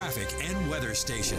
Traffic and weather station.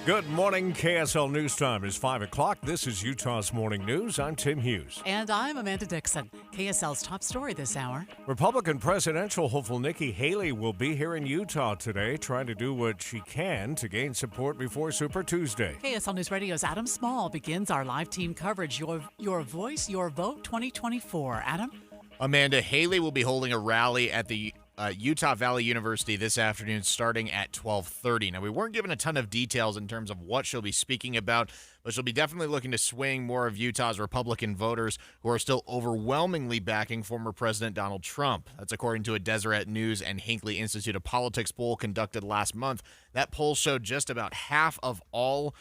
Good morning. KSL News Time is 5 o'clock. This is Utah's Morning News. I'm Tim Hughes. And I'm Amanda Dixon. KSL's top story this hour. Republican presidential hopeful Nikki Haley will be here in Utah today, trying to do what she can to gain support before Super Tuesday. KSL News Radio's Adam Small begins our live team coverage. Your Voice, Your Vote 2024. Adam? Amanda, Haley will be holding a rally at the Utah Valley University this afternoon starting at 12:30. Now, we weren't given a ton of details in terms of what she'll be speaking about, but she'll be definitely looking to swing more of Utah's Republican voters who are still overwhelmingly backing former President Donald Trump. That's according to a Deseret News and Hinckley Institute of Politics poll conducted last month. That poll showed just about half of all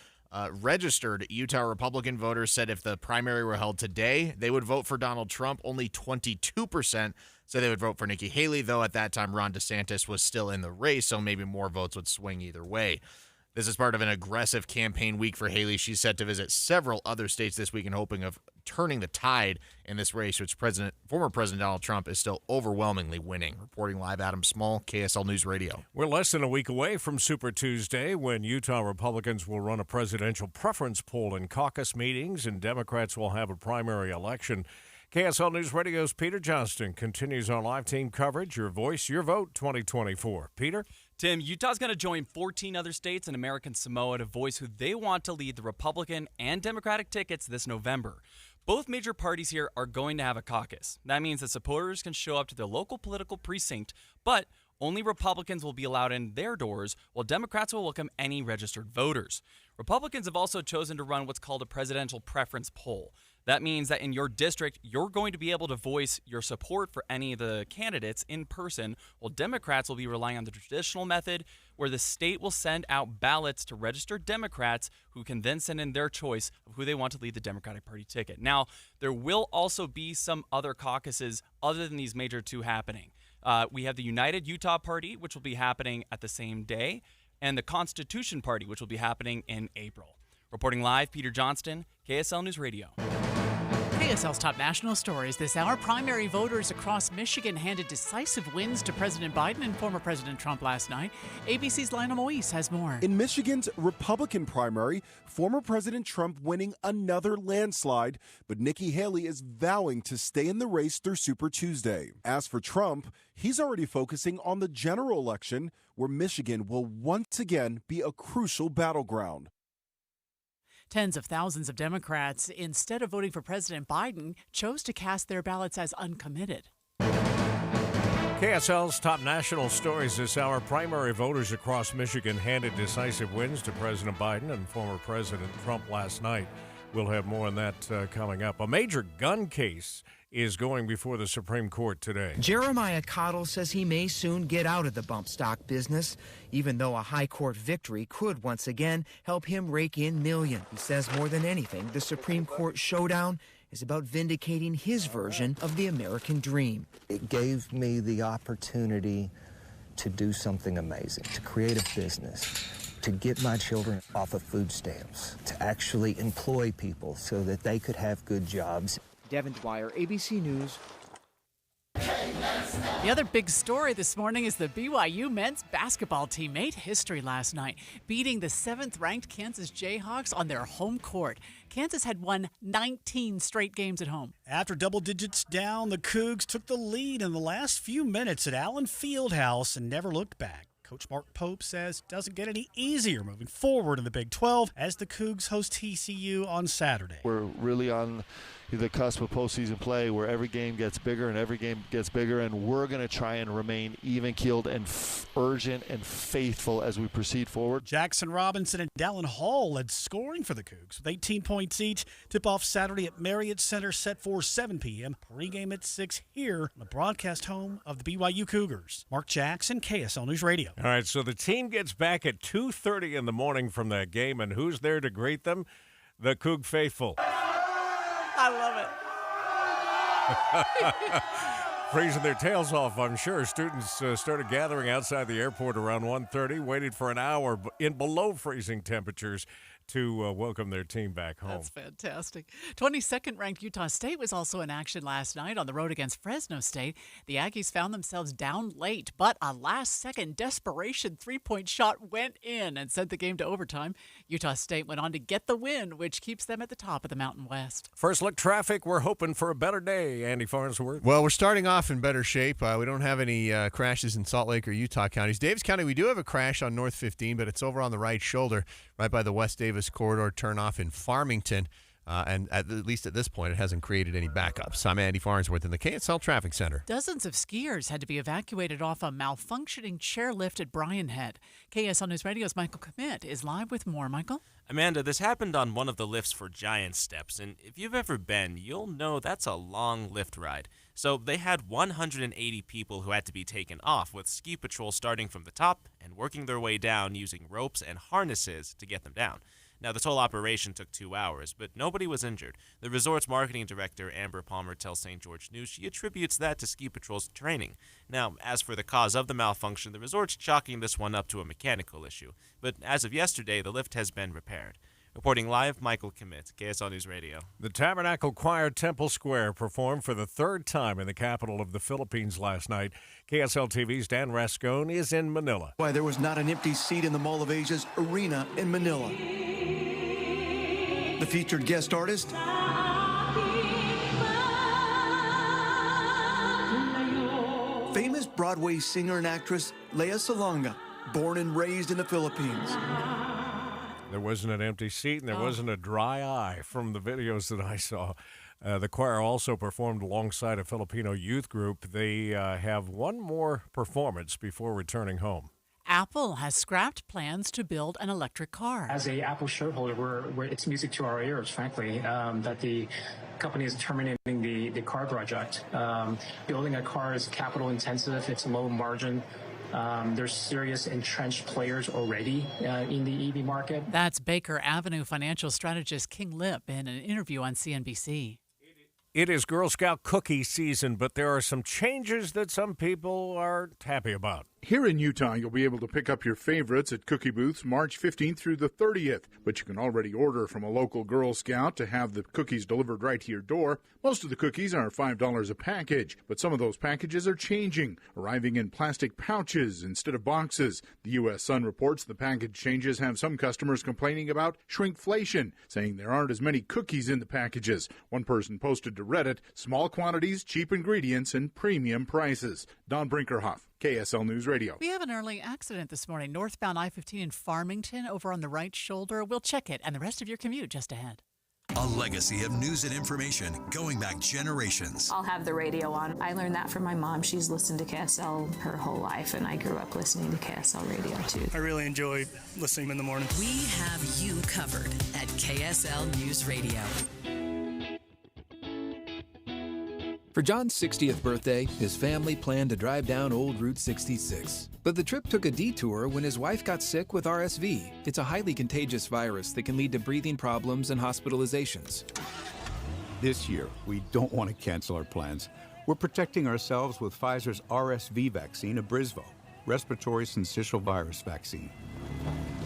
registered Utah Republican voters said if the primary were held today, they would vote for Donald Trump. Only 22% said they would vote for Nikki Haley, though at that time Ron DeSantis was still in the race, so maybe more votes would swing either way. This is part of an aggressive campaign week for Haley. She's set to visit several other states this week in hoping of turning the tide in this race, which former President Donald Trump is still overwhelmingly winning. Reporting live, Adam Small, KSL News Radio. We're less than a week away from Super Tuesday, when Utah Republicans will run a presidential preference poll in caucus meetings, and Democrats will have a primary election. KSL News Radio's Peter Johnston continues our live team coverage. Your Voice, Your Vote 2024. Peter? Tim, Utah's going to join 14 other states and American Samoa to voice who they want to lead the Republican and Democratic tickets this November. Both major parties here are going to have a caucus. That means that supporters can show up to their local political precinct, but only Republicans will be allowed in their doors, while Democrats will welcome any registered voters. Republicans have also chosen to run what's called a presidential preference poll. That means that in your district, you're going to be able to voice your support for any of the candidates in person, while Democrats will be relying on the traditional method where the state will send out ballots to registered Democrats who can then send in their choice of who they want to lead the Democratic Party ticket. Now, there will also be some other caucuses other than these major two happening. We have the United Utah Party, which will be happening at the same day, and the Constitution Party, which will be happening in April. Reporting live, Peter Johnston, KSL News Radio. KSL's top national stories this hour. Primary voters across Michigan handed decisive wins to President Biden and former President Trump last night. ABC's Lionel Moise has more. In Michigan's Republican primary, former President Trump winning another landslide, but Nikki Haley is vowing to stay in the race through Super Tuesday. As for Trump, he's already focusing on the general election, where Michigan will once again be a crucial battleground. Tens of thousands of Democrats, instead of voting for President Biden, chose to cast their ballots as uncommitted. KSL's top national stories this hour. Primary voters across Michigan handed decisive wins to President Biden and former President Trump last night. We'll have more on that coming up. A major gun case is going before the Supreme Court today. Jeremiah Cottle says he may soon get out of the bump stock business, even though a high court victory could once again help him rake in millions. He says more than anything, the Supreme Court showdown is about vindicating his version of the American dream. It gave me the opportunity to do something amazing, to create a business, to get my children off of food stamps, to actually employ people so that they could have good jobs. Devin Dwyer, ABC News. The other big story this morning is the BYU men's basketball team made history last night, beating the 7th-ranked Kansas Jayhawks on their home court. Kansas had won 19 straight games at home. After double digits down, the Cougs took the lead in the last few minutes at Allen Fieldhouse and never looked back. Coach Mark Pope says it doesn't get any easier moving forward in the Big 12 as the Cougs host TCU on Saturday. We're really on the cusp of postseason play where every game gets bigger and every game gets bigger, and we're going to try and remain even-keeled and urgent and faithful as we proceed forward. Jackson Robinson and Dallin Hall led scoring for the Cougs with 18 points each. Tip-off Saturday at Marriott Center set for 7 p.m. Pre-game at 6 here on the broadcast home of the BYU Cougars. Mark Jackson, KSL News Radio. All right, so the team gets back at 2:30 in the morning from that game, and who's there to greet them? The Coug faithful. I love it. Freezing their tails off, I'm sure. Students started gathering outside the airport around 1:30, waited for an hour in below freezing temperatures to welcome their team back home. That's fantastic. 22nd ranked Utah State was also in action last night on the road against Fresno State. The Aggies found themselves down late, but a last-second desperation three-point shot went in and sent the game to overtime. Utah State went on to get the win, which keeps them at the top of the Mountain West. First look traffic, we're hoping for a better day, Andy Farnsworth. Well, we're starting off in better shape. We don't have any crashes in Salt Lake or Utah counties. Davis County, we do have a crash on North 15, but it's over on the right shoulder, right by the West Davis corridor turnoff in Farmington. And at least at this point, it hasn't created any backups. I'm Andy Farnsworth in the KSL Traffic Center. Dozens of skiers had to be evacuated off a malfunctioning chairlift at Bryan Head. KSL News Radio's Michael Commit is live with more. Michael? Amanda, this happened on one of the lifts for Giant Steps, and if you've ever been, you'll know that's a long lift ride. So they had 180 people who had to be taken off, with ski patrol starting from the top and working their way down using ropes and harnesses to get them down. Now, this whole operation took 2 hours, but nobody was injured. The resort's marketing director, Amber Palmer, tells St. George News she attributes that to Ski Patrol's training. Now, as for the cause of the malfunction, the resort's chalking this one up to a mechanical issue. But as of yesterday, the lift has been repaired. Reporting live, Michael Commit, KSL News Radio. The Tabernacle Choir Temple Square performed for the third time in the capital of the Philippines last night. KSL TV's Dan Rascone is in Manila. Why there was not an empty seat in the Mall of Asia's arena in Manila. The featured guest artist, famous Broadway singer and actress Lea Salonga, born and raised in the Philippines. There wasn't an empty seat and there wasn't a dry eye from the videos that I saw. The choir also performed alongside a Filipino youth group. They have one more performance before returning home. Apple has scrapped plans to build an electric car. As a Apple shareholder, it's music to our ears, frankly, that the company is terminating the car project. Building a car is capital intensive. It's low margin. There's serious entrenched players already in the EV market. That's Baker Avenue financial strategist King Lip in an interview on CNBC. It is Girl Scout cookie season, but there are some changes that some people aren't happy about. Here in Utah, you'll be able to pick up your favorites at cookie booths March 15th through the 30th, but you can already order from a local Girl Scout to have the cookies delivered right to your door. Most of the cookies are $5 a package, but some of those packages are changing, arriving in plastic pouches instead of boxes. The U.S. Sun reports the package changes have some customers complaining about shrinkflation, saying there aren't as many cookies in the packages. One person posted to Reddit, small quantities, cheap ingredients, and premium prices. Don Brinkerhoff, KSL News Radio. We have an early accident this morning, northbound I-15 in Farmington, over on the right shoulder. We'll check it and the rest of your commute just ahead. A legacy of news and information going back generations. I'll have the radio on. I learned that from my mom. She's listened to KSL her whole life, and I grew up listening to KSL radio, too. I really enjoy listening in the morning. We have you covered at KSL News Radio. For John's 60th birthday, his family planned to drive down Old Route 66. But the trip took a detour when his wife got sick with RSV. It's a highly contagious virus that can lead to breathing problems and hospitalizations. This year, we don't want to cancel our plans. We're protecting ourselves with Pfizer's RSV vaccine, Abrysvo, respiratory syncytial virus vaccine.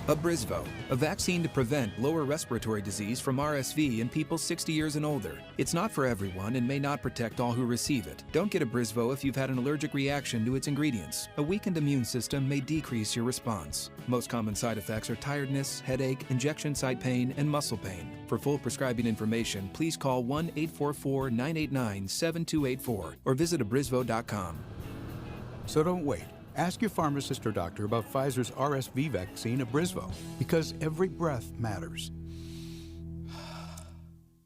Abrysvo, a vaccine to prevent lower respiratory disease from RSV in people 60 years and older. It's not for everyone and may not protect all who receive it. Don't get Abrysvo if you've had an allergic reaction to its ingredients. A weakened immune system may decrease your response. Most common side effects are tiredness, headache, injection site pain, and muscle pain. For full prescribing information, please call 1-844-989-7284 or visit abrysvo.com. So don't wait. Ask your pharmacist or doctor about Pfizer's RSV vaccine, Abrysvo, because every breath matters.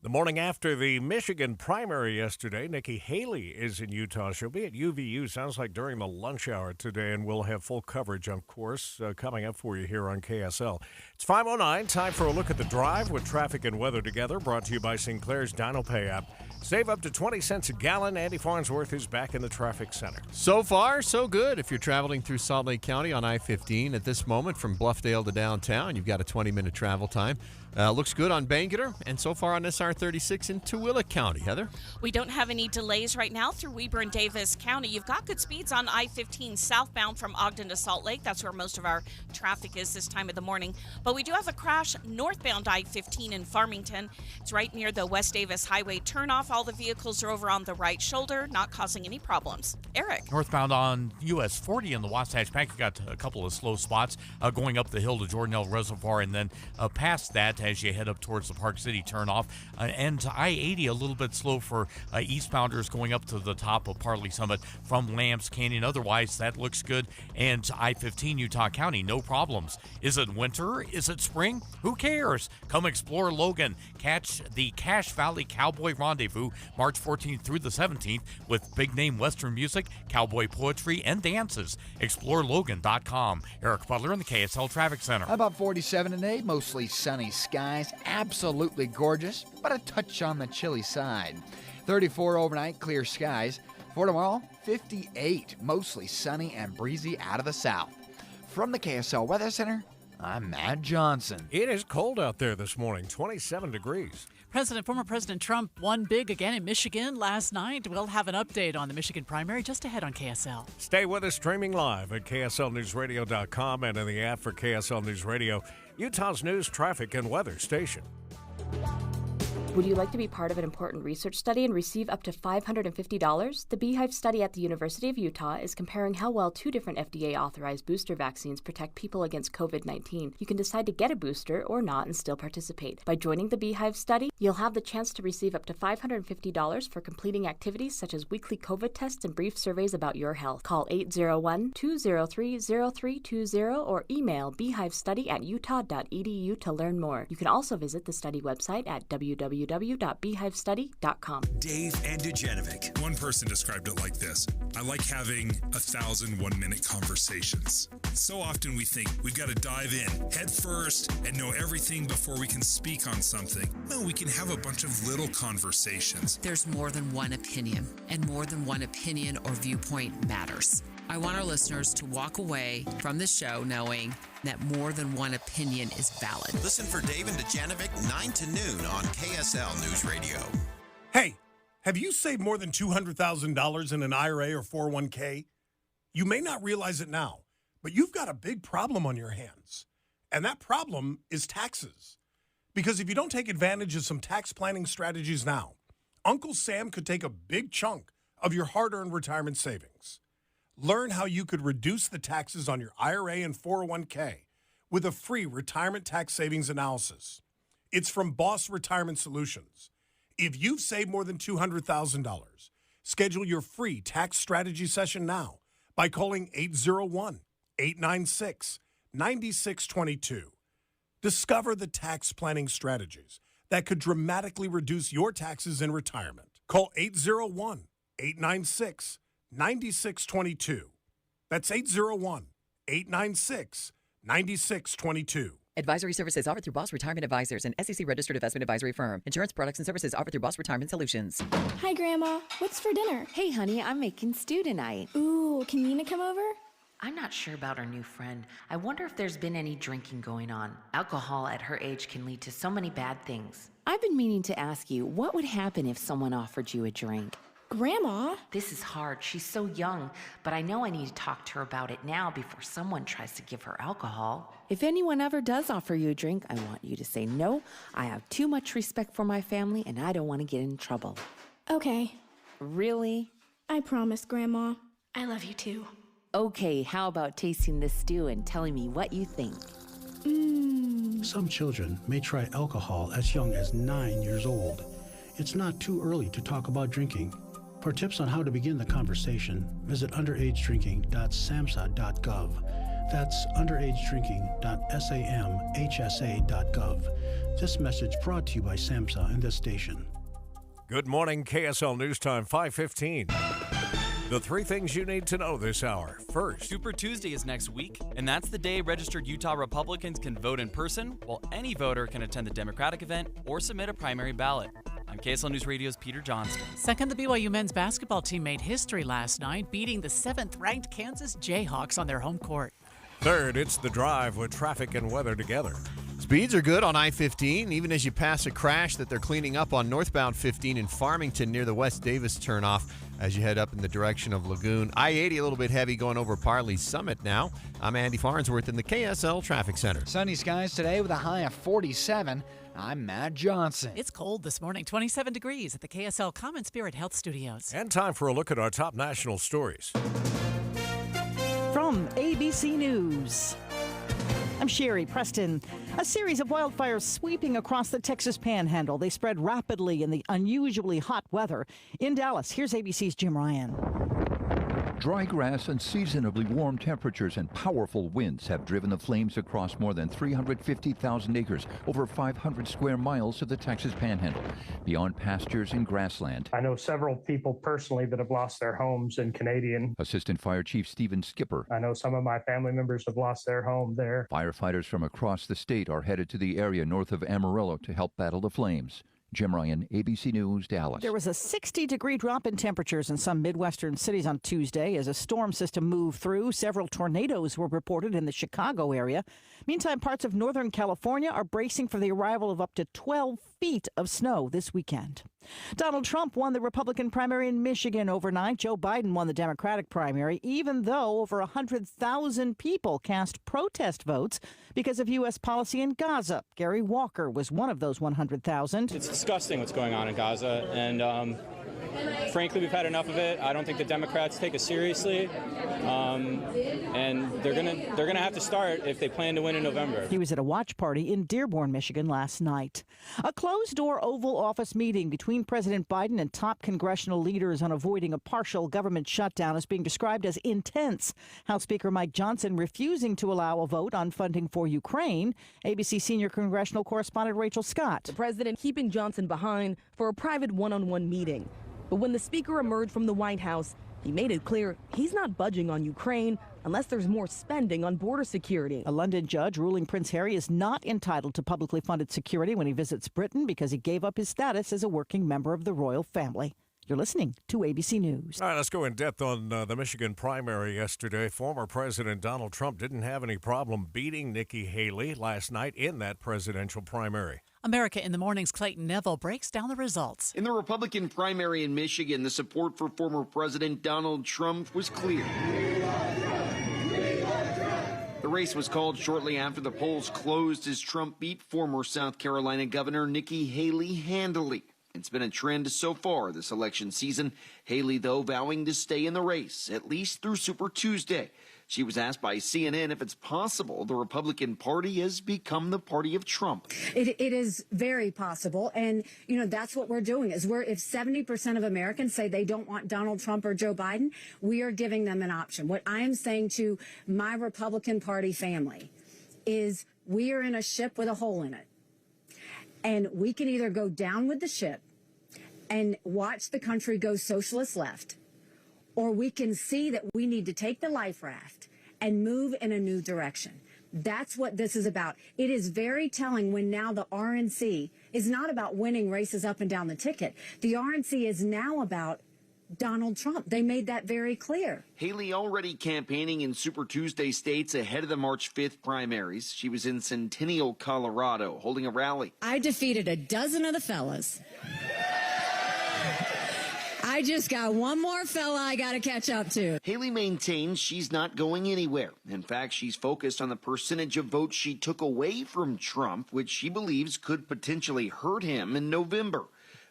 The morning after the Michigan primary yesterday, Nikki Haley is in Utah. She'll be at UVU, sounds like during the lunch hour today, and we'll have full coverage, of course, coming up for you here on KSL. It's 5:09, time for a look at the drive with traffic and weather together, brought to you by Sinclair's DinoPay app. Save up to 20 cents a gallon. Andy Farnsworth is back in the traffic center. So far, so good. If you're traveling through Salt Lake County on I-15 at this moment from Bluffdale to downtown, you've got a 20-minute travel time. Looks good on Bangerter and so far on SR36 in Tooele County. Heather? We don't have any delays right now through Weber and Davis County. You've got good speeds on I-15 southbound from Ogden to Salt Lake. That's where most of our traffic is this time of the morning. But we do have a crash northbound I-15 in Farmington. It's right near the West Davis Highway turnoff. All the vehicles are over on the right shoulder, not causing any problems. Eric? Northbound on US 40 in the Wasatch Bank, you got a couple of slow spots going up the hill to Jordanelle Reservoir, and then past that as you head up towards the Park City turnoff. And I-80 a little bit slow for eastbounders going up to the top of Parley Summit from Lamps Canyon. Otherwise, that looks good. And I-15 Utah County, no problems. Is it winter? Is it spring? Who cares? Come explore Logan. Catch the Cache Valley Cowboy Rendezvous March 14th through the 17th with big-name Western music, cowboy poetry, and dances. ExploreLogan.com. Eric Butler in the KSL Traffic Center. About 47 today, mostly sunny skies, absolutely gorgeous, but a touch on the chilly side. 34 overnight, clear skies. For tomorrow, 58, mostly sunny and breezy out of the south. From the KSL Weather Center, I'm Matt Johnson. It is cold out there this morning, 27 degrees. Former President Trump won big again in Michigan last night. We'll have an update on the Michigan primary just ahead on KSL. Stay with us streaming live at KSLNewsRadio.com and in the app for KSL News Radio, Utah's news, traffic, and weather station. Would you like to be part of an important research study and receive up to $550? The Beehive study at the University of Utah is comparing how well 2 different FDA-authorized booster vaccines protect people against COVID-19. You can decide to get a booster or not and still participate. By joining the Beehive study, you'll have the chance to receive up to $550 for completing activities such as weekly COVID tests and brief surveys about your health. Call 801-203-0320 or email beehivestudy@utah.edu to learn more. You can also visit the study website at www.beehivestudy.com. Dave and Dujanovic. One person described it like this: I like having 1,000 one-minute conversations. So often we think we've got to dive in head first and know everything before we can speak on something. No, we can have a bunch of little conversations. There's more than one opinion, and more than one opinion or viewpoint matters. I want our listeners to walk away from this show knowing that more than one opinion is valid. Listen for Dave and Dujanovic 9 to noon on KSL News Radio. Hey, have you saved more than $200,000 in an IRA or 401k? You may not realize it now, but you've got a big problem on your hands. And that problem is taxes. Because if you don't take advantage of some tax planning strategies now, Uncle Sam could take a big chunk of your hard-earned retirement savings. Learn how you could reduce the taxes on your IRA and 401k with a free retirement tax savings analysis. It's from Boss Retirement Solutions. If you've saved more than $200,000, schedule your free tax strategy session now by calling 801-896-9622. Discover the tax planning strategies that could dramatically reduce your taxes in retirement. Call 801-896-9622. That's 801-896-9622. Advisory services offered through Boss Retirement Advisors, an SEC-registered investment advisory firm. Insurance products and services offered through Boss Retirement Solutions. Hi, Grandma. What's for dinner? Hey, honey, I'm making stew tonight. Ooh, can Nina come over? I'm not sure about our new friend. I wonder if there's been any drinking going on. Alcohol at her age can lead to so many bad things. I've been meaning to ask you, what would happen if someone offered you a drink? Grandma? This is hard. She's so young, but I know I need to talk to her about it now before someone tries to give her alcohol. If anyone ever does offer you a drink, I want you to say no. I have too much respect for my family, and I don't want to get in trouble. Okay. Really? I promise, Grandma. I love you too. Okay, how about tasting this stew and telling me what you think? Some children may try alcohol as young as 9 years old. It's not too early to talk about drinking. For tips on how to begin the conversation, visit underagedrinking.samhsa.gov. That's underagedrinking.samhsa.gov. This message brought to you by SAMHSA and this station. Good morning, KSL News Time, 5:15. The 3 things you need to know this hour. First, Super Tuesday is next week, and that's the day registered Utah Republicans can vote in person, while any voter can attend the Democratic event or submit a primary ballot. I'm KSL News Radio's Peter Johnston. Second, the BYU men's basketball team made history last night, beating the 7th-ranked Kansas Jayhawks on their home court. Third, it's The Drive with traffic and weather together. Speeds are good on I-15, even as you pass a crash that they're cleaning up on northbound 15 in Farmington near the West Davis turnoff as you head up in the direction of Lagoon. I-80 a little bit heavy going over Parley Summit now. I'm Andy Farnsworth in the KSL Traffic Center. Sunny skies today with a high of 47. I'm Matt Johnson. It's cold this morning, 27 degrees at the KSL Common Spirit Health Studios. And time for a look at our top national stories. From ABC News, I'm Sherry Preston. A series of wildfires sweeping across the Texas Panhandle. They spread rapidly in the unusually hot weather. In Dallas, here's ABC's Jim Ryan. Dry grass and seasonably warm temperatures and powerful winds have driven the flames across more than 350,000 acres, over 500 square miles of the Texas Panhandle, beyond pastures and grassland. I know several people personally that have lost their homes in Canadian. Assistant Fire Chief Stephen Skipper. I know some of my family members have lost their home there. Firefighters from across the state are headed to the area north of Amarillo to help battle the flames. Jim Ryan, ABC News, Dallas. There was a 60-degree drop in temperatures in some Midwestern cities on Tuesday as a storm system moved through. Several tornadoes were reported in the Chicago area. Meantime, parts of Northern California are bracing for the arrival of up to 12 feet of snow this weekend. Donald Trump won the Republican primary in Michigan overnight. Joe Biden won the Democratic primary, even though over 100,000 people cast protest votes because of U.S. policy in Gaza. Gary Walker was one of those 100,000. It's disgusting what's going on in Gaza, and frankly, we've had enough of it. I don't think the Democrats take it seriously, and they're gonna have to start if they plan to win in November. He was at a watch party in Dearborn, Michigan last night. A closed-door Oval Office meeting between President Biden and top congressional leaders on avoiding a partial government shutdown is being described as intense. House Speaker Mike Johnson refusing to allow a vote on funding for Ukraine. ABC senior congressional correspondent Rachel Scott. The president keeping Johnson behind for a private one-on-one meeting. But when the speaker emerged from the White House, he made it clear he's not budging on Ukraine unless there's more spending on border security. A London judge ruling Prince Harry is not entitled to publicly funded security when he visits Britain because he gave up his status as a working member of the royal family. You're listening to ABC News. All right, let's go in depth on the Michigan primary yesterday. Former President Donald Trump didn't have any problem beating Nikki Haley last night in that presidential primary. America in the Morning's Clayton Neville breaks down the results. In the Republican primary in Michigan, the support for former President Donald Trump was clear. The race was called shortly after the polls closed as Trump beat former South Carolina Governor Nikki Haley handily. It's been a trend so far this election season. Haley, though, vowing to stay in the race, at least through Super Tuesday. She was asked by CNN if it's possible the Republican Party has become the party of Trump. It is very possible. And, that's what we're doing is if 70% of Americans say they don't want Donald Trump or Joe Biden, we are giving them an option. What I am saying to my Republican Party family is we are in a ship with a hole in it. And we can either go down with the ship and watch the country go socialist left, or we can see that we need to take the life raft and move in a new direction. That's what this is about. It is very telling when now the RNC is not about winning races up and down the ticket. The RNC is now about Donald Trump. They made that very clear. Haley already campaigning in Super Tuesday states ahead of the March 5th primaries. She was in Centennial, Colorado, holding a rally. I defeated a dozen of the fellas. I just got one more fella I got to catch up to. Haley maintains she's not going anywhere. In fact, she's focused on the percentage of votes she took away from Trump, which she believes could potentially hurt him in November.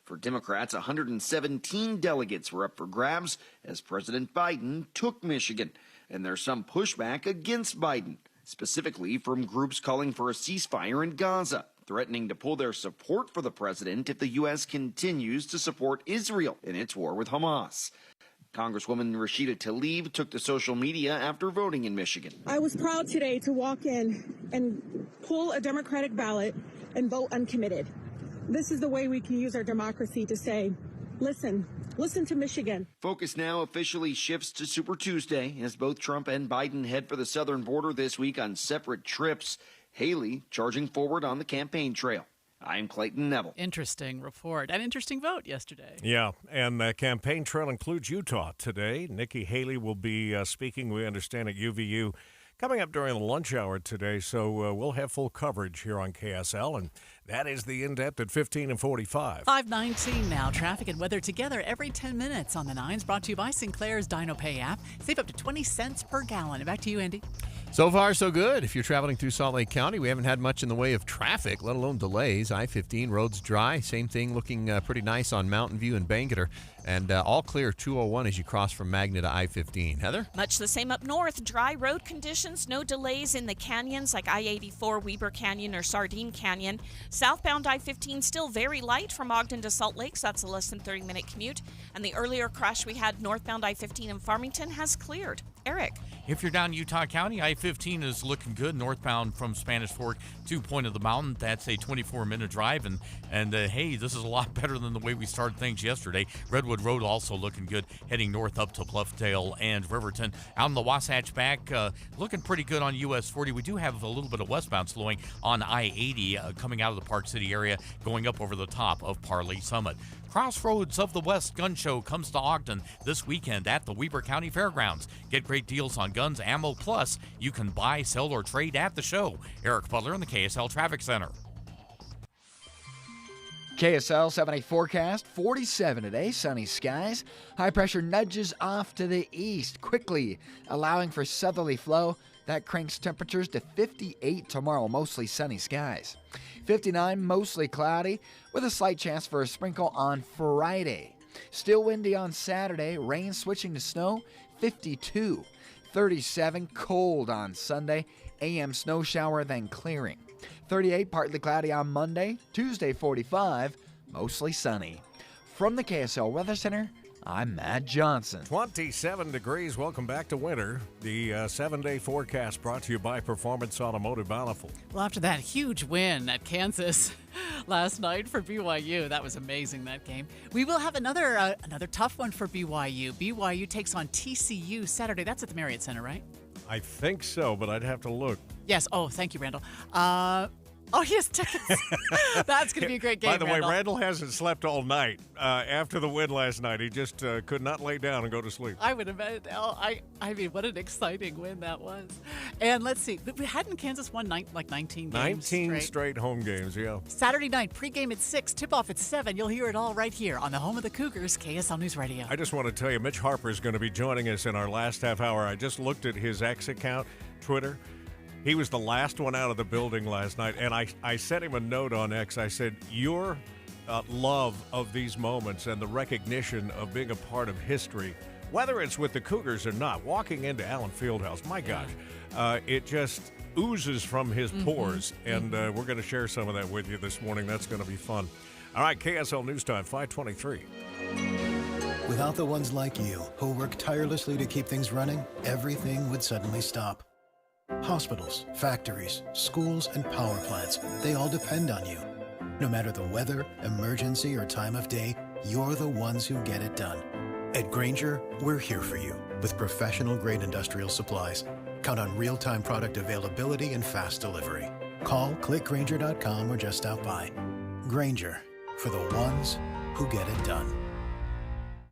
For Democrats, 117 delegates were up for grabs as President Biden took Michigan. And there's some pushback against Biden, specifically from groups calling for a ceasefire in Gaza, threatening to pull their support for the president if the U.S. continues to support Israel in its war with Hamas. Congresswoman Rashida Tlaib took to social media after voting in Michigan. I was proud today to walk in and pull a Democratic ballot and vote uncommitted. This is the way we can use our democracy to say, listen to Michigan. Focus now officially shifts to Super Tuesday as both Trump and Biden head for the southern border this week on separate trips. Haley charging forward on the campaign trail. I'm Clayton Neville. Interesting report. An interesting vote yesterday. Yeah, and the campaign trail includes Utah today. Nikki Haley will be speaking, we understand, at UVU coming up during the lunch hour today, so we'll have full coverage here on KSL, and that is the In-Depth at 15 and 45. 5:19 now. Traffic and weather together every 10 minutes on the 9s, brought to you by Sinclair's DinoPay app. Save up to 20 cents per gallon. Back to you, Andy. So far, so good. If you're traveling through Salt Lake County, we haven't had much in the way of traffic, let alone delays. I-15, roads dry. Same thing looking pretty nice on Mountain View and Bangerter. And all clear 201 as you cross from Magna to I-15. Heather? Much the same up north. Dry road conditions, no delays in the canyons like I-84, Weber Canyon, or Sardine Canyon. Southbound I-15 still very light from Ogden to Salt Lake, so that's a less than 30-minute commute. And the earlier crash we had northbound I-15 in Farmington has cleared. Eric? If you're down Utah County, I-15 is looking good northbound from Spanish Fork to Point of the Mountain. That's a 24-minute drive, and hey, this is a lot better than the way we started things yesterday. Redwood Road also looking good, heading north up to Bluffdale and Riverton. Out in the Wasatch back, looking pretty good on US 40. We do have a little bit of westbound slowing on I-80 coming out of the Park City area, going up over the top of Parley Summit. Crossroads of the West Gun Show comes to Ogden this weekend at the Weber County Fairgrounds. Get great deals on guns, ammo, plus you can buy, sell, or trade at the show. Eric Butler in the KSL Traffic Center. KSL 7-day forecast, 47 today, sunny skies. High pressure nudges off to the east, quickly allowing for southerly flow. That cranks temperatures to 58 tomorrow, mostly sunny skies. 59, mostly cloudy, with a slight chance for a sprinkle on Friday. Still windy on Saturday, rain switching to snow, 52. 37, cold on Sunday, AM snow shower, then clearing. 38, partly cloudy on Monday. Tuesday, 45, mostly sunny. From the KSL Weather Center, I'm Matt Johnson. 27 degrees. Welcome back to winter. The 7-day forecast brought to you by Performance Automotive Bountiful. Well, after that huge win at Kansas last night for BYU, that was amazing, that game. We will have another tough one for BYU. BYU takes on TCU Saturday. That's at the Marriott Center, right? I think so, but I'd have to look. Yes. Oh, thank you, Randall. He has tickets. That's going to be a great game, By the Randall. way, Randall hasn't slept all night after the win last night. He just could not lay down and go to sleep. I would imagine. I mean, what an exciting win that was. And let's see. Hadn't Kansas won 19 games 19 straight home games, yeah. Saturday night, pregame at 6, tip-off at 7. You'll hear it all right here on the home of the Cougars, KSL News Radio. I just want to tell you, Mitch Harper is going to be joining us in our last half hour. I just looked at his X account, Twitter. He was the last one out of the building last night, and I sent him a note on X. I said, your love of these moments and the recognition of being a part of history, whether it's with the Cougars or not, walking into Allen Fieldhouse, my gosh, it just oozes from his pores, and we're going to share some of that with you this morning. That's going to be fun. All right, KSL News Time, 5:23. Without the ones like you, who work tirelessly to keep things running, everything would suddenly stop. Hospitals, factories, schools, and power plants, they all depend on you. No matter the weather, emergency, or time of day, you're the ones who get it done. At Grainger, we're here for you with professional-grade industrial supplies. Count on real-time product availability and fast delivery. Call, click Grainger.com, or just stop by. Grainger, for the ones who get it done.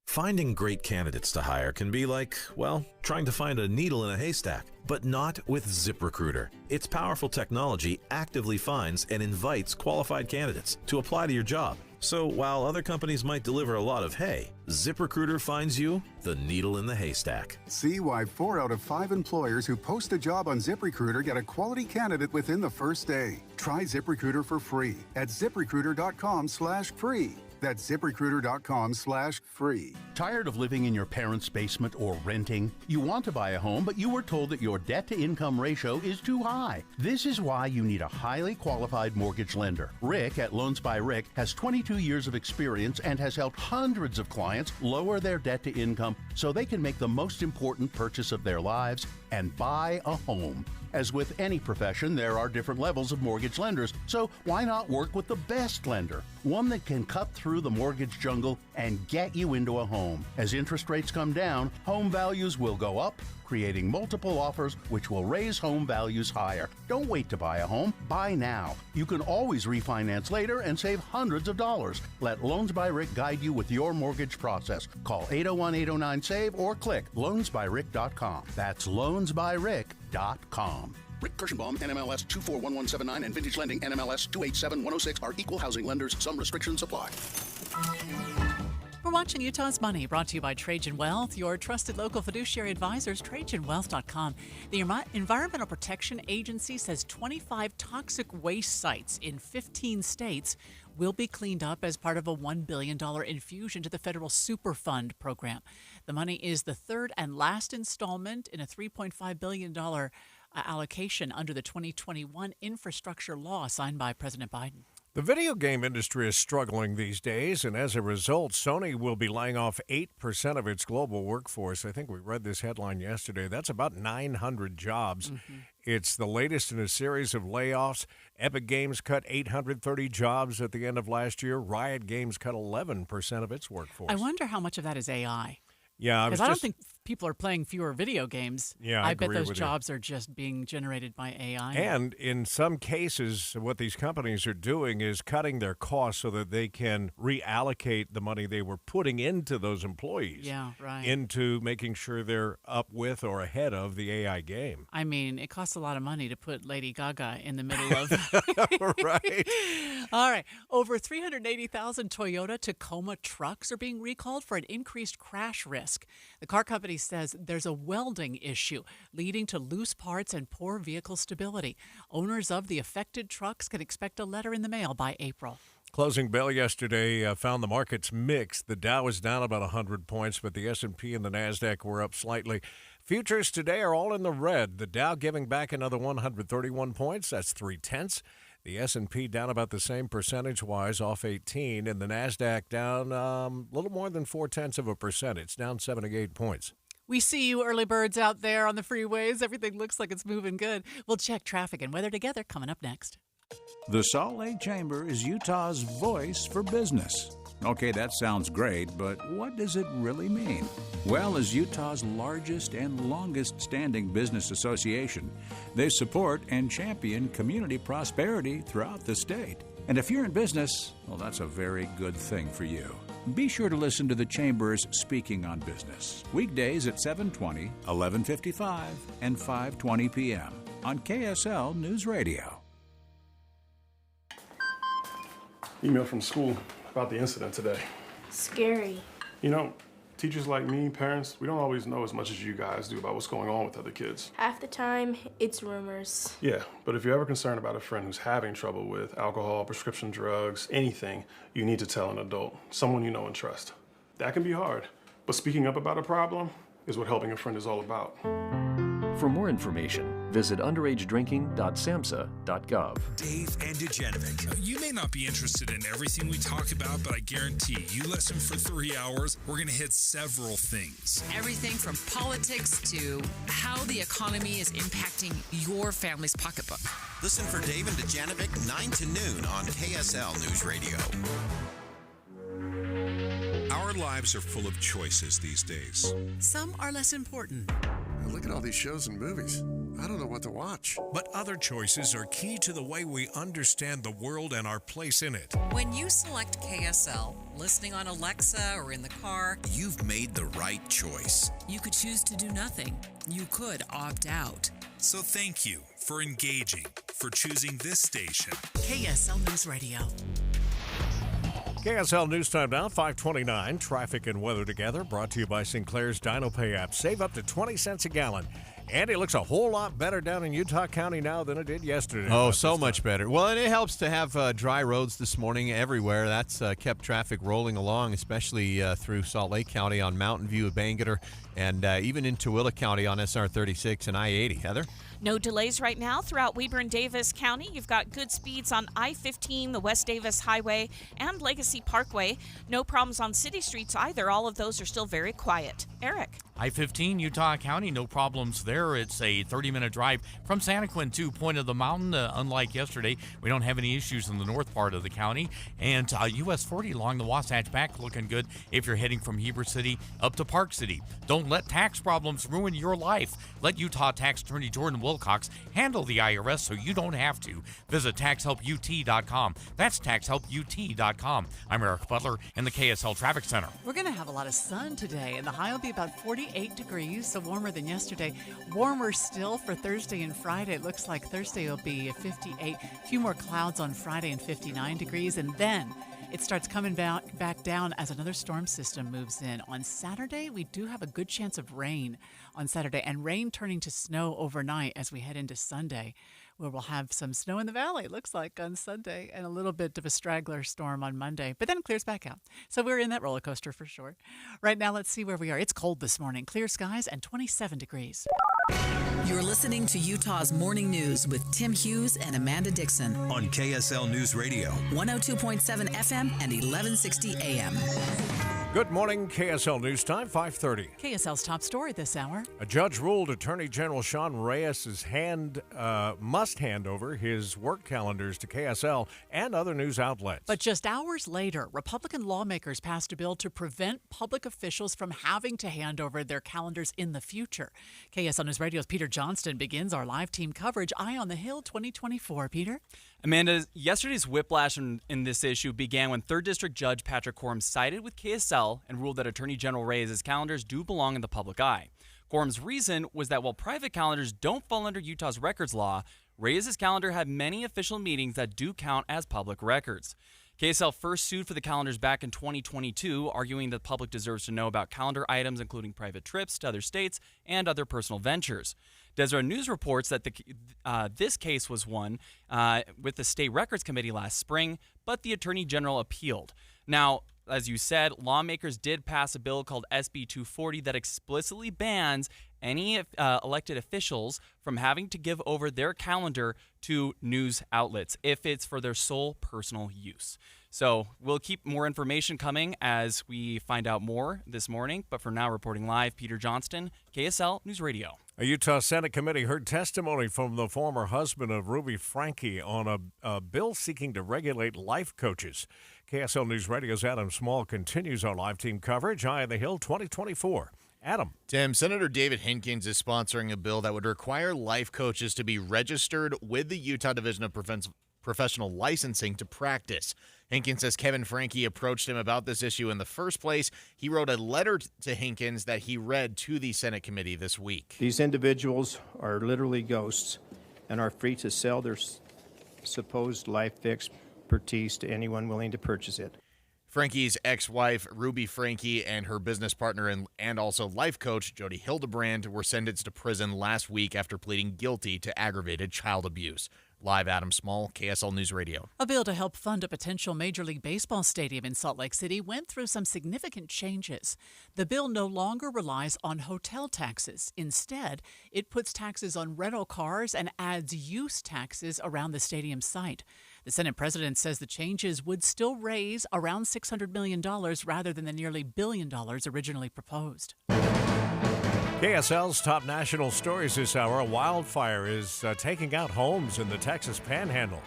Finding great candidates to hire can be like, well, trying to find a needle in a haystack, but not with ZipRecruiter. Its powerful technology actively finds and invites qualified candidates to apply to your job. So while other companies might deliver a lot of hay, ZipRecruiter finds you the needle in the haystack. See why 4 out of 5 employers who post a job on ZipRecruiter get a quality candidate within the first day. Try ZipRecruiter for free at ZipRecruiter.com/free. That's ZipRecruiter.com/free. Tired of living in your parents' basement or renting? You want to buy a home, but you were told that your debt-to-income ratio is too high. This is why you need a highly qualified mortgage lender. Rick at Loans by Rick has 22 years of experience and has helped hundreds of clients lower their debt-to-income so they can make the most important purchase of their lives and buy a home. As with any profession, there are different levels of mortgage lenders, so why not work with the best lender? One that can cut through the mortgage jungle and get you into a home. As interest rates come down, home values will go up creating multiple offers which will raise home values higher. Don't wait to buy a home. Buy now. You can always refinance later and save hundreds of dollars. Let Loans by Rick guide you with your mortgage process. Call 801-809-SAVE or click loansbyrick.com. That's loansbyrick.com. Rick Kirschenbaum, NMLS 241179, and Vintage Lending, NMLS 287106 are equal housing lenders. Some restrictions apply. We're watching Utah's Money, brought to you by Trajan Wealth, your trusted local fiduciary advisors, TrajanWealth.com. The Environmental Protection Agency says 25 toxic waste sites in 15 states will be cleaned up as part of a $1 billion infusion to the federal Superfund program. The money is the third and last installment in a $3.5 billion allocation under the 2021 infrastructure law signed by President Biden. The video game industry is struggling these days, and as a result, Sony will be laying off 8% of its global workforce. I think we read this headline yesterday. That's about 900 jobs. It's the latest in a series of layoffs. Epic Games cut 830 jobs at the end of last year. Riot Games cut 11% of its workforce. I wonder how much of that is AI. Yeah, because I don't think people are playing fewer video games. Yeah, I bet those jobs are just being generated by AI. And in some cases, what these companies are doing is cutting their costs so that they can reallocate the money they were putting into those employees into making sure they're up with or ahead of the AI game. I mean, it costs a lot of money to put Lady Gaga in the middle of... Right. All right. Over 380,000 Toyota Tacoma trucks are being recalled for an increased crash risk. The car company says there's a welding issue leading to loose parts and poor vehicle stability. Owners of the affected trucks can expect a letter in the mail by April. Closing bell yesterday found the markets mixed. The Dow was down about 100 points, but the S&P and the NASDAQ were up slightly. Futures today are all in the red. The Dow giving back another 131 points. That's 0.3. The S&P down about the same percentage-wise, off 18, and the NASDAQ down a little more than 0.4%. It's down 78 points. We see you early birds out there on the freeways. Everything looks like it's moving good. We'll check traffic and weather together coming up next. The Salt Lake Chamber is Utah's voice for business. Okay, that sounds great, but what does it really mean? Well, as Utah's largest and longest-standing business association, they support and champion community prosperity throughout the state. And if you're in business, well, that's a very good thing for you. Be sure to listen to the Chamber's Speaking on Business, weekdays at 7:20, 11:55, and 5:20 p.m. on KSL News Radio. Email from school about the incident today. Scary. You know, teachers like me, parents, we don't always know as much as you guys do about what's going on with other kids. Half the time, it's rumors. Yeah, but if you're ever concerned about a friend who's having trouble with alcohol, prescription drugs, anything, you need to tell an adult, someone you know and trust. That can be hard, but speaking up about a problem is what helping a friend is all about. For more information, visit underagedrinking.samhsa.gov. Dave and Dujanovic. You may not be interested in everything we talk about, but I guarantee you listen for 3 hours, we're going to hit several things. Everything from politics to how the economy is impacting your family's pocketbook. Listen for Dave and Dujanovic 9 to noon on KSL News Radio. Our lives are full of choices these days. Some are less important. Look at all these shows and movies. I don't know what to watch. But other choices are key to the way we understand the world and our place in it. When you select KSL, listening on Alexa or in the car, you've made the right choice. You could choose to do nothing. You could opt out. So thank you for engaging, for choosing this station. KSL News Radio. KSL News Time now, 5:29. Traffic and weather together, brought to you by Sinclair's DinoPay app. Save up to 20 cents a gallon. And it looks a whole lot better down in Utah County now than it did yesterday. Oh, so much better. Well, and it helps to have dry roads this morning everywhere. That's kept traffic rolling along, especially through Salt Lake County on Mountain View, Bangerter, and even in Tooele County on SR 36 and I-80. Heather? No delays right now throughout Weber and Davis County. You've got good speeds on I-15, the West Davis Highway, and Legacy Parkway. No problems on city streets either. All of those are still very quiet. Eric? I-15, Utah County, no problems there. It's a 30-minute drive from Santaquin to Point of the Mountain. Unlike yesterday, we don't have any issues in the north part of the county. And US 40 along the Wasatch Back looking good if you're heading from Heber City up to Park City. Don't let tax problems ruin your life. Let Utah Tax Attorney Jordan Wilcox handle the IRS so you don't have to. Visit TaxHelpUT.com. That's TaxHelpUT.com. I'm Eric Butler in the KSL Traffic Center. We're going to have a lot of sun today, and the high will be about 48 degrees, so warmer than yesterday. Warmer still for Thursday and Friday. It looks like Thursday will be 58. A few more clouds on Friday and 59 degrees, and then it starts coming back down as another storm system moves in. On Saturday, we do have a good chance of rain on Saturday, and rain turning to snow overnight as we head into Sunday, where we'll have some snow in the valley, it looks like, on Sunday, and a little bit of a straggler storm on Monday, but then it clears back out. So we're in that roller coaster for sure. Right now, let's see where we are. It's cold this morning, clear skies and 27 degrees. You're listening to Utah's Morning News with Tim Hughes and Amanda Dixon on KSL News Radio, 102.7 FM and 1160 AM. Good morning, KSL News Time, 5:30. KSL's top story this hour. A judge ruled Attorney General Sean Reyes must hand over his work calendars to KSL and other news outlets. But just hours later, Republican lawmakers passed a bill to prevent public officials from having to hand over their calendars in the future. KSL News Radio's Peter Johnston begins our live team coverage. Eye on the Hill 2024. Peter? Amanda, yesterday's whiplash in this issue began when 3rd District Judge Patrick Quorum sided with KSL and ruled that Attorney General Reyes' calendars do belong in the public eye. Quorum's reason was that while private calendars don't fall under Utah's records law, Reyes' calendar had many official meetings that do count as public records. KSL first sued for the calendars back in 2022, arguing that the public deserves to know about calendar items including private trips to other states and other personal ventures. Deseret News reports that this case was won with the State Records Committee last spring, but the Attorney General appealed. Now, as you said, lawmakers did pass a bill called SB 240 that explicitly bans any elected officials from having to give over their calendar to news outlets if it's for their sole personal use. So we'll keep more information coming as we find out more this morning. But for now, reporting live, Peter Johnston, KSL News Radio. A Utah Senate committee heard testimony from the former husband of Ruby Franke on a bill seeking to regulate life coaches. KSL News Radio's Adam Small continues our live team coverage. Eye on the Hill 2024. Adam. Tim, Senator David Hinkins is sponsoring a bill that would require life coaches to be registered with the Utah Division of Professional Licensing to practice. Hinkins says Kevin Franke approached him about this issue in the first place. He wrote a letter to Hinkins that he read to the Senate committee this week. These individuals are literally ghosts and are free to sell their supposed life expertise to anyone willing to purchase it. Franke's ex-wife, Ruby Franke, and her business partner and also life coach, Jody Hildebrand, were sentenced to prison last week after pleading guilty to aggravated child abuse. Live, Adam Small, KSL News Radio. A bill to help fund a potential Major League Baseball stadium in Salt Lake City went through some significant changes. The bill no longer relies on hotel taxes. Instead, it puts taxes on rental cars and adds use taxes around the stadium site. The Senate president says the changes would still raise around $600 million rather than the nearly $1 billion originally proposed. KSL's top national stories this hour. A wildfire is taking out homes in the Texas Panhandle.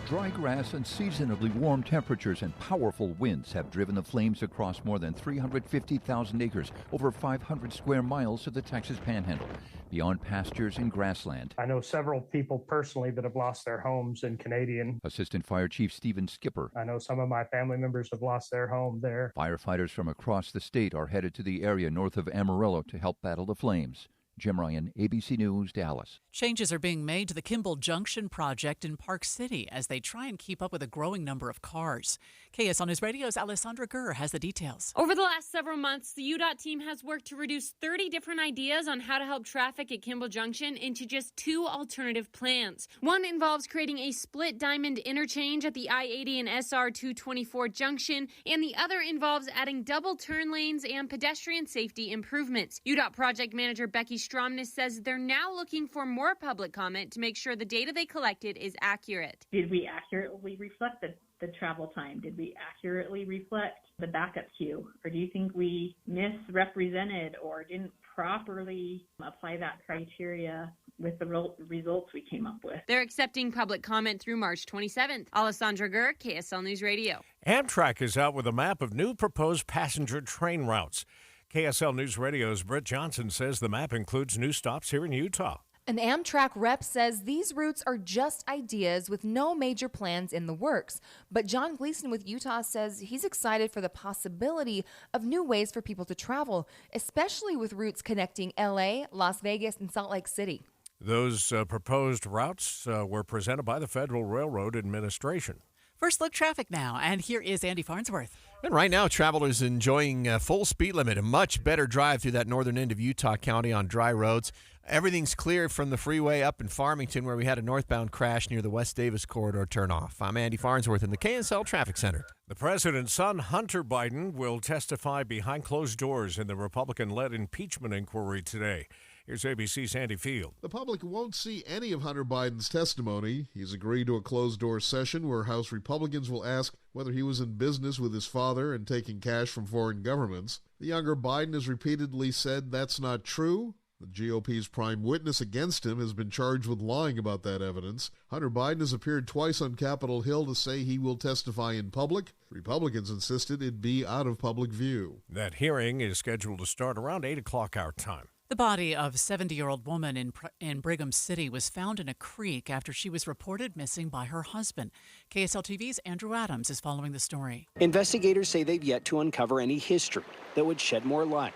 Dry grass and seasonably warm temperatures and powerful winds have driven the flames across more than 350,000 acres, over 500 square miles of the Texas Panhandle, beyond pastures and grassland. I know several people personally that have lost their homes in Canadian. Assistant Fire Chief Stephen Skipper. I know some of my family members have lost their home there. Firefighters from across the state are headed to the area north of Amarillo to help battle the flames. Jim Ryan, ABC News, Dallas. Changes are being made to the Kimball Junction project in Park City as they try and keep up with a growing number of cars. KSL News Radio's Alessandra Gurr has the details. Over the last several months, the UDOT team has worked to reduce 30 different ideas on how to help traffic at Kimball Junction into just 2 alternative plans. One involves creating a split diamond interchange at the I-80 and SR-224 junction, and the other involves adding double turn lanes and pedestrian safety improvements. UDOT project manager Becky Stromness says they're now looking for more public comment to make sure the data they collected is accurate. Did we accurately reflect the the travel time? Did we accurately reflect the backup queue? Or do you think we misrepresented or didn't properly apply that criteria with the results we came up with? They're accepting public comment through March 27th. Alessandra Gurr, KSL News Radio. Amtrak is out with a map of new proposed passenger train routes. KSL News Radio's Britt Johnson says the map includes new stops here in Utah. An Amtrak rep says these routes are just ideas with no major plans in the works. But John Gleason with Utah says he's excited for the possibility of new ways for people to travel, especially with routes connecting LA, Las Vegas, and Salt Lake City. Those proposed routes were presented by the Federal Railroad Administration. First look traffic now, and here is Andy Farnsworth. And right now, travelers enjoying full speed limit, a much better drive through that northern end of Utah County on dry roads. Everything's clear from the freeway up in Farmington, where we had a northbound crash near the West Davis corridor turnoff. I'm Andy Farnsworth in the KSL Traffic Center. The president's son, Hunter Biden, will testify behind closed doors in the Republican-led impeachment inquiry today. Here's ABC's Andy Field. The public won't see any of Hunter Biden's testimony. He's agreed to a closed-door session where House Republicans will ask whether he was in business with his father and taking cash from foreign governments. The younger Biden has repeatedly said that's not true. The GOP's prime witness against him has been charged with lying about that evidence. Hunter Biden has appeared twice on Capitol Hill to say he will testify in public. Republicans insisted it'd be out of public view. That hearing is scheduled to start around 8 o'clock our time. The body of a 70-year-old woman in Brigham City was found in a creek after she was reported missing by her husband. KSL TV's Andrew Adams is following the story. Investigators say they've yet to uncover any history that would shed more light,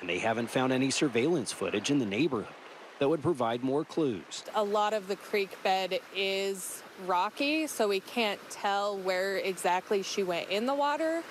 and they haven't found any surveillance footage in the neighborhood that would provide more clues. A lot of the creek bed is rocky, so we can't tell where exactly she went in the water.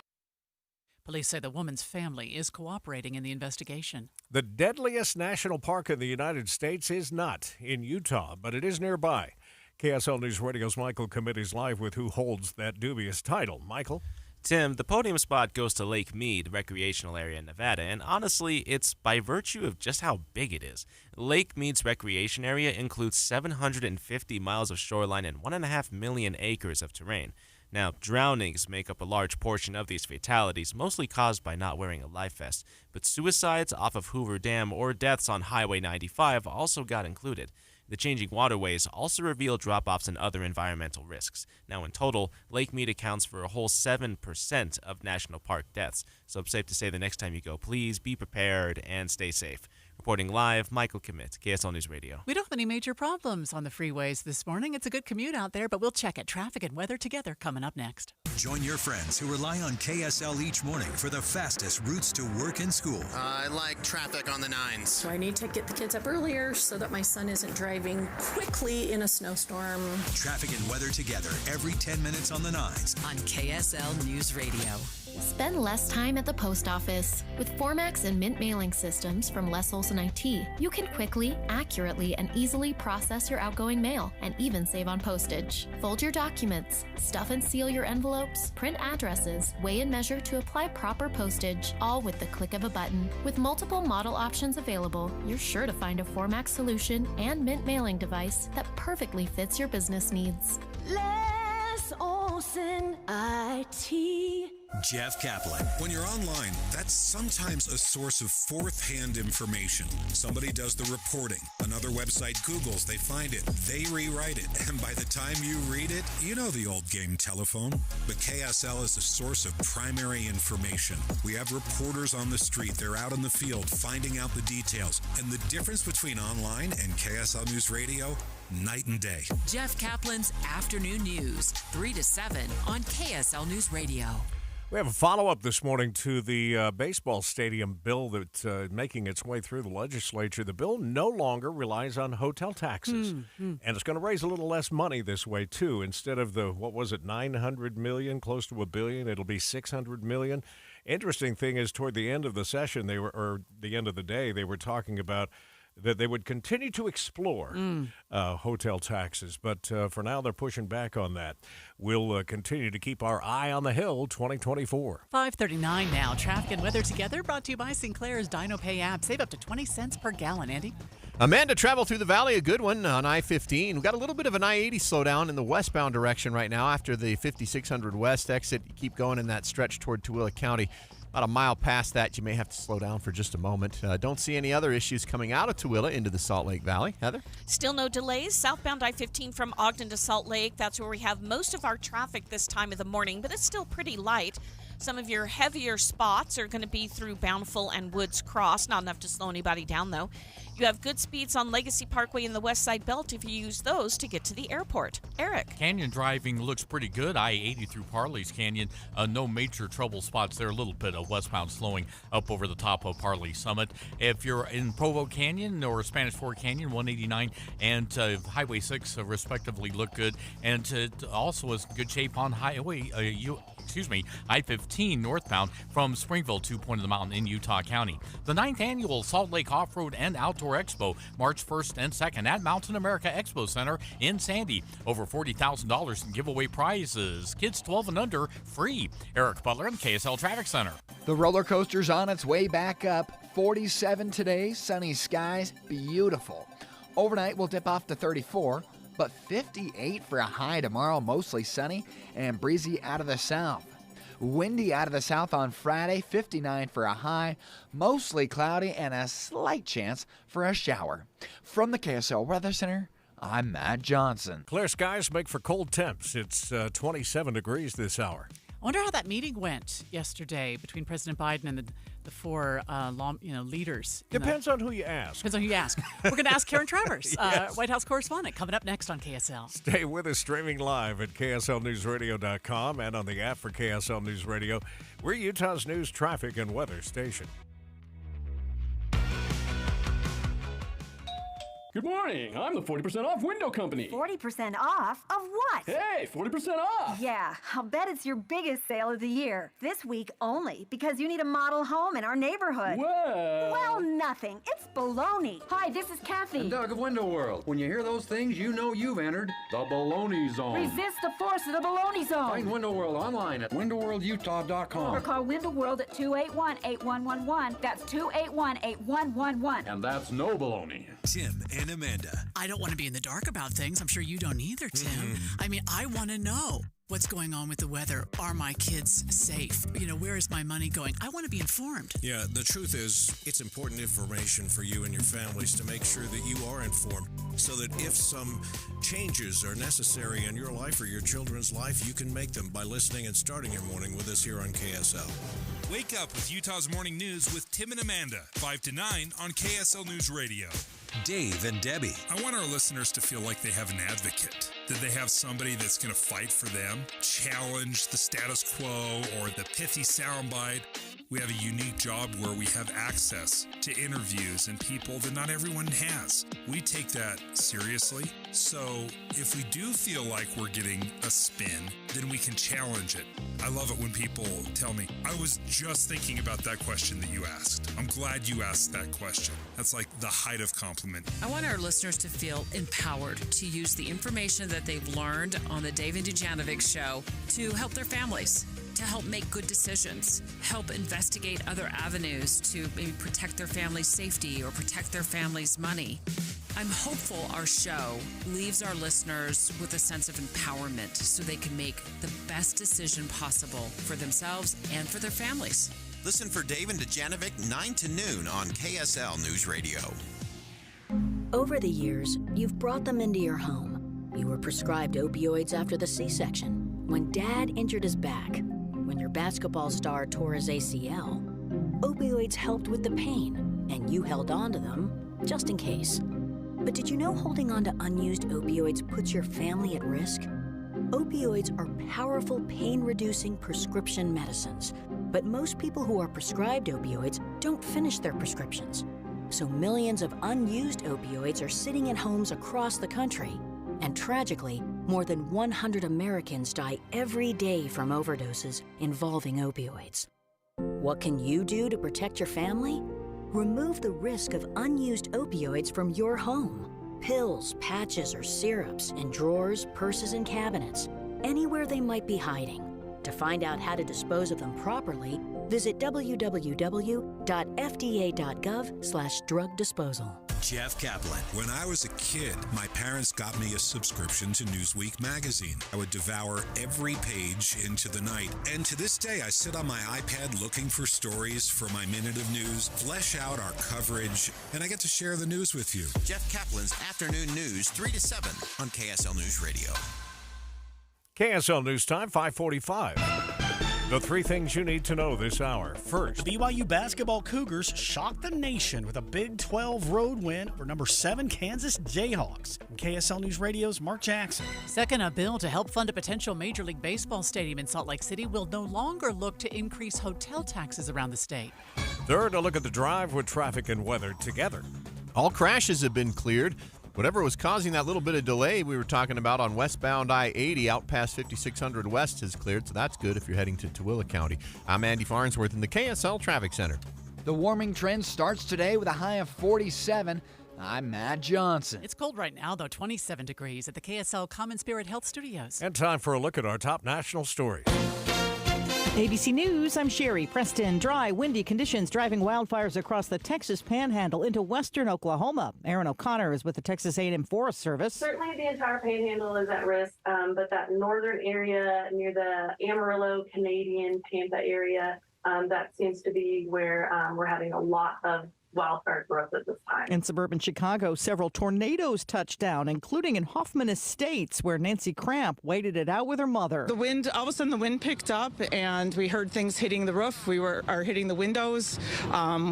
Police say the woman's family is cooperating in the investigation. The deadliest national park in the United States is not in Utah, but it is nearby. KSL News Radio's Michael Committee is live with who holds that dubious title. Michael? Tim, the podium spot goes to Lake Mead recreational area in Nevada, and honestly, it's by virtue of just how big it is. Lake Mead's recreation area includes 750 miles of shoreline and 1.5 million acres of terrain. Now, drownings make up a large portion of these fatalities, mostly caused by not wearing a life vest, but suicides off of Hoover Dam or deaths on Highway 95 also got included. The changing waterways also reveal drop-offs and other environmental risks. Now, in total, Lake Mead accounts for a whole 7% of national park deaths, so it's safe to say the next time you go, please be prepared and stay safe. Reporting live, Michael Commit, KSL News Radio. We don't have any major problems on the freeways this morning. It's a good commute out there, but we'll check it. Traffic and weather together coming up next. Join your friends who rely on KSL each morning for the fastest routes to work and school. I like traffic on the 9s. So I need to get the kids up earlier so that my son isn't driving quickly in a snowstorm. Traffic and weather together every 10 minutes on the 9s. On KSL News Radio. Spend less time at the post office. With Formax and Mint mailing systems from Les Olson IT, you can quickly, accurately, and easily process your outgoing mail and even save on postage. Fold your documents, stuff and seal your envelopes, print addresses, weigh and measure to apply proper postage, all with the click of a button. With multiple model options available, you're sure to find a Formax solution and Mint mailing device that perfectly fits your business needs. Les Olson IT. Jeff Kaplan. When you're online, that's sometimes a source of fourth-hand information. Somebody does the reporting. Another website Googles, they find it, they rewrite it, and by the time you read it, you know the old game telephone. But KSL is a source of primary information. We have reporters on the street. They're out in the field finding out the details. And the difference between online and KSL News Radio, night and day. Jeff Kaplan's Afternoon News, 3 to 7 on KSL News Radio. We have a follow-up this morning to the baseball stadium bill that's making its way through the legislature. The bill no longer relies on hotel taxes, and it's going to raise a little less money this way, too. Instead of the, $900 million, close to $1 billion, it'll be $600 million. Interesting thing is, toward the end of the session, the end of the day, they were talking about that they would continue to explore hotel taxes. But for now, they're pushing back on that. We'll continue to keep our eye on the Hill 2024. 5:39 now. Traffic and weather together brought to you by Sinclair's DinoPay app. Save up to 20 cents per gallon, Andy. Amanda, travel through the valley, a good one on I-15. We've got a little bit of an I-80 slowdown in the westbound direction right now after the 5600 West exit. You keep going in that stretch toward Tooele County. About a mile past that, you may have to slow down for just a moment. Don't see any other issues coming out of Tooele into the Salt Lake Valley. Heather? Still no delays. Southbound I-15 from Ogden to Salt Lake. That's where we have most of our traffic this time of the morning, but it's still pretty light. Some of your heavier spots are going to be through Bountiful and Woods Cross. Not enough to slow anybody down, though. You have good speeds on Legacy Parkway in the West Side Belt if you use those to get to the airport. Eric? Canyon driving looks pretty good. I-80 through Parley's Canyon. No major trouble spots there. A little bit of westbound slowing up over the top of Parley Summit. If you're in Provo Canyon or Spanish Fork Canyon, 189 and Highway 6 respectively look good. And also is good shape on I-15 northbound from Springville to Point of the Mountain in Utah County. The 9th annual Salt Lake Off-Road and Outdoor Expo, March 1st and 2nd at Mountain America Expo Center in Sandy. Over $40,000 in giveaway prizes. Kids 12 and under, free. Eric Butler in KSL Traffic Center. The roller coaster's on its way back up. 47 today, sunny skies, beautiful. Overnight, we'll dip off to 34. But 58 for a high tomorrow, mostly sunny and breezy out of the south. Windy out of the south on Friday, 59 for a high, mostly cloudy and a slight chance for a shower. From the KSL Weather Center, I'm Matt Johnson. Clear skies make for cold temps. It's 27 degrees this hour. I wonder how that meeting went yesterday between President Biden and the four leaders. Depends on who you ask. Depends on who you ask. We're going to ask Karen Travers, Yes. White House correspondent, coming up next on KSL. Stay with us, streaming live at KSLNewsRadio.com and on the app for KSL News Radio. We're Utah's news, traffic, and weather station. Good morning. I'm the 40% off window company. 40% off? Of what? Hey, 40% off. Yeah, I'll bet it's your biggest sale of the year. This week only, because you need a model home in our neighborhood. Well, nothing. It's baloney. Hi, this is Kathy. And Doug of Window World. When you hear those things, you know you've entered the baloney zone. Resist the force of the baloney zone. Find Window World online at windowworldutah.com. Or call Window World at 281-8111. That's 281-8111. And that's no baloney. Tim and Amanda. I don't want to be in the dark about things. I'm sure you don't either, Tim. I mean, I want to know what's going on with the weather. Are my kids safe? Where is my money going? I want to be informed. Yeah, the truth is, it's important information for you and your families to make sure that you are informed so that if some changes are necessary in your life or your children's life, you can make them by listening and starting your morning with us here on KSL. Wake up with Utah's Morning News with Tim and Amanda, 5 to 9 on KSL News Radio. Dave and Debbie. I want our listeners to feel like they have an advocate, that they have somebody that's going to fight for them, challenge the status quo or the pithy soundbite. We have a unique job where we have access to interviews and people that not everyone has. We take that seriously. So if we do feel like we're getting a spin, then we can challenge it. I love it when people tell me, I was just thinking about that question that you asked. I'm glad you asked that question. That's like the height of compliment. I want our listeners to feel empowered to use the information that they've learned on the Dave and Dujanovic Show to help their families, to help make good decisions, help investigate other avenues to maybe protect their family's safety or protect their family's money. I'm hopeful our show leaves our listeners with a sense of empowerment so they can make the best decision possible for themselves and for their families. Listen for Dave and Dujanovic 9 to noon on KSL News Radio. Over the years, you've brought them into your home. You were prescribed opioids after the C-section, when Dad injured his back, when your basketball star tore his ACL. Opioids helped with the pain, and you held on to them just in case. But did you know holding on to unused opioids puts your family at risk? Opioids are powerful pain-reducing prescription medicines, but most people who are prescribed opioids don't finish their prescriptions. So millions of unused opioids are sitting in homes across the country. And tragically, more than 100 Americans die every day from overdoses involving opioids. What can you do to protect your family? remove the risk of unused opioids from your home. Pills, patches, or syrups in drawers, purses, and cabinets, anywhere they might be hiding. To find out how to dispose of them properly, visit www.fda.gov/drug disposal. Jeff Kaplan. When I was a kid, my parents got me a subscription to Newsweek magazine. I would devour every page into the night. And to this day, I sit on my iPad looking for stories for my Minute of News, flesh out our coverage, and I get to share the news with you. Jeff Kaplan's Afternoon News, 3 to 7 on KSL News Radio. KSL News Time, 5:45. The three things you need to know this hour. First, the BYU basketball Cougars shocked the nation with a Big 12 road win over number 7 Kansas Jayhawks. From KSL News Radio's Mark Jackson. Second, a bill to help fund a potential Major League Baseball stadium in Salt Lake City will no longer look to increase hotel taxes around the state. Third, a look at the drive with traffic and weather together. All crashes have been cleared. Whatever was causing that little bit of delay we were talking about on westbound I-80 out past 5600 West has cleared, so that's good if you're heading to Tooele County. I'm Andy Farnsworth in the KSL Traffic Center. The warming trend starts today with a high of 47. I'm Matt Johnson. It's cold right now, though, 27 degrees at the KSL Common Spirit Health Studios. And time for a look at our top national stories. ABC News, I'm Sherry Preston. Dry, windy conditions driving wildfires across the Texas Panhandle into western Oklahoma. Aaron O'Connor is with the Texas A&M Forest Service. Certainly the entire Panhandle is at risk, but that northern area near the Amarillo, Canadian, Tampa area, that seems to be where we're having a lot of wildfire growth at this time. In suburban Chicago, several tornadoes touched down, including in Hoffman Estates, where Nancy Cramp waited it out with her mother. The wind, all of a sudden the wind picked up and we heard things hitting the roof. We were hitting the windows.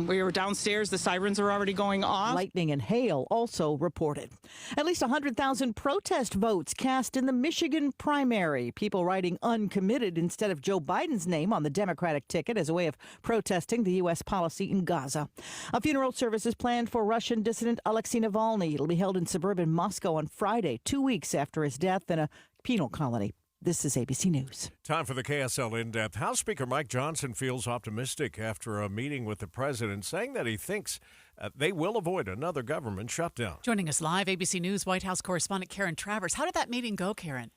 We were downstairs. The sirens were already going off. Lightning and hail also reported. At least 100,000 protest votes cast in the Michigan primary. People writing uncommitted instead of Joe Biden's name on the Democratic ticket as a way of protesting the U.S. policy in Gaza. A funeral service is planned for Russian dissident Alexei Navalny. It'll be held in suburban Moscow on Friday, 2 weeks after his death in a penal colony. This is ABC News. Time for the KSL In-Depth. House Speaker Mike Johnson feels optimistic after a meeting with the president, saying that he thinks they will avoid another government shutdown. Joining us live, ABC News White House correspondent Karen Travers. How did that meeting go, Karen?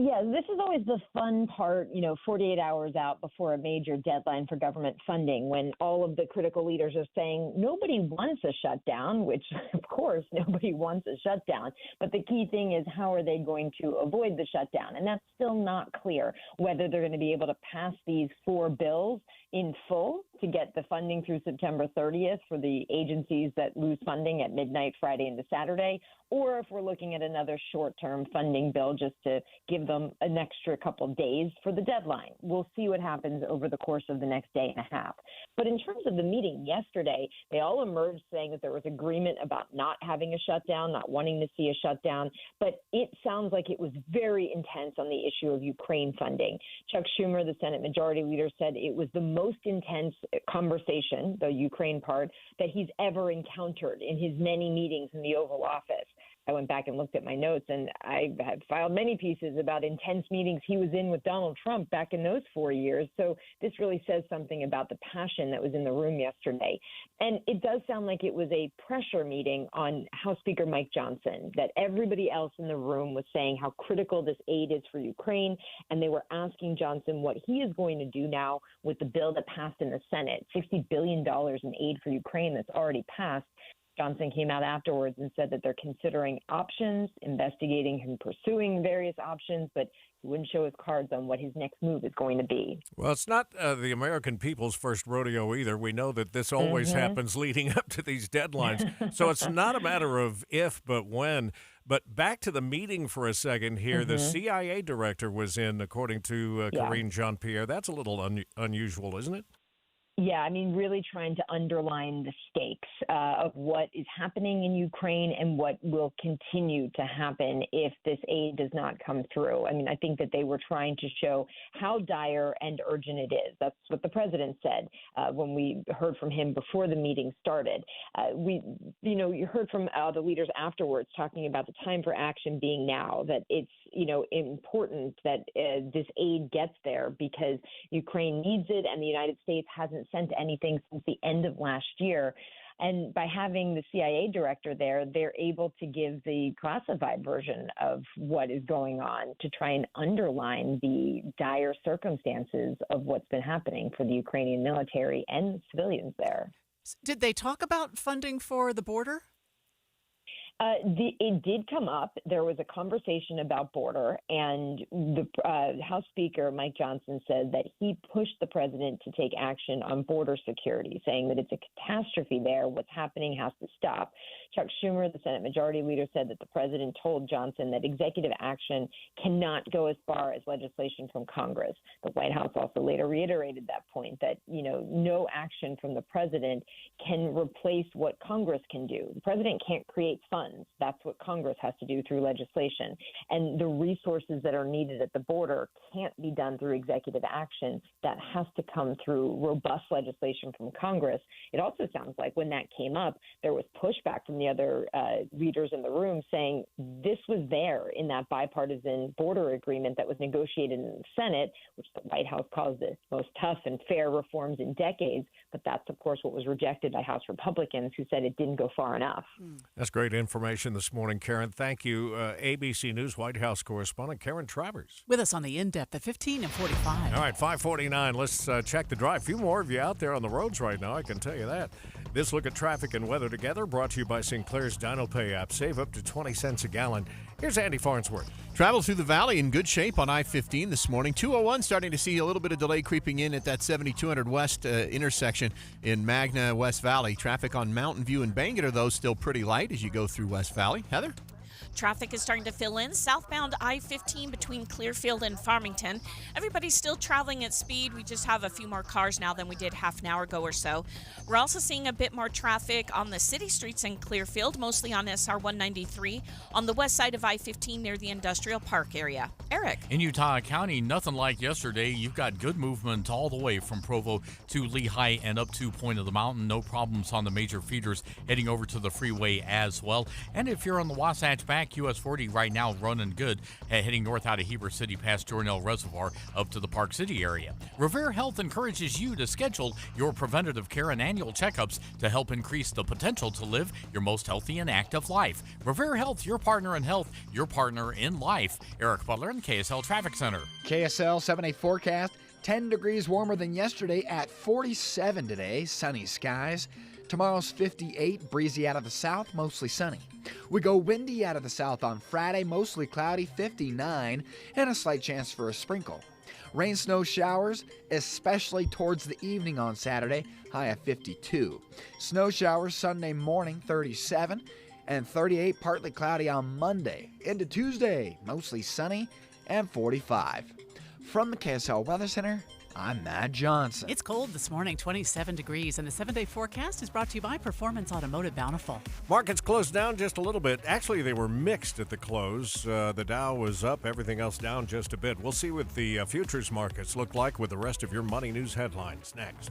Yeah, this is always the fun part, 48 hours out before a major deadline for government funding, when all of the critical leaders are saying nobody wants a shutdown, which, of course, nobody wants a shutdown. But the key thing is, how are they going to avoid the shutdown? And that's still not clear whether they're going to be able to pass these 4 bills in full to get the funding through September 30th for the agencies that lose funding at midnight Friday into Saturday, or if we're looking at another short-term funding bill just to give them an extra couple of days for the deadline. We'll see what happens over the course of the next day and a half. But in terms of the meeting yesterday, they all emerged saying that there was agreement about not having a shutdown, not wanting to see a shutdown, but it sounds like it was very intense on the issue of Ukraine funding. Chuck Schumer, the Senate Majority Leader, said it was the most intense conversation, the Ukraine part, that he's ever encountered in his many meetings in the Oval Office. I went back and looked at my notes, and I have filed many pieces about intense meetings he was in with Donald Trump back in those 4 years. So this really says something about the passion that was in the room yesterday. And it does sound like it was a pressure meeting on House Speaker Mike Johnson, that everybody else in the room was saying how critical this aid is for Ukraine, and they were asking Johnson what he is going to do now with the bill that passed in the Senate, $60 billion in aid for Ukraine that's already passed. Johnson came out afterwards and said that they're considering options, investigating and pursuing various options, but he wouldn't show his cards on what his next move is going to be. Well, it's not the American people's first rodeo either. We know that this always happens leading up to these deadlines. So it's not a matter of if, but when. But back to the meeting for a second here. The CIA director was in, according to Karine Jean-Pierre. That's a little unusual, isn't it? Yeah, I mean, really trying to underline the stakes of what is happening in Ukraine and what will continue to happen if this aid does not come through. I mean, I think that they were trying to show how dire and urgent it is. That's what the president said when we heard from him before the meeting started. You heard from the leaders afterwards talking about the time for action being now, that it's, important that this aid gets there because Ukraine needs it and the United States hasn't hasn't sent anything since the end of last year. And by having the CIA director there, they're able to give the classified version of what is going on to try and underline the dire circumstances of what's been happening for the Ukrainian military and civilians there. Did they talk about funding for the border? It did come up. There was a conversation about border, and the House Speaker, Mike Johnson, said that he pushed the president to take action on border security, saying that it's a catastrophe there. What's happening has to stop. Chuck Schumer, the Senate Majority Leader, said that the president told Johnson that executive action cannot go as far as legislation from Congress. The White House also later reiterated that point, that, no action from the president can replace what Congress can do. The president can't create funds. That's what Congress has to do through legislation. And the resources that are needed at the border can't be done through executive action. That has to come through robust legislation from Congress. It also sounds like when that came up, there was pushback from the other leaders in the room saying this was there in that bipartisan border agreement that was negotiated in the Senate, which the White House calls the most tough and fair reforms in decades. But that's, of course, what was rejected by House Republicans, who said it didn't go far enough. That's great information this morning, Karen. Thank you. ABC News White House correspondent Karen Travers. With us on the In-Depth at 15 and 45. All right, 5:49. Let's check the drive. A few more of you out there on the roads right now, I can tell you that. This look at traffic and weather together brought to you by Sinclair's DinoPay app. Save up to 20 cents a gallon. Here's Andy Farnsworth. Travel through the valley in good shape on I-15 this morning. 201 starting to see a little bit of delay creeping in at that 7200 West intersection in Magna, West Valley. Traffic on Mountain View and Bangor, though, still pretty light as you go through West Valley. Heather? Traffic is starting to fill in. Southbound I-15 between Clearfield and Farmington. Everybody's still traveling at speed. We just have a few more cars now than we did half an hour ago or so. We're also seeing a bit more traffic on the city streets in Clearfield, mostly on SR 193, on the west side of I-15 near the Industrial Park area. Eric? In Utah County, nothing like yesterday. You've got good movement all the way from Provo to Lehigh and up to Point of the Mountain. No problems on the major feeders heading over to the freeway as well. And if you're on the Wasatch back, US 40 right now running good, heading north out of Heber City past Jornell Reservoir up to the Park City area. Revere Health encourages you to schedule your preventative care and annual checkups to help increase the potential to live your most healthy and active life. Revere Health, your partner in health, your partner in life. Eric Butler in KSL Traffic Center. KSL 7-day forecast, 10 degrees warmer than yesterday at 47 today, sunny skies. Tomorrow's 58, breezy out of the south, mostly sunny. We go windy out of the south on Friday, mostly cloudy, 59, and a slight chance for a sprinkle. Rain, snow showers, especially towards the evening on Saturday, high of 52. Snow showers Sunday morning, 37, and 38, partly cloudy on Monday. Into Tuesday, mostly sunny, and 45. From the KSL Weather Center, I'm Matt Johnson. It's cold this morning, 27 degrees, and the 7-day forecast is brought to you by Performance Automotive Bountiful. Markets closed down just a little bit. Actually, they were mixed at the close. The Dow was up, everything else down just a bit. We'll see what the futures markets look like with the rest of your money news headlines next.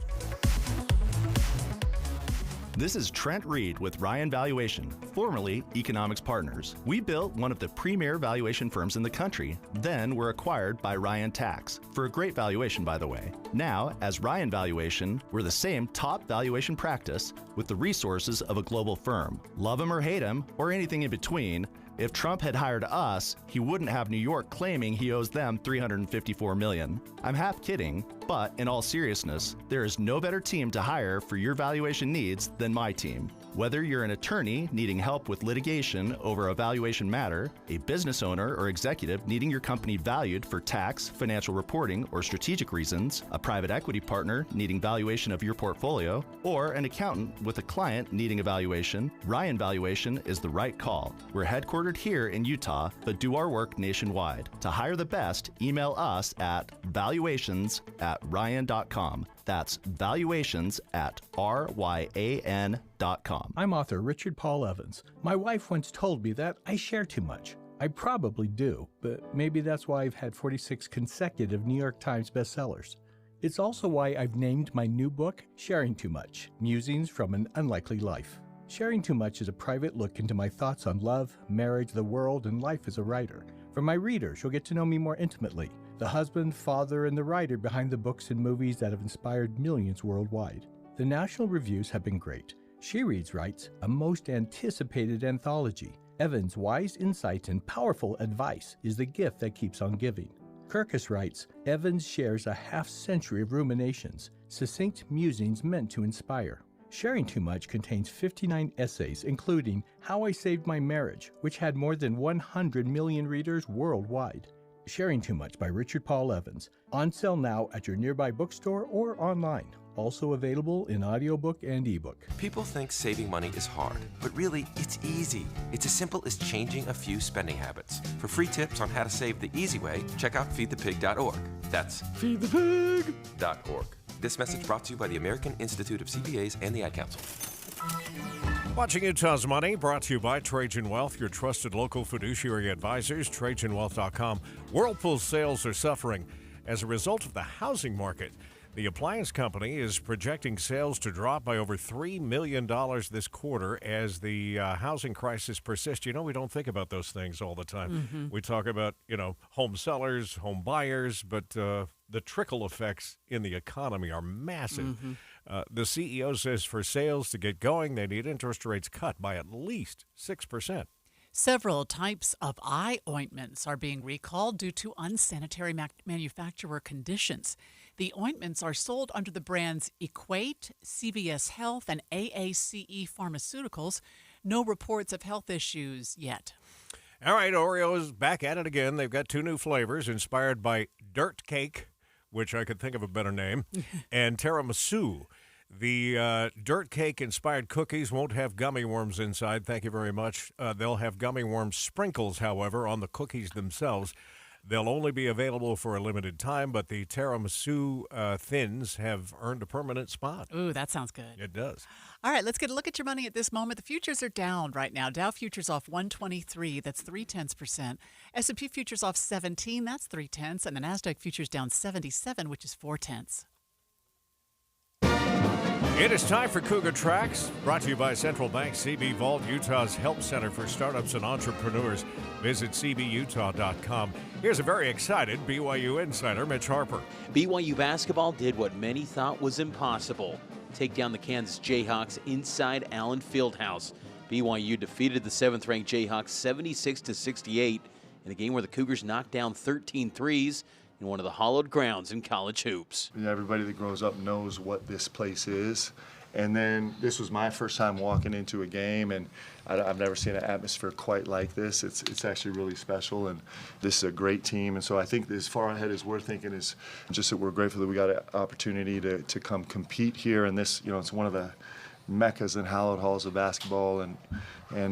This is Trent Reed with Ryan Valuation, formerly Economics Partners. We built one of the premier valuation firms in the country, then were acquired by Ryan Tax, for a great valuation, by the way. Now, as Ryan Valuation, we're the same top valuation practice with the resources of a global firm. Love him or hate him, or anything in between, if Trump had hired us, he wouldn't have New York claiming he owes them $354 million. I'm half kidding, but in all seriousness, there is no better team to hire for your valuation needs than my team. Whether you're an attorney needing help with litigation over a valuation matter, a business owner or executive needing your company valued for tax, financial reporting, or strategic reasons, a private equity partner needing valuation of your portfolio, or an accountant with a client needing a valuation, Ryan Valuation is the right call. We're headquartered here in Utah, but do our work nationwide. To hire the best, email us at valuations@ryan.com. That's valuations@ryan.com. I'm author Richard Paul Evans. My wife once told me that I share too much. I probably do, but maybe that's why I've had 46 consecutive New York Times bestsellers. It's also why I've named my new book, Sharing Too Much, Musings from an Unlikely Life. Sharing Too Much is a private look into my thoughts on love, marriage, the world, and life as a writer. For my readers, you'll get to know me more intimately. the husband, father, and the writer behind the books and movies that have inspired millions worldwide. The national reviews have been great. She Reads writes, a most anticipated anthology. Evan's wise insights and powerful advice is the gift that keeps on giving. Kirkus writes, Evans shares a half-century of ruminations, succinct musings meant to inspire. Sharing Too Much contains 59 essays, including How I Saved My Marriage, which had more than 100 million readers worldwide. Sharing Too Much by Richard Paul Evans. On sale now at your nearby bookstore or online. Also available in audiobook and ebook. People think saving money is hard, but really, it's easy. It's as simple as changing a few spending habits. For free tips on how to save the easy way, check out feedthepig.org. That's feedthepig.org. This message brought to you by the American Institute of CPAs and the Ad Council. Watching Utah's Money, brought to you by Trajan Wealth, your trusted local fiduciary advisors, TrajanWealth.com. Whirlpool's sales are suffering as a result of the housing market. The appliance company is projecting sales to drop by over $3 million this quarter as the housing crisis persists. You know, we don't think about those things all the time. Mm-hmm. We talk about, home sellers, home buyers, but the trickle effects in the economy are massive. Mm-hmm. The CEO says for sales to get going, they need interest rates cut by at least 6%. Several types of eye ointments are being recalled due to unsanitary manufacturer conditions. The ointments are sold under the brands Equate, CVS Health, and AACE Pharmaceuticals. No reports of health issues yet. All right, Oreo's back at it again. They've got 2 new flavors inspired by Dirt Cake, which I could think of a better name, and tiramisu. The Dirt Cake-inspired cookies won't have gummy worms inside. Thank you very much. They'll have gummy worm sprinkles, however, on the cookies themselves. They'll only be available for a limited time, but the tiramisu thins have earned a permanent spot. Ooh, that sounds good. It does. All right, let's get a look at your money at this moment. The futures are down right now. Dow futures off 123, that's 0.3%. S&P futures off 17, that's 0.3, and the Nasdaq futures down 77, which is 0.4. It is time for Cougar Tracks, brought to you by Central Bank CB Vault, Utah's help center for startups and entrepreneurs. Visit cbutah.com. Here's a very excited BYU insider, Mitch Harper. BYU basketball did what many thought was impossible: take down the Kansas Jayhawks inside Allen Fieldhouse. BYU defeated the 7th-ranked Jayhawks 76-68 in a game where the Cougars knocked down 13 threes in one of the hallowed grounds in college hoops. Everybody that grows up knows what this place is. And then this was my first time walking into a game, and I've never seen an atmosphere quite like this. It's actually really special, and this is a great team. And so I think as far ahead as we're thinking is just that we're grateful that we got an opportunity to come compete here. And this, it's one of the meccas and hallowed halls of basketball, and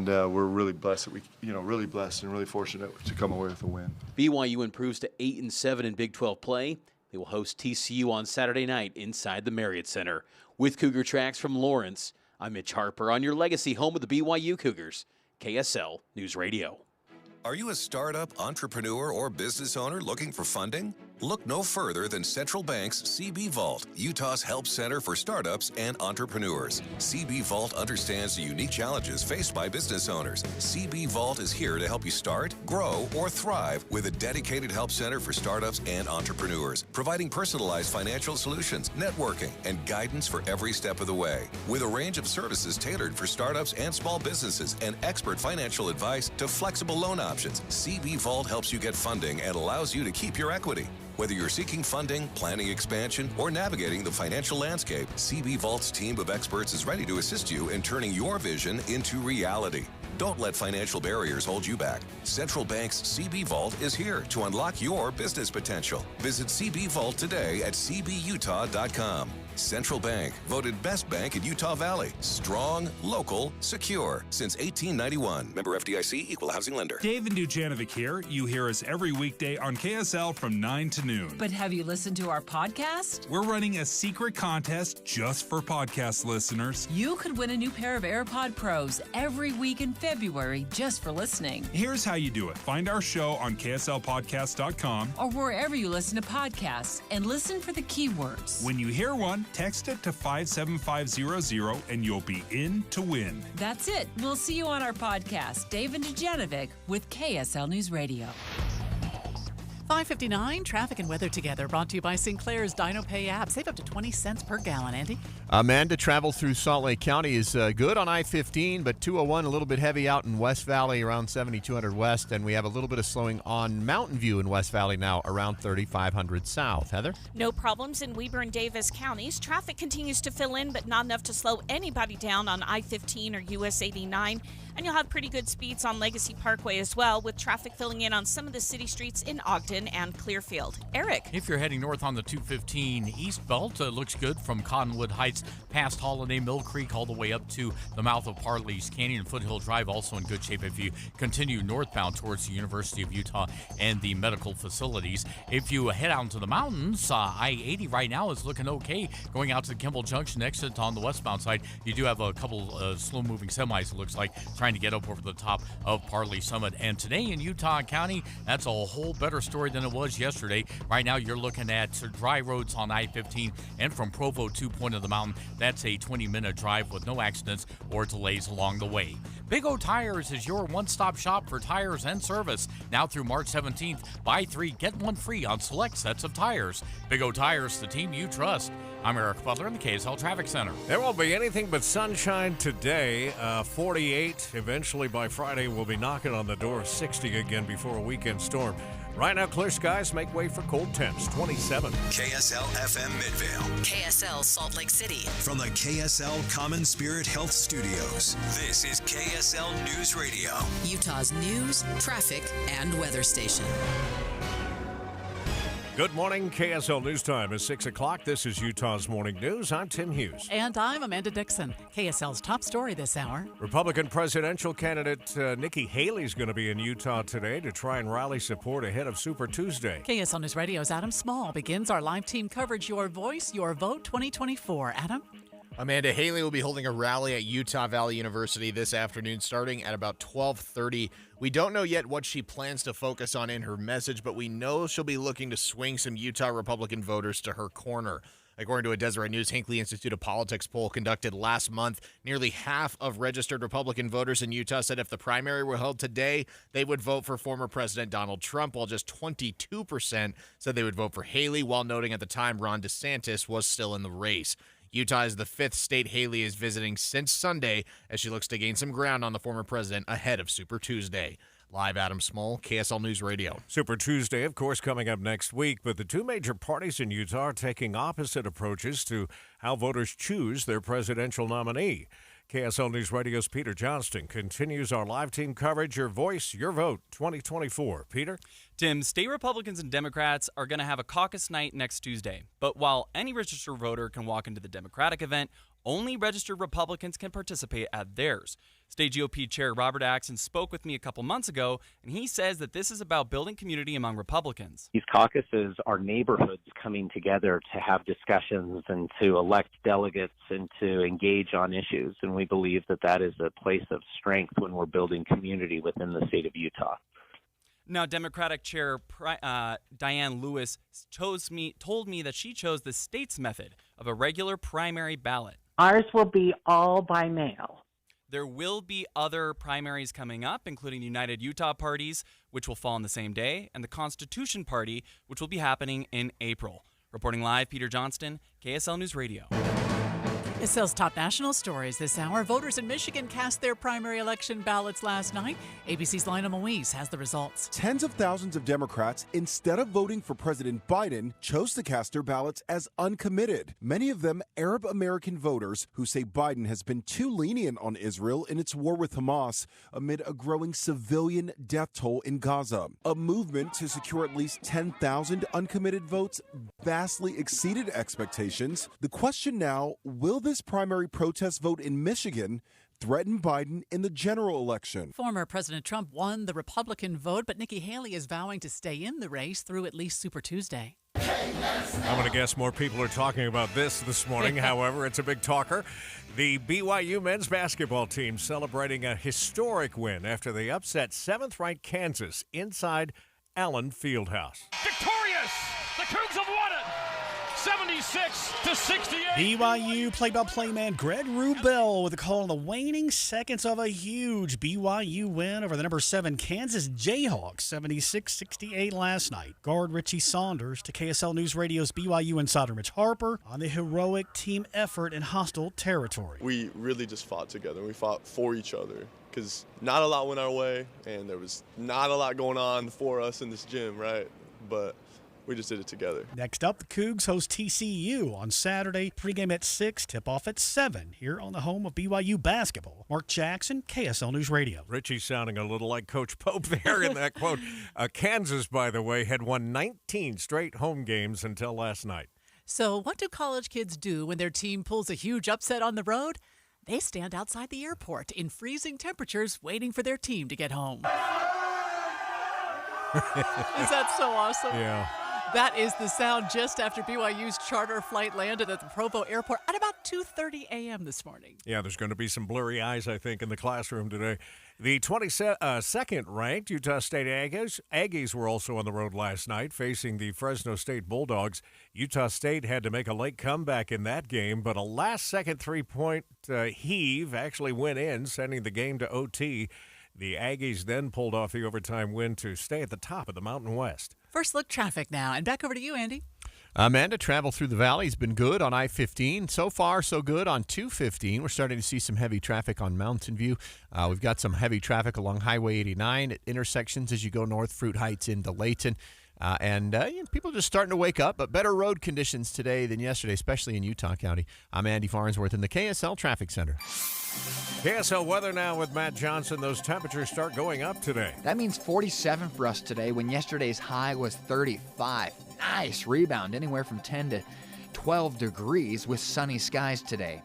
we're really blessed that really blessed and really fortunate to come away with a win. BYU improves to 8-7 in Big 12 play. They will host TCU on Saturday night inside the Marriott Center. With Cougar Tracks from Lawrence, I'm Mitch Harper on your legacy home of the BYU Cougars, KSL News Radio. Are you a startup, entrepreneur, or business owner looking for funding? Look no further than Central Bank's CB Vault, Utah's help center for startups and entrepreneurs. CB Vault understands the unique challenges faced by business owners. CB Vault is here to help you start, grow, or thrive with a dedicated help center for startups and entrepreneurs, providing personalized financial solutions, networking, and guidance for every step of the way. With a range of services tailored for startups and small businesses and expert financial advice to flexible loan options, CB Vault helps you get funding and allows you to keep your equity. Whether you're seeking funding, planning expansion, or navigating the financial landscape, CB Vault's team of experts is ready to assist you in turning your vision into reality. Don't let financial barriers hold you back. Central Bank's CB Vault is here to unlock your business potential. Visit CB Vault today at cbutah.com. Central Bank, voted best bank in Utah Valley. Strong, local, secure. Since 1891. Member FDIC, Equal Housing Lender. David Dujanovic here. You hear us every weekday on KSL from 9 to noon. But have you listened to our podcast? We're running a secret contest just for podcast listeners. You could win a new pair of AirPod Pros every week in February just for listening. Here's how you do it. Find our show on KSLpodcast.com or wherever you listen to podcasts and listen for the keywords. When you hear one, text it to 57500 and you'll be in to win. That's it. We'll see you on our podcast, David Dujanovic with KSL News Radio. 5:59, traffic and weather together, brought to you by Sinclair's DinoPay app. Save up to 20 cents per gallon, Andy. Amanda, travel through Salt Lake County is good on I-15, but 201 a little bit heavy out in West Valley around 7200 West, and we have a little bit of slowing on Mountain View in West Valley now around 3500 South. Heather? No problems in Weber and Davis counties. Traffic continues to fill in, but not enough to slow anybody down on I-15 or US 89. And you'll have pretty good speeds on Legacy Parkway as well, with traffic filling in on some of the city streets in Ogden and Clearfield. Eric? If you're heading north on the 215 East Belt, looks good from Cottonwood Heights past Holiday Mill Creek all the way up to the mouth of Parley's Canyon. Foothill Drive also in good shape if you continue northbound towards the University of Utah and the medical facilities. If you head out into the mountains, I-80 right now is looking okay. Going out to the Kimball Junction exit on the westbound side, you do have a couple slow-moving semis, it looks like, trying to get up over the top of Parley Summit. And today in Utah County, that's a whole better story than it was yesterday. Right now, you're looking at dry roads on I-15 and from Provo to Point of the Mountain. That's a 20-minute drive with no accidents or delays along the way. Big O Tires is your one-stop shop for tires and service. Now through March 17th, buy 3, get 1 free on select sets of tires. Big O Tires, the team you trust. I'm Eric Butler in the KSL Traffic Center. There won't be anything but sunshine today. 48. Eventually by Friday, we'll be knocking on the door of 60 again before a weekend storm. Right now, clear skies make way for cold temps, 27. KSL FM Midvale. KSL Salt Lake City. From the KSL Common Spirit Health Studios, this is KSL News Radio. Utah's news, traffic, and weather station. Good morning. KSL News Time is 6 o'clock. This is Utah's Morning News. I'm Tim Hughes. And I'm Amanda Dixon. KSL's top story this hour. Republican presidential candidate Nikki Haley is going to be in Utah today to try and rally support ahead of Super Tuesday. KSL News Radio's Adam Small begins our live team coverage, Your Voice, Your Vote 2024. Adam? Amanda Haley will be holding a rally at Utah Valley University this afternoon starting at about 12:30. We don't know yet what she plans to focus on in her message, but we know she'll be looking to swing some Utah Republican voters to her corner. According to a Deseret News Hinckley Institute of Politics poll conducted last month, nearly half of registered Republican voters in Utah said if the primary were held today, they would vote for former President Donald Trump, while just 22% said they would vote for Haley, while noting at the time Ron DeSantis was still in the race. Utah is the 5th state Haley is visiting since Sunday as she looks to gain some ground on the former president ahead of Super Tuesday. Live, Adam Small, KSL News Radio. Super Tuesday, of course, coming up next week, but the two major parties in Utah are taking opposite approaches to how voters choose their presidential nominee. KSL News Radio's Peter Johnston continues our live team coverage, Your Voice, Your Vote 2024. Peter? Tim, state Republicans and Democrats are going to have a caucus night next Tuesday. But while any registered voter can walk into the Democratic event, only registered Republicans can participate at theirs. State GOP Chair Robert Axson spoke with me a couple months ago, and he says that this is about building community among Republicans. These caucuses are neighborhoods coming together to have discussions and to elect delegates and to engage on issues. And we believe that that is a place of strength when we're building community within the state of Utah. Now, Democratic Chair Diane Lewis told me that she chose the state's method of a regular primary ballot. Ours will be all by mail. There will be other primaries coming up, including the United Utah parties, which will fall on the same day, and the Constitution Party, which will be happening in April. Reporting live, Peter Johnston, KSL News Radio. KSL's top national stories this hour. Voters in Michigan cast their primary election ballots last night. ABC's Lionel Moise has the results. Tens of thousands of Democrats, instead of voting for President Biden, chose to cast their ballots as uncommitted. Many of them Arab American voters who say Biden has been too lenient on Israel in its war with Hamas amid a growing civilian death toll in Gaza. A movement to secure at least 10,000 uncommitted votes vastly exceeded expectations. The question now, will this primary protest vote in Michigan threaten Biden in the general election? Former President Trump won the Republican vote, but Nikki Haley is vowing to stay in the race through at least Super Tuesday. I'm going to guess more people are talking about this morning. However, it's a big talker. The BYU men's basketball team celebrating a historic win after they upset 7th-ranked Kansas inside Allen Fieldhouse. Victorious! The Cougs have won it! 76-68. BYU play-by-play man Greg Wrubell with a call in the waning seconds of a huge BYU win over the number 7 Kansas Jayhawks, 76-68 last night. Guard Richie Saunders to KSL News Radio's BYU insider Mitch Harper on the heroic team effort in hostile territory. We really just fought together. We fought for each other because not a lot went our way, and there was not a lot going on for us in this gym, right? But we just did it together. Next up, the Cougs host TCU on Saturday. Pregame at 6, tip-off at 7 here on the home of BYU basketball. Mark Jackson, KSL News Radio. Richie sounding a little like Coach Pope there in that quote. Kansas, by the way, had won 19 straight home games until last night. So what do college kids do when their team pulls a huge upset on the road? They stand outside the airport in freezing temperatures waiting for their team to get home. Is that so awesome? Yeah. That is the sound just after BYU's charter flight landed at the Provo Airport at about 2:30 a.m. this morning. Yeah, there's going to be some blurry eyes, I think, in the classroom today. The 22nd ranked Utah State Aggies were also on the road last night, facing the Fresno State Bulldogs. Utah State had to make a late comeback in that game, but a last-second three-point heave actually went in, sending the game to OT. The Aggies then pulled off the overtime win to stay at the top of the Mountain West. First look traffic now, and back over to you, Andy. Amanda, travel through the valley has been good on I-15. So far, so good on 215. We're starting to see some heavy traffic on Mountain View. We've got some heavy traffic along Highway 89 at intersections as you go north, Fruit Heights into Layton. People are just starting to wake up, but better road conditions today than yesterday, especially in Utah County. I'm Andy Farnsworth in the KSL Traffic Center. KSL weather now with Matt Johnson. Those temperatures start going up today. That means 47 for us today when yesterday's high was 35. Nice rebound, anywhere from 10 to 12 degrees with sunny skies today.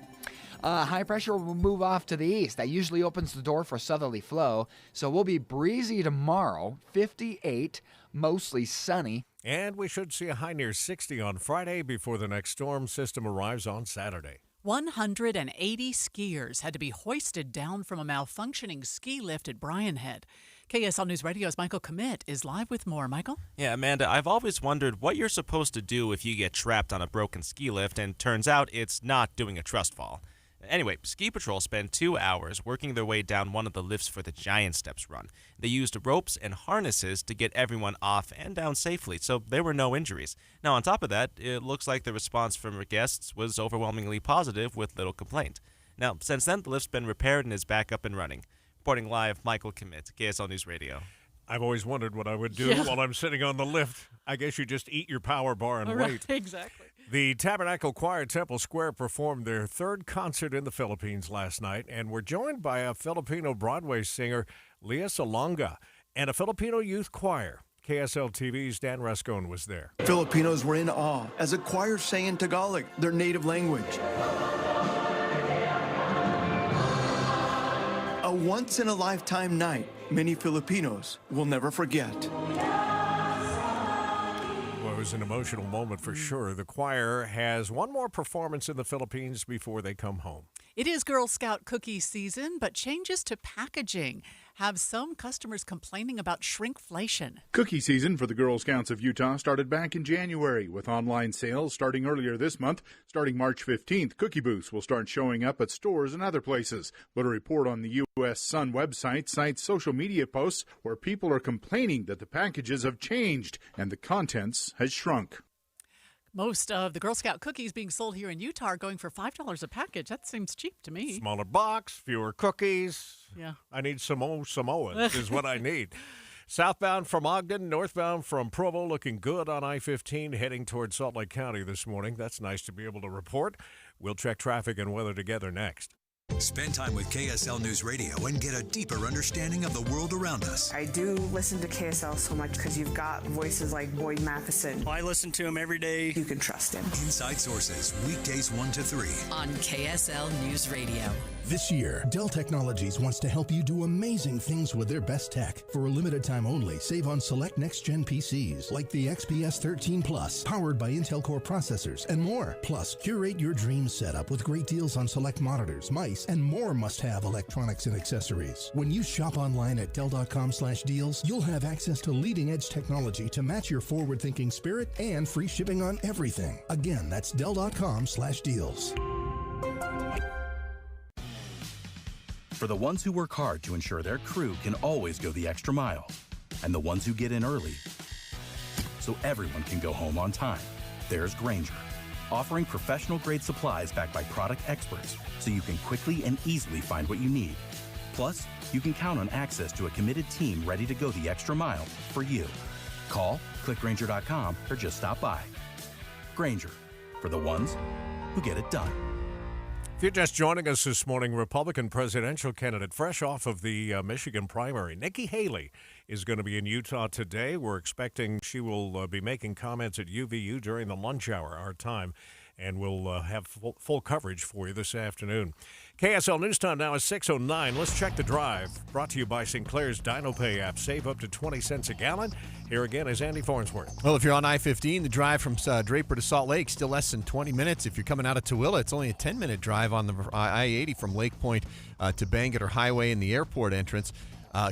High pressure will move off to the east. That usually opens the door for southerly flow. So we'll be breezy tomorrow, 58, mostly sunny. And we should see a high near 60 on Friday before the next storm system arrives on Saturday. 180 skiers had to be hoisted down from a malfunctioning ski lift at Bryan Head. KSL News Radio's Michael Commit is live with more. Michael? Yeah, Amanda, I've always wondered what you're supposed to do if you get trapped on a broken ski lift, and turns out it's not doing a trust fall. Anyway, Ski Patrol spent 2 hours working their way down one of the lifts for the Giant Steps run. They used ropes and harnesses to get everyone off and down safely, so there were no injuries. Now, on top of that, it looks like the response from guests was overwhelmingly positive with little complaint. Now, since then, the lift's been repaired and is back up and running. Reporting live, Michael Commit, KSL News Radio. I've always wondered what I would do while I'm sitting on the lift. I guess you just eat your power bar and wait. Exactly. The Tabernacle Choir at Temple Square performed their third concert in the Philippines last night and were joined by a Filipino Broadway singer, Leah Salonga, and a Filipino youth choir. KSL TV's Dan Rascon was there. Filipinos were in awe as a choir sang in Tagalog, their native language. A once-in-a-lifetime night many Filipinos will never forget. Well, it was an emotional moment for sure. The choir has one more performance in the Philippines before they come home. It is Girl Scout cookie season, but changes to packaging have some customers complaining about shrinkflation. Cookie season for the Girl Scouts of Utah started back in January, with online sales starting earlier this month. Starting March 15th, cookie booths will start showing up at stores and other places. But a report on the U.S. Sun website cites social media posts where people are complaining that the packages have changed and the contents has shrunk. Most of the Girl Scout cookies being sold here in Utah are going for $5 a package. That seems cheap to me. Smaller box, fewer cookies. Yeah. I need some more Samoans is what I need. Southbound from Ogden, northbound from Provo, looking good on I-15, heading towards Salt Lake County this morning. That's nice to be able to report. We'll check traffic and weather together next. Spend time with KSL News Radio and get a deeper understanding of the world around us. I do listen to KSL so much because you've got voices like Boyd Matheson. I listen to him every day. You can trust him. Inside Sources, weekdays 1 to 3. On KSL News Radio. This year, Dell Technologies wants to help you do amazing things with their best tech. For a limited time only, save on select next-gen PCs like the XPS 13 Plus, powered by Intel Core processors, and more. Plus, curate your dream setup with great deals on select monitors, mice, and more must-have electronics and accessories. When you shop online at Dell.com/deals, you'll have access to leading-edge technology to match your forward-thinking spirit and free shipping on everything. Again, that's Dell.com/deals. For the ones who work hard to ensure their crew can always go the extra mile, and the ones who get in early so everyone can go home on time, there's Grainger, offering professional-grade supplies backed by product experts so you can quickly and easily find what you need. Plus, you can count on access to a committed team ready to go the extra mile for you. Call, click Grainger.com, or just stop by. Grainger, for the ones who get it done. If you're just joining us this morning, Republican presidential candidate fresh off of the Michigan primary, Nikki Haley, is going to be in Utah today. We're expecting she will be making comments at UVU during the lunch hour, our time, and we'll have full coverage for you this afternoon. KSL News Time now is 6:09. Let's check the drive. Brought to you by Sinclair's DinoPay app. Save up to 20 cents a gallon. Here again is Andy Farnsworth. Well, if you're on I-15, the drive from Draper to Salt Lake still less than 20 minutes. If you're coming out of Tooele, it's only a 10-minute drive on the I-80 from Lake Point to Bangerter Highway and the airport entrance.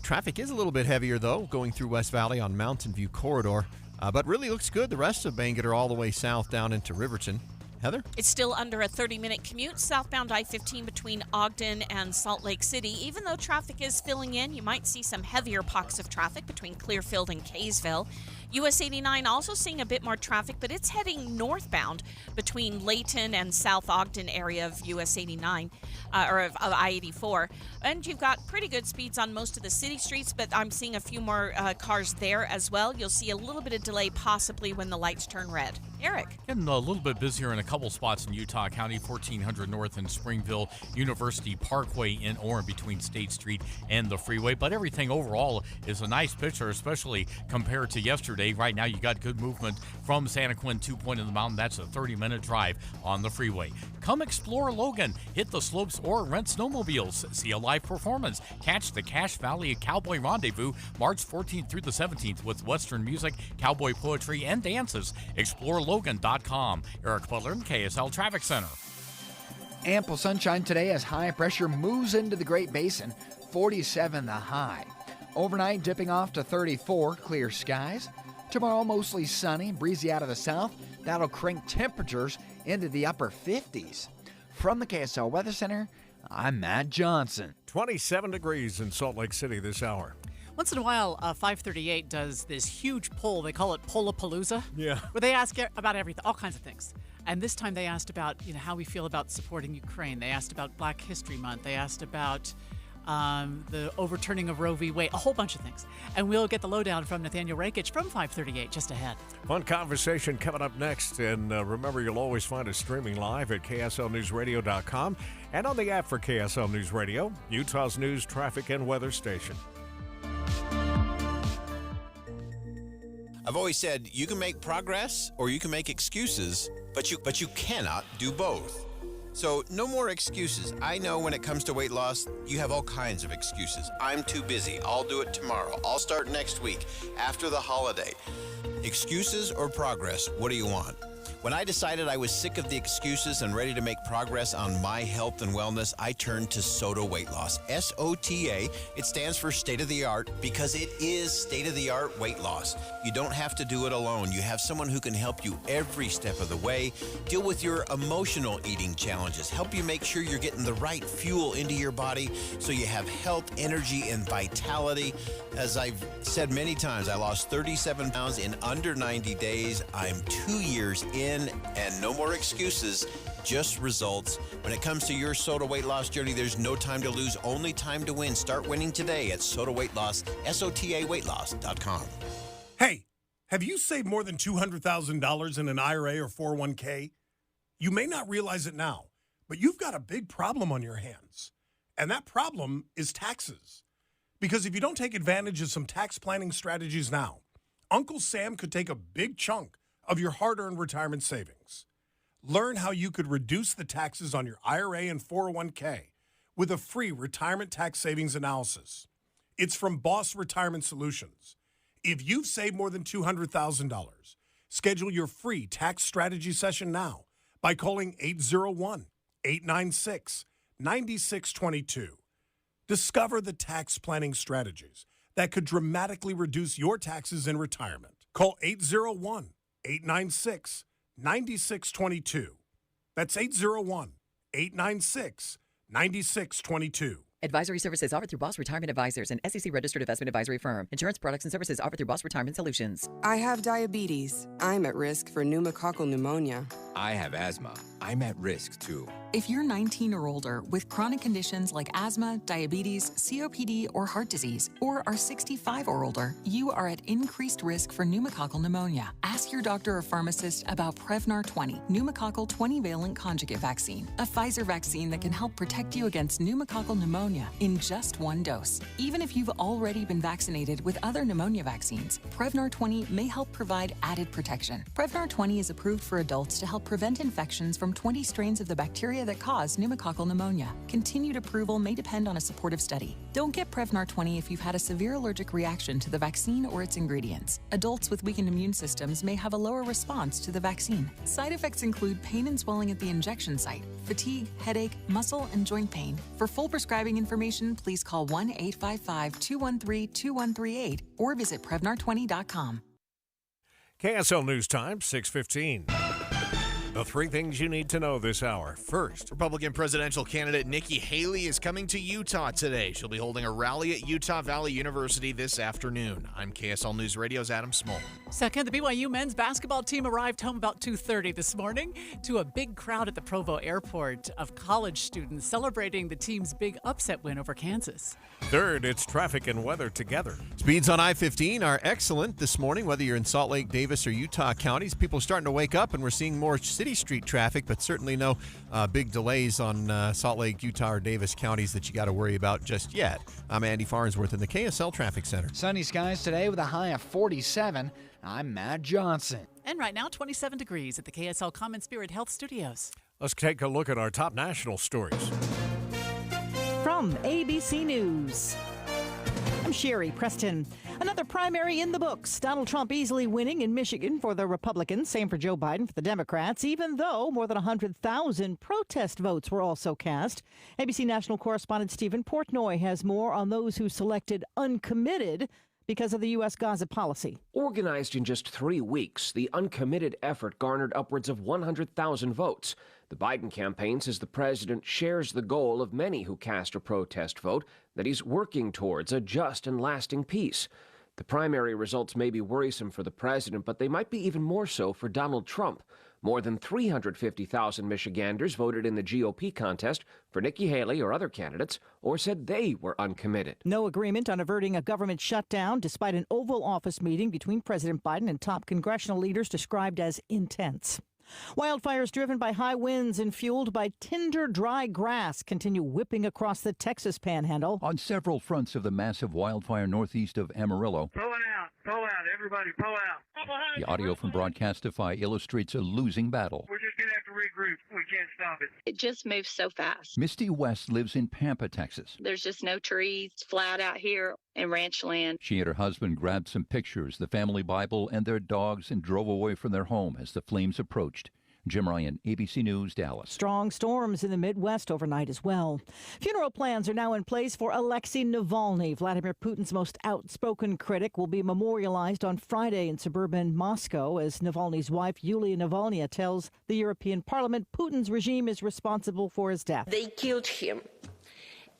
Traffic is a little bit heavier, though, going through West Valley on Mountain View Corridor. But really looks good. The rest of Bangerter all the way south down into Riverton. Heather? It's still under a 30-minute commute southbound I-15 between Ogden and Salt Lake City. Even though traffic is filling in, you might see some heavier pockets of traffic between Clearfield and Kaysville. US 89 also seeing a bit more traffic, but it's heading northbound between Layton and South Ogden area of US 89, or of I-84. And you've got pretty good speeds on most of the city streets, but I'm seeing a few more cars there as well. You'll see a little bit of delay possibly when the lights turn red. Eric? Getting a little bit busier in a couple spots in Utah County, 1400 North in Springville, University Parkway in Orem between State Street and the freeway. But everything overall is a nice picture, especially compared to yesterday. Right now, you got good movement from Santa Quin to Point of the Mountain. That's a 30-minute drive on the freeway. Come explore Logan, hit the slopes, or rent snowmobiles. See a live performance. Catch the Cache Valley Cowboy Rendezvous March 14th through the 17th with Western music, cowboy poetry, and dances. ExploreLogan.com. Eric Butler, KSL Traffic Center. Ample sunshine today as high pressure moves into the Great Basin. 47 the high. Overnight dipping off to 34, clear skies. Tomorrow mostly sunny, breezy out of the south. That'll crank temperatures into the upper 50s. From the KSL Weather Center, I'm Matt Johnson. 27 degrees in Salt Lake City this hour. Once in a while, 538 does this huge poll. They call it Pollapalooza. Yeah. Where they ask about everything, all kinds of things. And this time they asked about, how we feel about supporting Ukraine. They asked about Black History Month. They asked about the overturning of Roe v. Wade, a whole bunch of things. And we'll get the lowdown from Nathaniel Rakich from 538 just ahead. Fun conversation coming up next. And remember, you'll always find us streaming live at KSLNewsRadio.com and on the app for KSL News Radio, Utah's news, traffic, and weather station. I've always said you can make progress or you can make excuses, but you cannot do both. So no more excuses. I know when it comes to weight loss, you have all kinds of excuses. I'm too busy. I'll do it tomorrow. I'll start next week, after the holiday. Excuses or progress, what do you want? When I decided I was sick of the excuses and ready to make progress on my health and wellness, I turned to SOTA Weight Loss. SOTA, it stands for state of the art because it is state of the art weight loss. You don't have to do it alone. You have someone who can help you every step of the way, deal with your emotional eating challenges, help you make sure you're getting the right fuel into your body so you have health, energy, and vitality. As I've said many times, I lost 37 pounds in under 90 days. I'm 2 years in. And no more excuses, just results. When it comes to your SOTA weight loss journey, there's no time to lose, only time to win. Start winning today at SOTA Weight Loss, SOTAweightloss.com. Hey, have you saved more than $200,000 in an IRA or 401k? You may not realize it now, but you've got a big problem on your hands. And that problem is taxes. Because if you don't take advantage of some tax planning strategies now, Uncle Sam could take a big chunk of your hard-earned retirement savings. Learn how you could reduce the taxes on your IRA and 401k with a free retirement tax savings analysis. It's from Boss Retirement Solutions. If you've saved more than $200,000, schedule your free tax strategy session now by calling 801-896-9622. Discover the tax planning strategies that could dramatically reduce your taxes in retirement. Call 801-896-9622. That's 801-896-9622. Advisory services offered through Boss Retirement Advisors, an SEC-registered investment advisory firm. Insurance products and services offered through Boss Retirement Solutions. I have diabetes. I'm at risk for pneumococcal pneumonia. I have asthma. I'm at risk too. If you're 19 or older with chronic conditions like asthma, diabetes, COPD, or heart disease, or are 65 or older, you are at increased risk for pneumococcal pneumonia. Ask your doctor or pharmacist about Prevnar 20, pneumococcal 20-valent conjugate vaccine, a Pfizer vaccine that can help protect you against pneumococcal pneumonia in just one dose. Even if you've already been vaccinated with other pneumonia vaccines, Prevnar 20 may help provide added protection. Prevnar 20 is approved for adults to help prevent infections from 20 strains of the bacteria that cause pneumococcal pneumonia. Continued approval may depend on a supportive study. Don't get Prevnar 20 if you've had a severe allergic reaction to the vaccine or its ingredients. Adults with weakened immune systems may have a lower response to the vaccine. Side effects include pain and swelling at the injection site, fatigue, headache, muscle, and joint pain. For full prescribing information, please call 1-855-213-2138 or visit Prevnar20.com. KSL News Time, 6:15. The three things you need to know this hour. First, Republican presidential candidate Nikki Haley is coming to Utah today. She'll be holding a rally at Utah Valley University this afternoon. I'm KSL News Radio's Adam Small. Second, the BYU men's basketball team arrived home about 2:30 this morning to a big crowd at the Provo Airport of college students celebrating the team's big upset win over Kansas. Third, it's traffic and weather together. Speeds on I-15 are excellent this morning, whether you're in Salt Lake, Davis, or Utah counties. People are starting to wake up, and we're seeing more city street traffic, but certainly no big delays on Salt Lake, Utah, or Davis counties that you got to worry about just yet. I'm Andy Farnsworth in the KSL Traffic Center. Sunny skies today with a high of 47. I'm Matt Johnson. And right now, 27 degrees at the KSL Common Spirit Health Studios. Let's take a look at our top national stories. From ABC News, I'm Sherry Preston. Another primary in the books. Donald Trump easily winning in Michigan for the Republicans. Same for Joe Biden for the Democrats, even though more than 100,000 protest votes were also cast. ABC national correspondent Stephen Portnoy has more on those who selected uncommitted because of the U.S. Gaza policy. Organized in just 3 weeks, the uncommitted effort garnered upwards of 100,000 votes. The Biden campaign says the president shares the goal of many who cast a protest vote, that he's working towards a just and lasting peace. The primary results may be worrisome for the president, but they might be even more so for Donald Trump. More than 350,000 Michiganders voted in the GOP contest for Nikki Haley or other candidates, or said they were uncommitted. No agreement on averting a government shutdown, despite an Oval Office meeting between President Biden and top congressional leaders described as intense. Wildfires driven by high winds and fueled by tinder dry grass continue whipping across the Texas panhandle. On several fronts of the massive wildfire northeast of Amarillo. Pull out, everybody, pull out. The audio from Broadcastify illustrates a losing battle. We're just going to have to regroup. We can't stop it. It just moves so fast. Misty West lives in Pampa, Texas. There's just no trees. It's flat out here in ranch land. She and her husband grabbed some pictures, the family Bible, and their dogs and drove away from their home as the flames approached. Jim Ryan, ABC News, Dallas. Strong storms in the Midwest overnight as well. Funeral plans are now in place for Alexei Navalny. Vladimir Putin's most outspoken critic will be memorialized on Friday in suburban Moscow as Navalny's wife, Yulia Navalny, tells the European Parliament Putin's regime is responsible for his death. They killed him.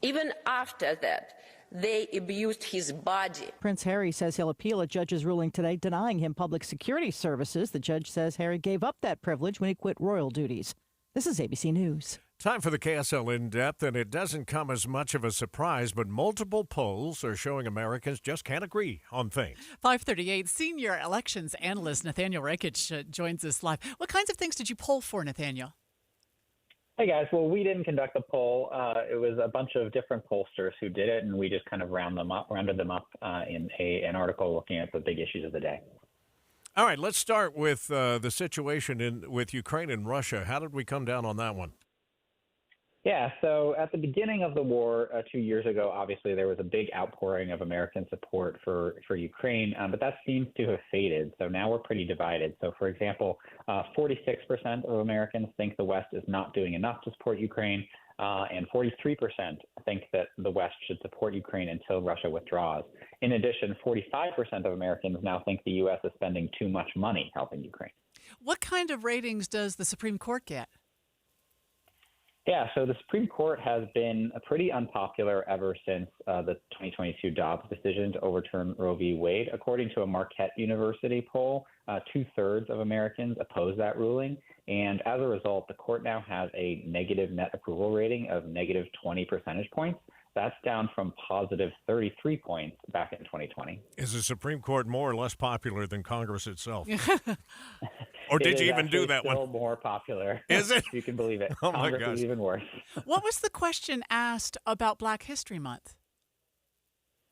Even after that, they abused his body. Prince Harry says he'll appeal a judge's ruling today denying him public security services. The judge says Harry gave up that privilege when he quit royal duties. This is ABC News. Time for the KSL In-Depth, and it doesn't come as much of a surprise, but multiple polls are showing Americans just can't agree on things. 5:38, senior elections analyst Nathaniel Rekich joins us live. What kinds of things did you poll for, Nathaniel? Hey guys, well, we didn't conduct a poll. It was a bunch of different pollsters who did it, and we just kind of rounded them up in an article looking at the big issues of the day. All right, let's start with the situation with Ukraine and Russia. How did we come down on that one? Yeah, so at the beginning of the war 2 years ago, obviously there was a big outpouring of American support for Ukraine, but that seems to have faded. So now we're pretty divided. So, for example, 46% of Americans think the West is not doing enough to support Ukraine, and 43% think that the West should support Ukraine until Russia withdraws. In addition, 45% of Americans now think the U.S. is spending too much money helping Ukraine. What kind of ratings does the Supreme Court get? Yeah, so the Supreme Court has been pretty unpopular ever since the 2022 Dobbs decision to overturn Roe v. Wade. According to a Marquette University poll, 2/3 of Americans oppose that ruling. And as a result, the court now has a negative net approval rating of negative 20 percentage points. That's down from positive 33 points back in 2020. Is the Supreme Court more or less popular than Congress itself? Or did you even do that one? It's still more popular. Is it? You can believe it. Oh, my Congress gosh. is even worse. What was the question asked about Black History Month?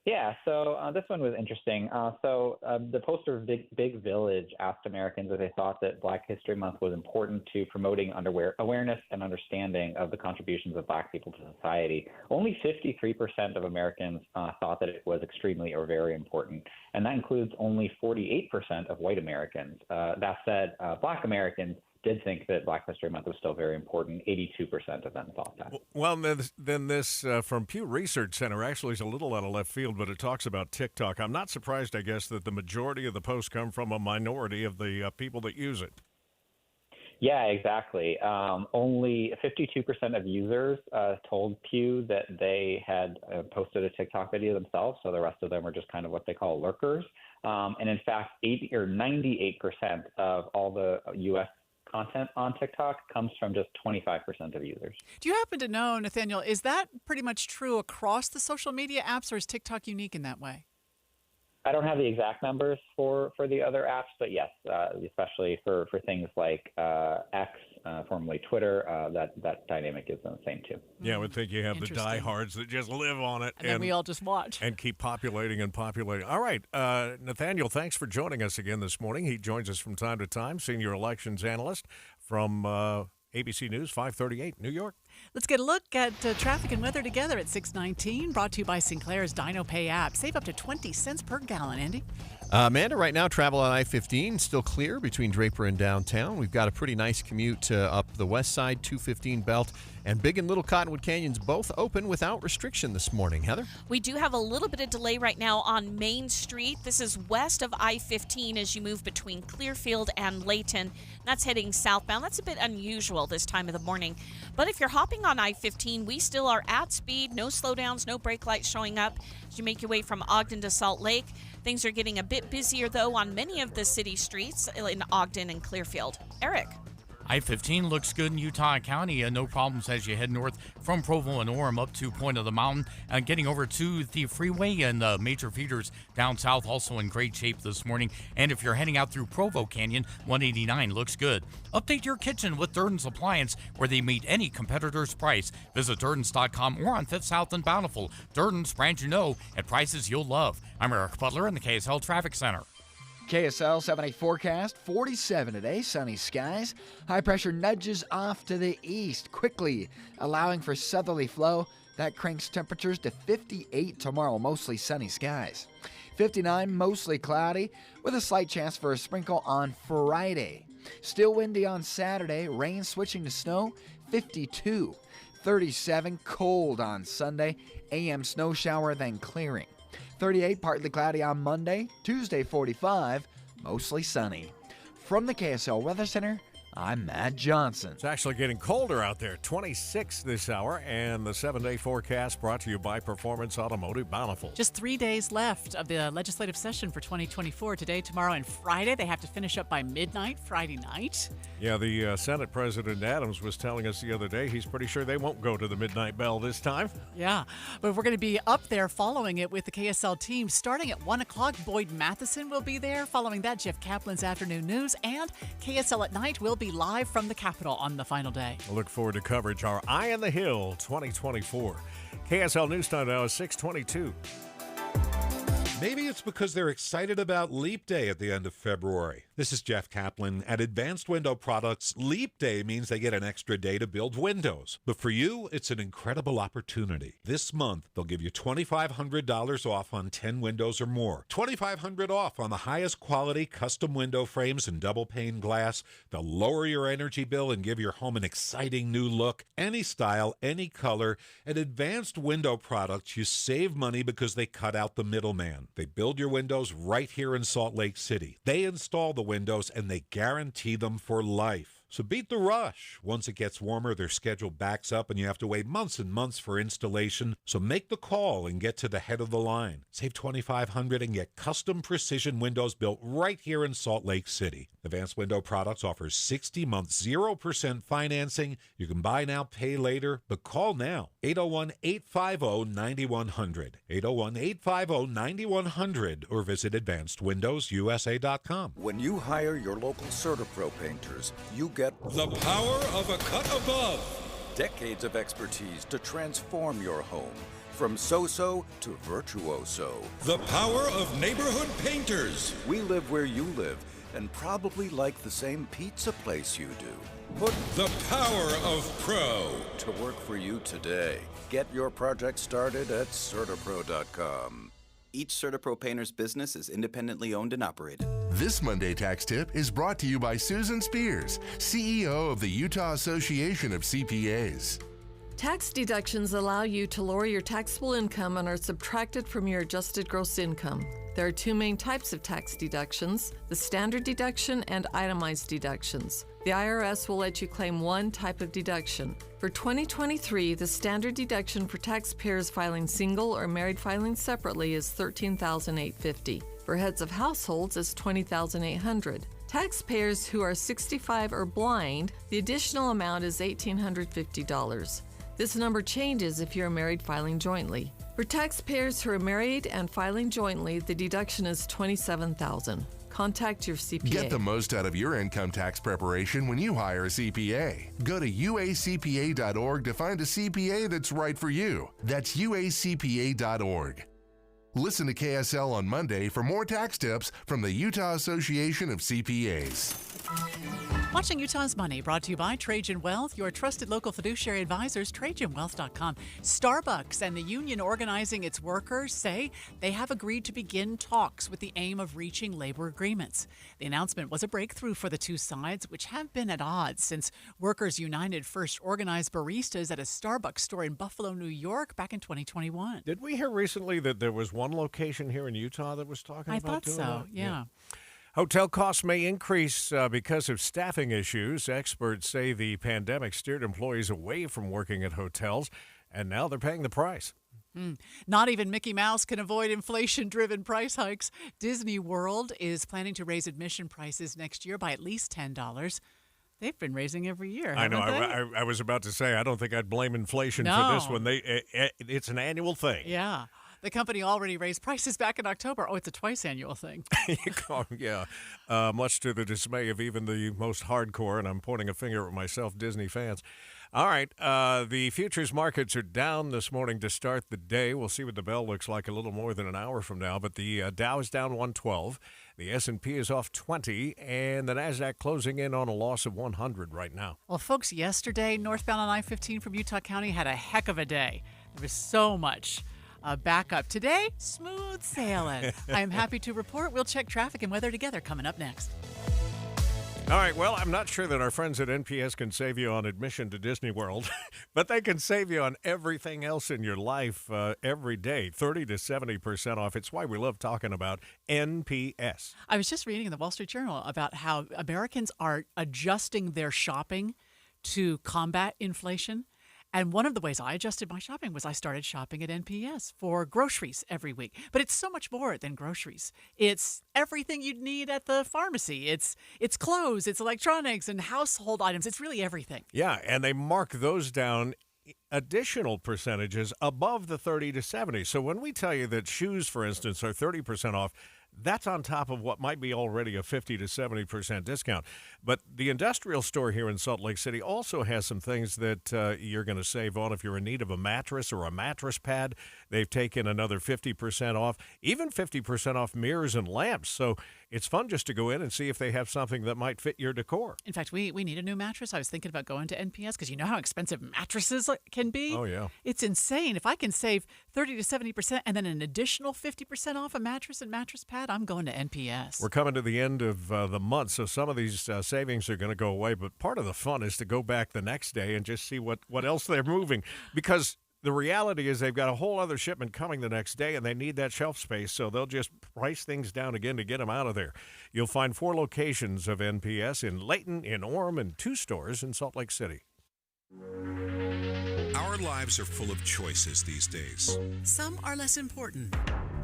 Yeah, so this one was interesting. The poster of Big Village asked Americans if they thought that Black History Month was important to promoting awareness and understanding of the contributions of Black people to society. Only 53% of Americans thought that it was extremely or very important, and that includes only 48% of white Americans. That said, Black Americans did think that Black History Month was still very important. 82% of them thought that. Well, then this from Pew Research Center actually is a little out of left field, but it talks about TikTok. I'm not surprised, I guess, that the majority of the posts come from a minority of the people that use it. Yeah, exactly. Only 52% of users told Pew that they had posted a TikTok video themselves, so the rest of them are just kind of what they call lurkers. And in fact, 98% of all the U.S. content on TikTok comes from just 25% of users. Do you happen to know, Nathaniel, is that pretty much true across the social media apps, or is TikTok unique in that way? I don't have the exact numbers for the other apps, but yes, especially for things like X, formerly Twitter, that dynamic is the same too. Yeah, I would think you have the diehards that just live on it. And then we all just watch. And keep populating and populating. All right, Nathaniel, thanks for joining us again this morning. He joins us from time to time, senior elections analyst from ABC News 538, New York. Let's get a look at traffic and weather together at 6:19, brought to you by Sinclair's DinoPay app. Save up to 20 cents per gallon, Andy. Amanda, right now, travel on I-15, still clear between Draper and downtown. We've got a pretty nice commute up the west side, 215 belt, and Big and Little Cottonwood Canyons both open without restriction this morning. Heather? We do have a little bit of delay right now on Main Street. This is west of I-15 as you move between Clearfield and Layton. That's heading southbound. That's a bit unusual this time of the morning. But if you're hopping on I-15, we still are at speed. No slowdowns, no brake lights showing up as you make your way from Ogden to Salt Lake. Things are getting a bit busier, though, on many of the city streets in Ogden and Clearfield. Eric? I-15 looks good in Utah County. No problems as you head north from Provo and Orem up to Point of the Mountain. Getting over to the freeway and the major feeders down south also in great shape this morning. And if you're heading out through Provo Canyon, 189 looks good. Update your kitchen with Durden's Appliance, where they meet any competitor's price. Visit Durdens.com or on 5th South and Bountiful. Durden's, brand you know, at prices you'll love. I'm Eric Butler in the KSL Traffic Center. KSL 7-day forecast, 47 today, sunny skies. High pressure nudges off to the east quickly, allowing for southerly flow. That cranks temperatures to 58 tomorrow, mostly sunny skies. 59, mostly cloudy, with a slight chance for a sprinkle on Friday. Still windy on Saturday, rain switching to snow, 52. 37, cold on Sunday, AM snow shower, then clearing. 38, partly cloudy on Monday. Tuesday, 45, mostly sunny. From the KSL Weather Center, I'm Matt Johnson. It's actually getting colder out there, 26 this hour, and the 7-day forecast brought to you by Performance Automotive Bountiful. Just 3 days left of the legislative session for 2024. Today, tomorrow, and Friday. They have to finish up by midnight, Friday night. Yeah, the Senate President Adams was telling us the other day he's pretty sure they won't go to the midnight bell this time. Yeah, but we're going to be up there following it with the KSL team. Starting at 1 o'clock, Boyd Matheson will be there. Following that, Jeff Kaplan's Afternoon News, and KSL at Night will be live from the Capitol on the final day. I look forward to coverage. Our Eye on the Hill 2024. KSL News Time now is 6:22. Maybe it's because they're excited about Leap Day at the end of February. This is Jeff Kaplan. At Advanced Window Products, Leap Day means they get an extra day to build windows. But for you, it's an incredible opportunity. This month, they'll give you $2,500 off on 10 windows or more. $2,500 off on the highest quality custom window frames and double pane glass. They'll lower your energy bill and give your home an exciting new look. Any style, any color. At Advanced Window Products, you save money because they cut out the middleman. They build your windows right here in Salt Lake City. They install the windows and they guarantee them for life. So beat the rush. Once it gets warmer, their schedule backs up and you have to wait months and months for installation. So make the call and get to the head of the line. Save $2,500 and get custom precision windows built right here in Salt Lake City. Advanced Window Products offers 60-month 0% financing. You can buy now, pay later, but call now. 801-850-9100. 801-850-9100 or visit AdvancedWindowsUSA.com. When you hire your local CertaPro painters, you get the power of a cut above. Decades of expertise to transform your home. From so-so to virtuoso. The power of neighborhood painters. We live where you live and probably like the same pizza place you do. Put the power of pro to work for you today. Get your project started at CertaPro.com. Each CertaPro painter's business is independently owned and operated. This Monday Tax Tip is brought to you by Susan Spears, CEO of the Utah Association of CPAs. Tax deductions allow you to lower your taxable income and are subtracted from your adjusted gross income. There are two main types of tax deductions, the standard deduction and itemized deductions. The IRS will let you claim one type of deduction. For 2023, the standard deduction for taxpayers filing single or married filing separately is $13,850. For heads of households, it's $20,800. Taxpayers who are 65 or blind, the additional amount is $1,850. This number changes if you're married filing jointly. For taxpayers who are married and filing jointly, the deduction is $27,000. Contact your CPA. Get the most out of your income tax preparation when you hire a CPA. Go to uacpa.org to find a CPA that's right for you. That's uacpa.org. Listen to KSL on Monday for more tax tips from the Utah Association of CPAs. Watching Utah's Money, brought to you by Trajan Wealth, your trusted local fiduciary advisors, TrajanWealth.com. Starbucks and the union organizing its workers say they have agreed to begin talks with the aim of reaching labor agreements. The announcement was a breakthrough for the two sides, which have been at odds since Workers United first organized baristas at a Starbucks store in Buffalo, New York back in 2021. Did we hear recently that there was one location here in Utah that was talking about doing that? I thought so, yeah. Hotel costs may increase because of staffing issues. Experts say the pandemic steered employees away from working at hotels, and now they're paying the price. Not even Mickey Mouse can avoid inflation-driven price hikes. Disney World is planning to raise admission prices next year by at least $10. They've been raising every year. I know. They? I was about to say, I don't think I'd blame inflation No. for this one. It's an annual thing. Yeah. The company already raised prices back in October. Oh, it's a twice-annual thing. Yeah, much to the dismay of even the most hardcore, and I'm pointing a finger at myself, Disney fans. All right, the futures markets are down this morning to start the day. We'll see what the bell looks like a little more than an hour from now, but the Dow is down 112, the S&P is off 20, and the NASDAQ closing in on a loss of 100 right now. Well, folks, yesterday, northbound on I-15 from Utah County had a heck of a day. There was so much backup. Today, smooth sailing. I am happy to report we'll check traffic and weather together coming up next. All right, well, I'm not sure that our friends at NPS can save you on admission to Disney World, but they can save you on everything else in your life every day, 30 to 70% off. It's why we love talking about NPS. I was just reading in the Wall Street Journal about how Americans are adjusting their shopping to combat inflation. And one of the ways I adjusted my shopping was I started shopping at NPS for groceries every week. But it's so much more than groceries. It's everything you'd need at the pharmacy. It's clothes, it's electronics and household items. It's really everything. Yeah, and they mark those down additional percentages above the 30 to 70. So when we tell you that shoes, for instance, are 30% off, That's on top of what might be already a 50 to 70% discount. But the industrial store here in Salt Lake City also has some things that you're going to save on if you're in need of a mattress or a mattress pad. They've taken another 50% off, even 50% off mirrors and lamps. So it's fun just to go in and see if they have something that might fit your decor. In fact, we need a new mattress. I was thinking about going to NPS because you know how expensive mattresses can be. Oh, yeah. It's insane. If I can save 30 to 70% and then an additional 50% off a mattress and mattress pad, I'm going to NPS. We're coming to the end of the month, so some of these savings are going to go away. But part of the fun is to go back the next day and just see what else they're moving, because the reality is they've got a whole other shipment coming the next day, and they need that shelf space, so they'll just price things down again to get them out of there. You'll find 4 locations of NPS in Layton, in Orem, and 2 stores in Salt Lake City. Our lives are full of choices these days. Some are less important.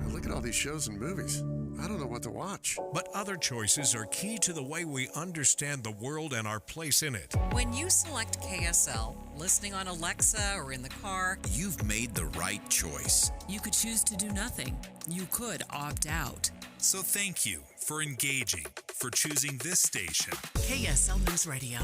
Look at all these shows and movies. I don't know what to watch. But other choices are key to the way we understand the world and our place in it. When you select KSL, listening on Alexa or in the car, You've made the right choice. you could choose to do nothing. You could opt out. So thank you for engaging, for choosing this station. KSL News Radio.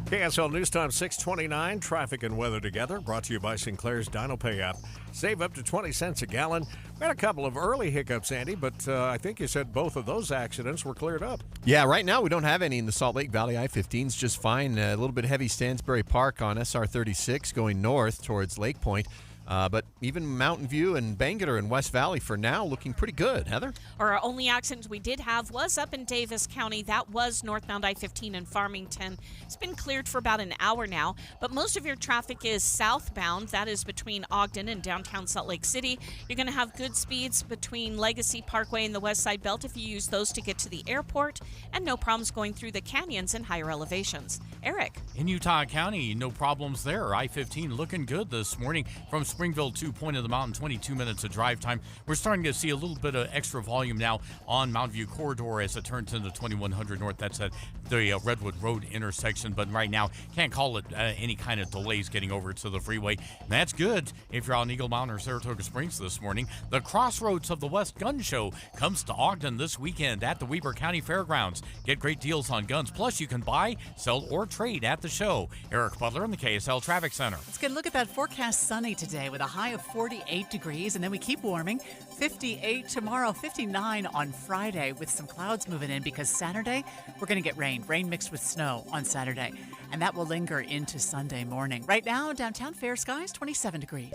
KSL News Time 6:29, traffic and weather together, brought to you by Sinclair's DinoPay app. Save up to 20 cents a gallon. We had a couple of early hiccups, Andy, but I think you said both of those accidents were cleared up. Yeah, right now we don't have any in the Salt Lake Valley. I-15's just fine. A little bit heavy Stansbury Park on SR 36 going north towards Lake Point. But even Mountain View and Bangerter and West Valley for now looking pretty good. Heather? Our only accident we did have was up in Davis County. That was northbound I-15 in Farmington. It's been cleared for about an hour now, but most of your traffic is southbound. That is between Ogden and downtown Salt Lake City. You're going to have good speeds between Legacy Parkway and the West Side Belt if you use those to get to the airport, and no problems going through the canyons and higher elevations. Eric? In Utah County, no problems there. I-15 looking good this morning from Springville to Point of the Mountain, 22 minutes of drive time. We're starting to see a little bit of extra volume now on Mountain View Corridor as it turns into 2100 North. That's at the Redwood Road intersection, but right now can't call it any kind of delays getting over to the freeway. And that's good if you're on Eagle Mountain or Saratoga Springs this morning. The Crossroads of the West Gun Show comes to Ogden this weekend at the Weber County Fairgrounds. Get great deals on guns, plus you can buy, sell, or trade at the show. Eric Butler in the KSL Traffic Center. Let's get a look at that forecast. Sunny today with a high of 48 degrees, and then we keep warming. 58 tomorrow, 59 on Friday with some clouds moving in because Saturday we're going to get rain mixed with snow on Saturday, and that will linger into Sunday morning. Right now, downtown fair skies, 27 degrees.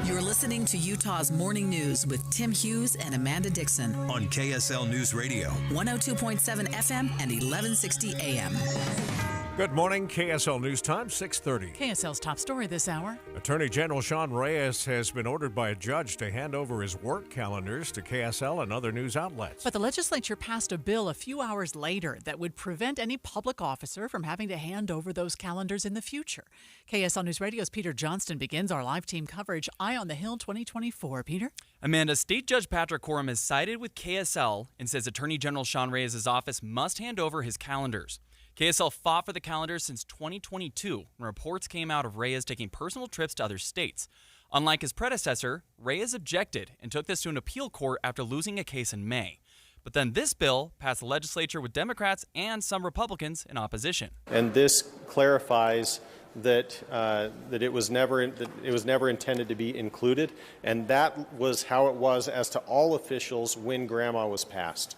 You're listening to Utah's Morning News with Tim Hughes and Amanda Dixon On KSL News Radio. 102.7 FM and 1160 AM. Good morning, KSL News Time, 6:30. KSL's top story this hour. Attorney General Sean Reyes has been ordered by a judge to hand over his work calendars to KSL and other news outlets. But the legislature passed a bill a few hours later that would prevent any public officer from having to hand over those calendars in the future. KSL News Radio's Peter Johnston begins our live team coverage, Eye on the Hill 2024. Peter? Amanda, State Judge Patrick Quorum has sided with KSL and says Attorney General Sean Reyes' office must hand over his calendars. KSL fought for the calendar since 2022 when reports came out of Reyes taking personal trips to other states. Unlike his predecessor, Reyes objected and took this to an appeal court after losing a case in May. But then this bill passed the legislature with Democrats and some Republicans in opposition. And this clarifies that it was never intended to be included, and that was how it was as to all officials when Grandma was passed.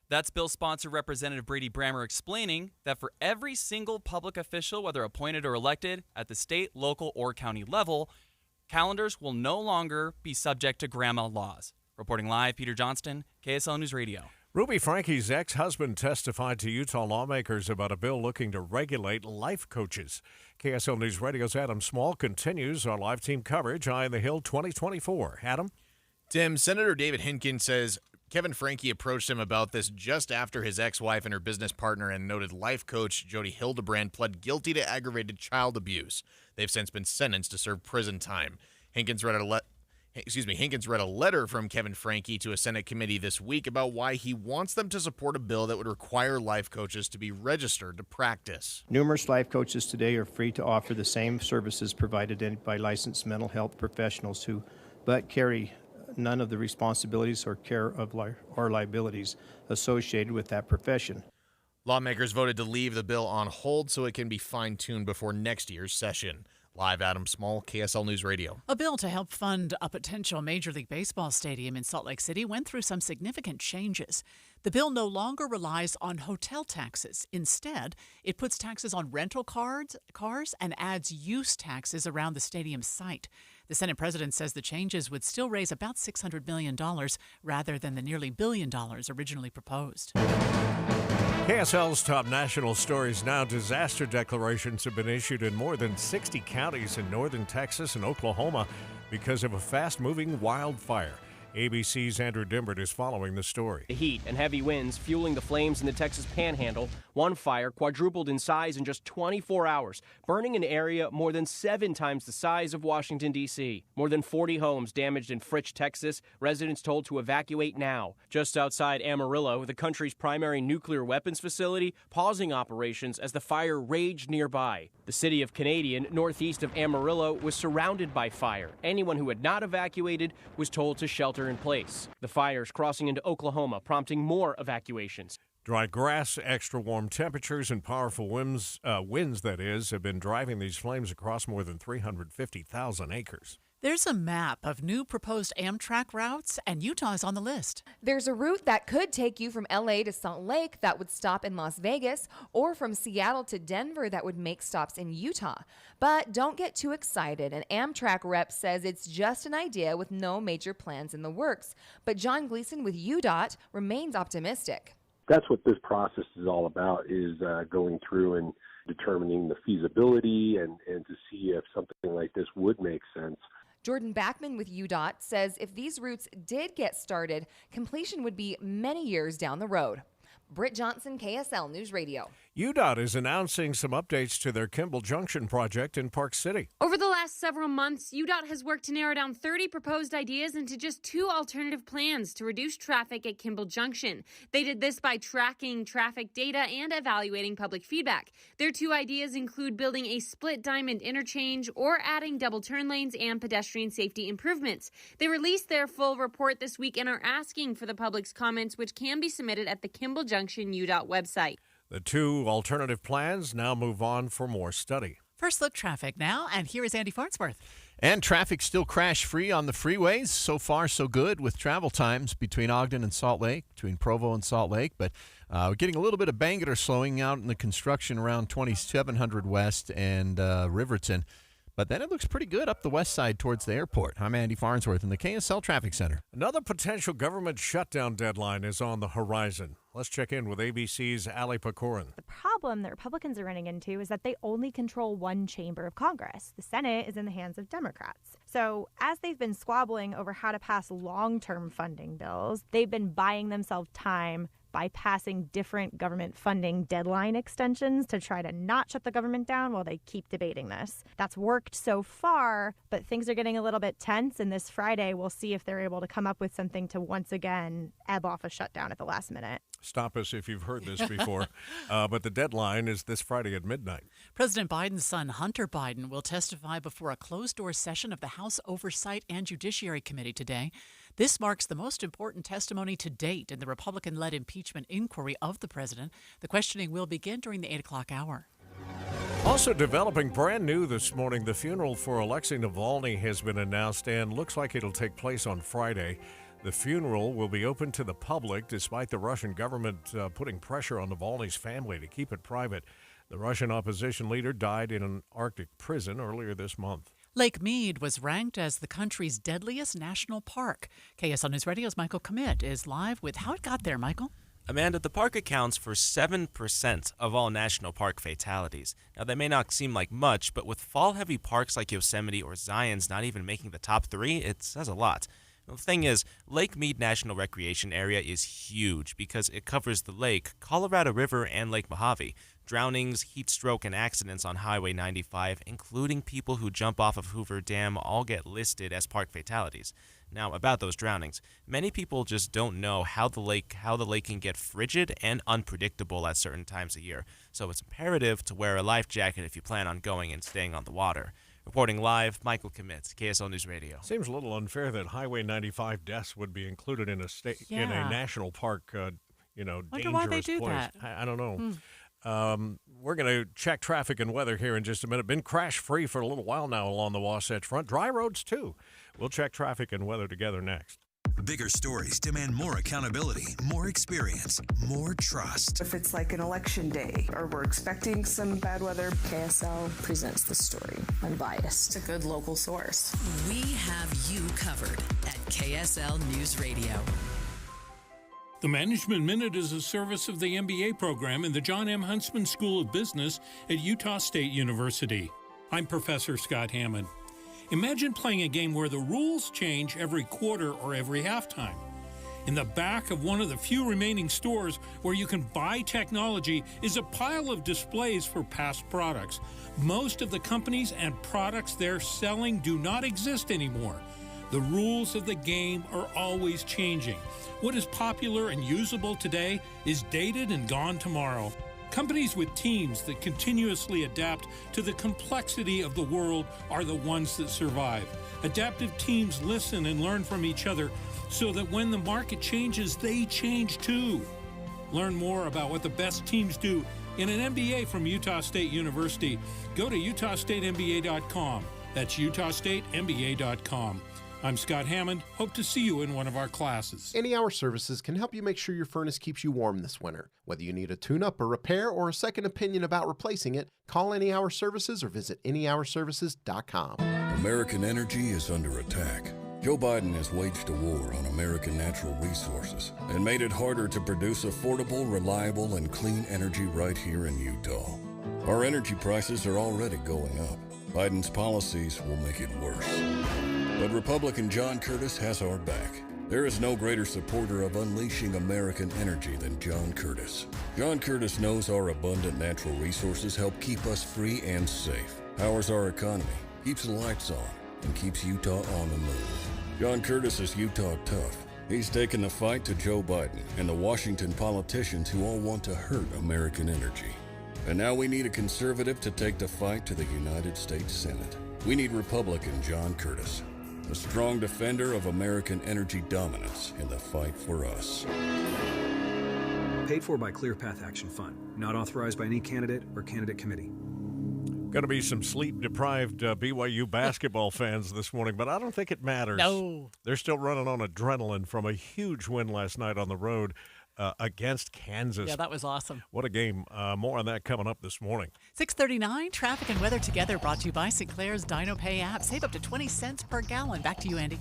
That's bill sponsor Representative Brady Brammer explaining that for every single public official, whether appointed or elected, at the state, local, or county level, calendars will no longer be subject to grandma laws. Reporting live, Peter Johnston, KSL News Radio. Ruby Frankie's ex-husband testified to Utah lawmakers about a bill looking to regulate life coaches. KSL News Radio's Adam Small continues our live team coverage, Eye on the Hill 2024. Adam? Tim, Senator David Hinkin says Kevin Franke approached him about this just after his ex-wife and her business partner and noted life coach Jody Hildebrand pled guilty to aggravated child abuse. They've since been sentenced to serve prison time. Hinkins read a letter from Kevin Franke to a Senate committee this week about why he wants them to support a bill that would require life coaches to be registered to practice. Numerous life coaches today are free to offer the same services provided by licensed mental health professionals but carry none of the responsibilities or care of or liabilities associated with that profession. Lawmakers voted to leave the bill on hold so it can be fine-tuned before next year's session. Live, Adam Small, KSL News Radio. A bill to help fund a potential Major League Baseball stadium in Salt Lake City went through some significant changes. The bill no longer relies on hotel taxes. Instead, it puts taxes on rental cars and adds use taxes around the stadium site. The Senate president says the changes would still raise about $600 million rather than the nearly $1 billion originally proposed. KSL's top national stories now. Disaster declarations have been issued in more than 60 counties in northern Texas and Oklahoma because of a fast-moving wildfire. ABC's Andrew Dimbert is following the story. The heat and heavy winds fueling the flames in the Texas Panhandle. One fire quadrupled in size in just 24 hours, burning an area more than 7 times the size of Washington, D.C. More than 40 homes damaged in Fritch, Texas. Residents told to evacuate now. Just outside Amarillo, the country's primary nuclear weapons facility, pausing operations as the fire raged nearby. The city of Canadian, northeast of Amarillo, was surrounded by fire. Anyone who had not evacuated was told to shelter in place. The fires crossing into Oklahoma, prompting more evacuations. Dry grass, extra warm temperatures, and powerful winds have been driving these flames across more than 350,000 acres. There's a map of new proposed Amtrak routes, and Utah is on the list. There's a route that could take you from LA to Salt Lake that would stop in Las Vegas, or from Seattle to Denver that would make stops in Utah. But don't get too excited. An Amtrak rep says it's just an idea with no major plans in the works. But John Gleason with UDOT remains optimistic. That's what this process is all about, is going through and determining the feasibility and to see if something like this would make sense. Jordan Backman with UDOT says if these routes did get started, completion would be many years down the road. Britt Johnson, KSL News Radio. UDOT is announcing some updates to their Kimball Junction project in Park City. Over the last several months, UDOT has worked to narrow down 30 proposed ideas into just 2 alternative plans to reduce traffic at Kimball Junction. They did this by tracking traffic data and evaluating public feedback. Their 2 ideas include building a split diamond interchange or adding double turn lanes and pedestrian safety improvements. They released their full report this week and are asking for the public's comments, which can be submitted at the Kimball Junction UDOT website. The 2 alternative plans now move on for more study. First look traffic now, and here is Andy Farnsworth. And traffic still crash-free on the freeways. So far, so good with travel times between Ogden and Salt Lake, between Provo and Salt Lake. But we're getting a little bit of Bangor slowing out in the construction around 2700 West and Riverton. But then it looks pretty good up the west side towards the airport. I'm Andy Farnsworth in the KSL Traffic Center. Another potential government shutdown deadline is on the horizon. Let's check in with ABC's Ali Pakuran. The problem that Republicans are running into is that they only control one chamber of Congress. The Senate is in the hands of Democrats. So as they've been squabbling over how to pass long-term funding bills, they've been buying themselves time by passing different government funding deadline extensions to try to not shut the government down while they keep debating this. That's worked so far, but things are getting a little bit tense, and this Friday we'll see if they're able to come up with something to once again ebb off a shutdown at the last minute. Stop us if you've heard this before, but the deadline is this Friday at midnight. President Biden's son, Hunter Biden, will testify before a closed-door session of the House Oversight and Judiciary Committee today. This marks the most important testimony to date in the Republican-led impeachment inquiry of the president. The questioning will begin during the 8 o'clock hour. Also developing brand new this morning, the funeral for Alexei Navalny has been announced and looks like it'll take place on Friday. The funeral will be open to the public despite the Russian government putting pressure on Navalny's family to keep it private. The Russian opposition leader died in an Arctic prison earlier this month. Lake Mead was ranked as the country's deadliest national park. KSL News Radio's Michael Commit is live with how it got there, Michael. Amanda, the park accounts for 7% of all national park fatalities. Now, that may not seem like much, but with fall-heavy parks like Yosemite or Zion's not even making the top 3, it says a lot. The thing is, Lake Mead National Recreation Area is huge because it covers the lake, Colorado River, and Lake Mojave. Drownings, heat stroke, and accidents on Highway 95, including people who jump off of Hoover Dam, all get listed as park fatalities. Now, about those drownings, many people just don't know how the lake can get frigid and unpredictable at certain times of year. So it's imperative to wear a life jacket if you plan on going and staying on the water. Reporting live, Michael Kmitz, KSL News Radio. Seems a little unfair that Highway 95 deaths would be included in in a national park, dangerous why they do place. that. I don't know. We're going to check traffic and weather here in just a minute. Been crash-free for a little while now along the Wasatch Front. Dry roads, too. We'll check traffic and weather together next. Bigger stories demand more accountability, more experience, more trust. If it's like an election day or we're expecting some bad weather, KSL presents the story. Unbiased. It's a good local source. We have you covered at KSL News Radio. The Management Minute is a service of the MBA program in the John M. Huntsman School of Business at Utah State University. I'm Professor Scott Hammond. Imagine playing a game where the rules change every quarter or every halftime. In the back of one of the few remaining stores where you can buy technology is a pile of displays for past products. Most of the companies and products they're selling do not exist anymore. The rules of the game are always changing. What is popular and usable today is dated and gone tomorrow. Companies with teams that continuously adapt to the complexity of the world are the ones that survive. Adaptive teams listen and learn from each other so that when the market changes, they change too. Learn more about what the best teams do in an MBA from Utah State University. Go to utahstatemba.com. That's utahstatemba.com. I'm Scott Hammond. Hope to see you in one of our classes. Any Hour Services can help you make sure your furnace keeps you warm this winter. Whether you need a tune-up, a repair, or a second opinion about replacing it, call Any Hour Services or visit anyhourservices.com. American energy is under attack. Joe Biden has waged a war on American natural resources and made it harder to produce affordable, reliable, and clean energy right here in Utah. Our energy prices are already going up. Biden's policies will make it worse. But Republican John Curtis has our back. There is no greater supporter of unleashing American energy than John Curtis. John Curtis knows our abundant natural resources help keep us free and safe, powers our economy, keeps the lights on, and keeps Utah on the move. John Curtis is Utah tough. He's taken the fight to Joe Biden and the Washington politicians who all want to hurt American energy. And now we need a conservative to take the fight to the United States Senate. We need Republican John Curtis, a strong defender of American energy dominance in the fight for us. Paid for by ClearPath Action Fund. Not authorized by any candidate or candidate committee. Going to be some sleep-deprived BYU basketball fans this morning, but I don't think it matters. No. They're still running on adrenaline from a huge win last night on the road against Kansas. Yeah, that was awesome. What a game. More on that coming up this morning. 6:39, traffic and weather together brought to you by Sinclair's DinoPay app. Save up to 20 cents per gallon. Back to you, Andy.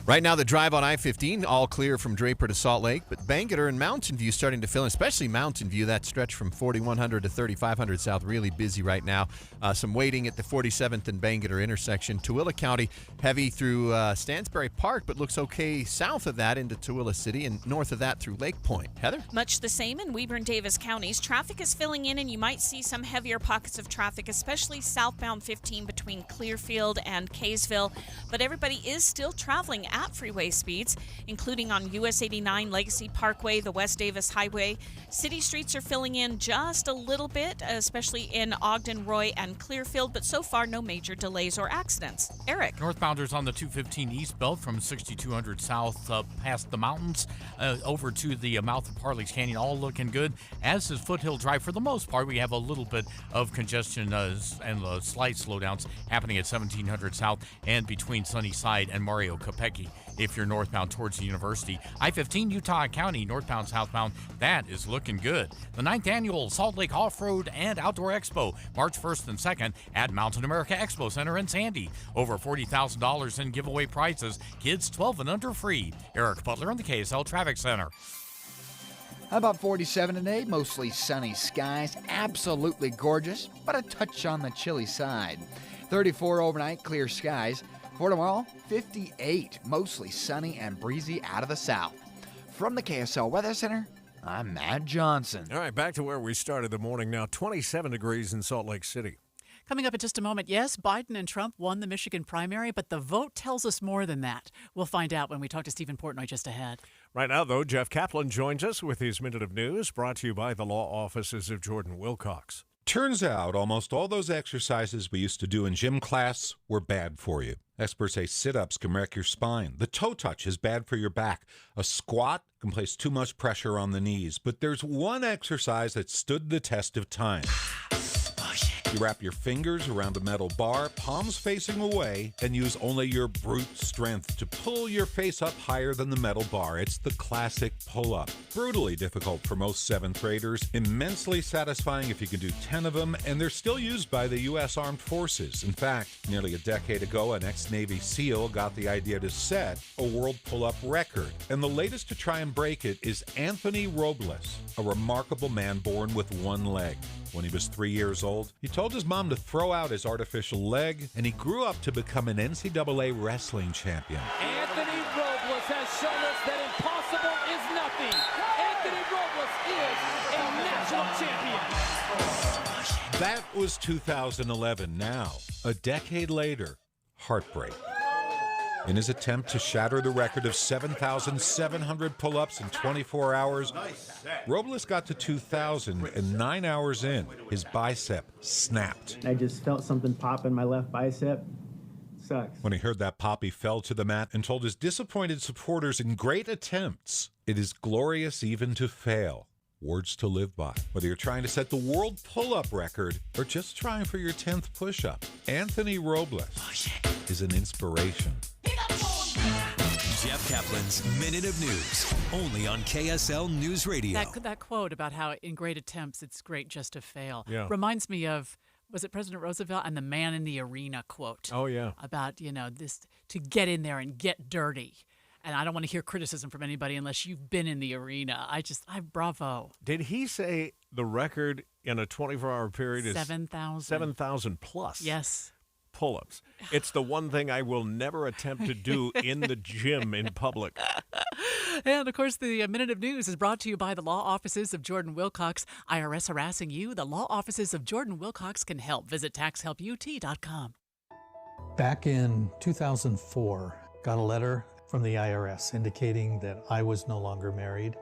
Right now, the drive on I-15, all clear from Draper to Salt Lake, but Bangerter and Mountain View starting to fill in, especially Mountain View. That stretch from 4100 to 3500 south, really busy right now. Some waiting at the 47th and Bangerter intersection. Tooele County, heavy through Stansbury Park, but looks okay south of that into Tooele City and north of that through Lake Point. Heather? Much the same in Weber and Davis counties. Traffic is filling in, and you might see some heavier pockets of traffic, especially southbound 15 between Clearfield and Kaysville. But everybody is still traveling at freeway speeds, including on US 89, Legacy Parkway, the West Davis Highway. City streets are filling in just a little bit, especially in Ogden, Roy, and Clearfield, but so far no major delays or accidents. Eric? Northbounders on the 215 East Belt from 6200 south past the mountains over to the mouth of Parley's Canyon, all looking good, as is Foothill Drive. For the most part, we have a little bit of congestion and slight slowdowns happening at 1700 south and between Sunnyside and Mario Capecchi. If you're northbound towards the university, I-15 Utah County, northbound, southbound, that is looking good. The 9th Annual Salt Lake Off-Road and Outdoor Expo, March 1st and 2nd at Mountain America Expo Center in Sandy. Over $40,000 in giveaway prizes. Kids 12 and under free. Eric Butler in the KSL Traffic Center. About 47 today, mostly sunny skies, absolutely gorgeous, but a touch on the chilly side. 34 overnight, clear skies. For tomorrow, 58, mostly sunny and breezy out of the south. From the KSL Weather Center, I'm Matt Johnson. All right, back to where we started the morning now. 27 degrees in Salt Lake City. Coming up in just a moment, yes, Biden and Trump won the Michigan primary, but the vote tells us more than that. We'll find out when we talk to Stephen Portnoy just ahead. Right now, though, Jeff Kaplan joins us with his Minute of News, brought to you by the law offices of Jordan Wilcox. Turns out almost all those exercises we used to do in gym class were bad for you. Experts say sit-ups can wreck your spine. The toe touch is bad for your back. A squat can place too much pressure on the knees. But there's one exercise that stood the test of time. You wrap your fingers around a metal bar, palms facing away, and use only your brute strength to pull your face up higher than the metal bar. It's the classic pull-up. Brutally difficult for most 7th graders, immensely satisfying if you can do 10 of them, and they're still used by the U.S. Armed Forces. In fact, nearly a decade ago, an ex-Navy SEAL got the idea to set a world pull-up record. And the latest to try and break it is Anthony Robles, a remarkable man born with one leg. When he was 3 years old, he told his mom to throw out his artificial leg, and he grew up to become an NCAA wrestling champion. Anthony Robles has shown us that impossible is nothing. Anthony Robles is a national champion. That was 2011. Now, a decade later, heartbreak. In his attempt to shatter the record of 7,700 pull-ups in 24 hours, Robles got to 2,000, and 9 hours in, his bicep snapped. I just felt something pop in my left bicep. Sucks. When he heard that pop, he fell to the mat and told his disappointed supporters in great attempts, "It is glorious even to fail." Words to live by. Whether you're trying to set the world pull-up record or just trying for your 10th push-up, Anthony Robles is an inspiration. Jeff Kaplan's Minute of News, only on KSL News Radio. That quote about how in great attempts, it's great just to fail reminds me of, was it President Roosevelt and the man in the arena quote? Oh, yeah. About, this to get in there and get dirty. And I don't want to hear criticism from anybody unless you've been in the arena. Bravo. Did he say the record in a 24-hour period is 7,000? 7,000 plus. Yes. Pull-ups. It's the one thing I will never attempt to do in the gym in public. And, of course, the Minute of News is brought to you by the law offices of Jordan Wilcox. IRS harassing you? The law offices of Jordan Wilcox can help. Visit taxhelput.com. Back in 2004, got a letter from the IRS indicating that I was no longer married,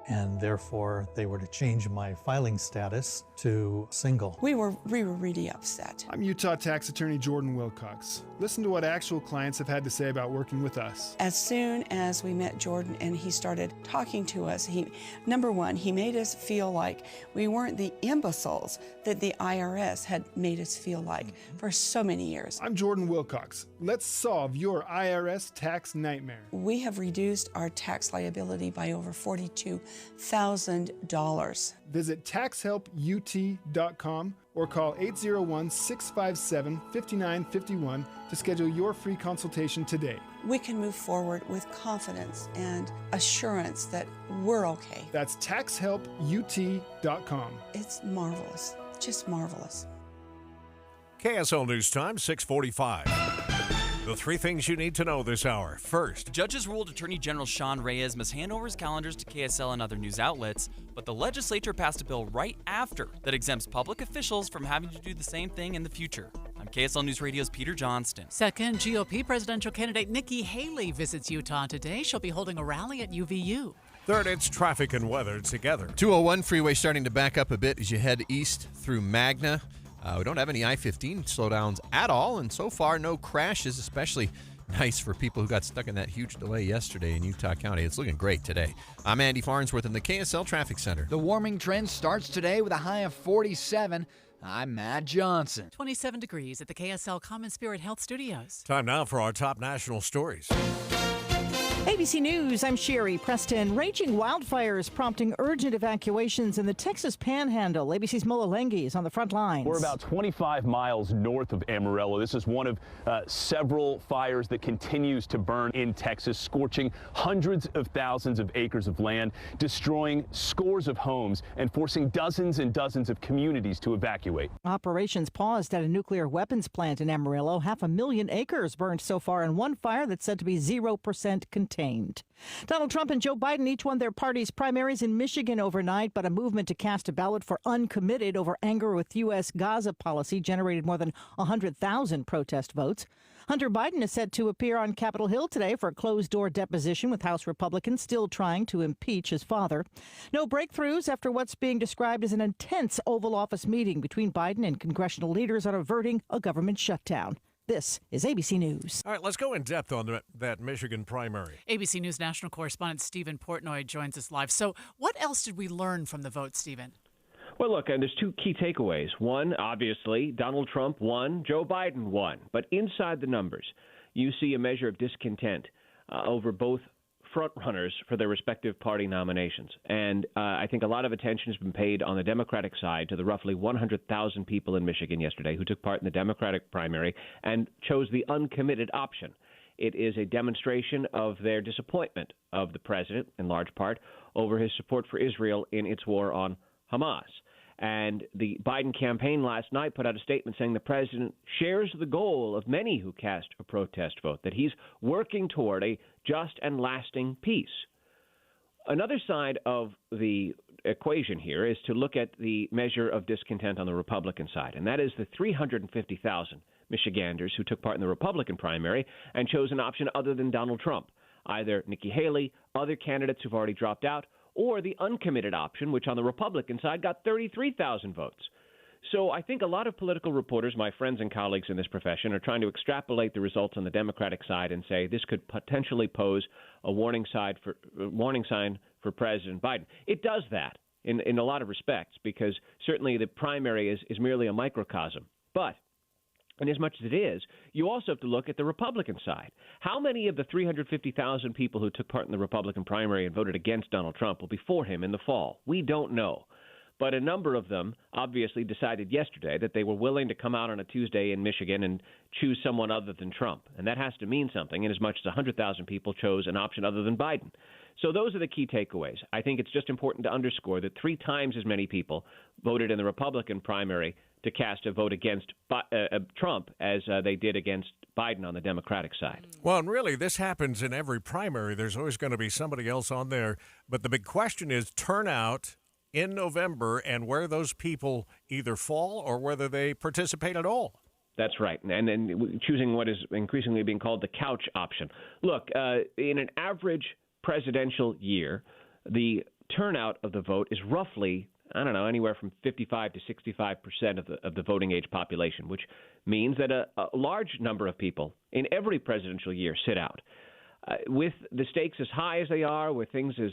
and therefore they were to change my filing status to single. We were really upset. I'm Utah tax attorney Jordan Wilcox. Listen to what actual clients have had to say about working with us. As soon as we met Jordan and he started talking to us, number one, he made us feel like we weren't the imbeciles that the IRS had made us feel like for so many years. I'm Jordan Wilcox. Let's solve your IRS tax nightmare. We have reduced our tax liability by over $42,000. Visit taxhelput.com or call 801-657-5951 to schedule your free consultation today. We can move forward with confidence and assurance that we're okay. That's taxhelput.com. It's marvelous, just marvelous. KSL News Time, 6:45. The three things you need to know this hour. First, judges ruled Attorney General Sean Reyes must hand over his calendars to KSL and other news outlets, but the legislature passed a bill right after that exempts public officials from having to do the same thing in the future. I'm KSL News Radio's Peter Johnston. Second, GOP presidential candidate Nikki Haley visits Utah today. She'll be holding a rally at UVU. Third, it's traffic and weather together. 201 freeway starting to back up a bit as you head east through Magna. We don't have any I-15 slowdowns at all, and so far no crashes, especially nice for people who got stuck in that huge delay yesterday in Utah County. It's looking great today. I'm Andy Farnsworth in the KSL Traffic Center. The warming trend starts today with a high of 47. I'm Matt Johnson. 27 degrees at the KSL Common Spirit Health Studios. Time now for our top national stories. ABC News, I'm Sherry Preston. Raging wildfires prompting urgent evacuations in the Texas Panhandle. ABC's Mola Lengi is on the front lines. We're about 25 miles north of Amarillo. This is one of several fires that continues to burn in Texas, scorching hundreds of thousands of acres of land, destroying scores of homes, and forcing dozens and dozens of communities to evacuate. Operations paused at a nuclear weapons plant in Amarillo. 500,000 acres burned so far in one fire that's said to be 0% contained. Donald Trump and Joe Biden each won their party's primaries in Michigan overnight, but a movement to cast a ballot for uncommitted over anger with U.S. Gaza policy generated more than 100,000 protest votes. Hunter Biden is set to appear on Capitol Hill today for a closed-door deposition with House Republicans still trying to impeach his father. No breakthroughs after what's being described as an intense Oval Office meeting between Biden and congressional leaders on averting a government shutdown. This is ABC News. All right, let's go in depth on that Michigan primary. ABC News national correspondent Stephen Portnoy joins us live. So what else did we learn from the vote, Stephen? Well, look, there's two key takeaways. One, obviously, Donald Trump won, Joe Biden won. But inside the numbers, you see a measure of discontent over both frontrunners for their respective party nominations. And I think a lot of attention has been paid on the Democratic side to the roughly 100,000 people in Michigan yesterday who took part in the Democratic primary and chose the uncommitted option. It is a demonstration of their disappointment of the president, in large part, over his support for Israel in its war on Hamas. And the Biden campaign last night put out a statement saying the president shares the goal of many who cast a protest vote, that he's working toward a just and lasting peace. Another side of the equation here is to look at the measure of discontent on the Republican side, and that is the 350,000 Michiganders who took part in the Republican primary and chose an option other than Donald Trump, either Nikki Haley, other candidates who've already dropped out, or the uncommitted option, which on the Republican side got 33,000 votes. So I think a lot of political reporters, my friends and colleagues in this profession, are trying to extrapolate the results on the Democratic side and say this could potentially pose a warning sign for President Biden. It does that in a lot of respects, because certainly the primary is merely a microcosm. But and as much as it is, you also have to look at the Republican side. How many of the 350,000 people who took part in the Republican primary and voted against Donald Trump will be for him in the fall? We don't know. But a number of them obviously decided yesterday that they were willing to come out on a Tuesday in Michigan and choose someone other than Trump. And that has to mean something, in as much as 100,000 people chose an option other than Biden. So those are the key takeaways. I think it's just important to underscore that 3 times as many people voted in the Republican primary to cast a vote against Trump as they did against Biden on the Democratic side. Well, and really, this happens in every primary. There's always going to be somebody else on there. But the big question is turnout in November and where those people either fall or whether they participate at all. That's right. And then choosing what is increasingly being called the couch option. Look, in an average presidential year, the turnout of the vote is roughly, I don't know, anywhere from 55 to 65% of the voting age population, which means that a large number of people in every presidential year sit out. With the stakes as high as they are, with things as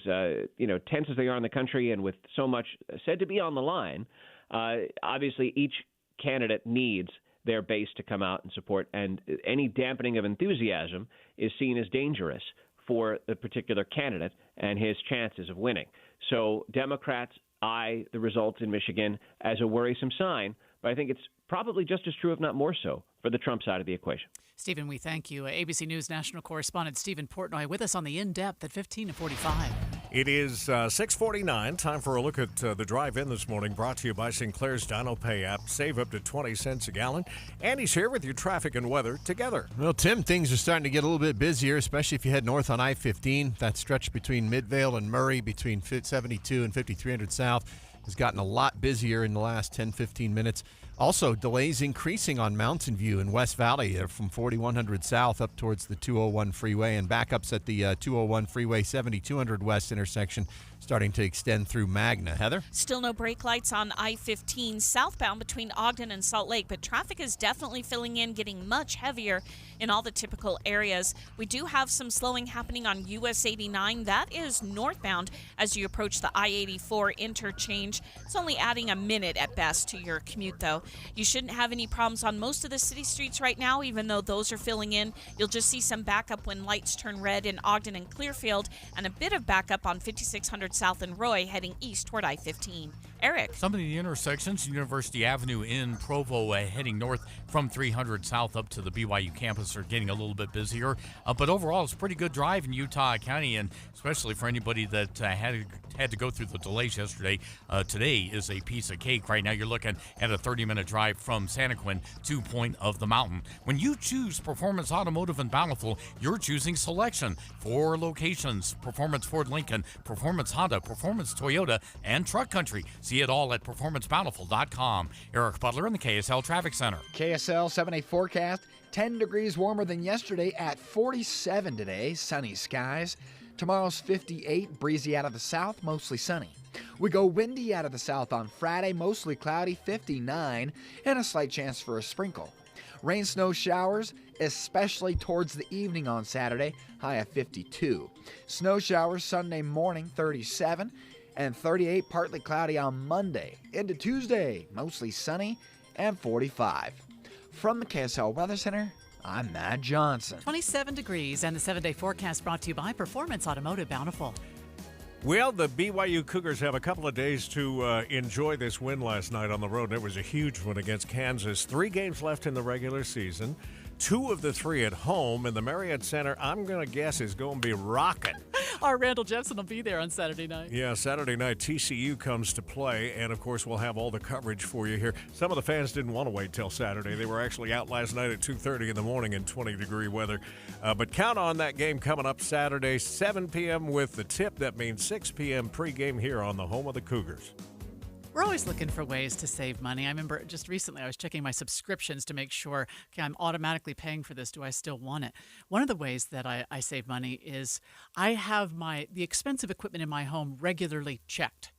tense as they are in the country, and with so much said to be on the line, obviously each candidate needs their base to come out and support, and any dampening of enthusiasm is seen as dangerous for the particular candidate and his chances of winning. So Democrats eye the results in Michigan as a worrisome sign, but I think it's probably just as true, if not more so, for the Trump side of the equation. Stephen, we thank you. ABC News national correspondent Stephen Portnoy with us on the In-Depth at 15:45. It is 6:49. Time for a look at the drive-in this morning, brought to you by Sinclair's Dino Pay app. Save up to 20 cents a gallon. Andy's here with your traffic and weather together. Well, Tim, things are starting to get a little bit busier, especially if you head north on I-15. That stretch between Midvale and Murray, between 72 and 5300 South, has gotten a lot busier in the last 10, 15 minutes. Also, delays increasing on Mountain View in West Valley from 4100 South up towards the 201 freeway, and backups at the 201 freeway 7200 West intersection starting to extend through Magna. Heather? Still no brake lights on I-15 southbound between Ogden and Salt Lake, but traffic is definitely filling in, getting much heavier in all the typical areas. We do have some slowing happening on US 89. That is northbound as you approach the I-84 interchange. It's only adding a minute at best to your commute, though. You shouldn't have any problems on most of the city streets right now, even though those are filling in. You'll just see some backup when lights turn red in Ogden and Clearfield, and a bit of backup on 5600 South and Roy heading east toward I-15. Eric? Some of the intersections, University Avenue in Provo heading north from 300 South up to the BYU campus, are getting a little bit busier. But overall, it's a pretty good drive in Utah County, and especially for anybody that had to go through the delays yesterday. Today is a piece of cake. Right now, you're looking at a 30-minute drive from Santaquin to Point of the Mountain. When you choose Performance Automotive in Bountiful, you're choosing selection. 4 locations: Performance Ford Lincoln, Performance Honda, Performance Toyota, and Truck Country. See it all at performancebountiful.com. Eric Butler in the KSL Traffic Center. KSL 7-day forecast, 10 degrees warmer than yesterday at 47 today, sunny skies. Tomorrow's 58, breezy out of the south, mostly sunny. We go windy out of the south on Friday, mostly cloudy, 59, and a slight chance for a sprinkle. Rain, snow showers, especially towards the evening on Saturday, high of 52. Snow showers Sunday morning, 37, and 38, partly cloudy on Monday. Into Tuesday, mostly sunny, and 45. From the KSL Weather Center, I'm Matt Johnson. 27 degrees and the 7-day forecast brought to you by Performance Automotive Bountiful. Well, the BYU Cougars have a couple of days to enjoy this win last night on the road. It was a huge one against Kansas. 3 games left in the regular season, 2 of the 3 at home, and the Marriott Center, I'm going to guess, is going to be rocking. Our Randall Jepson will be there on Saturday night. Yeah, Saturday night, TCU comes to play, and of course, we'll have all the coverage for you here. Some of the fans didn't want to wait till Saturday. They were actually out last night at 2:30 in the morning in 20-degree weather. But count on that game coming up Saturday, 7 p.m. with the tip. That means 6 p.m. pregame here on the home of the Cougars. We're always looking for ways to save money. I remember just recently I was checking my subscriptions to make sure, okay, I'm automatically paying for this. Do I still want it? One of the ways that I save money is I have the expensive equipment in my home regularly checked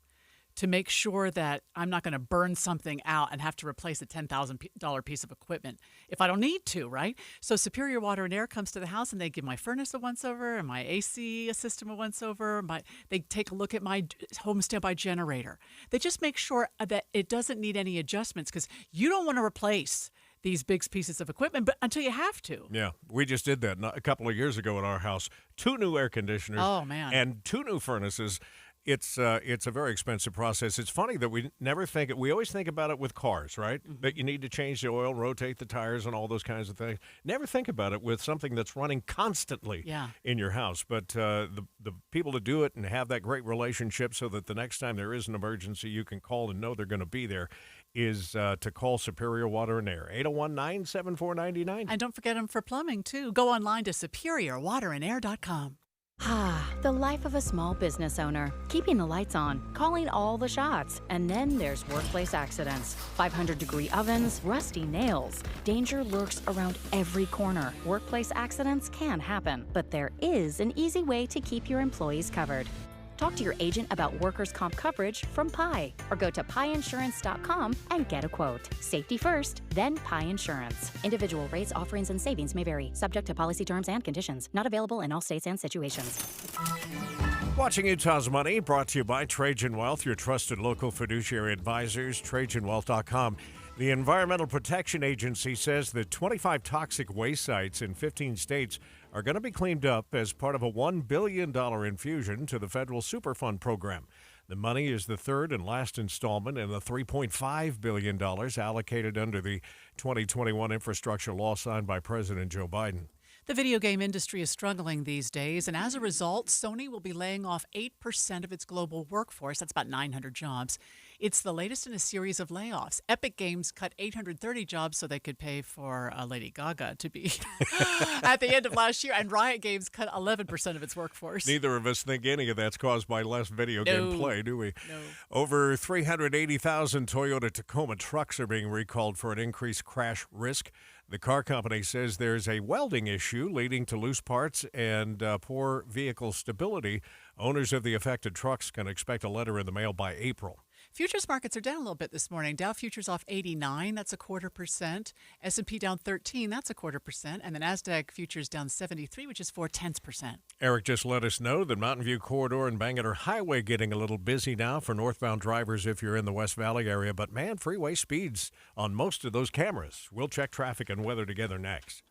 to make sure that I'm not going to burn something out and have to replace a $10,000 piece of equipment if I don't need to, right? So Superior Water and Air comes to the house and they give my furnace a once-over and my AC system a once-over. They take a look at my home standby generator. They just make sure that it doesn't need any adjustments because you don't want to replace these big pieces of equipment but until you have to. Yeah, we just did that a couple of years ago at our house. 2 new air conditioners. Oh, man. And 2 new furnaces. It's a very expensive process. It's funny that we never think it. We always think about it with cars, right? Mm-hmm. That you need to change the oil, rotate the tires, and all those kinds of things. Never think about it with something that's running constantly in your house. But the people to do it and have that great relationship so that the next time there is an emergency, you can call and know they're going to be there is to call Superior Water and Air, 801-974-99. And don't forget them for plumbing, too. Go online to superiorwaterandair.com. The life of a small business owner. Keeping the lights on, calling all the shots. And then there's workplace accidents. 500-degree ovens, rusty nails. Danger lurks around every corner. Workplace accidents can happen, but there is an easy way to keep your employees covered. Talk to your agent about workers' comp coverage from Pi, or go to piinsurance.com and get a quote. Safety first, then Pi Insurance. Individual rates, offerings, and savings may vary, subject to policy terms and conditions. Not available in all states and situations. Watching Utah's Money, brought to you by Trajan Wealth, your trusted local fiduciary advisors, TrajanWealth.com. The Environmental Protection Agency says that 25 toxic waste sites in 15 states are going to be cleaned up as part of a $1 billion infusion to the federal Superfund program. The money is the third and last installment in the $3.5 billion allocated under the 2021 infrastructure law signed by President Joe Biden. The video game industry is struggling these days, and as a result, Sony will be laying off 8% of its global workforce. That's about 900 jobs. It's the latest in a series of layoffs. Epic Games cut 830 jobs so they could pay for Lady Gaga to be at the end of last year, and Riot Games cut 11% of its workforce. Neither of us think any of that's caused by less video game play, do we? No. Over 380,000 Toyota Tacoma trucks are being recalled for an increased crash risk. The car company says there's a welding issue leading to loose parts and poor vehicle stability. Owners of the affected trucks can expect a letter in the mail by April. Futures markets are down a little bit this morning. Dow futures off 89, that's 0.25%. S&P down 13, that's 0.25%. And the NASDAQ futures down 73, which is 0.4%. Eric just let us know that Mountain View Corridor and Bangerter Highway getting a little busy now for northbound drivers if you're in the West Valley area. But, man, freeway speeds on most of those cameras. We'll check traffic and weather together next.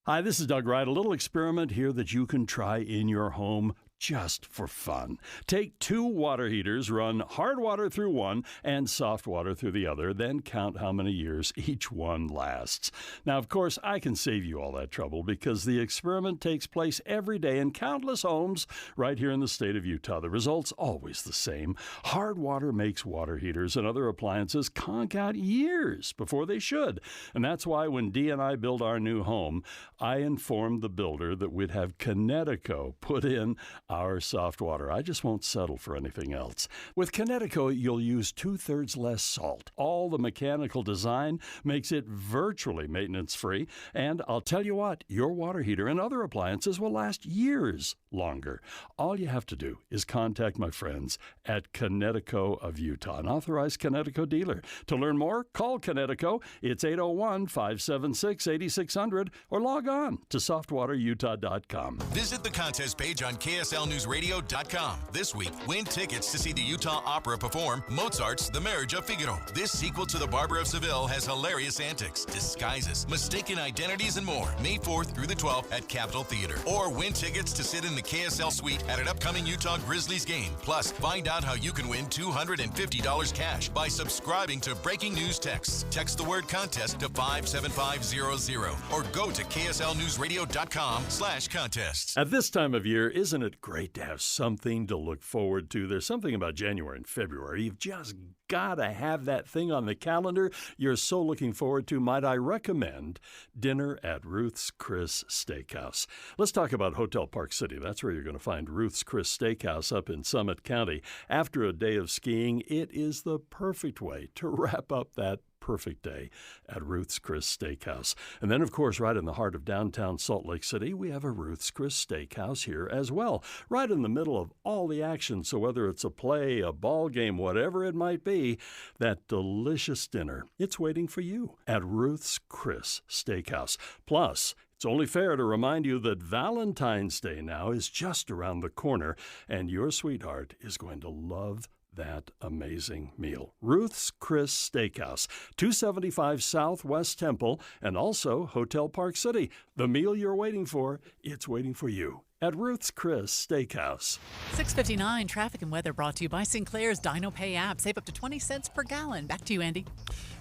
Hi, this is Doug Wright. A little experiment here that you can try in your home just for fun. Take 2 water heaters, run hard water through one and soft water through the other, then count how many years each one lasts. Now, of course, I can save you all that trouble because the experiment takes place every day in countless homes right here in the state of Utah. The result's always the same. Hard water makes water heaters and other appliances conk out years before they should. And that's why when Dee and I built our new home, I informed the builder that we'd have Kinetico put in our soft water. I just won't settle for anything else. With Connecticut, you'll use 2/3 less salt. All the mechanical design makes it virtually maintenance-free. And I'll tell you what, your water heater and other appliances will last years longer. All you have to do is contact my friends at Connecticut of Utah, an authorized Connecticut dealer. To learn more, call Connecticut. It's 801-576-8600 or log on to softwaterutah.com. Visit the contest page on KSLNewsRadio.com. This week, win tickets to see the Utah Opera perform Mozart's The Marriage of Figaro. This sequel to The Barber of Seville has hilarious antics, disguises, mistaken identities, and more. May 4th through the 12th at Capitol Theater. Or win tickets to sit in the KSL suite at an upcoming Utah Grizzlies game. Plus, find out how you can win $250 cash by subscribing to Breaking News Texts. Text the word contest to 57500 or go to KSLNewsRadio.com/contests. At this time of year, isn't it great to have something to look forward to? There's something about January and February. You've just got to have that thing on the calendar you're so looking forward to. Might I recommend dinner at Ruth's Chris Steakhouse? Let's talk about Hotel Park City. That's where you're going to find Ruth's Chris Steakhouse up in Summit County. After a day of skiing, it is the perfect way to wrap up that perfect day at Ruth's Chris Steakhouse. And then, of course, right in the heart of downtown Salt Lake City, we have a Ruth's Chris Steakhouse here as well, right in the middle of all the action. So whether it's a play, a ball game, whatever it might be, that delicious dinner, it's waiting for you at Ruth's Chris Steakhouse. Plus, it's only fair to remind you that Valentine's Day now is just around the corner, and your sweetheart is going to love that amazing meal. Ruth's Chris Steakhouse, 275 Southwest Temple, and also Hotel Park City. The meal you're waiting for, it's waiting for you at Ruth's Chris Steakhouse. 6:59 traffic and weather brought to you by Sinclair's DinoPay app. Save up to 20 cents per gallon. Back to you, Andy.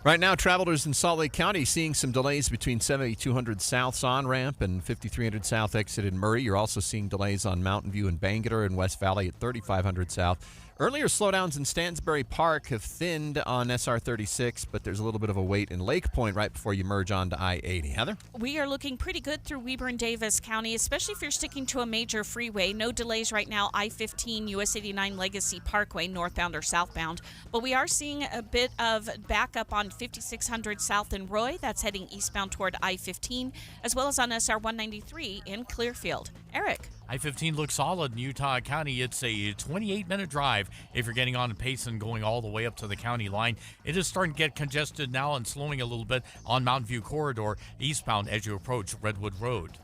Right now, travelers in Salt Lake County seeing some delays between 7200 South's on-ramp and 5300 South exit in Murray. You're also seeing delays on Mountain View and Bangerter and West Valley at 3500 South. Earlier slowdowns in Stansbury Park have thinned on SR 36, but there's a little bit of a wait in Lake Point right before you merge onto I-80. Heather? We are looking pretty good through Weber and Davis County, especially if you're sticking to a major freeway. No delays right now, I-15, US 89 Legacy Parkway, northbound or southbound. But we are seeing a bit of backup on 5600 South in Roy. That's heading eastbound toward I-15, as well as on SR 193 in Clearfield. Eric? I-15 looks solid in Utah County. It's a 28-minute drive if you're getting on Payson going all the way up to the county line. It is starting to get congested now and slowing a little bit on Mountain View Corridor eastbound as you approach Redwood Road.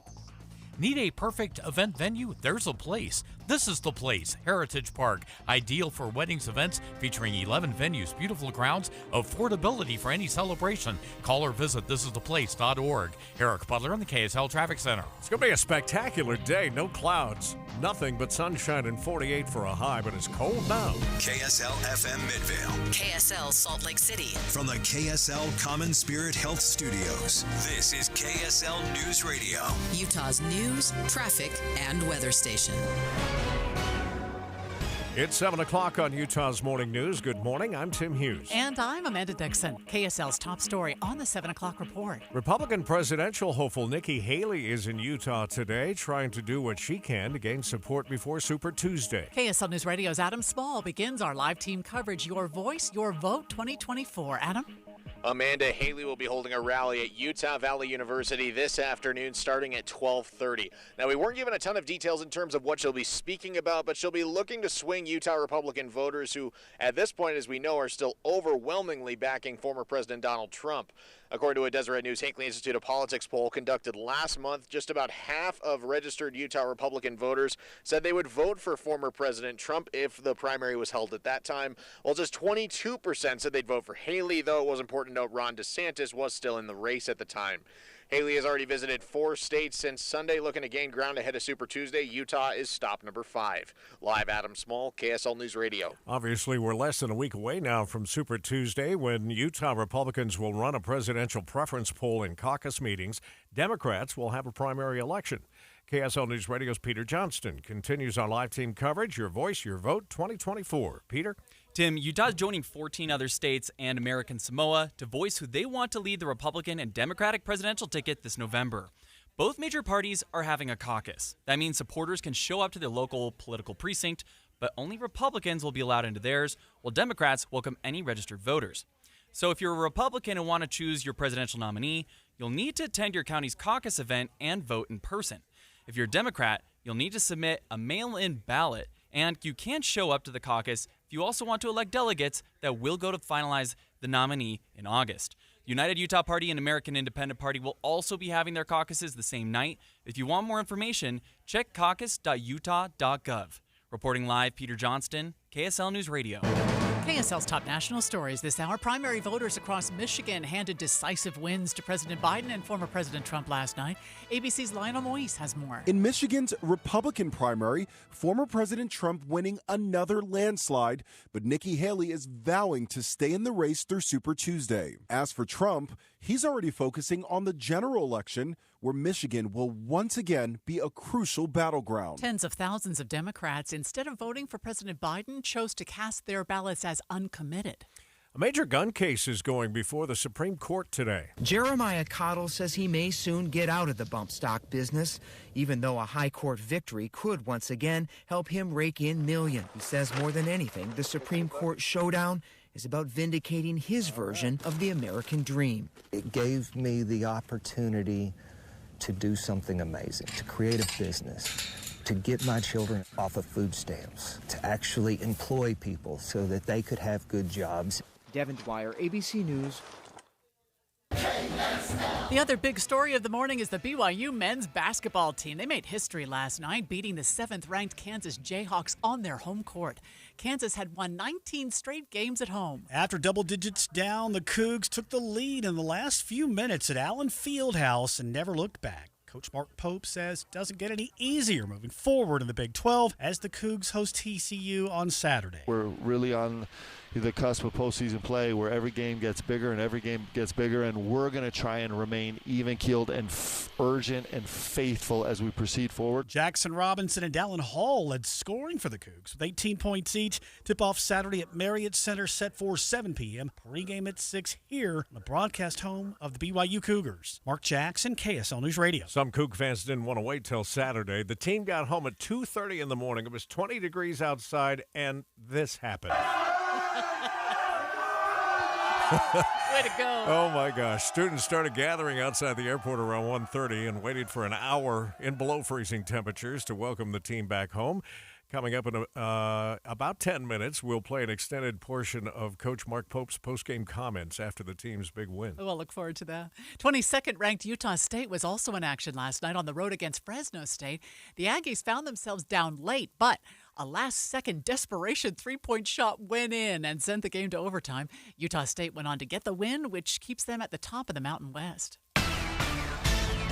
Need a perfect event venue? There's a place. This is the place, Heritage Park. Ideal for weddings, events, featuring 11 venues, beautiful grounds, affordability for any celebration. Call or visit thisistheplace.org. Eric Butler in the KSL Traffic Center. It's going to be a spectacular day. No clouds, nothing but sunshine and 48 for a high, but it's cold now. KSL FM Midvale. KSL Salt Lake City. From the KSL Common Spirit Health Studios, this is KSL News Radio. Utah's news, traffic, and weather station. It's 7 o'clock on Utah's Morning News. Good morning. I'm Tim Hughes. And I'm Amanda Dixon. KSL's top story on the 7 o'clock report. Republican presidential hopeful Nikki Haley is in Utah today, trying to do what she can to gain support before Super Tuesday. KSL News Radio's Adam Small begins our live team coverage. Your Voice, Your Vote 2024. Adam? Amanda, Haley will be holding a rally at Utah Valley University this afternoon starting at 12:30. Now, we weren't given a ton of details in terms of what she'll be speaking about, but she'll be looking to swing Utah Republican voters who, at this point, as we know, are still overwhelmingly backing former President Donald Trump. According to a Deseret News Hinckley Institute of Politics poll conducted last month, just about half of registered Utah Republican voters said they would vote for former President Trump if the primary was held at that time, while just 22% said they'd vote for Haley, though it was important to note Ron DeSantis was still in the race at the time. Haley has already visited 4 states since Sunday, looking to gain ground ahead of Super Tuesday. Utah is stop number 5. Live, Adam Small, KSL News Radio. Obviously, we're less than a week away now from Super Tuesday, when Utah Republicans will run a presidential preference poll in caucus meetings. Democrats will have a primary election. KSL News Radio's Peter Johnston continues our live team coverage. Your Voice, Your Vote 2024. Peter? Tim, Utah's joining 14 other states and American Samoa to voice who they want to lead the Republican and Democratic presidential ticket this November. Both major parties are having a caucus. That means supporters can show up to their local political precinct, but only Republicans will be allowed into theirs, while Democrats welcome any registered voters. So if you're a Republican and want to choose your presidential nominee, you'll need to attend your county's caucus event and vote in person. If you're a Democrat, you'll need to submit a mail-in ballot, and you can show up to the caucus if you also want to elect delegates that will go to finalize the nominee in August. The United Utah Party and American Independent Party will also be having their caucuses the same night. If you want more information, check caucus.utah.gov. Reporting live, Peter Johnston, KSL News Radio. KSL's top national stories this hour. Primary voters across Michigan handed decisive wins to President Biden and former President Trump last night. ABC's Lionel Moise has more. In Michigan's Republican primary, former President Trump winning another landslide, but Nikki Haley is vowing to stay in the race through Super Tuesday. As for Trump, he's already focusing on the general election, where Michigan will once again be a crucial battleground. Tens of thousands of Democrats, instead of voting for President Biden, chose to cast their ballots as uncommitted. A major gun case is going before the Supreme Court today. Jeremiah Cottle says he may soon get out of the bump stock business, even though a high court victory could once again help him rake in millions. He says more than anything, the Supreme Court showdown is about vindicating his version of the American dream. It gave me the opportunity to do something amazing, to create a business, to get my children off of food stamps, to actually employ people so that they could have good jobs. Devin Dwyer, ABC News. The other big story of the morning is the BYU men's basketball team. They made history last night, beating the 7th-ranked Kansas Jayhawks on their home court. Kansas had won 19 straight games at home. After double digits down, the Cougs took the lead in the last few minutes at Allen Fieldhouse and never looked back. Coach Mark Pope says it doesn't get any easier moving forward in the Big 12 as the Cougs host TCU on Saturday. We're really on the cusp of postseason play where every game gets bigger and every game gets bigger, and we're going to try and remain even-keeled and urgent and faithful as we proceed forward. Jackson Robinson and Dallin Hall led scoring for the Cougs with 18 points each. Tip-off Saturday at Marriott Center set for 7 p.m. Pre-game at 6 here on the broadcast home of the BYU Cougars. Mark Jackson, KSL News Radio. Some Coug fans didn't want to wait till Saturday. The team got home at 2:30 in the morning. It was 20 degrees outside, and this happened. Way to go. Oh, my gosh. Students started gathering outside the airport around 1:30 and waited for an hour in below freezing temperatures to welcome the team back home. Coming up in about 10 minutes, we'll play an extended portion of Coach Mark Pope's postgame comments after the team's big win. We'll look forward to that. 22nd-ranked Utah State was also in action last night on the road against Fresno State. The Aggies found themselves down late, but a last-second desperation three-point shot went in and sent the game to overtime. Utah State went on to get the win, which keeps them at the top of the Mountain West.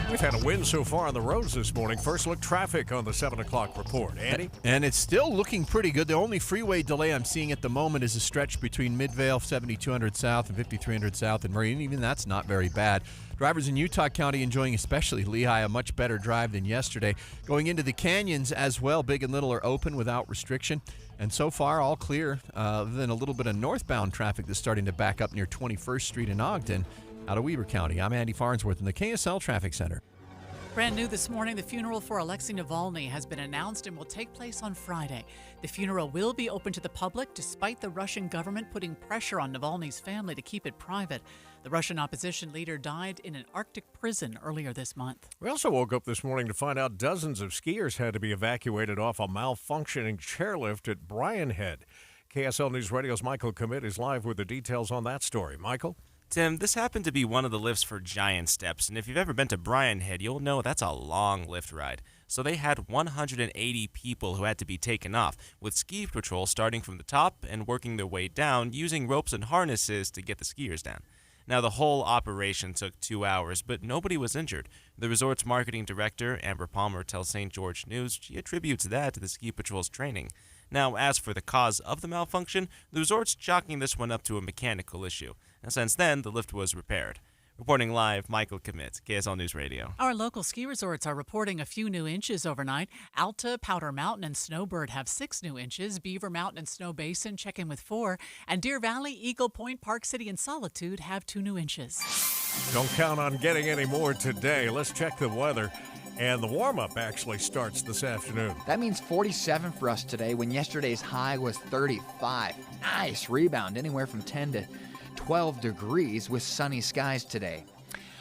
We've had a win so far on the roads this morning. First look traffic on the 7 o'clock report. Andy? And it's still looking pretty good. The only freeway delay I'm seeing at the moment is a stretch between Midvale, 7200 South, and 5300 South, and Marine. Even that's not very bad. Drivers in Utah County enjoying, especially Lehigh, a much better drive than yesterday. Going into the canyons as well, Big and Little are open without restriction. And so far, all clear, other than a little bit of northbound traffic that's starting to back up near 21st Street in Ogden. Out of Weber County, I'm Andy Farnsworth in the KSL Traffic Center. Brand new this morning, the funeral for Alexei Navalny has been announced and will take place on Friday. The funeral will be open to the public despite the Russian government putting pressure on Navalny's family to keep it private. The Russian opposition leader died in an Arctic prison earlier this month. We also woke up this morning to find out dozens of skiers had to be evacuated off a malfunctioning chairlift at Bryan Head. KSL News Radio's Michael Commit is live with the details on that story. Michael? Tim, this happened to be one of the lifts for Giant Steps, and if you've ever been to Bryan Head, you'll know that's a long lift ride. So they had 180 people who had to be taken off, with ski patrol starting from the top and working their way down using ropes and harnesses to get the skiers down. Now, the whole operation took 2 hours, but nobody was injured. The resort's marketing director, Amber Palmer, tells St. George News she attributes that to the ski patrol's training. Now, as for the cause of the malfunction, the resort's chalking this one up to a mechanical issue. And since then, the lift was repaired. Reporting live, Michael Commit, KSL News Radio. Our local ski resorts are reporting a few new inches overnight. Alta, Powder Mountain, and Snowbird have 6 new inches. Beaver Mountain and Snow Basin check in with 4. And Deer Valley, Eagle Point, Park City, and Solitude have 2 new inches. Don't count on getting any more today. Let's check the weather. And the warm-up actually starts this afternoon. That means 47 for us today when yesterday's high was 35. Nice rebound, anywhere from 10 to 12 degrees with sunny skies today.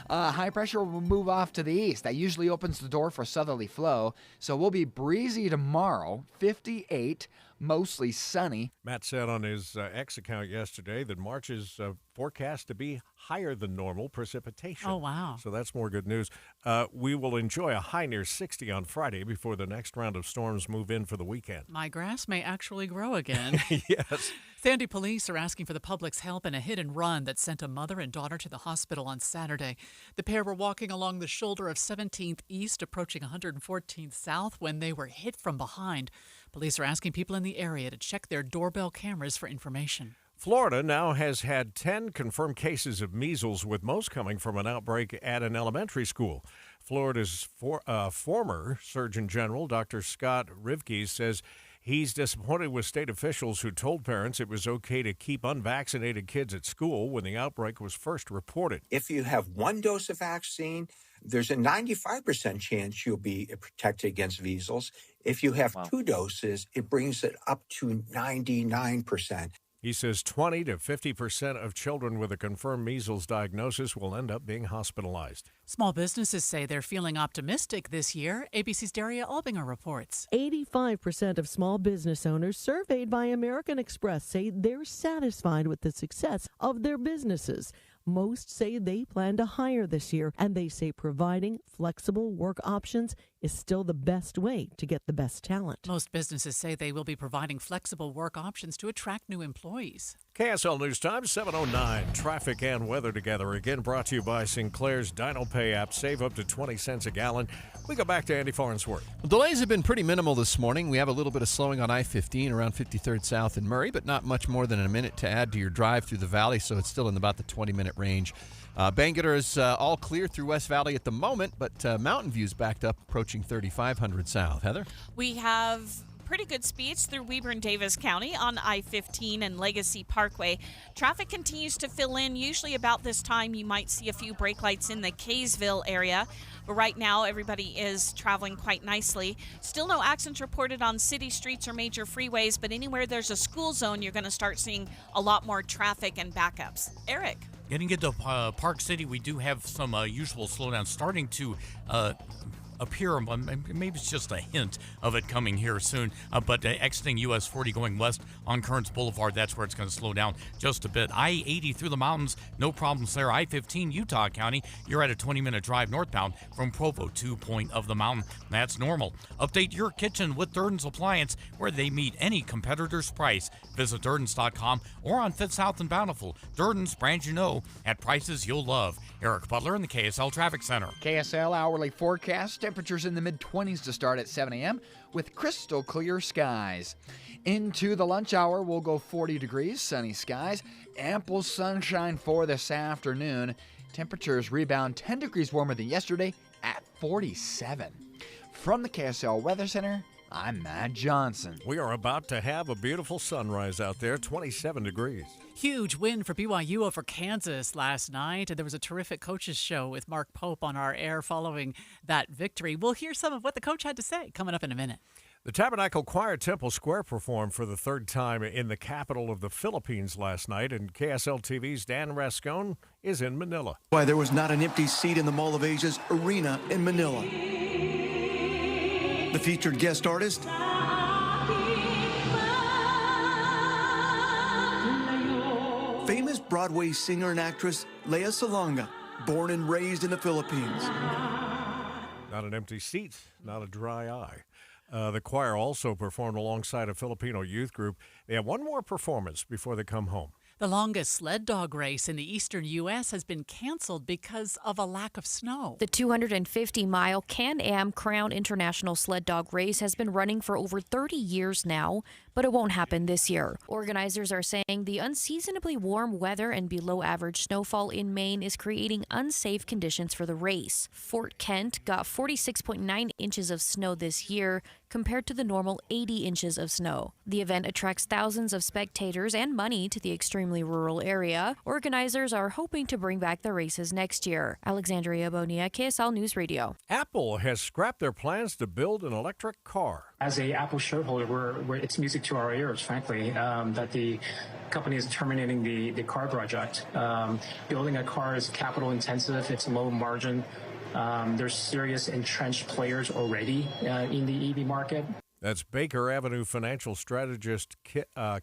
High pressure will move off to the east. That usually opens the door for southerly flow. So we'll be breezy tomorrow, 58, mostly sunny. Matt said on his X account yesterday that March is forecast to be higher than normal precipitation. Oh, wow. So that's more good news. We will enjoy a high near 60 on Friday before the next round of storms move in for the weekend. My grass may actually grow again. Yes. Sandy police are asking for the public's help in a hit and run that sent a mother and daughter to the hospital on Saturday. The pair were walking along the shoulder of 17th East, approaching 114th South, when they were hit from behind. Police are asking people in the area to check their doorbell cameras for information. Florida now has had 10 confirmed cases of measles, with most coming from an outbreak at an elementary school. Florida's former Surgeon General, Dr. Scott Rivke, says he's disappointed with state officials who told parents it was okay to keep unvaccinated kids at school when the outbreak was first reported. If you have one dose of vaccine, there's a 95% chance you'll be protected against measles. If you have 2 doses, it brings it up to 99%. He says 20 to 50% of children with a confirmed measles diagnosis will end up being hospitalized. Small businesses say they're feeling optimistic this year. ABC's Daria Albinger reports. 85% of small business owners surveyed by American Express say they're satisfied with the success of their businesses. Most say they plan to hire this year, and they say providing flexible work options is still the best way to get the best talent. Most businesses say they will be providing flexible work options to attract new employees. KSL News Time, 7:09. Traffic and weather together. Again, brought to you by Sinclair's DinoPay app. Save up to 20 cents a gallon. We go back to Andy Farnsworth. Delays have been pretty minimal this morning. We have a little bit of slowing on I-15 around 53rd South in Murray, but not much more than a minute to add to your drive through the valley, so it's still in about the 20-minute range. Bangerter is all clear through West Valley at the moment, but Mountain View's backed up approaching 3500 South. Heather? We have pretty good speeds through Weber and Davis County on I-15 and Legacy Parkway. Traffic continues to fill in. Usually about this time you might see a few brake lights in the Kaysville area, but right now everybody is traveling quite nicely. Still no accidents reported on city streets or major freeways, but anywhere there's a school zone you're going to start seeing a lot more traffic and backups. Eric? Getting into Park City, we do have some usual slowdown starting to appear. Maybe it's just a hint of it coming here soon. But exiting US 40 going west on Kearns Boulevard, that's where it's going to slow down just a bit. I-80 through the mountains, no problems there. I-15 Utah County, you're at a 20-minute drive northbound from Provo to Point of the Mountain. That's normal. Update your kitchen with Durden's Appliance, where they meet any competitor's price. Visit Durdens.com or on Fifth South and Bountiful. Durden's, brands you know, at prices you'll love. Eric Butler in the KSL Traffic Center. KSL hourly forecast. Temperatures in the mid-20s to start at 7 a.m. with crystal clear skies. Into the lunch hour, we'll go 40 degrees, sunny skies, ample sunshine for this afternoon. Temperatures rebound 10 degrees warmer than yesterday at 47. From the KSL Weather Center, I'm Matt Johnson. We are about to have a beautiful sunrise out there, 27 degrees. Huge win for BYU over Kansas last night. And there was a terrific coaches show with Mark Pope on our air following that victory. We'll hear some of what the coach had to say coming up in a minute. The Tabernacle Choir Temple Square performed for the third time in the capital of the Philippines last night, and KSL TV's Dan Rascon is in Manila. Why there was not an empty seat in the Mall of Asia's arena in Manila. The featured guest artist, famous Broadway singer and actress Lea Salonga, born and raised in the Philippines. Not an empty seat, not a dry eye. The choir also performed alongside a Filipino youth group. They have one more performance before they come home. The longest sled dog race in the eastern U.S. has been canceled because of a lack of snow. The 250-mile Can-Am Crown International Sled Dog Race has been running for over 30 years now, but it won't happen this year. Organizers are saying the unseasonably warm weather and below-average snowfall in Maine is creating unsafe conditions for the race. Fort Kent got 46.9 inches of snow this year. compared to the normal 80 inches of snow. The event attracts thousands of spectators and money to the extremely rural area. Organizers are hoping to bring back the races next year. Alexandria Bonilla, KSL News Radio. Apple has scrapped their plans to build an electric car. As a Apple shareholder, it's music to our ears, frankly, that the company is terminating the car project. Building a car is capital intensive. It's low margin. There's serious entrenched players already in the EV market. That's Baker Avenue financial strategist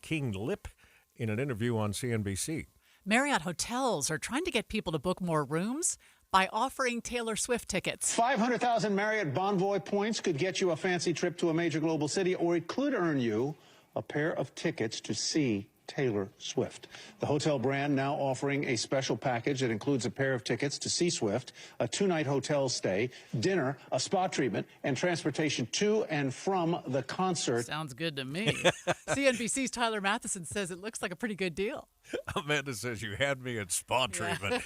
King Lip in an interview on CNBC. Marriott Hotels are trying to get people to book more rooms by offering Taylor Swift tickets. 500,000 Marriott Bonvoy points could get you a fancy trip to a major global city, or it could earn you a pair of tickets to see Taylor Swift. The hotel brand now offering a special package that includes a pair of tickets to see Swift, a 2-night hotel stay, dinner, a spa treatment, and transportation to and from the concert. Sounds good to me. CNBC's Tyler Matheson says it looks like a pretty good deal. Amanda says you had me at spa treatment.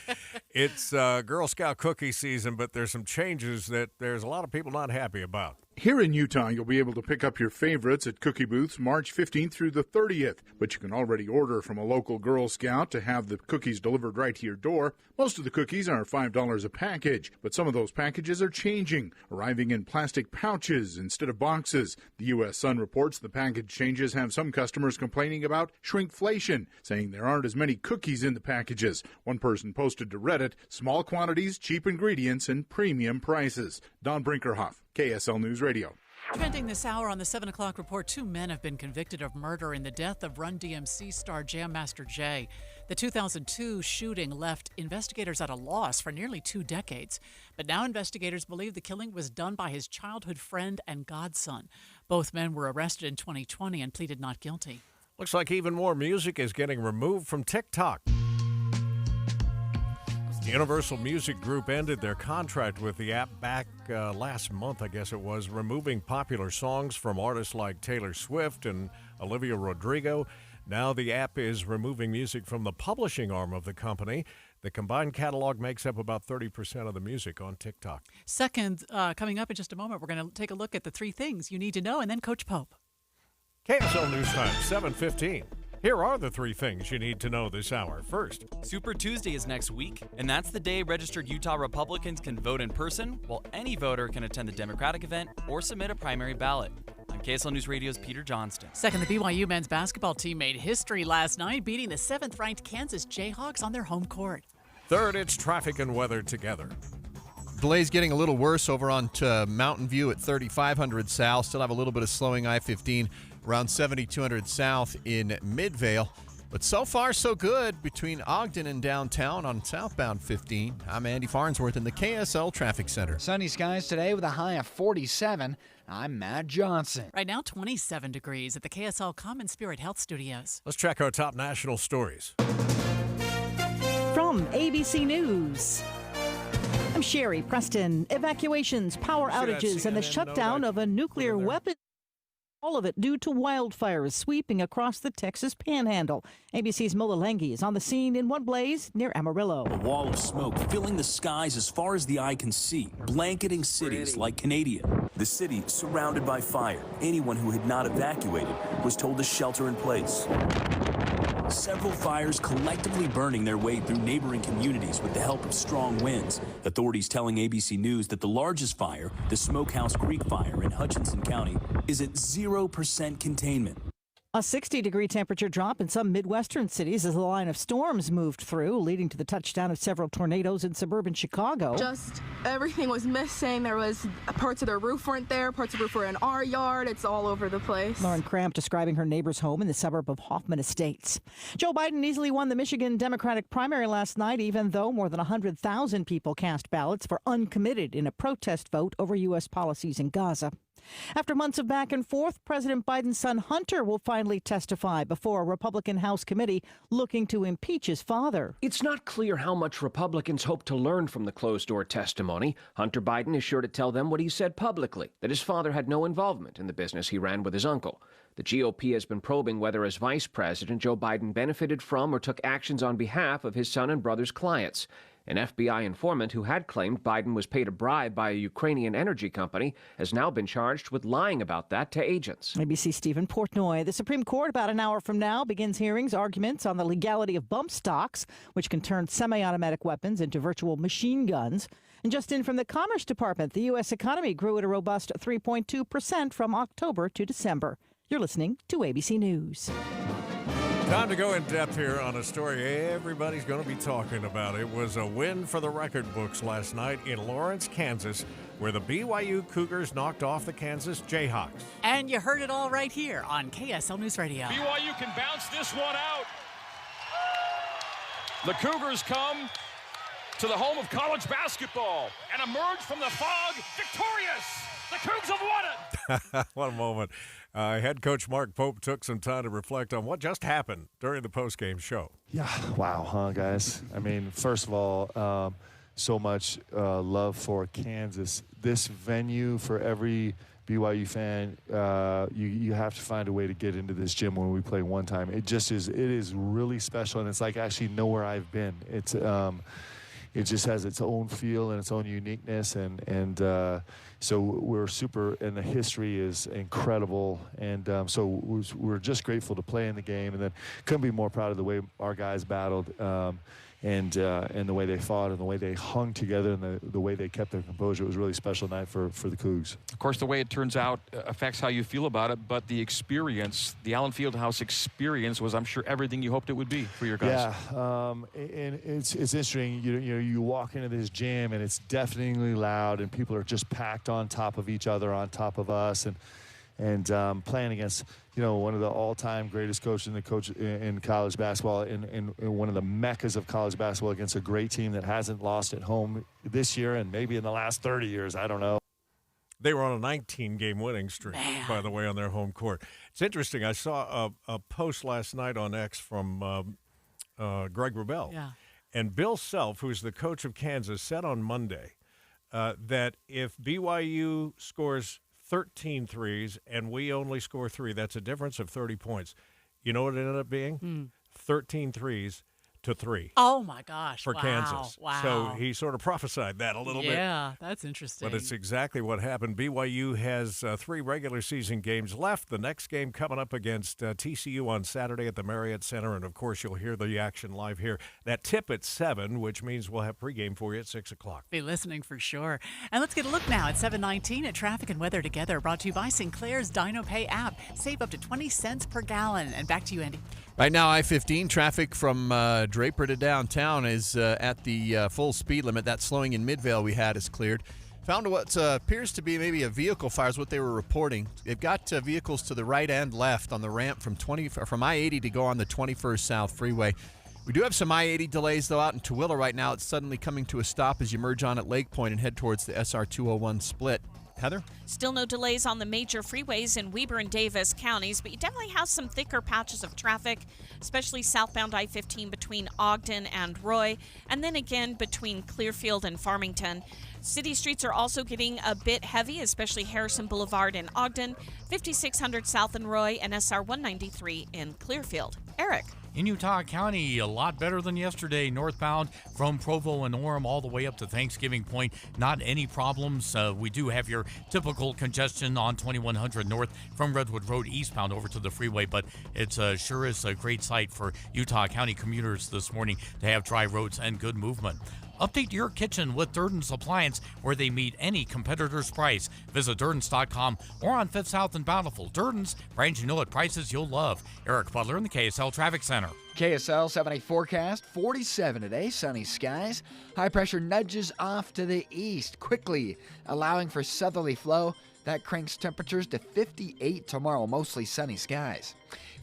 It's Girl Scout cookie season, but there's some changes that there's a lot of people not happy about. Here in Utah, you'll be able to pick up your favorites at cookie booths March 15th through the 30th, but you can already order from a local Girl Scout to have the cookies delivered right to your door. Most of the cookies are $5 a package, but some of those packages are changing, arriving in plastic pouches instead of boxes. The U.S. Sun reports the package changes have some customers complaining about shrinkflation, saying there aren't as many cookies in the packages. One person posted to Reddit, small quantities, cheap ingredients, and premium prices. Don Brinkerhoff, KSL News Radio. Trending this hour on the 7 o'clock report, 2 men have been convicted of murder in the death of Run DMC star Jam Master Jay. The 2002 shooting left investigators at a loss for nearly 2 decades. But now investigators believe the killing was done by his childhood friend and godson. Both men were arrested in 2020 and pleaded not guilty. Looks like even more music is getting removed from TikTok. Universal Music Group ended their contract with the app back last month, I guess it was, removing popular songs from artists like Taylor Swift and Olivia Rodrigo. Now the app is removing music from the publishing arm of the company. The combined catalog makes up about 30% of the music on TikTok. Second, coming up in just a moment, we're going to take a look at the 3 things you need to know, and then Coach Pope. KSL News Time, 7:15. Here are the 3 things you need to know this hour. First, Super Tuesday is next week, and that's the day registered Utah Republicans can vote in person, while any voter can attend the Democratic event or submit a primary ballot. I'm KSL News Radio's Peter Johnston. Second, the BYU men's basketball team made history last night, beating the 7th-ranked Kansas Jayhawks on their home court. Third, it's traffic and weather together. Delays getting a little worse over on Mountain View at 3500 South. Still have a little bit of slowing I-15 around 7200 South in Midvale. But so far, so good between Ogden and downtown on southbound 15. I'm Andy Farnsworth in the KSL Traffic Center. Sunny skies today with a high of 47. I'm Matt Johnson. Right now, 27 degrees at the KSL Common Spirit Health Studios. Let's check our top national stories. From ABC News, I'm Sherry Preston. Evacuations, power outages, and the shutdown of a nuclear weapon. All of it due to wildfires sweeping across the Texas Panhandle. ABC's Mola Lengi is on the scene in one blaze near Amarillo. A wall of smoke filling the skies as far as the eye can see, blanketing cities like Canadian. The city surrounded by fire. Anyone who had not evacuated was told to shelter in place. Several fires collectively burning their way through neighboring communities with the help of strong winds. Authorities telling ABC News that the largest fire, the Smokehouse Creek Fire in Hutchinson County, is at 0% containment. A 60-degree temperature drop in some Midwestern cities as the line of storms moved through, leading to the touchdown of several tornadoes in suburban Chicago. Just everything was missing. There was parts of the roof weren't there. Parts of the roof were in our yard. It's all over the place. Lauren Cramp describing her neighbor's home in the suburb of Hoffman Estates. Joe Biden easily won the Michigan Democratic primary last night, even though more than 100,000 people cast ballots for uncommitted in a protest vote over U.S. policies in Gaza. After months of back and forth, President Biden's son Hunter will finally testify before a Republican House committee looking to impeach his father. It's not clear how much Republicans hope to learn from the closed-door testimony. Hunter Biden is sure to tell them what he said publicly, that his father had no involvement in the business he ran with his uncle. The GOP has been probing whether, as vice president, Joe Biden benefited from or took actions on behalf of his son and brother's clients. An FBI informant who had claimed Biden was paid a bribe by a Ukrainian energy company has now been charged with lying about that to agents. ABC Stephen Portnoy. The Supreme Court, about an hour from now, begins hearings, arguments on the legality of bump stocks, which can turn semi-automatic weapons into virtual machine guns. And just in from the Commerce Department, the U.S. economy grew at a robust 3.2% from October to December. You're listening to ABC News. Time to go in depth here on a story everybody's going to be talking about. It was a win for the record books last night in Lawrence, Kansas, where the BYU Cougars knocked off the Kansas Jayhawks. And you heard it all right here on KSL News Radio. BYU can bounce this one out. The Cougars come to the home of college basketball and emerge from the fog victorious. The Cougs have won it. What a moment. Head coach Mark Pope took some time to reflect on what just happened during the postgame show. Yeah, wow, huh, guys? I mean, first of all, so much love for Kansas. This venue, for every BYU fan, you have to find a way to get into this gym when we play one time. It is really special, and it's like actually nowhere I've been. It just has its own feel and its own uniqueness, and so we're super, and the history is incredible, and so we're just grateful to play in the game, and then couldn't be more proud of the way our guys battled, and the way they fought, and the way they hung together, and the way they kept their composure. It was a really special night for the Cougs. Of course, the way it turns out affects how you feel about it, but the experience, the Allen Fieldhouse experience, was, I'm sure, everything you hoped it would be for your guys. Yeah, and it's interesting. You walk into this gym, and it's deafeningly loud, and people are just packed on top of each other, on top of us, and playing against one of the all-time greatest coaches in college basketball, in one of the meccas of college basketball, against a great team that hasn't lost at home this year and maybe in the last 30 years. I don't know. They were on a 19-game winning streak, by the way, on their home court. It's interesting. I saw a post last night on X from Greg Wrubell. Yeah. And Bill Self, who's the coach of Kansas, said on Monday that if BYU scores 13 threes and we only score 3, that's a difference of 30 points. You know what it ended up being? 13 threes to 3. Oh, my gosh. For Kansas. Wow. So he sort of prophesied that a little bit. Yeah, that's interesting. But it's exactly what happened. BYU has 3 regular season games left. The next game coming up against TCU on Saturday at the Marriott Center. And, of course, you'll hear the action live here. That tip at 7, which means we'll have pregame for you at 6 o'clock. Be listening for sure. And let's get a look now at 7:19 at Traffic and Weather Together, brought to you by Sinclair's DinoPay app. Save up to 20 cents per gallon. And back to you, Andy. Right now, I-15 traffic from Draper to downtown is at the full speed limit. That slowing in Midvale we had is cleared. Found what appears to be maybe a vehicle fire is what they were reporting. They've got vehicles to the right and left on the ramp from I-80 to go on the 21st South Freeway. We do have some I-80 delays, though, out in Tooele right now. It's suddenly coming to a stop as you merge on at Lake Point and head towards the SR 201 split. Heather? Still no delays on the major freeways in Weber and Davis counties, but you definitely have some thicker patches of traffic, especially southbound I-15 between Ogden and Roy, and then again between Clearfield and Farmington. City streets are also getting a bit heavy, especially Harrison Boulevard in Ogden, 5600 South in Roy, and SR 193 in Clearfield. Eric? In Utah County, a lot better than yesterday. Northbound from Provo and Orem all the way up to Thanksgiving Point. Not any problems. We do have your typical congestion on 2100 North from Redwood Road eastbound over to the freeway, but it's sure is a great sight for Utah County commuters this morning to have dry roads and good movement. Update your kitchen with Durden's Appliance, where they meet any competitor's price. Visit Durdens.com or on 5th South and Bountiful. Durden's, brands you know at prices you'll love. Eric Butler in the KSL Traffic Center. KSL 7-day forecast, 47 today, sunny skies. High pressure nudges off to the east quickly, allowing for southerly flow. That cranks temperatures to 58 tomorrow, mostly sunny skies.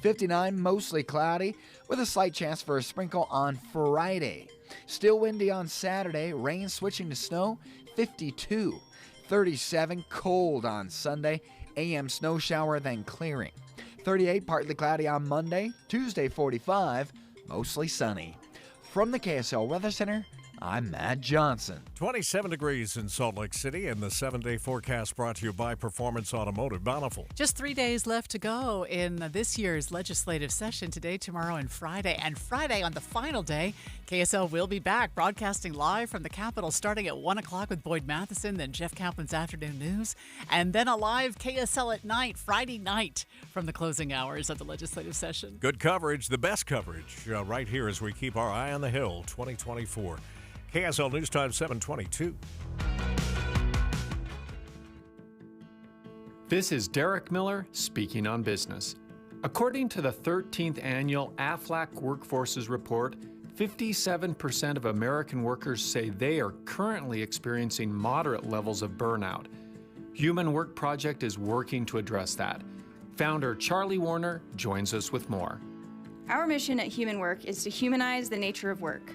59, mostly cloudy, with a slight chance for a sprinkle on Friday. Still windy on Saturday, rain switching to snow, 52. 37, cold on Sunday, AM snow shower, then clearing. 38, partly cloudy on Monday. Tuesday, 45, mostly sunny. From the KSL Weather Center, I'm Matt Johnson. 27 degrees in Salt Lake City, and the 7-day forecast brought to you by Performance Automotive Bountiful. Just 3 days left to go in this year's legislative session, today, tomorrow, and Friday. And Friday, on the final day, KSL will be back broadcasting live from the Capitol starting at 1 o'clock with Boyd Matheson, then Jeff Kaplan's Afternoon News, and then a live KSL at night, Friday night, from the closing hours of the legislative session. Good coverage, the best coverage, right here as we keep our eye on the Hill 2024. KSL News Time 722. This is Derek Miller speaking on business. According to the 13th annual AFLAC Workforces Report, 57% of American workers say they are currently experiencing moderate levels of burnout. Human Work Project is working to address that. Founder Charlie Warner joins us with more. Our mission at Human Work is to humanize the nature of work.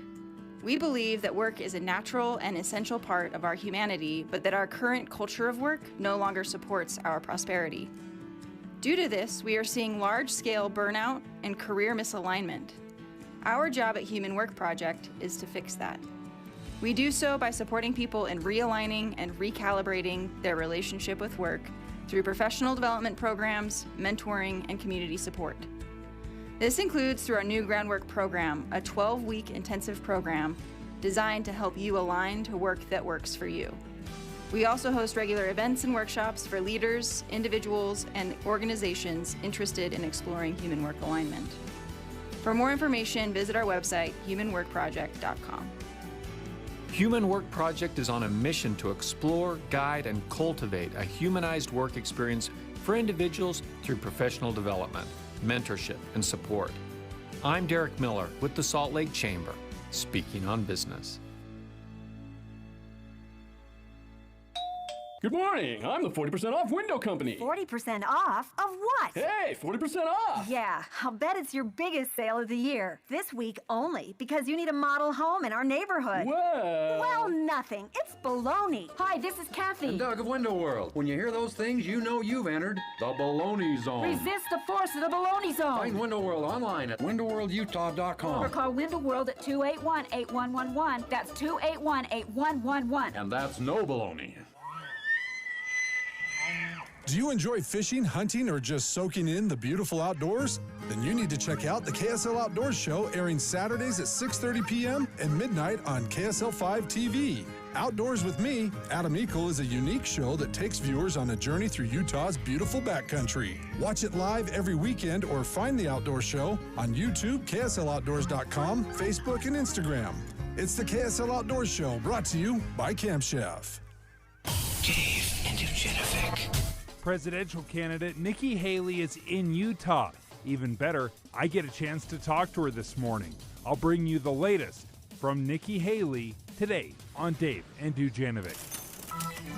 We believe that work is a natural and essential part of our humanity, but that our current culture of work no longer supports our prosperity. Due to this, we are seeing large-scale burnout and career misalignment. Our job at Human Work Project is to fix that. We do so by supporting people in realigning and recalibrating their relationship with work through professional development programs, mentoring, and community support. This includes through our new Groundwork program, a 12-week intensive program designed to help you align to work that works for you. We also host regular events and workshops for leaders, individuals, and organizations interested in exploring human work alignment. For more information, visit our website, humanworkproject.com. Human Work Project is on a mission to explore, guide, and cultivate a humanized work experience for individuals through professional development, mentorship, and support. I'm Derek Miller with the Salt Lake Chamber, speaking on business. Good morning. I'm the 40% off window company. 40% off? Of what? Hey, 40% off! Yeah, I'll bet it's your biggest sale of the year. This week only, because you need a model home in our neighborhood. Well, nothing. It's baloney. Hi, this is Kathy. And Doug of Window World. When you hear those things, you know you've entered the baloney zone. Resist the force of the baloney zone. Find Window World online at windowworldutah.com. Or call Window World at 281-8111. That's 281-8111. And that's no baloney. Do you enjoy fishing, hunting, or just soaking in the beautiful outdoors? Then you need to check out the KSL Outdoors Show, airing Saturdays at 6:30 p.m. and midnight on KSL 5 TV. Outdoors with Me, Adam Eagle, is a unique show that takes viewers on a journey through Utah's beautiful backcountry. Watch it live every weekend or find the Outdoor Show on YouTube, KSLOutdoors.com, Facebook, and Instagram. It's the KSL Outdoors Show, brought to you by Camp Chef. Dave and Dujanovic. Presidential candidate Nikki Haley is in Utah. Even better, I get a chance to talk to her this morning. I'll bring you the latest from Nikki Haley today on Dave and Dujanovic.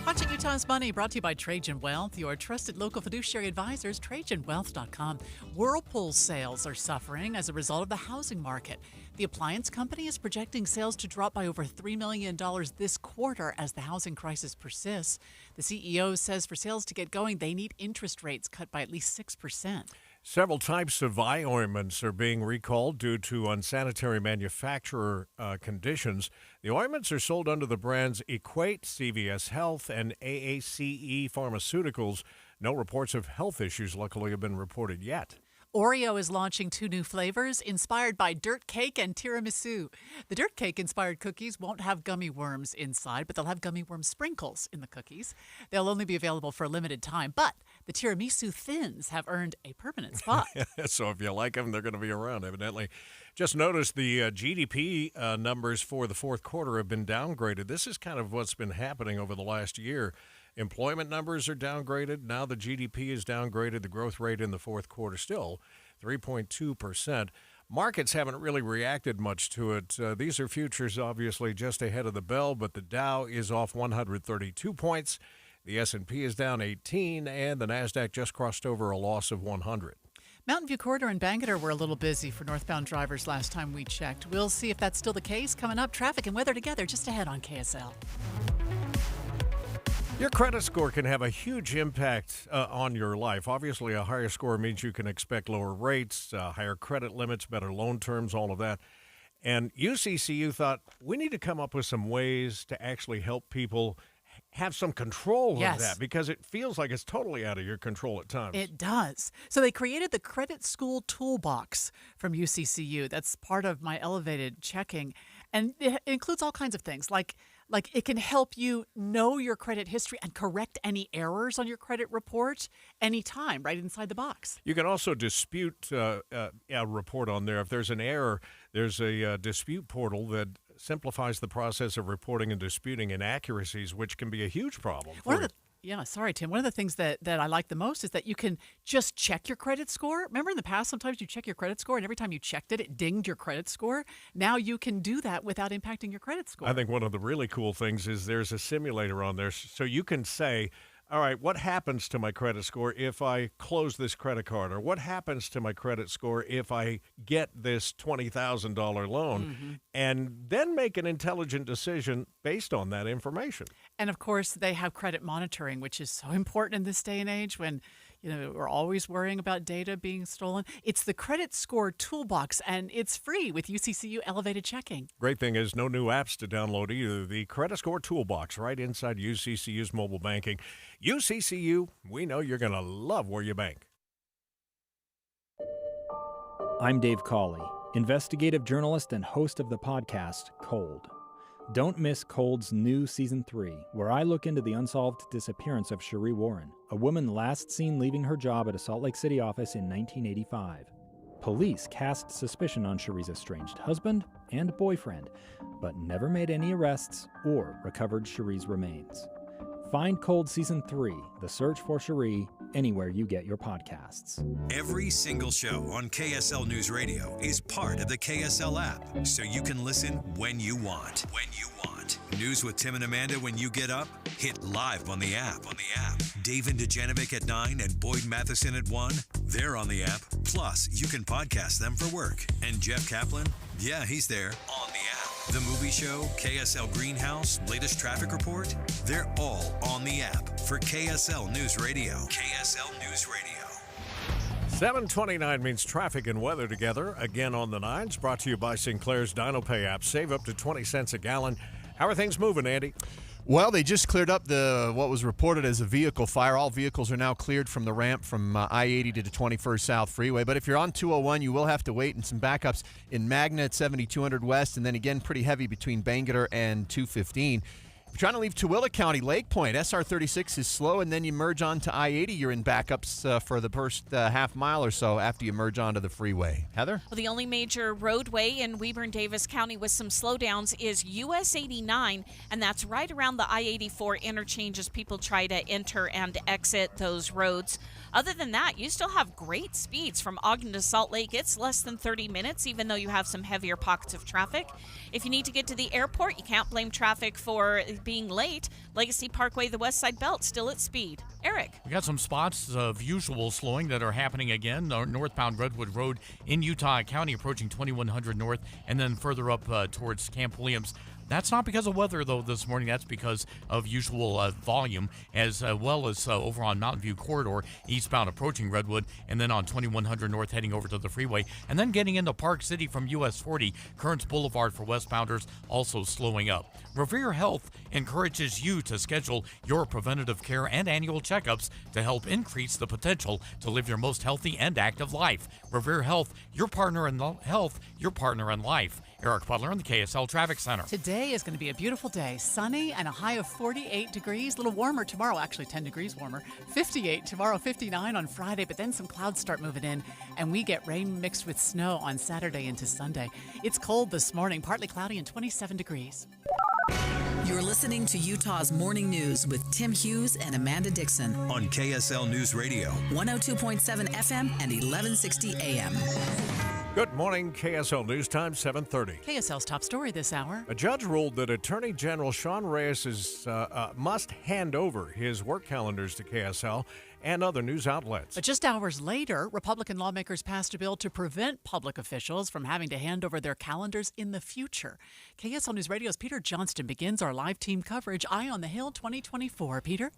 Watching Utah's Money, brought to you by Trajan Wealth, your trusted local fiduciary advisors, TrajanWealth.com. Whirlpool sales are suffering as a result of the housing market. The appliance company is projecting sales to drop by over $3 million this quarter as the housing crisis persists. The CEO says for sales to get going, they need interest rates cut by at least 6%. Several types of eye ointments are being recalled due to unsanitary manufacturer conditions. The ointments are sold under the brands Equate, CVS Health, and AACE Pharmaceuticals. No reports of health issues, luckily, have been reported yet. Oreo is launching 2 new flavors inspired by dirt cake and tiramisu. The dirt cake-inspired cookies won't have gummy worms inside, but they'll have gummy worm sprinkles in the cookies. They'll only be available for a limited time, but the tiramisu thins have earned a permanent spot. So if you like them, they're going to be around, evidently. Just noticed the GDP numbers for the fourth quarter have been downgraded. This is kind of what's been happening over the last year. Employment numbers are downgraded. Now the GDP is downgraded. The growth rate in the fourth quarter still 3.2%. Markets haven't really reacted much to it. These are futures, obviously, just ahead of the bell, but the Dow is off 132 points. The S&P is down 18, and the NASDAQ just crossed over a loss of 100. Mountain View Corridor and Bangerter were a little busy for northbound drivers last time we checked. We'll see if that's still the case. Coming up, traffic and weather together just ahead on KSL. Your credit score can have a huge impact on your life. Obviously, a higher score means you can expect lower rates, higher credit limits, better loan terms, all of that. And UCCU thought, we need to come up with some ways to actually help people have some control of that, because it feels like it's totally out of your control at times. It does. So they created the Credit School Toolbox from UCCU. That's part of my elevated checking. And it includes all kinds of things, like it can help you know your credit history and correct any errors on your credit report anytime, right inside the box. You can also dispute a report on there. If there's an error, there's a dispute portal that simplifies the process of reporting and disputing inaccuracies, which can be a huge problem. Sorry, Tim. One of the things that I like the most is that you can just check your credit score. Remember in the past, sometimes you check your credit score, and every time you checked it, it dinged your credit score. Now you can do that without impacting your credit score. I think one of the really cool things is there's a simulator on there, so you can say, all right, what happens to my credit score if I close this credit card? Or what happens to my credit score if I get this $20,000 loan? Mm-hmm. And then make an intelligent decision based on that information. And of course, they have credit monitoring, which is so important in this day and age when we're always worrying about data being stolen. It's the Credit Score Toolbox, and it's free with UCCU Elevated Checking. Great thing is no new apps to download either. The Credit Score Toolbox right inside UCCU's mobile banking. UCCU, we know you're going to love where you bank. I'm Dave Cawley, investigative journalist and host of the podcast Cold. Don't miss Cold's new Season 3, where I look into the unsolved disappearance of Cherie Warren, a woman last seen leaving her job at a Salt Lake City office in 1985. Police cast suspicion on Cherie's estranged husband and boyfriend, but never made any arrests or recovered Cherie's remains. Find Cold Season 3, The Search for Cherie, anywhere you get your podcasts. Every single show on KSL News Radio is part of the KSL app, so you can listen when you want. News with Tim and Amanda when you get up? Hit live on the app. Dave and Dejanovic at 9 and Boyd Matheson at 1? They're on the app. Plus, you can podcast them for work. And Jeff Kaplan? Yeah, he's there on the app. The movie show, KSL Greenhouse, latest traffic report, they're all on the app for KSL News Radio. KSL News Radio. 7:29 means traffic and weather together. Again on the 9s, brought to you by Sinclair's DinoPay app. Save up to 20 cents a gallon. How are things moving, Andy? Well, they just cleared up what was reported as a vehicle fire. All vehicles are now cleared from the ramp from I-80 to the 21st South Freeway. But if you're on 201, you will have to wait, and some backups in Magna at 7200 West, and then again pretty heavy between Bangerter and 215. If you're trying to leave Tooele County, Lake Point, SR36 is slow, and then you merge onto I-80. You're in backups for the first half mile or so after you merge onto the freeway. Heather? Well, the only major roadway in Weber and Davis County with some slowdowns is US 89, and that's right around the I-84 interchange as people try to enter and exit those roads. Other than that, you still have great speeds from Ogden to Salt Lake. It's less than 30 minutes, even though you have some heavier pockets of traffic. If you need to get to the airport, you can't blame traffic for being late. Legacy Parkway, the West Side Belt, still at speed. Eric? We got some spots of usual slowing that are happening again. Northbound Redwood Road in Utah County approaching 2100 North, and then further up towards Camp Williams. That's not because of weather, though, this morning. That's because of usual volume, as well as over on Mountain View Corridor, eastbound approaching Redwood, and then on 2100 North heading over to the freeway, and then getting into Park City from US 40, Kearns Boulevard for westbounders also slowing up. Revere Health encourages you to schedule your preventative care and annual checkups to help increase the potential to live your most healthy and active life. Revere Health, your partner in health, your partner in life. Eric Butler in the KSL Traffic Center. Today is going to be a beautiful day. Sunny and a high of 48 degrees. A little warmer tomorrow, actually 10 degrees warmer. 58 tomorrow, 59 on Friday, but then some clouds start moving in, and we get rain mixed with snow on Saturday into Sunday. It's cold this morning, partly cloudy and 27 degrees. You're listening to Utah's Morning News with Tim Hughes and Amanda Dixon on KSL News Radio. 102.7 FM and 1160 AM. Good morning, KSL News Time, 7:30. KSL's top story this hour. A judge ruled that Attorney General Sean Reyes must hand over his work calendars to KSL and other news outlets. But just hours later, Republican lawmakers passed a bill to prevent public officials from having to hand over their calendars in the future. KSL News Radio's Peter Johnston begins our live team coverage, Eye on the Hill 2024. Peter?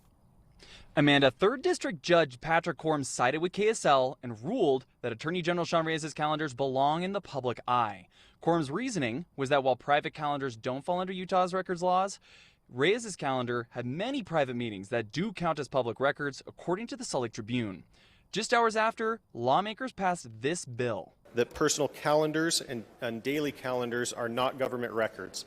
Amanda, 3rd District Judge Patrick Korm sided with KSL and ruled that Attorney General Sean Reyes' calendars belong in the public eye. Quorum's reasoning was that while private calendars don't fall under Utah's records laws, Reyes' calendar had many private meetings that do count as public records, according to the Salt Lake Tribune. Just hours after, lawmakers passed this bill. That personal calendars and daily calendars are not government records.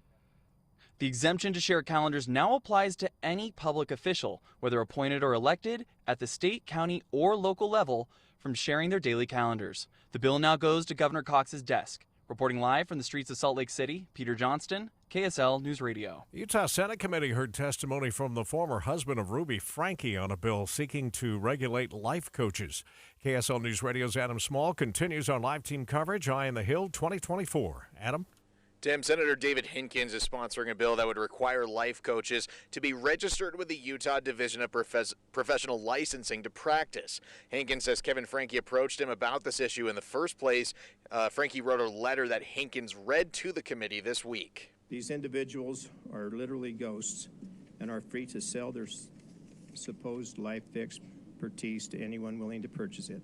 The exemption to share calendars now applies to any public official, whether appointed or elected, at the state, county, or local level, from sharing their daily calendars. The bill now goes to Governor Cox's desk. Reporting live from the streets of Salt Lake City, Peter Johnston, KSL News Radio. Utah Senate Committee heard testimony from the former husband of Ruby Franke on a bill seeking to regulate life coaches. KSL News Radio's Adam Small continues our live team coverage. Eye on the Hill 2024. Adam? Tim, Senator David Hinkins is sponsoring a bill that would require life coaches to be registered with the Utah Division of Professional Licensing to practice. Hinkins says Kevin Franke approached him about this issue in the first place. Franke wrote a letter that Hinkins read to the committee this week. These individuals are literally ghosts and are free to sell their supposed life expertise to anyone willing to purchase it.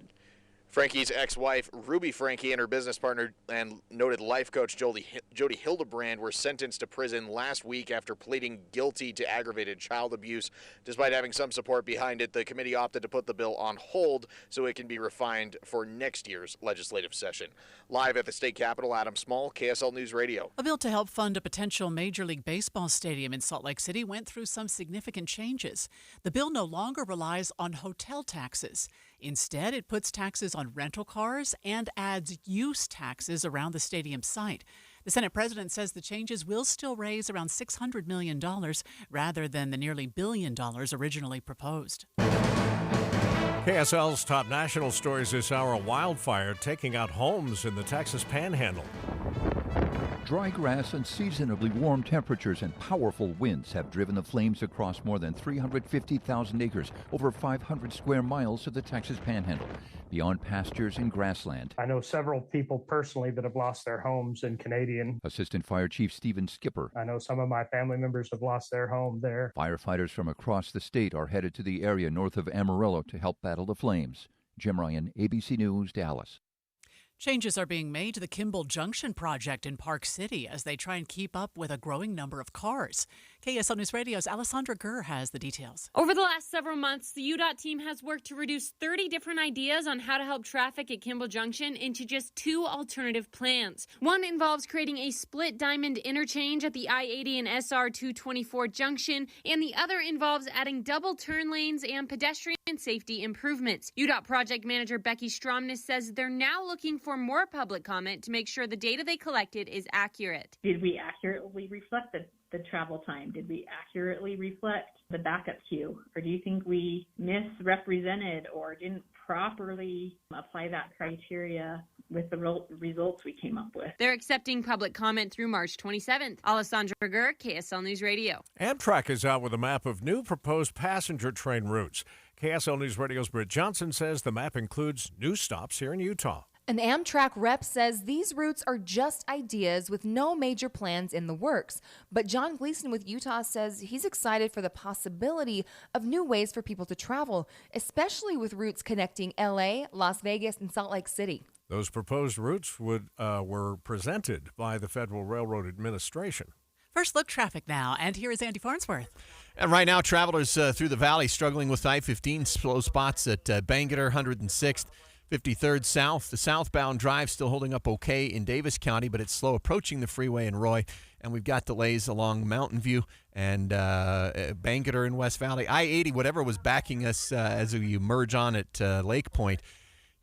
Franke's ex-wife, Ruby Franke, and her business partner and noted life coach Jody Hildebrand were sentenced to prison last week after pleading guilty to aggravated child abuse. Despite having some support behind it, the committee opted to put the bill on hold so it can be refined for next year's legislative session. Live at the state capitol, Adam Small, KSL News Radio. A bill to help fund a potential Major League Baseball stadium in Salt Lake City went through some significant changes. The bill no longer relies on hotel taxes. Instead, it puts taxes on rental cars and adds use taxes around the stadium site. The Senate president says the changes will still raise around $600 million rather than the nearly $1 billion originally proposed. KSL's top national stories this hour: a wildfire taking out homes in the Texas Panhandle. Dry grass, unseasonably warm temperatures, and powerful winds have driven the flames across more than 350,000 acres, over 500 square miles of the Texas Panhandle, beyond pastures and grassland. I know several people personally that have lost their homes in Canadian. Assistant Fire Chief Stephen Skipper. I know some of my family members have lost their home there. Firefighters from across the state are headed to the area north of Amarillo to help battle the flames. Jim Ryan, ABC News, Dallas. Changes are being made to the Kimball Junction project in Park City as they try and keep up with a growing number of cars. KSL News Radio's Alessandra Gurr has the details. Over the last several months, the UDOT team has worked to reduce 30 different ideas on how to help traffic at Kimball Junction into just 2 alternative plans. One involves creating a split diamond interchange at the I-80 and SR 224 junction, and the other involves adding double turn lanes and pedestrian safety improvements. UDOT project manager Becky Stromness says they're now looking for more public comment to make sure the data they collected is accurate. Did we accurately reflect the travel time? Did we accurately reflect the backup queue? Or do you think we misrepresented or didn't properly apply that criteria with the results we came up with? They're accepting public comment through March 27th. Alessandra Gurr, KSL News Radio. Amtrak is out with a map of new proposed passenger train routes. KSL News Radio's Britt Johnson says the map includes new stops here in Utah. An Amtrak rep says these routes are just ideas with no major plans in the works. But John Gleason with Utah says he's excited for the possibility of new ways for people to travel, especially with routes connecting LA, Las Vegas, and Salt Lake City. Those proposed routes were presented by the Federal Railroad Administration. First look traffic now, and here is Andy Farnsworth. And right now, travelers through the valley struggling with I-15 slow spots at Bangerter, 106th. 53rd South. The southbound drive still holding up okay in Davis County, but it's slow approaching the freeway in Roy. And we've got delays along Mountain View and Bangerter in West Valley. I-80, whatever was backing us as you merge on at Lake Point,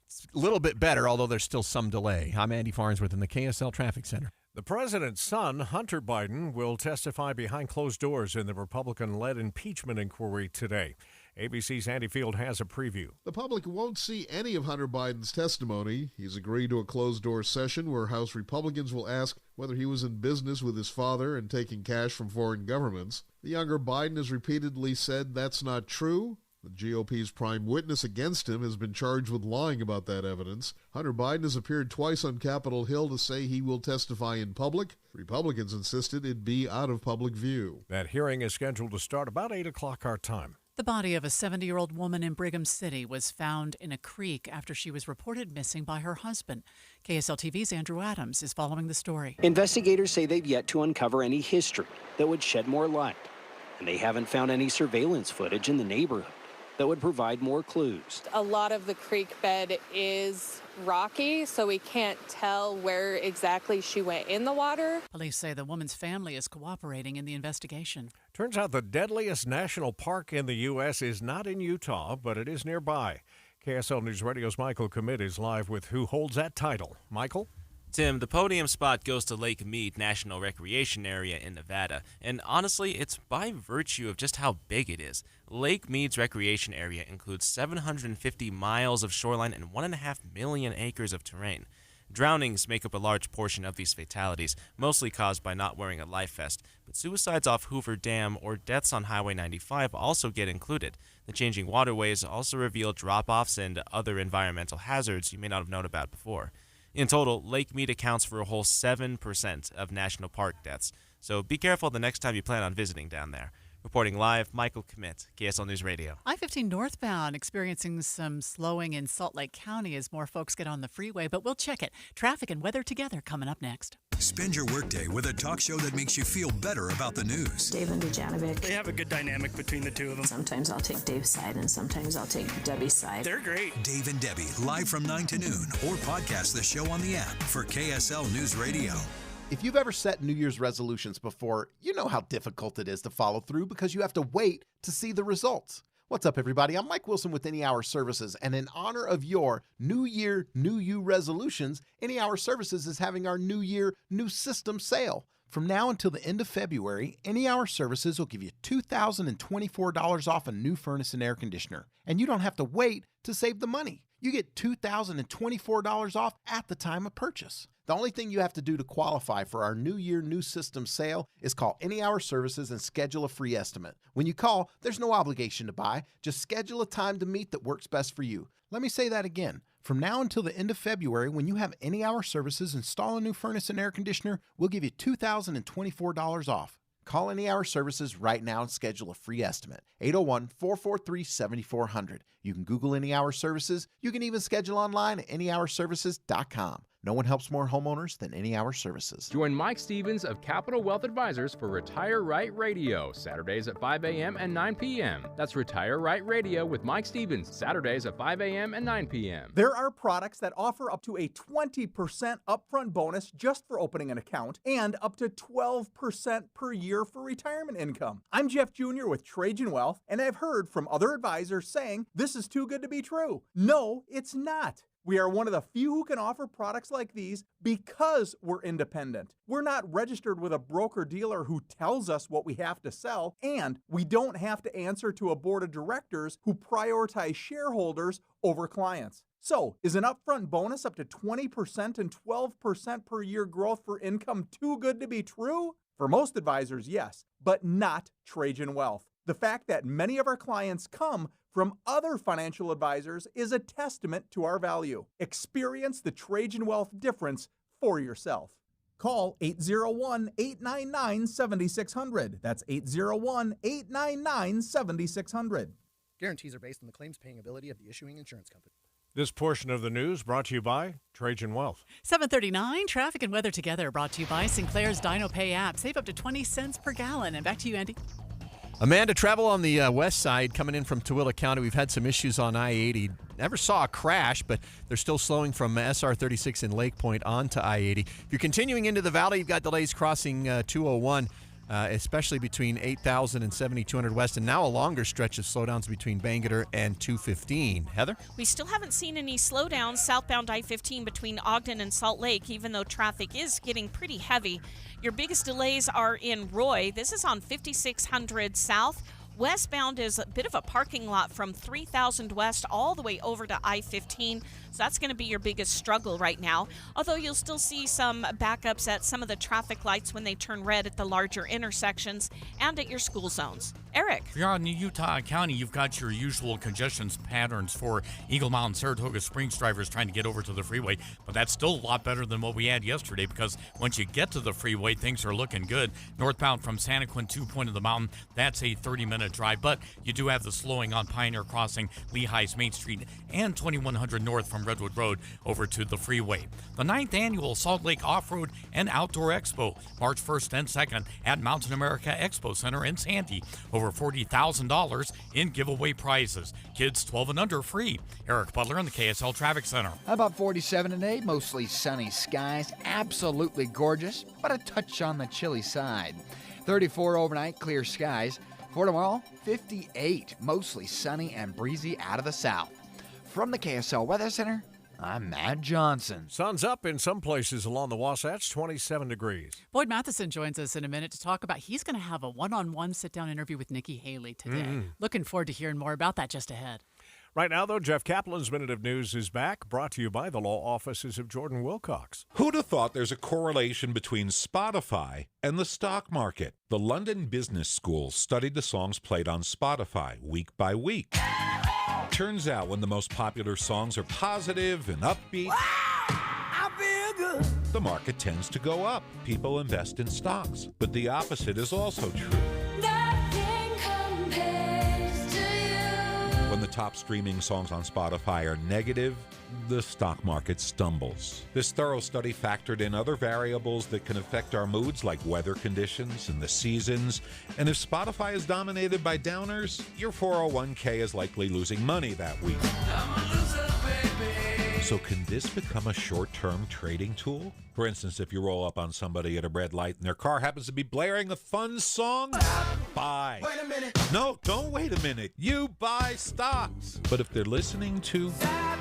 it's a little bit better, although there's still some delay. I'm Andy Farnsworth in the KSL Traffic Center. The president's son, Hunter Biden, will testify behind closed doors in the Republican-led impeachment inquiry today. ABC's Andy Field has a preview. The public won't see any of Hunter Biden's testimony. He's agreed to a closed-door session where House Republicans will ask whether he was in business with his father and taking cash from foreign governments. The younger Biden has repeatedly said that's not true. The GOP's prime witness against him has been charged with lying about that evidence. Hunter Biden has appeared twice on Capitol Hill to say he will testify in public. Republicans insisted it'd be out of public view. That hearing is scheduled to start about 8 o'clock our time. The body of a 70-year-old woman in Brigham City was found in a creek after she was reported missing by her husband. KSL TV's Andrew Adams is following the story. Investigators say they've yet to uncover any history that would shed more light, and they haven't found any surveillance footage in the neighborhood that would provide more clues. A lot of the creek bed is rocky, so we can't tell where exactly she went in the water. Police say the woman's family is cooperating in the investigation. Turns out the deadliest national park in the U.S. is not in Utah, but it is nearby. KSL News Radio's Michael Commit is live with who holds that title. Michael? Tim, the podium spot goes to Lake Mead National Recreation Area in Nevada, and honestly, it's by virtue of just how big it is. Lake Mead's recreation area includes 750 miles of shoreline and 1.5 million acres of terrain. Drownings make up a large portion of these fatalities, mostly caused by not wearing a life vest, but suicides off Hoover Dam or deaths on Highway 95 also get included. The changing waterways also reveal drop-offs and other environmental hazards you may not have known about before. In total, Lake Mead accounts for a whole 7% of national park deaths, so be careful the next time you plan on visiting down there. Reporting live, Michael Commit, KSL News Radio. I-15 northbound experiencing some slowing in Salt Lake County as more folks get on the freeway, but we'll check it. Traffic and weather together coming up next. Spend your workday with a talk show that makes you feel better about the news. Dave and Dujanovic. They have a good dynamic between the two of them. Sometimes I'll take Dave's side and sometimes I'll take Debbie's side. They're great. Dave and Debbie, live from 9 to noon, or podcast the show on the app for KSL News Radio. If you've ever set New Year's resolutions before, you know how difficult it is to follow through because you have to wait to see the results. What's up, everybody? I'm Mike Wilson with Any Hour Services, and in honor of your New Year, New You resolutions, Any Hour Services is having our New Year, New System sale. From now until the end of February, Any Hour Services will give you $2,024 off a new furnace and air conditioner, and you don't have to wait to save the money. You get $2,024 off at the time of purchase. The only thing you have to do to qualify for our New Year, New System sale is call Any Hour Services and schedule a free estimate. When you call, there's no obligation to buy. Just schedule a time to meet that works best for you. Let me say that again. From now until the end of February, when you have Any Hour Services install a new furnace and air conditioner, we'll give you $2,024 off. Call Any Hour Services right now and schedule a free estimate. 801-443-7400. You can Google Any Hour Services. You can even schedule online at anyhourservices.com. No one helps more homeowners than Any Hour Services. Join Mike Stevens of Capital Wealth Advisors for Retire Right Radio, Saturdays at 5 a.m. and 9 p.m. That's Retire Right Radio with Mike Stevens, Saturdays at 5 a.m. and 9 p.m. There are products that offer up to a 20% upfront bonus just for opening an account and up to 12% per year for retirement income. I'm Jeff Jr. with Trajan Wealth, and I've heard from other advisors saying this is too good to be true. No, it's not. We are one of the few who can offer products like these because we're independent. We're not registered with a broker-dealer who tells us what we have to sell, and we don't have to answer to a board of directors who prioritize shareholders over clients. So, is an upfront bonus up to 20% and 12% per year growth for income too good to be true? For most advisors, yes, but not Trajan Wealth. The fact that many of our clients come from other financial advisors is a testament to our value. Experience the Trajan Wealth difference for yourself. Call 801-899-7600. That's 801-899-7600. Guarantees are based on the claims paying ability of the issuing insurance company. This portion of the news brought to you by Trajan Wealth. 7:39, traffic and weather together brought to you by Sinclair's Dino Pay app. Save up to 20 cents per gallon. And back to you, Andy. Amanda, travel on the west side coming in from Tooele County. We've had some issues on I-80. Never saw a crash, but they're still slowing from SR-36 in Lake Point onto I-80. If you're continuing into the valley, you've got delays crossing 201, especially between 8,000 and 7,200 west, and now a longer stretch of slowdowns between Bangerter and 215. Heather? We still haven't seen any slowdowns southbound I-15 between Ogden and Salt Lake, even though traffic is getting pretty heavy. Your biggest delays are in Roy. This is on 5600 South. Westbound is a bit of a parking lot from 3000 West all the way over to I-15. So that's going to be your biggest struggle right now. Although you'll still see some backups at some of the traffic lights when they turn red at the larger intersections and at your school zones. Eric. If you're out in Utah County, you've got your usual congestion patterns for Eagle Mountain, Saratoga Springs drivers trying to get over to the freeway, but that's still a lot better than what we had yesterday, because once you get to the freeway, things are looking good. Northbound from Santaquin to Point of the Mountain, that's a 30-minute drive, but you do have the slowing on Pioneer Crossing, Lehigh's Main Street, and 2100 north from Redwood Road over to the freeway. The 9th annual Salt Lake Off-Road and Outdoor Expo, March 1st and 2nd at Mountain America Expo Center in Sandy. Over $40,000 in giveaway prizes. Kids 12 and under free. Eric Butler in the KSL Traffic Center. About 47 today, mostly sunny skies, absolutely gorgeous, but a touch on the chilly side. 34 overnight, clear skies. For tomorrow, 58, mostly sunny and breezy out of the south. From the KSL Weather Center, I'm Matt Johnson. Sun's up in some places along the Wasatch, 27 degrees. Boyd Matheson joins us in a minute to talk about he's going to have a one-on-one sit-down interview with Nikki Haley today. Looking forward to hearing more about that just ahead. Right now, though, Jeff Kaplan's Minute of News is back, brought to you by the law offices of Jordan Wilcox. Who'd have thought there's a correlation between Spotify and the stock market? The London Business School studied the songs played on Spotify week by week. Turns out when the most popular songs are positive and upbeat, I feel good, the market tends to go up. People invest in stocks. But the opposite is also true. Nothing compares to you. When the top streaming songs on Spotify are negative, the stock market stumbles. This thorough study factored in other variables that can affect our moods, like weather conditions and the seasons. And if Spotify is dominated by downers, your 401k is likely losing money that week. So can this become a short-term trading tool? For instance, if you roll up on somebody at a red light and their car happens to be blaring a fun song, buy. Wait a minute. No, don't wait a minute. You buy stocks. But if they're listening to sad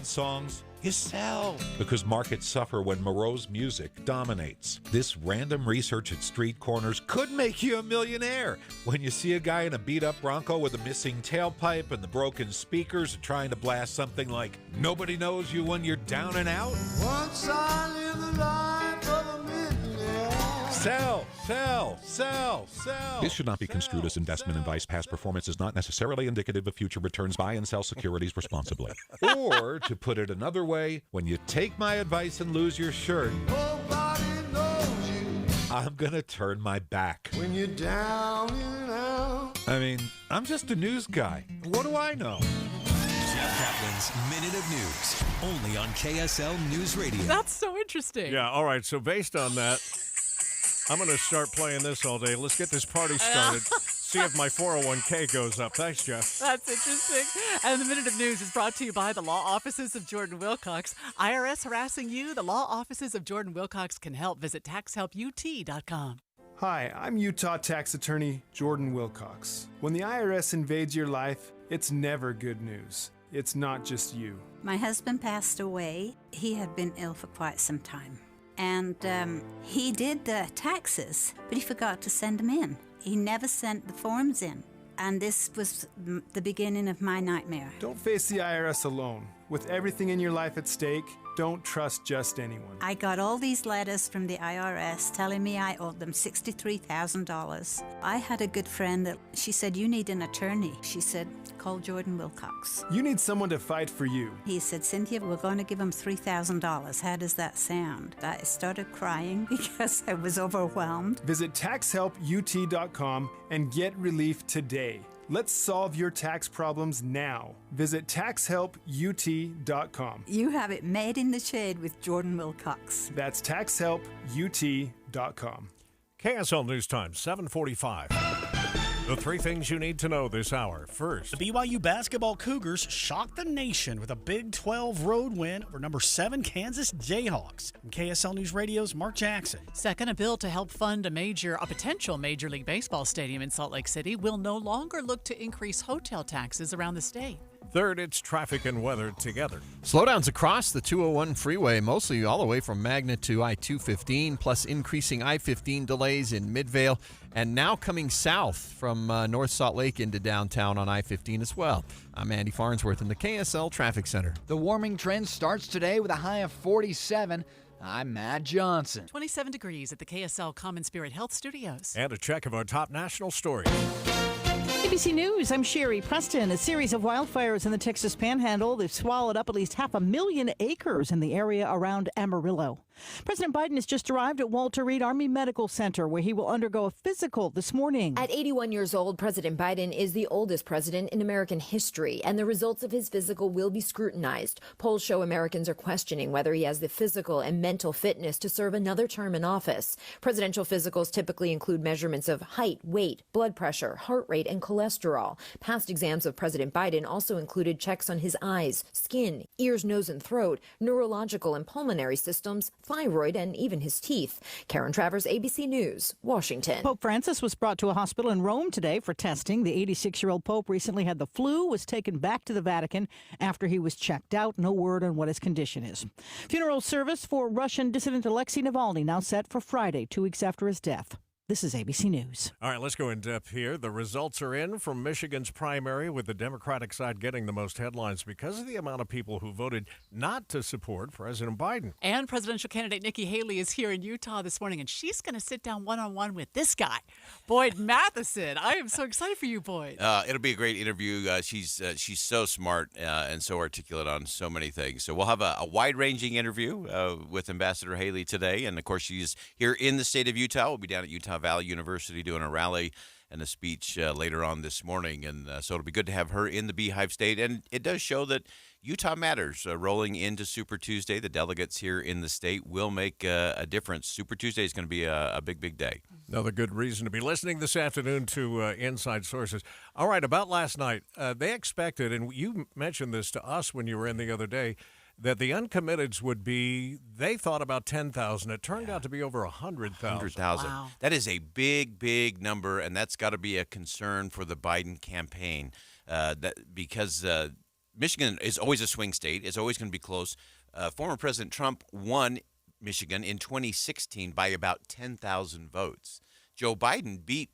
songs, you sell. Because markets suffer when morose music dominates. This random research at street corners could make you a millionaire. When you see a guy in a beat-up Bronco with a missing tailpipe and the broken speakers trying to blast something like "Nobody Knows You When You're Down and Out." Once I lived the life of a millionaire. Sell, sell, sell, sell. This should not be construed as investment advice. Past performance is not necessarily indicative of future returns. Buy and sell securities responsibly. Or, to put it another way, when you take my advice and lose your shirt, nobody knows you. I'm going to turn my back. When you're down and out. I mean, I'm just a news guy. What do I know? Jeff Kaplan's Minute of News, only on KSL News Radio. That's so interesting. Yeah, all right, so based on that, I'm going to start playing this all day. Let's get this party started. See if my 401k goes up. Thanks, Jeff. That's interesting. And the Minute of News is brought to you by the law offices of Jordan Wilcox. IRS harassing you? The law offices of Jordan Wilcox can help. Visit taxhelput.com. Hi, I'm Utah tax attorney Jordan Wilcox. When the IRS invades your life, it's never good news. It's not just you. My husband passed away. He had been ill for quite some time. And he did the taxes, but he forgot to send them in. He never sent the forms in. And this was the beginning of my nightmare. Don't face the IRS alone. With everything in your life at stake, don't trust just anyone. I got all these letters from the IRS telling me I owed them $63,000. I had a good friend that she said, "You need an attorney." She said, "Call Jordan Wilcox." You need someone to fight for you. He said, "Cynthia, we're going to give him $3,000. How does that sound?" I started crying because I was overwhelmed. Visit taxhelput.com and get relief today. Let's solve your tax problems now. Visit taxhelput.com. You have it made in the shade with Jordan Wilcox. That's taxhelput.com. KSL News Time, 7:45. The three things you need to know this hour. First, the BYU basketball Cougars shocked the nation with a Big 12 road win over number 7 Kansas Jayhawks. From KSL News Radio's Mark Jackson. Second, a bill to help fund a potential Major League Baseball stadium in Salt Lake City will no longer look to increase hotel taxes around the state. Third, it's traffic and weather together. Slowdowns across the 201 freeway, mostly all the way from Magna to I-215, plus increasing I-15 delays in Midvale, and now coming south from North Salt Lake into downtown on I-15 as well. I'm Andy Farnsworth in the KSL Traffic Center. The warming trend starts today with a high of 47. I'm Matt Johnson. 27 degrees at the KSL Common Spirit Health Studios. And a check of our top national stories. ABC News, I'm Sherry Preston. A series of wildfires in the Texas Panhandle. They've swallowed up at least 500,000 acres in the area around Amarillo. President Biden has just arrived at Walter Reed Army Medical Center, where he will undergo a physical this morning. At 81 years old, President Biden is the oldest president in American history, and the results of his physical will be scrutinized. Polls show Americans are questioning whether he has the physical and mental fitness to serve another term in office. Presidential physicals typically include measurements of height, weight, blood pressure, heart rate, and cholesterol. Past exams of President Biden also included checks on his eyes, skin, ears, nose, and throat, neurological and pulmonary systems, thyroid, and even his teeth. Karen Travers, ABC News, Washington. Pope Francis was brought to a hospital in Rome today for testing. The 86-year-old Pope recently had the flu, was taken back to the Vatican after he was checked out. No word on what his condition is. Funeral service for Russian dissident Alexei Navalny now set for Friday, 2 weeks after his death. This is ABC News. All right, let's go in depth here. The results are in from Michigan's primary, with the Democratic side getting the most headlines because of the amount of people who voted not to support President Biden. And presidential candidate Nikki Haley is here in Utah this morning, and she's going to sit down one-on-one with this guy, Boyd Matheson. I am so excited for you, Boyd. It'll be a great interview. She's so smart and so articulate on so many things. So we'll have a wide-ranging interview with Ambassador Haley today. And, of course, she's here in the state of Utah. We'll be down at Utah Valley University doing a rally and a speech later on this morning. And so it'll be good to have her in the Beehive State. And it does show that Utah matters. Rolling into Super Tuesday, the delegates here in the state will make a difference. Super Tuesday is going to be a big, big day. Another good reason to be listening this afternoon to Inside Sources. All right, about last night, they expected, and you mentioned this to us when you were in the other day, that the uncommitteds would be, they thought about 10,000. It turned out to be over 100,000. 100,000. Wow. That is a big, big number, and that's got to be a concern for the Biden campaign because Michigan is always a swing state. It's always going to be close. Former President Trump won Michigan in 2016 by about 10,000 votes. Joe Biden beat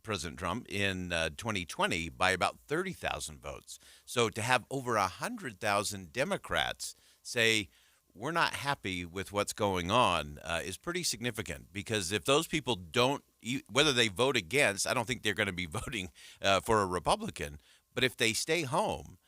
President Trump in 2020 by about 30,000 votes. So to have over 100,000 Democrats say we're not happy with what's going on is pretty significant, because if those people don't, whether they vote against, I don't think they're going to be voting for a Republican, but if they stay home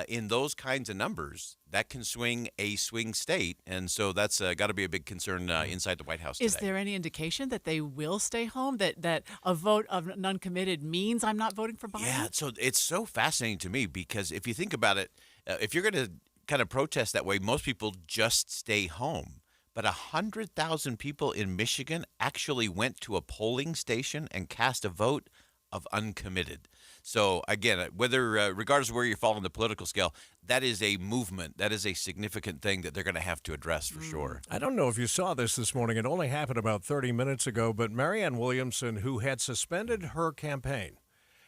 in those kinds of numbers, that can swing a swing state. And so that's got to be a big concern inside the White House today. Is there any indication that they will stay home, that a vote of an uncommitted means I'm not voting for Biden? Yeah, so it's so fascinating to me, because if you think about it, if you're going to kind of protest that way, most people just stay home. But 100,000 people in Michigan actually went to a polling station and cast a vote of uncommitted. So again, whether regardless of where you fall on the political scale, that is a movement. That is a significant thing that they're going to have to address for sure. I don't know if you saw this morning. It only happened about 30 minutes ago, but Marianne Williamson, who had suspended her campaign,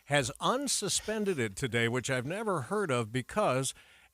has unsuspended it today, which I've never heard of,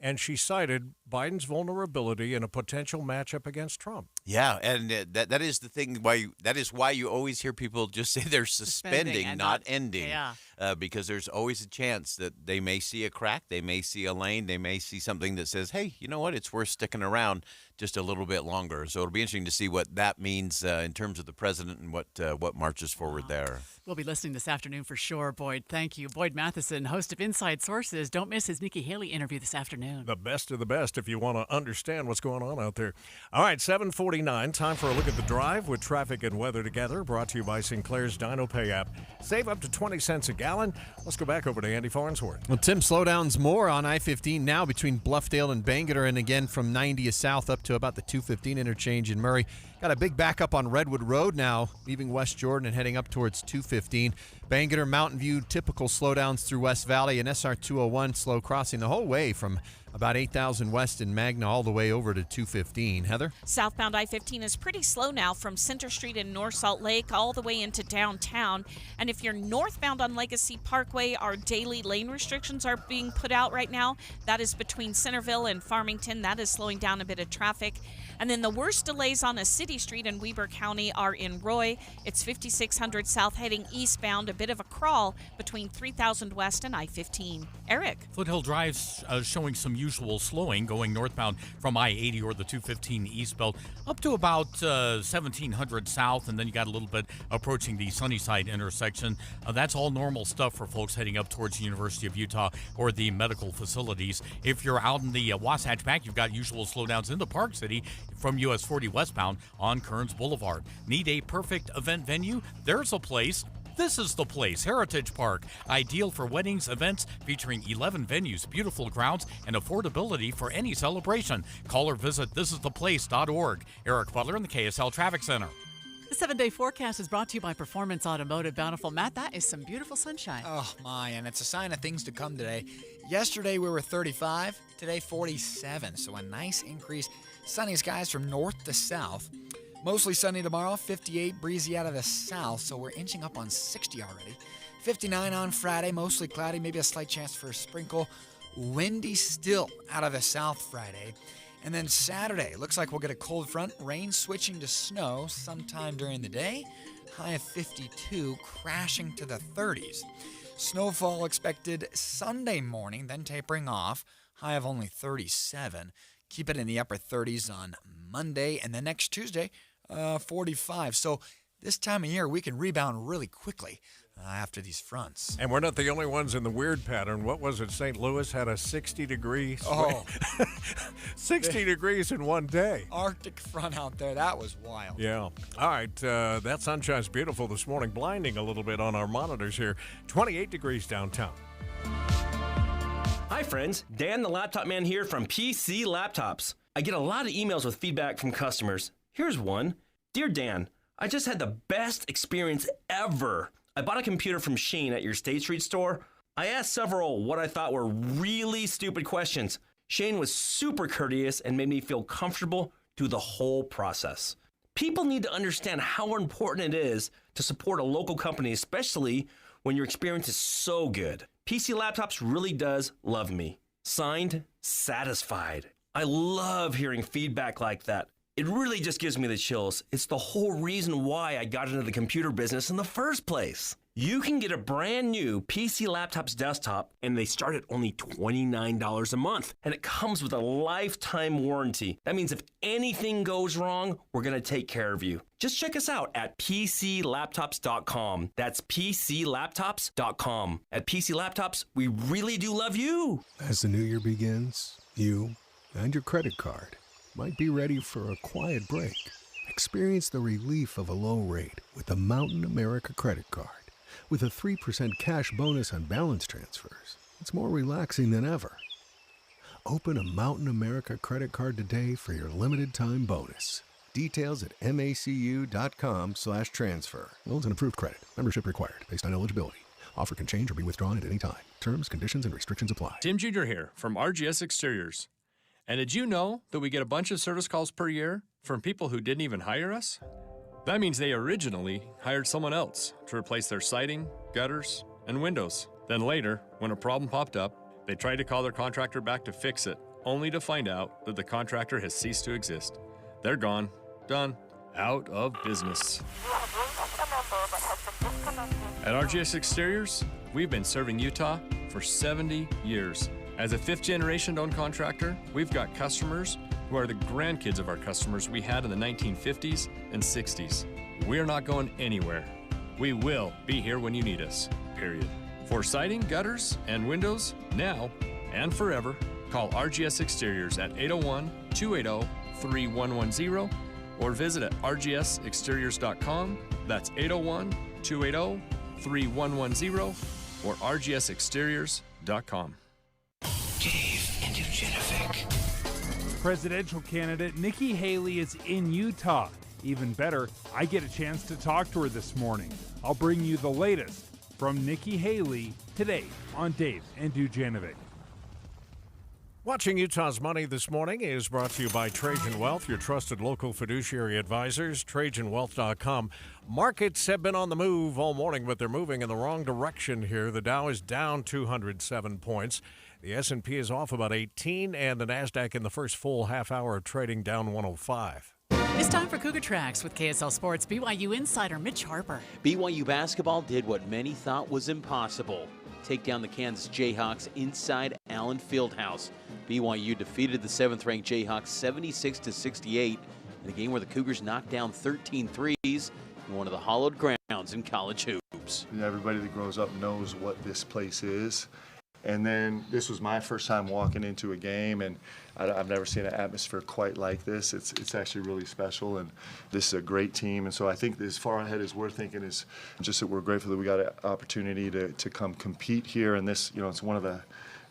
and she cited Biden's vulnerability in a potential matchup against Trump. Yeah, and that is the thing. That is why you always hear people just say they're suspending not ending. Yeah. Because there's always a chance that they may see a crack, they may see a lane, they may see something that says, hey, you know what, it's worth sticking around just a little bit longer. So it'll be interesting to see what that means in terms of the president and what marches forward there. We'll be listening this afternoon for sure, Boyd. Thank you. Boyd Matheson, host of Inside Sources. Don't miss his Nikki Haley interview this afternoon. The best of the best if you want to understand what's going on out there. All right, 7:49. Time for a look at the drive with traffic and weather together. Brought to you by Sinclair's Dino Pay app. Save up to 20 cents a gallon. Let's go back over to Andy Farnsworth. Well, Tim, slowdowns more on I-15 now between Bluffdale and Bangerter, and again from 90 south up to about the 215 interchange in Murray. Got a big backup on Redwood Road now, leaving West Jordan and heading up towards 215. Bangerter, Mountain View, typical slowdowns through West Valley, and SR 201 slow crossing the whole way from about 8,000 west in Magna all the way over to 215. Heather? Southbound I-15 is pretty slow now from Center Street in North Salt Lake all the way into downtown. And if you're northbound on Legacy Parkway, our daily lane restrictions are being put out right now. That is between Centerville and Farmington. That is slowing down a bit of traffic. And then the worst delays on a city street in Weber County are in Roy. It's 5600 south heading eastbound, a bit of a crawl between 3000 west and I-15. Eric? Foothill Drive's showing some unusual slowing going northbound from I-80 or the 215 eastbound up to about 1700 south, and then you got a little bit approaching the Sunnyside intersection. That's all normal stuff for folks heading up towards the University of Utah or the medical facilities. If you're out in the Wasatch Bank, you've got usual slowdowns into Park City from US 40 westbound on Kearns Boulevard. Need a perfect event venue? There's a place. This is the place, Heritage Park. Ideal for weddings, events, featuring 11 venues, beautiful grounds, and affordability for any celebration. Call or visit thisistheplace.org. Eric Butler in the KSL Traffic Center. The 7-day forecast is brought to you by Performance Automotive. Bountiful Matt, that is some beautiful sunshine. Oh, my, and it's a sign of things to come today. Yesterday we were 35, today 47, so a nice increase. Sunny skies from north to south. Mostly sunny tomorrow, 58, breezy out of the south, so we're inching up on 60 already. 59 on Friday, mostly cloudy, maybe a slight chance for a sprinkle. Windy still out of the south Friday. And then Saturday, looks like we'll get a cold front, rain switching to snow sometime during the day. High of 52, crashing to the 30s. Snowfall expected Sunday morning, then tapering off. High of only 37. Keep it in the upper 30s on Monday, and then next Tuesday, 45. So this time of year, we can rebound really quickly after these fronts. And we're not the only ones in the weird pattern. What was it? St. Louis had a 60-degree Oh. 60 degrees in one day. Arctic front out there. That was wild. Yeah. All right. That sunshine's beautiful this morning, blinding a little bit on our monitors here. 28 degrees downtown. Hi, friends. Dan, the laptop man here from PC Laptops. I get a lot of emails with feedback from customers. Here's one. Dear Dan, I just had the best experience ever. I bought a computer from Shane at your State Street store. I asked several what I thought were really stupid questions. Shane was super courteous and made me feel comfortable through the whole process. People need to understand how important it is to support a local company, especially when your experience is so good. PC Laptops really does love me. Signed, Satisfied. I love hearing feedback like that. It really just gives me the chills. It's the whole reason why I got into the computer business in the first place. You can get a brand new PC Laptops desktop, and they start at only $29 a month. And it comes with a lifetime warranty. That means if anything goes wrong, we're going to take care of you. Just check us out at PCLaptops.com. That's PCLaptops.com. At PC Laptops, we really do love you. As the new year begins, you and your credit card might be ready for a quiet break. Experience the relief of a low rate with the Mountain America credit card. With a 3% cash bonus on balance transfers, it's more relaxing than ever. Open a Mountain America credit card today for your limited time bonus. Details at macu.com/transfer. Loans and approved credit. Membership required based on eligibility. Offer can change or be withdrawn at any time. Terms, conditions, and restrictions apply. Tim Jr. here from RGS Exteriors. And did you know that we get a bunch of service calls per year from people who didn't even hire us? That means they originally hired someone else to replace their siding, gutters, and windows. Then later, when a problem popped up, they tried to call their contractor back to fix it, only to find out that the contractor has ceased to exist. They're gone, done, out of business. At RGS Exteriors, we've been serving Utah for 70 years. As a fifth-generation owned contractor, we've got customers who are the grandkids of our customers we had in the 1950s and 60s. We're not going anywhere. We will be here when you need us, period. For siding, gutters, and windows, now and forever, call RGS Exteriors at 801-280-3110 or visit at rgsexteriors.com. That's 801-280-3110 or rgsexteriors.com. Dave and Dujanovic. Presidential candidate Nikki Haley is in Utah. Even better, I get a chance to talk to her this morning. I'll bring you the latest from Nikki Haley today on Dave and Dujanovic. Watching Utah's Money this morning is brought to you by Trajan Wealth, your trusted local fiduciary advisors, TrajanWealth.com. Markets have been on the move all morning, but they're moving in the wrong direction here. The Dow is down 207 points. The S&P is off about 18, and the NASDAQ in the first full half hour of trading down 105. It's time for Cougar Tracks with KSL Sports BYU insider Mitch Harper. BYU basketball did what many thought was impossible. take down the Kansas Jayhawks inside Allen Fieldhouse. BYU defeated the 7th-ranked Jayhawks 76-68 in a game where the Cougars knocked down 13 threes in one of the hallowed grounds in college hoops. Everybody that grows up knows what this place is. And then this was my first time walking into a game, and I've never seen an atmosphere quite like this. It's actually really special, and this is a great team. And so I think as far ahead as we're thinking is just that we're grateful that we got an opportunity to come compete here. And this, it's one of the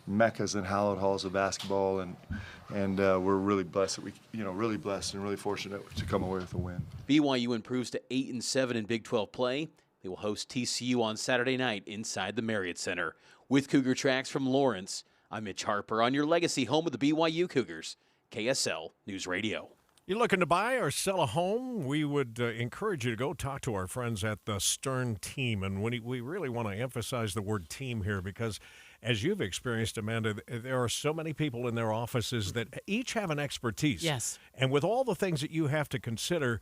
meccas and hallowed halls of basketball, and we're really blessed that really blessed and really fortunate to come away with a win. BYU improves to 8-7 in Big 12 play. They will host TCU on Saturday night inside the Marriott Center. With Cougar Tracks from Lawrence, I'm Mitch Harper on your legacy home of the BYU Cougars, KSL News Radio. You're looking to buy or sell a home? We would encourage you to go talk to our friends at the Stern Team. And we really want to emphasize the word team here because, as you've experienced, Amanda, there are so many people in their offices that each have an expertise. Yes. And with all the things that you have to consider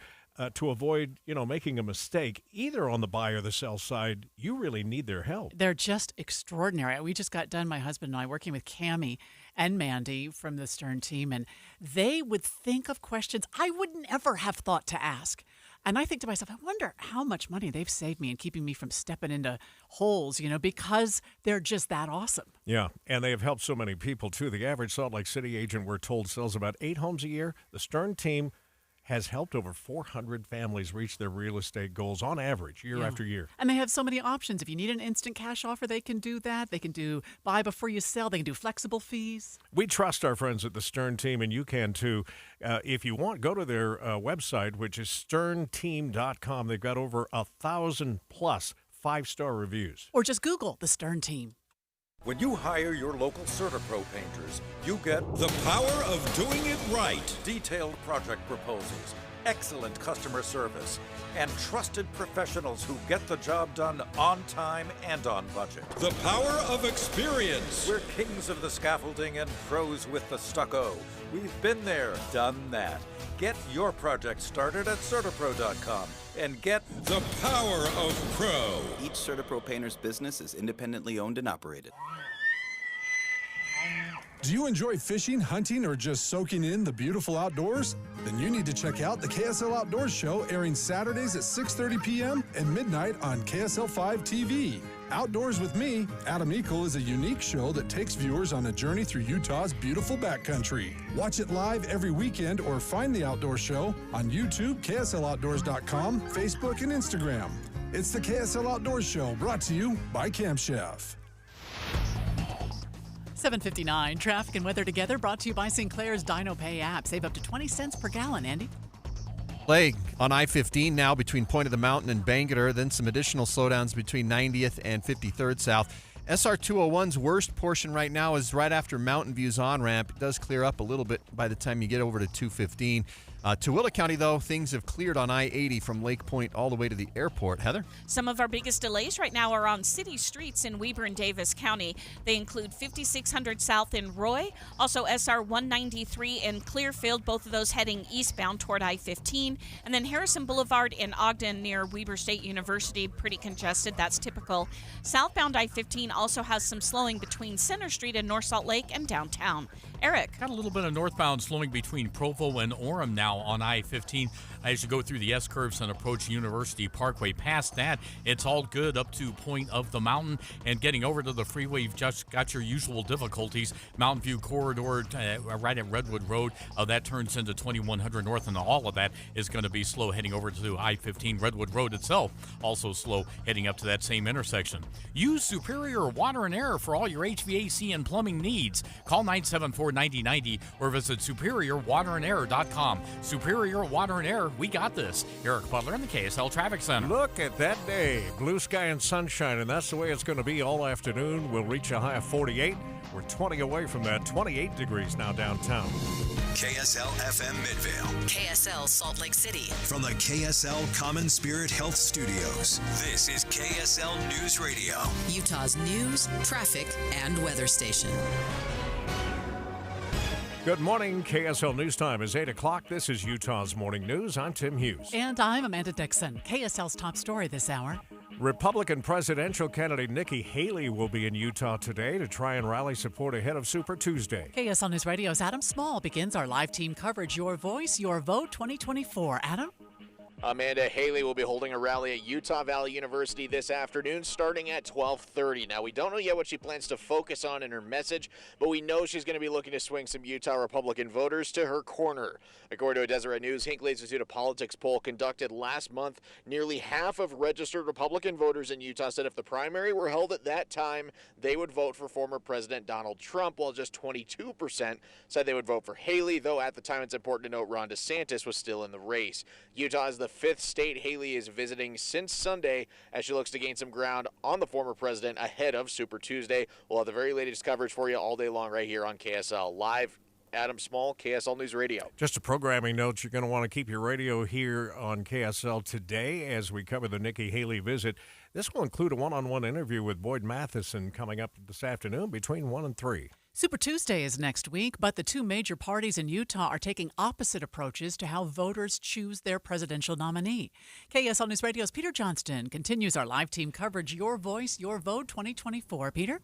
to avoid, making a mistake, either on the buy or the sell side, you really need their help. They're just extraordinary. We just got done, my husband and I, working with Cammie and Mandy from the Stern Team, and they would think of questions I wouldn't ever have thought to ask. And I think to myself, I wonder how much money they've saved me in keeping me from stepping into holes, because they're just that awesome. Yeah, and they have helped so many people, too. The average Salt Lake City agent, we're told, sells about 8 homes a year. The Stern Team has helped over 400 families reach their real estate goals on average, year after year. And they have so many options. If you need an instant cash offer, they can do that. They can do buy before you sell. They can do flexible fees. We trust our friends at the Stern Team, and you can too. If you want, go to their website, which is sternteam.com. They've got over 1,000+ 5-star reviews. Or just Google the Stern Team. When you hire your local CertaPro painters, you get the power of doing it right. Detailed project proposals, excellent customer service, and trusted professionals who get the job done on time and on budget. The power of experience. We're kings of the scaffolding and pros with the stucco. We've been there, done that. Get your project started at CertaPro.com and get the power of pro. Each CertaPro painter's business is independently owned and operated. Do you enjoy fishing, hunting, or just soaking in the beautiful outdoors? Then you need to check out the KSL Outdoors Show, airing Saturdays at 6:30 p.m. and midnight on KSL 5 TV. Outdoors with Me, Adam Eagle, is a unique show that takes viewers on a journey through Utah's beautiful backcountry. Watch it live every weekend or find the Outdoor Show on YouTube, KSLOutdoors.com, Facebook, and Instagram. It's the KSL Outdoors Show, brought to you by Camp Chef. 7:59, traffic and weather together, brought to you by Sinclair's DinoPay app. Save up to 20 cents per gallon, Andy. Leg on I-15 now between Point of the Mountain and Bangerter, then some additional slowdowns between 90th and 53rd South. SR 201's worst portion right now is right after Mountain View's on-ramp. It does clear up a little bit by the time you get over to 215. Tooele County, though, things have cleared on I-80 from Lake Point all the way to the airport. Heather? Some of our biggest delays right now are on city streets in Weber and Davis County. They include 5600 South in Roy, also SR 193 in Clearfield, both of those heading eastbound toward I-15, and then Harrison Boulevard in Ogden near Weber State University, pretty congested. That's typical. Southbound I-15 also has some slowing between Center Street and North Salt Lake and downtown. Eric? Got a little bit of northbound slowing between Provo and Orem now on I-15 as you go through the S-curves and approach University Parkway. Past that, it's all good up to Point of the Mountain, and getting over to the freeway, you've just got your usual difficulties. Mountain View Corridor right at Redwood Road, that turns into 2100 North, and all of that is going to be slow heading over to I-15. Redwood Road itself also slow heading up to that same intersection. Use Superior Water and Air for all your HVAC and plumbing needs. Call 974-9090 or visit SuperiorWaterandAir.com. Superior Water and Air, we got this. Eric Butler in the KSL Traffic Center. Look at that day. Blue sky and sunshine, and that's the way it's going to be all afternoon. We'll reach a high of 48. We're 20 away from that. 28 degrees now downtown. KSL FM Midvale. KSL Salt Lake City. From the KSL Common Spirit Health Studios, this is KSL News Radio. Utah's news, traffic, and weather station. Good morning. KSL News Time is 8 o'clock. This is Utah's Morning News. I'm Tim Hughes. And I'm Amanda Dixon. KSL's top story this hour. Republican presidential candidate Nikki Haley will be in Utah today to try and rally support ahead of Super Tuesday. KSL News Radio's Adam Small begins our live team coverage. Your Voice, Your Vote 2024. Adam? Amanda, Haley will be holding a rally at Utah Valley University this afternoon starting at 12:30. Now, we don't know yet what she plans to focus on in her message, but we know she's going to be looking to swing some Utah Republican voters to her corner. According to a Deseret News Hinckley Institute of Politics poll conducted last month, nearly half of registered Republican voters in Utah said if the primary were held at that time, they would vote for former President Donald Trump, while just 22% said they would vote for Haley, though at the time it's important to note Ron DeSantis was still in the race. Utah is the fifth state Haley is visiting since Sunday as she looks to gain some ground on the former president ahead of Super Tuesday. We'll have the very latest coverage for you all day long right here on KSL. Live, Adam Small, KSL News Radio. Just a programming note, you're going to want to keep your radio here on KSL today as we cover the Nikki Haley visit. This will include a one-on-one interview with Boyd Matheson coming up this afternoon between 1 and 3. Super Tuesday is next week, but the two major parties in Utah are taking opposite approaches to how voters choose their presidential nominee. KSL News Radio's Peter Johnston continues our live team coverage, Your Voice, Your Vote 2024. Peter?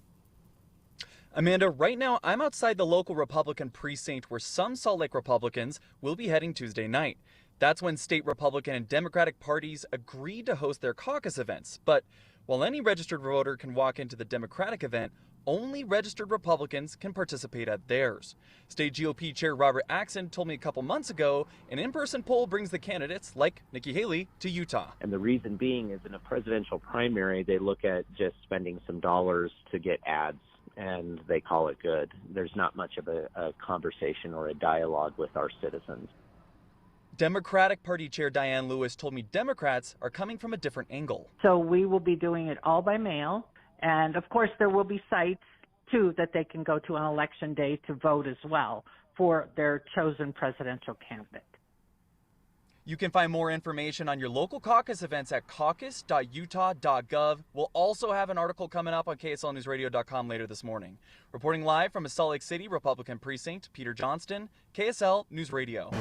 Amanda, right now I'm outside the local Republican precinct where some Salt Lake Republicans will be heading Tuesday night. That's when state Republican and Democratic parties agreed to host their caucus events. But while any registered voter can walk into the Democratic event, only registered Republicans can participate at theirs. State GOP Chair Robert Axon told me a couple months ago an in-person poll brings the candidates, like Nikki Haley, to Utah. And the reason being is in a presidential primary, they look at just spending some dollars to get ads, and they call it good. There's not much of a conversation or a dialogue with our citizens. Democratic Party Chair Diane Lewis told me Democrats are coming from a different angle. So we will be doing it all by mail. And of course, there will be sites, too, that they can go to on election day to vote as well for their chosen presidential candidate. You can find more information on your local caucus events at caucus.utah.gov. We'll also have an article coming up on KSLNewsRadio.com later this morning. Reporting live from a Salt Lake City Republican precinct, Peter Johnston, KSL News Radio.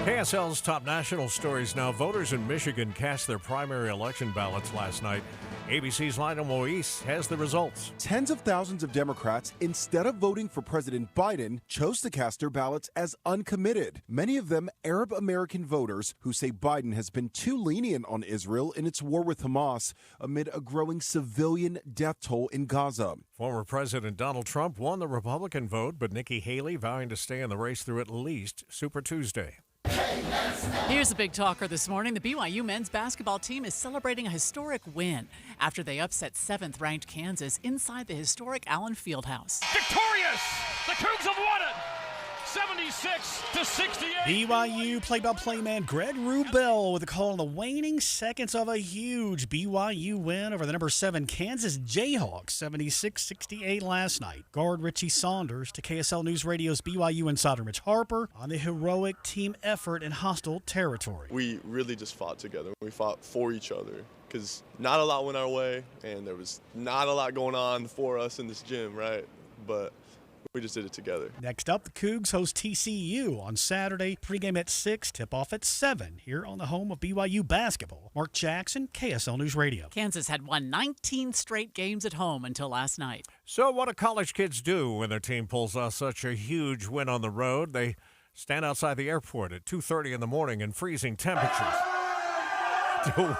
KSL's top national stories now. Voters in Michigan cast their primary election ballots last night. ABC's Lionel Moise has the results. Tens of thousands of Democrats, instead of voting for President Biden, chose to cast their ballots as uncommitted. Many of them Arab American voters who say Biden has been too lenient on Israel in its war with Hamas amid a growing civilian death toll in Gaza. Former President Donald Trump won the Republican vote, but Nikki Haley vowing to stay in the race through at least Super Tuesday. Here's the big talker this morning. The BYU men's basketball team is celebrating a historic win after they upset 7th-ranked Kansas inside the historic Allen Fieldhouse. Victorious! The Cougs have won it! 76-68. BYU play-by-play man Greg Wrubell with a call in the waning seconds of a huge BYU win over the number 7 Kansas Jayhawks, 76-68 last night. Guard Richie Saunders to KSL News Radio's BYU insider Mitch Harper on the heroic team effort in hostile territory. We really just fought together. We fought for each other because not a lot went our way, and there was not a lot going on for us in this gym, right? But we just did it together. Next up, the Cougs host TCU on Saturday. Pregame at 6, tip-off at 7 here on the home of BYU basketball. Mark Jackson, KSL News Radio. Kansas had won 19 straight games at home until last night. So what do college kids do when their team pulls off such a huge win on the road? They stand outside the airport at 2:30 in the morning in freezing temperatures to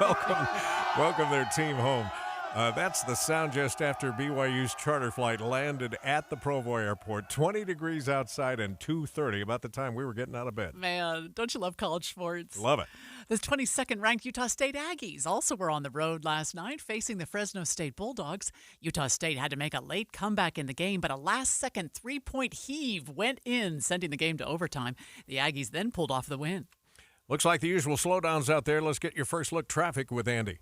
welcome their team home. That's the sound just after BYU's charter flight landed at the Provo Airport. 20 degrees outside and 2:30, about the time we were getting out of bed. Man, don't you love college sports? Love it. The 22nd-ranked Utah State Aggies also were on the road last night facing the Fresno State Bulldogs. Utah State had to make a late comeback in the game, but a last-second three-point heave went in, sending the game to overtime. The Aggies then pulled off the win. Looks like the usual slowdowns out there. Let's get your first look traffic with Andy.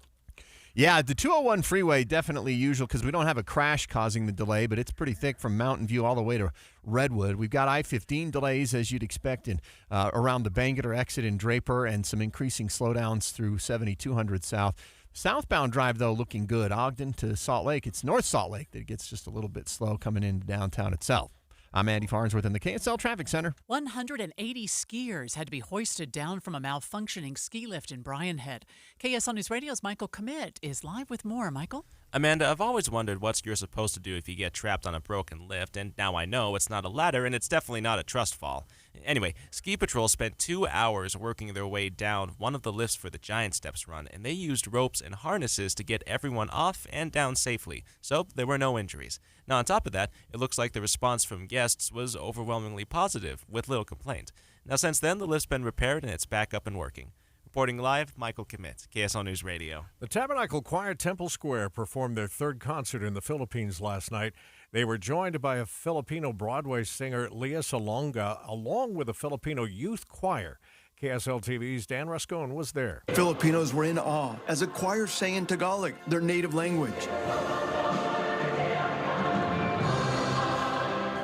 Yeah, the 201 freeway, definitely usual because we don't have a crash causing the delay, but it's pretty thick from Mountain View all the way to Redwood. We've got I-15 delays, as you'd expect, around the Bangerter exit in Draper, and some increasing slowdowns through 7200 South. Southbound drive, though, looking good. Ogden to Salt Lake. It's North Salt Lake that gets just a little bit slow coming into downtown itself. I'm Andy Farnsworth in the KSL Traffic Center. 180 skiers had to be hoisted down from a malfunctioning ski lift in Bryan Head. KSL News Radio's Michael Commit is live with more. Michael? Amanda, I've always wondered what you're supposed to do if you get trapped on a broken lift, and now I know it's not a ladder and it's definitely not a trust fall. Anyway, Ski Patrol spent 2 hours working their way down one of the lifts for the Giant Steps run, and they used ropes and harnesses to get everyone off and down safely, so there were no injuries. Now, on top of that, it looks like the response from guests was overwhelmingly positive, with little complaint. Now, since then, the lift's been repaired and it's back up and working. Reporting live, Michael Commit, KSL News Radio. The Tabernacle Choir Temple Square performed their third concert in the Philippines last night. They were joined by a Filipino Broadway singer, Leah Salonga, along with a Filipino youth choir. KSL TV's Dan Rascon was there. Filipinos were in awe as a choir sang in Tagalog, their native language.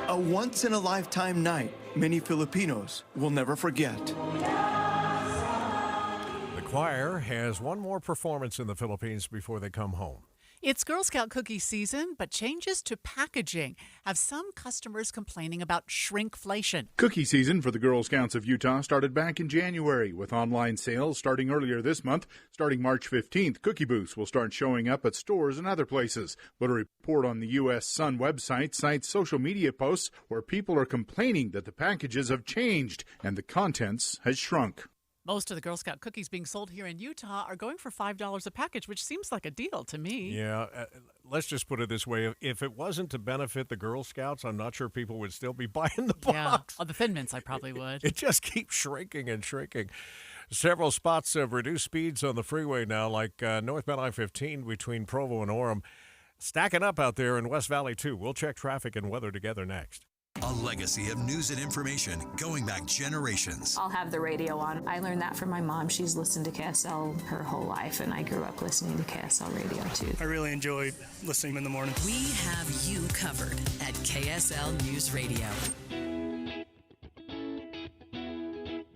A once-in-a-lifetime night many Filipinos will never forget. The choir has one more performance in the Philippines before they come home. It's Girl Scout cookie season, but changes to packaging have some customers complaining about shrinkflation. Cookie season for the Girl Scouts of Utah started back in January, with online sales starting earlier this month. Starting March 15th, cookie booths will start showing up at stores and other places. But a report on the U.S. Sun website cites social media posts where people are complaining that the packages have changed and the contents has shrunk. Most of the Girl Scout cookies being sold here in Utah are going for $5 a package, which seems like a deal to me. Yeah, let's just put it this way. If it wasn't to benefit the Girl Scouts, I'm not sure people would still be buying the box. Yeah, oh, the Thin Mints I probably would. It just keeps shrinking and shrinking. Several spots of reduced speeds on the freeway now, like northbound I-15 between Provo and Orem. Stacking up out there in West Valley, too. We'll check traffic and weather together next. A legacy of news and information going back generations. I'll have the radio on. I learned that from my mom. She's listened to KSL her whole life, and I grew up listening to KSL radio, too. I really enjoy listening in the morning. We have you covered at KSL News Radio.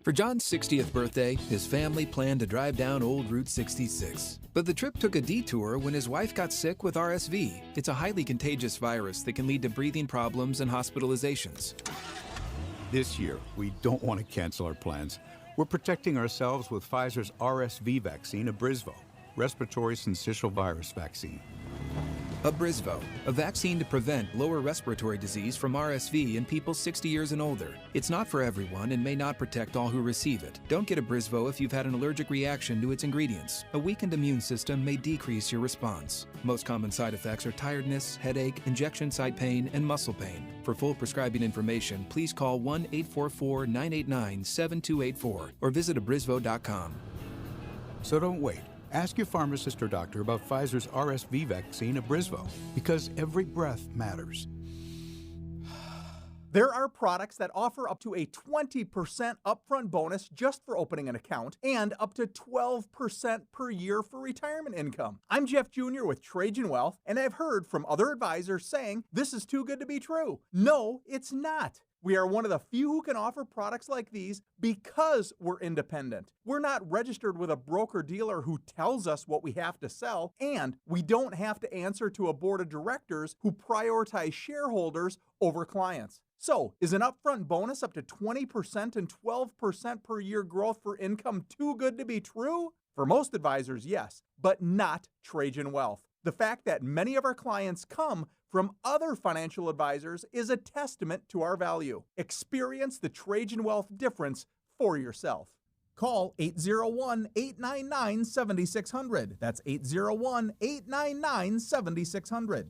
For John's 60th birthday, his family planned to drive down Old Route 66. But the trip took a detour when his wife got sick with RSV. It's a highly contagious virus that can lead to breathing problems and hospitalizations. This year, we don't want to cancel our plans. We're protecting ourselves with Pfizer's RSV vaccine, Abrysvo, respiratory syncytial virus vaccine. Abrysvo, a vaccine to prevent lower respiratory disease from RSV in people 60 years and older. It's not for everyone and may not protect all who receive it. Don't get Abrysvo if you've had an allergic reaction to its ingredients. A weakened immune system may decrease your response. Most common side effects are tiredness, headache, injection site pain, and muscle pain. For full prescribing information, please call 1-844-989-7284 or visit abrysvo.com. So don't wait. Ask your pharmacist or doctor about Pfizer's RSV vaccine, Abrysvo, because every breath matters. There are products that offer up to a 20% upfront bonus just for opening an account and up to 12% per year for retirement income. I'm Jeff Jr. with Trajan Wealth, and I've heard from other advisors saying this is too good to be true. No, it's not. We are one of the few who can offer products like these because we're independent. We're not registered with a broker-dealer who tells us what we have to sell, and we don't have to answer to a board of directors who prioritize shareholders over clients. So, is an upfront bonus up to 20% and 12% per year growth for income too good to be true? For most advisors, yes, but not Trajan Wealth. The fact that many of our clients come from other financial advisors is a testament to our value. Experience the Trajan Wealth difference for yourself. Call 801-899-7600. That's 801-899-7600.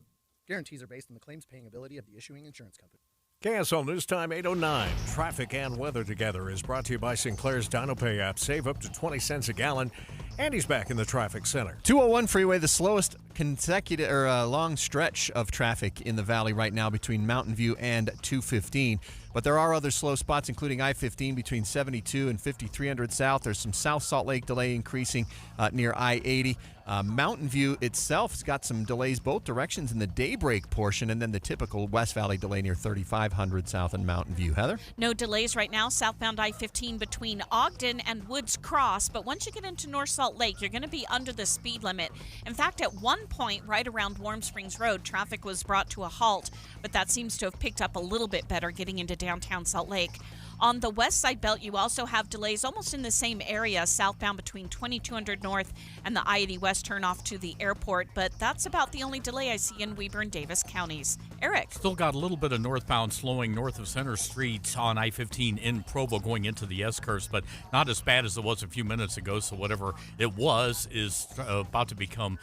Guarantees are based on the claims paying ability of the issuing insurance company. KSL News Time 8:09. Traffic and weather together is brought to you by Sinclair's DinoPay app. Save up to 20 cents a gallon. Andy's back in the traffic center. 201 freeway, the slowest consecutive or long stretch of traffic in the valley right now between Mountain View and 215. But there are other slow spots, including I-15 between 72 and 5300 South. There's some South Salt Lake delay increasing near I-80. Mountain View itself has got some delays both directions in the Daybreak portion, and then the typical West Valley delay near 3500 South and Mountain View. Heather? No delays right now, southbound I-15 between Ogden and Woods Cross, but once you get into North Salt Lake, you're going to be under the speed limit. In fact, at one point, right around Warm Springs Road, traffic was brought to a halt, but that seems to have picked up a little bit better getting into downtown Salt Lake. On the west side belt, you also have delays almost in the same area, southbound between 2200 North and the I-80 West turnoff to the airport, but that's about the only delay I see in Weber and Davis counties. Eric? Still got a little bit of northbound slowing north of Center Street on I-15 in Provo going into the S-curves, but not as bad as it was a few minutes ago, so whatever it was is about to become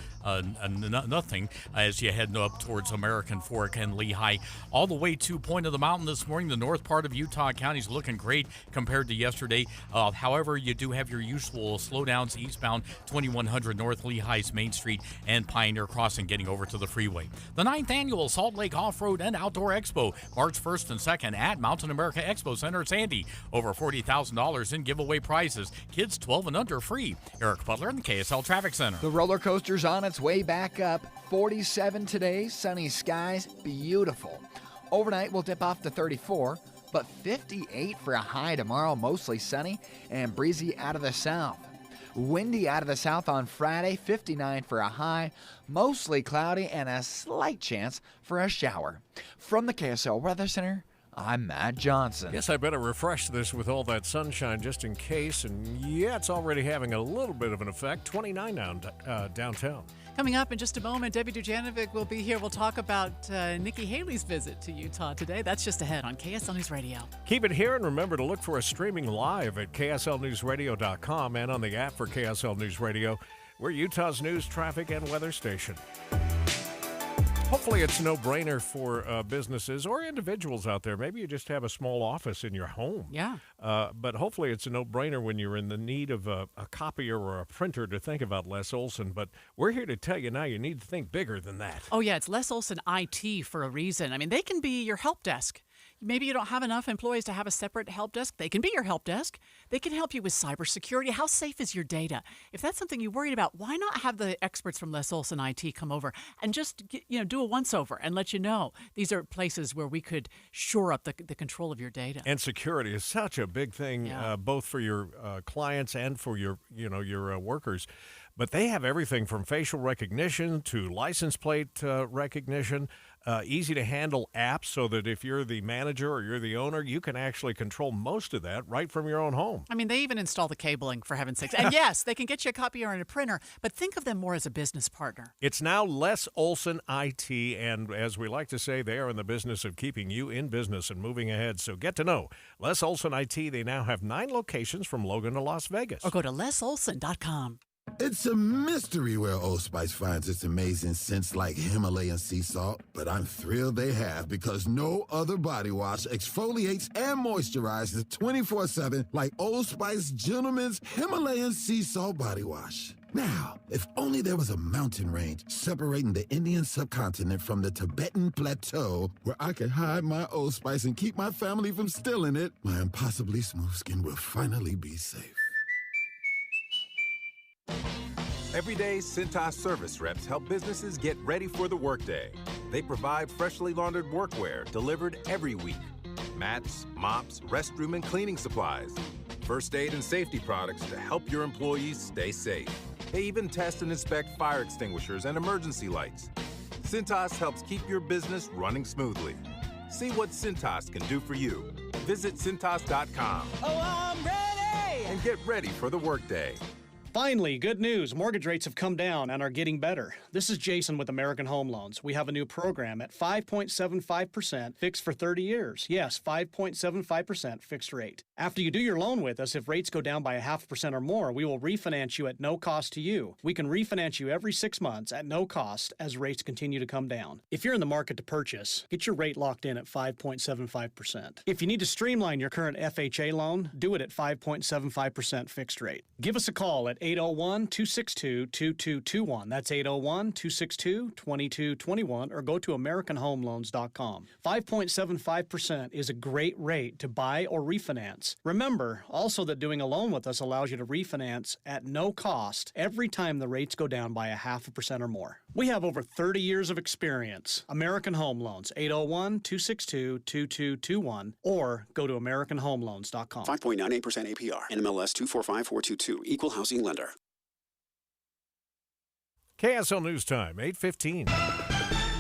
nothing as you head up towards American Fork and Lehigh. All the way to Point of the Mountain this morning, the north part of Utah County is looking great compared to yesterday. However, you do have your usual slowdowns eastbound 2100 North Lehigh's Main Street and Pioneer Crossing getting over to the freeway. The 9th annual Salt Lake Off-Road and Outdoor Expo, March 1st and 2nd at Mountain America Expo Center, Sandy. Over $40,000 in giveaway prizes. Kids 12 and under free. Eric Butler in the KSL Traffic Center. The roller coaster's on its way back up. 47 today, sunny skies, beautiful. Overnight we'll dip off to 34, but 58 for a high tomorrow, mostly sunny and breezy out of the south. Windy out of the south on Friday, 59 for a high, mostly cloudy and a slight chance for a shower. From the KSL Weather Center, I'm Matt Johnson. Guess I better refresh this with all that sunshine just in case. And yeah, it's already having a little bit of an effect. 29 downtown. Coming up in just a moment, Debbie Dujanovic will be here. We'll talk about Nikki Haley's visit to Utah today. That's just ahead on KSL News Radio. Keep it here and remember to look for us streaming live at KSLNewsRadio.com and on the app for KSL News Radio. We're Utah's news, traffic, and weather station. Hopefully it's a no-brainer for businesses or individuals out there. Maybe you just have a small office in your home. Yeah. But hopefully it's a no-brainer when you're in the need of a copier or a printer to think about Les Olson. But we're here to tell you now you need to think bigger than that. Oh, yeah, it's Les Olson IT for a reason. I mean, they can be your help desk. Maybe you don't have enough employees to have a separate help desk. They can be your help desk. They can help you with cybersecurity. How safe is your data? If that's something you're worried about, why not have the experts from Les Olson IT come over and just do a once-over and let you know these are places where we could shore up the control of your data. And security is such a big thing, both for your clients and for your workers. But they have everything from facial recognition to license plate recognition, easy-to-handle apps so that if you're the manager or you're the owner, you can actually control most of that right from your own home. I mean, they even install the cabling, for heaven's sakes. And yes, they can get you a copier and a printer, but think of them more as a business partner. It's now Les Olson IT, and as we like to say, they are in the business of keeping you in business and moving ahead. So get to know Les Olson IT. They now have 9 locations from Logan to Las Vegas. Or go to lesolson.com. It's a mystery where Old Spice finds its amazing scents like Himalayan sea salt, but I'm thrilled they have because no other body wash exfoliates and moisturizes 24/7 like Old Spice Gentleman's Himalayan sea salt body wash. Now, if only there was a mountain range separating the Indian subcontinent from the Tibetan plateau where I could hide my Old Spice and keep my family from stealing it, my impossibly smooth skin will finally be safe. Every day, Cintas service reps help businesses get ready for the workday. They provide freshly laundered workwear delivered every week. Mats, mops, restroom and cleaning supplies. First aid and safety products to help your employees stay safe. They even test and inspect fire extinguishers and emergency lights. Cintas helps keep your business running smoothly. See what Cintas can do for you. Visit Cintas.com. Oh, I'm ready! And get ready for the workday. Finally, good news. Mortgage rates have come down and are getting better. This is Jason with American Home Loans. We have a new program at 5.75% fixed for 30 years. Yes, 5.75% fixed rate. After you do your loan with us, if rates go down by 0.5% or more, we will refinance you at no cost to you. We can refinance you every 6 months at no cost as rates continue to come down. If you're in the market to purchase, get your rate locked in at 5.75%. If you need to streamline your current FHA loan, do it at 5.75% fixed rate. Give us a call at 801-262-2221. That's 801-262-2221, or go to AmericanHomeLoans.com. 5.75% is a great rate to buy or refinance. Remember also that doing a loan with us allows you to refinance at no cost every time the rates go down by 0.5% or more. We have over 30 years of experience. American Home Loans, 801-262-2221, or go to AmericanHomeLoans.com. 5.98% APR. NMLS 245422. Equal housing lender. KSL News Time, 8:15.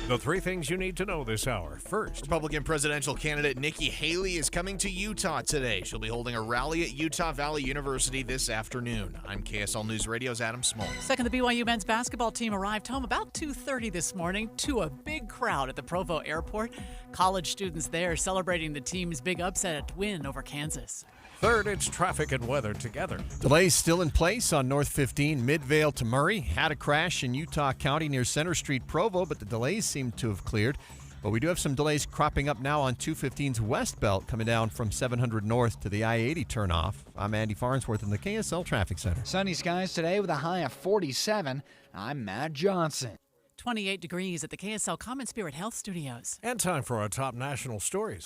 The three things you need to know this hour. First, Republican presidential candidate Nikki Haley is coming to Utah today. She'll be holding a rally at Utah Valley University this afternoon. I'm KSL News Radio's Adam Small. Second, the BYU men's basketball team arrived home about 2:30 this morning to a big crowd at the Provo Airport. College students there celebrating the team's big upset win over Kansas. Third, it's traffic and weather together. Delays still in place on North 15, Midvale to Murray. Had a crash in Utah County near Center Street, Provo, but the delays seem to have cleared. But we do have some delays cropping up now on 215's West Belt coming down from 700 North to the I-80 turnoff. I'm Andy Farnsworth in the KSL Traffic Center. Sunny skies today with a high of 47. I'm Matt Johnson. 28 degrees at the KSL Common Spirit Health Studios. And time for our top national stories.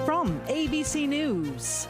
From ABC News,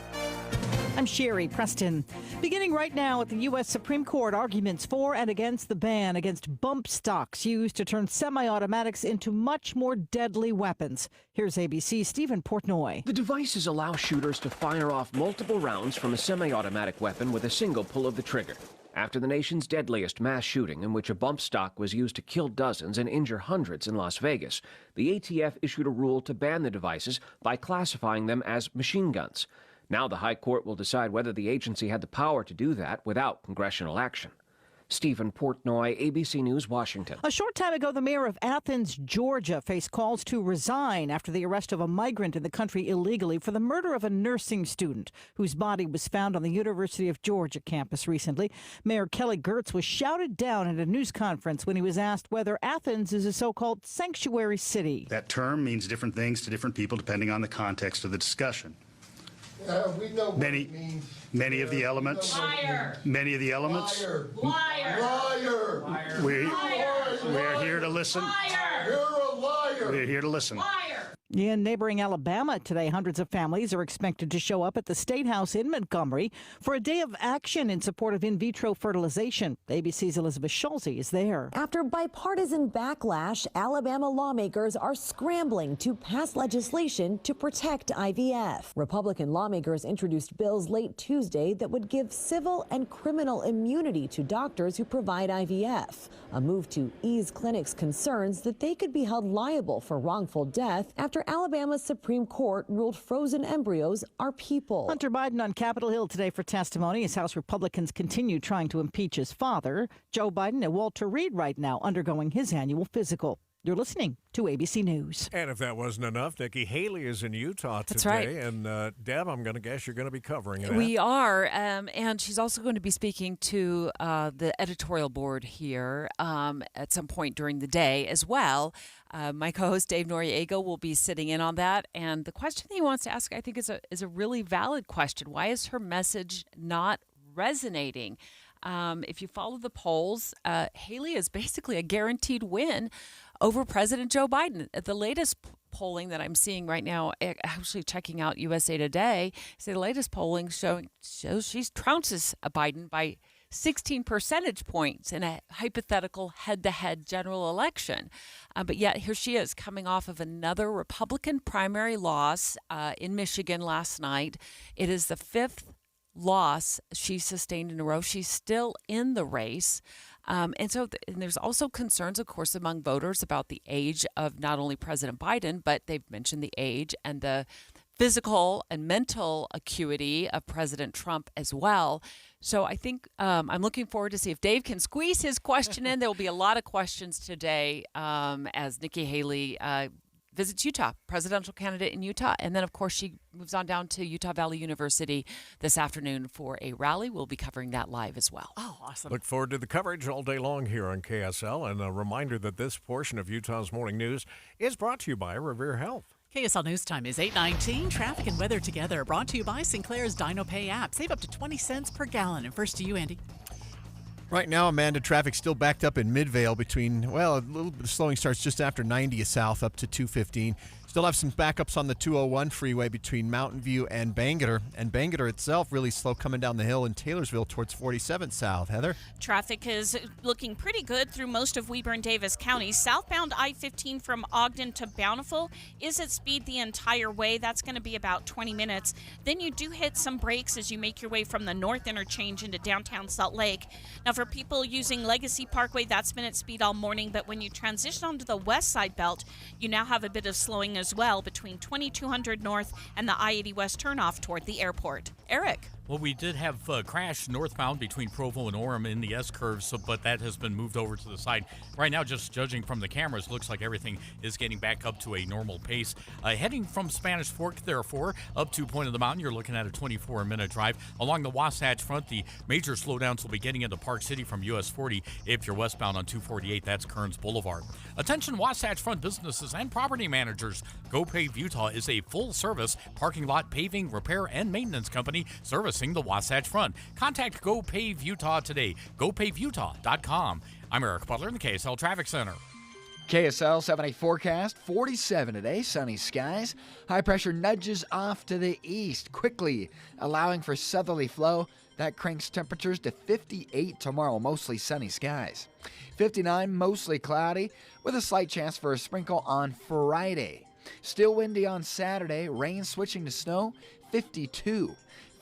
I'm Sherry Preston. Beginning right now at the U.S. Supreme Court, arguments for and against the ban against bump stocks used to turn semi-automatics into much more deadly weapons. Here's ABC's Stephen Portnoy. The devices allow shooters to fire off multiple rounds from a semi-automatic weapon with a single pull of the trigger. After the nation's deadliest mass shooting, in which a bump stock was used to kill dozens and injure hundreds in Las Vegas, the ATF issued a rule to ban the devices by classifying them as machine guns. Now the High Court will decide whether the agency had the power to do that without congressional action. Stephen Portnoy, ABC News, Washington. A short time ago, the mayor of Athens, Georgia, faced calls to resign after the arrest of a migrant in the country illegally for the murder of a nursing student whose body was found on the University of Georgia campus recently. Mayor Kelly Girtz was shouted down at a news conference when he was asked whether Athens is a so-called sanctuary city. That term means different things to different people depending on the context of the discussion. We know what it means. Many of the elements. Liar. Many of the elements. Liar. Liar. Liar. Liar. We're here to listen. Liar. You're a liar. We're here to listen. Liar. In neighboring Alabama today, hundreds of families are expected to show up at the State House in Montgomery for a day of action in support of in vitro fertilization. ABC's Elizabeth Schulze is there. After bipartisan backlash, Alabama lawmakers are scrambling to pass legislation to protect IVF. Republican lawmakers introduced bills late Tuesday that would give civil and criminal immunity to doctors who provide IVF, a move to ease clinics' concerns that they could be held liable for wrongful death after Alabama's Supreme Court ruled frozen embryos are people. Hunter Biden on Capitol Hill today for testimony as House Republicans continue trying to impeach his father. Joe Biden and Walter Reed right now undergoing his annual physical. You're listening to ABC News. And if that wasn't enough, Nikki Haley is in Utah today. That's right. And Deb, I'm going to guess you're going to be covering it. We are. And she's also going to be speaking to the editorial board here at some point during the day as well. My co-host Dave Noriega will be sitting in on that. And the question that he wants to ask, I think, is a really valid question. Why is her message not resonating? If you follow the polls, Haley is basically a guaranteed win over President Joe Biden. The latest polling that I'm seeing right now, actually checking out USA Today, the latest polling shows she trounces Biden by 16 percentage points in a hypothetical head-to-head general election. But yet here she is coming off of another Republican primary loss in Michigan last night. It is the fifth loss she sustained in a row. She's still in the race. And there's also concerns, of course, among voters about the age of not only President Biden, but they've mentioned the age and the physical and mental acuity of President Trump as well. So I think I'm looking forward to see if Dave can squeeze his question in. There will be a lot of questions today as Nikki Haley visits Utah, presidential candidate in Utah. And then, of course, she moves on down to Utah Valley University this afternoon for a rally. We'll be covering that live as well. Oh, awesome. Look forward to the coverage all day long here on KSL. And a reminder that this portion of Utah's Morning News is brought to you by Revere Health. KSL News Time is 8:19. Traffic and weather together. Brought to you by Sinclair's DinoPay app. Save up to 20 cents per gallon. And first to you, Andy. Right now, Amanda, traffic still backed up in Midvale between, well, a little bit of slowing starts just after 90th south up to 215. Still have some backups on the 201 freeway between Mountain View and Bangerter. And Bangerter itself really slow coming down the hill in Taylorsville towards 47th south. Heather? Traffic is looking pretty good through most of Weber and Davis counties. Southbound I-15 from Ogden to Bountiful is at speed the entire way. That's going to be about 20 minutes. Then you do hit some brakes as you make your way from the north interchange into downtown Salt Lake. Now, for people using Legacy Parkway, that's been at speed all morning. But when you transition onto the west side belt, you now have a bit of slowing as well between 2200 North and the I-80 West turnoff toward the airport. Eric? Well, we did have a crash northbound between Provo and Orem in the S-curve, but that has been moved over to the side. Right now, just judging from the cameras, looks like everything is getting back up to a normal pace. Heading from Spanish Fork, therefore, up to Point of the Mountain, you're looking at a 24-minute drive. Along the Wasatch Front, the major slowdowns will be getting into Park City from US 40. If you're westbound on 248, that's Kearns Boulevard. Attention Wasatch Front businesses and property managers. GoPave Utah is a full-service parking lot paving, repair, and maintenance company servicing the Wasatch Front. Contact GoPave Utah today. GoPaveUtah.com. I'm Eric Butler in the KSL Traffic Center. KSL 7-day forecast, 47 today, sunny skies. High pressure nudges off to the east quickly, allowing for southerly flow. That cranks temperatures to 58 tomorrow, mostly sunny skies. 59, mostly cloudy, with a slight chance for a sprinkle on Friday. Still windy on Saturday, rain switching to snow, 52.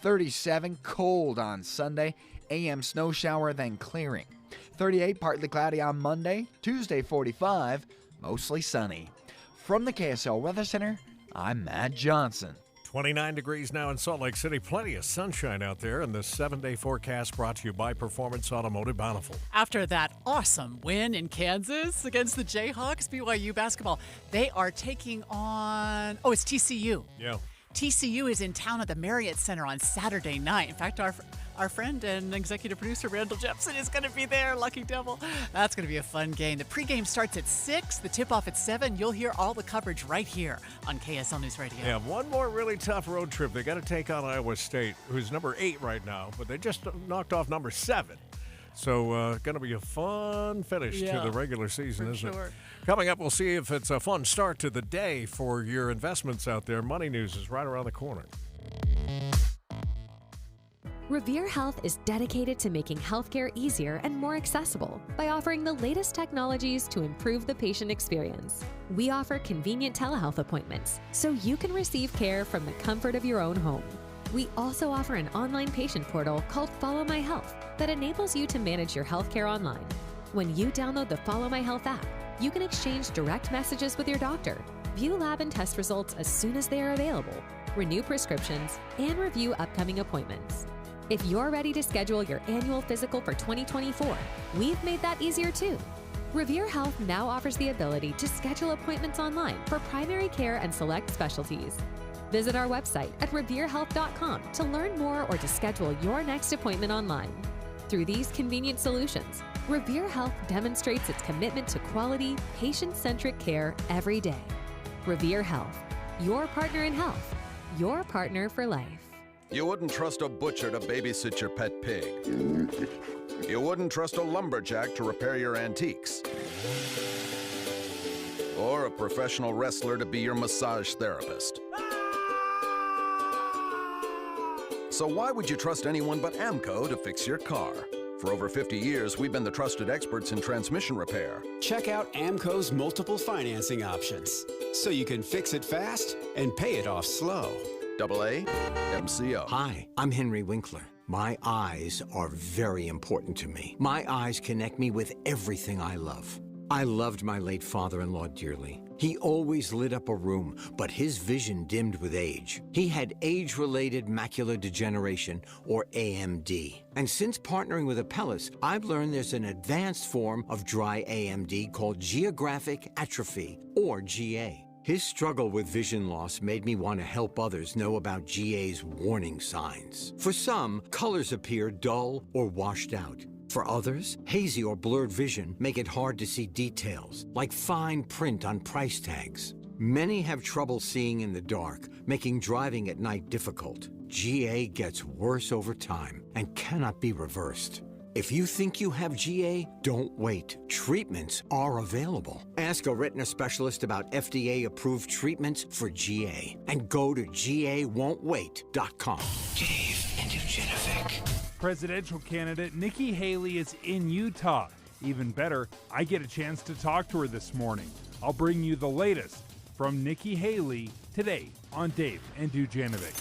37, cold on Sunday, AM snow shower, then clearing. 38, partly cloudy on Monday. Tuesday, 45, mostly sunny. From the KSL Weather Center, I'm Matt Johnson. 29 degrees now in Salt Lake City. Plenty of sunshine out there. And the 7-day forecast brought to you by Performance Automotive Bountiful. After that awesome win in Kansas against the Jayhawks, BYU basketball, they are taking on, it's TCU. Yeah. TCU is in town at the Marriott Center on Saturday night. In fact, our friend and executive producer, Randall Jepson, is going to be there. Lucky devil. That's going to be a fun game. The pregame starts at 6, the tip-off at 7. You'll hear all the coverage right here on KSL News Radio. Yeah, one more really tough road trip. They got to take on Iowa State, who's number 8 right now, but they just knocked off number 7. So going to be a fun finish to the regular season, isn't it? Coming up, we'll see if it's a fun start to the day for your investments out there. Money News is right around the corner. Revere Health is dedicated to making healthcare easier and more accessible by offering the latest technologies to improve the patient experience. We offer convenient telehealth appointments so you can receive care from the comfort of your own home. We also offer an online patient portal called Follow My Health that enables you to manage your healthcare online. When you download the Follow My Health app, you can exchange direct messages with your doctor, view lab and test results as soon as they are available, renew prescriptions, and review upcoming appointments. If you're ready to schedule your annual physical for 2024, we've made that easier too. Revere Health now offers the ability to schedule appointments online for primary care and select specialties. Visit our website at reverehealth.com to learn more or to schedule your next appointment online. Through these convenient solutions, Revere Health demonstrates its commitment to quality, patient-centric care every day. Revere Health, your partner in health, your partner for life. You wouldn't trust a butcher to babysit your pet pig. You wouldn't trust a lumberjack to repair your antiques. Or a professional wrestler to be your massage therapist. So why would you trust anyone but AMCO to fix your car? For over 50 years, we've been the trusted experts in transmission repair. Check out AMCO's multiple financing options, so you can fix it fast and pay it off slow. AA MCO. Hi, I'm Henry Winkler. My eyes are very important to me. My eyes connect me with everything I love. I loved my late father-in-law dearly. He always lit up a room, but his vision dimmed with age. He had age-related macular degeneration, or AMD. And since partnering with Apellis, I've learned there's an advanced form of dry AMD called geographic atrophy, or GA. His struggle with vision loss made me want to help others know about GA's warning signs. For some, colors appear dull or washed out. For others, hazy or blurred vision make it hard to see details, like fine print on price tags. Many have trouble seeing in the dark, making driving at night difficult. GA gets worse over time and cannot be reversed. If you think you have GA, don't wait. Treatments are available. Ask a retina specialist about FDA-approved treatments for GA and go to GAWon'tWait.com. Dave and Dujanovic. Presidential candidate Nikki Haley is in Utah. Even better, I get a chance to talk to her this morning. I'll bring you the latest from Nikki Haley today on Dave and Dujanovic.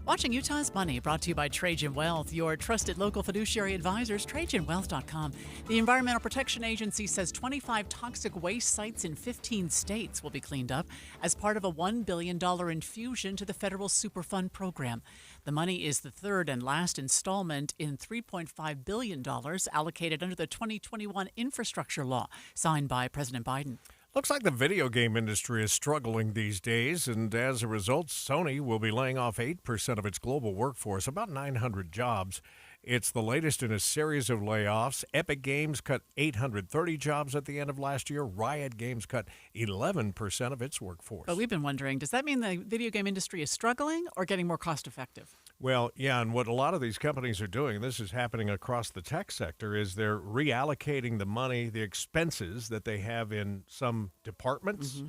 Watching Utah's Money, brought to you by Trajan Wealth, your trusted local fiduciary advisors, TrajanWealth.com. The Environmental Protection Agency says 25 toxic waste sites in 15 states will be cleaned up as part of a $1 billion infusion to the federal Superfund program. The money is the third and last installment in $3.5 billion allocated under the 2021 infrastructure law signed by President Biden. Looks like the video game industry is struggling these days, and as a result, Sony will be laying off 8% of its global workforce, about 900 jobs. It's the latest in a series of layoffs. Epic Games cut 830 jobs at the end of last year. Riot Games cut 11% of its workforce. But we've been wondering, does that mean the video game industry is struggling or getting more cost effective? Well, yeah, and what a lot of these companies are doing, this is happening across the tech sector, is they're reallocating the money, the expenses that they have in some departments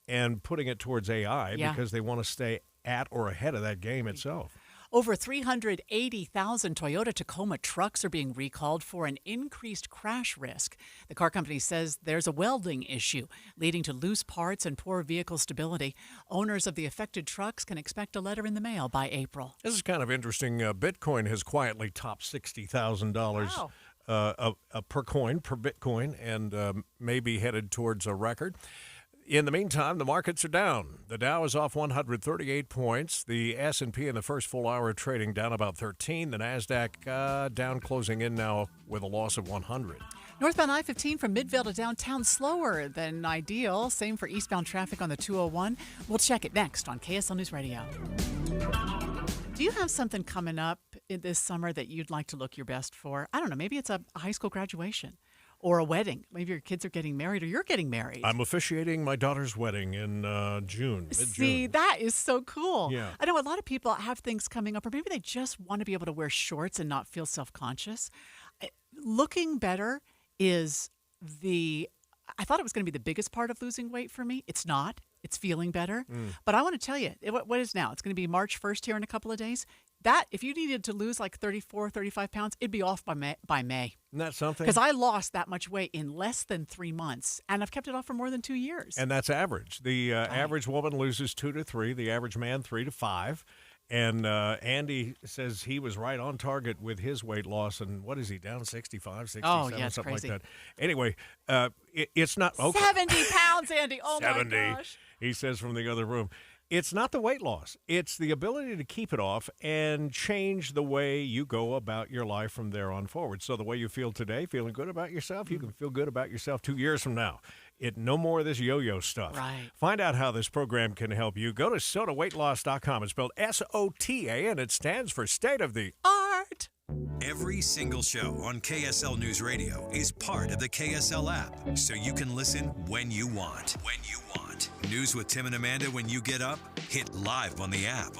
and putting it towards AI because they want to stay at or ahead of that game itself. Over 380,000 Toyota Tacoma trucks are being recalled for an increased crash risk. The car company says there's a welding issue, leading to loose parts and poor vehicle stability. Owners of the affected trucks can expect a letter in the mail by April. This is kind of interesting. Bitcoin has quietly topped $60,000 per coin, per Bitcoin, and may be headed towards a record. In the meantime, the markets are down. The Dow is off 138 points. The S&P in the first full hour of trading down about 13. The NASDAQ down, closing in now with a loss of 100. Northbound I-15 from Midvale to downtown slower than ideal. Same for eastbound traffic on the 201. We'll check it next on KSL News Radio. Do you have something coming up in this summer that you'd like to look your best for? I don't know. Maybe it's a high school graduation. Or a wedding. Maybe your kids are getting married or you're getting married. I'm officiating my daughter's wedding in June, mid-June. See, that is so cool. Yeah. I know a lot of people have things coming up, or maybe they just want to be able to wear shorts and not feel self-conscious. Looking better is I thought it was going to be the biggest part of losing weight for me. It's not. It's feeling better. But I want to tell you, what is now? It's going to be March 1st here in a couple of days. That, if you needed to lose like 34, 35 pounds, it'd be off by May. Isn't that something? Because I lost that much weight in less than 3 months, and I've kept it off for more than 2 years. And that's average. The average woman loses 2 to 3, the average man 3 to 5. And Andy says he was right on target with his weight loss. And what is he, down 65, 67, something crazy. like that? Anyway, it's not... Okay. 70 pounds, Andy. Oh, 70, my gosh. He says from the other room. It's not the weight loss. It's the ability to keep it off and change the way you go about your life from there on forward. So the way you feel today, feeling good about yourself, you can feel good about yourself 2 years from now. No more of this yo-yo stuff. Right. Find out how this program can help you. Go to SOTAweightLoss.com. It's spelled SOTA, and it stands for State of the Art. Every single show on KSL News Radio is part of the KSL app, so you can listen when you want. News with Tim and Amanda when you get up? Hit live on the app.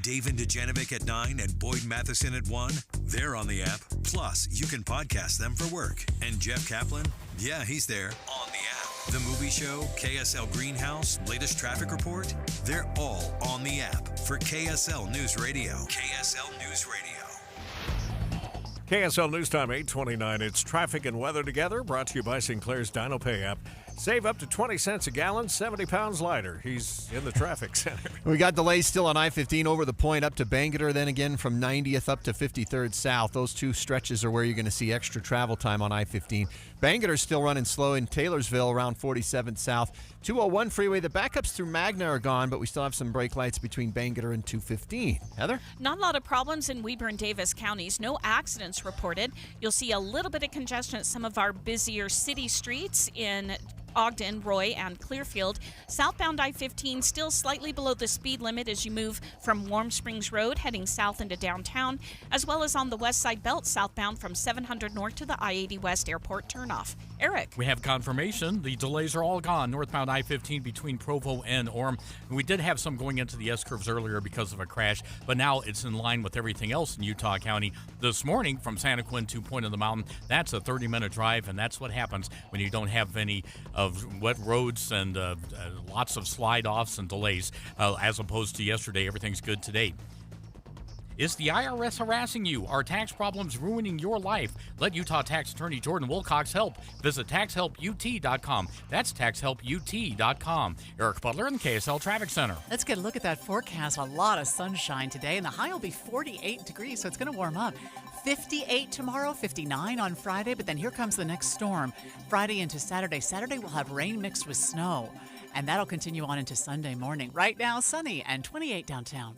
Dave and Dujanovic at 9 and Boyd Matheson at 1? They're on the app. Plus, you can podcast them for work. And Jeff Kaplan? Yeah, he's there on the app. The movie show, KSL Greenhouse, latest traffic report? They're all on the app for KSL News Radio. KSL News Radio. KSL News Time, 8:29. It's traffic and weather together, brought to you by Sinclair's DinoPay app. Save up to 20 cents a gallon, 70 pounds lighter. He's in the traffic center. We got delays still on I-15 over the point up to Bangerter, then again from 90th up to 53rd South. Those two stretches are where you're going to see extra travel time on I-15. Bangerter's still running slow in Taylorsville around 47th South. 201 freeway, the backups through Magna are gone, but we still have some brake lights between Bangerter and 215. Heather? Not a lot of problems in Weber and Davis counties. No accidents reported. You'll see a little bit of congestion at some of our busier city streets in Ogden, Roy, and Clearfield. Southbound I-15 still slightly below the speed limit as you move from Warm Springs Road heading south into downtown, as well as on the west side belt southbound from 700 north to the I-80 West Airport turnoff. Eric. We have confirmation. The delays are all gone. Northbound I-15 between Provo and Orem. We did have some going into the S-curves earlier because of a crash, but now it's in line with everything else in Utah County. This morning from Santa Quin to Point of the Mountain, that's a 30-minute drive, and that's what happens when you don't have any of wet roads and lots of slide-offs and delays, as opposed to yesterday. Everything's good today. Is the IRS harassing you? Are tax problems ruining your life? Let Utah Tax Attorney Jordan Wilcox help. Visit taxhelput.com. That's taxhelput.com. Eric Butler in the KSL Traffic Center. Let's get a look at that forecast. A lot of sunshine today, and the high will be 48 degrees, so it's going to warm up. 58 tomorrow, 59 on Friday, but then here comes the next storm. Friday into Saturday. Saturday will have rain mixed with snow, and that'll continue on into Sunday morning. Right now, sunny and 28 downtown.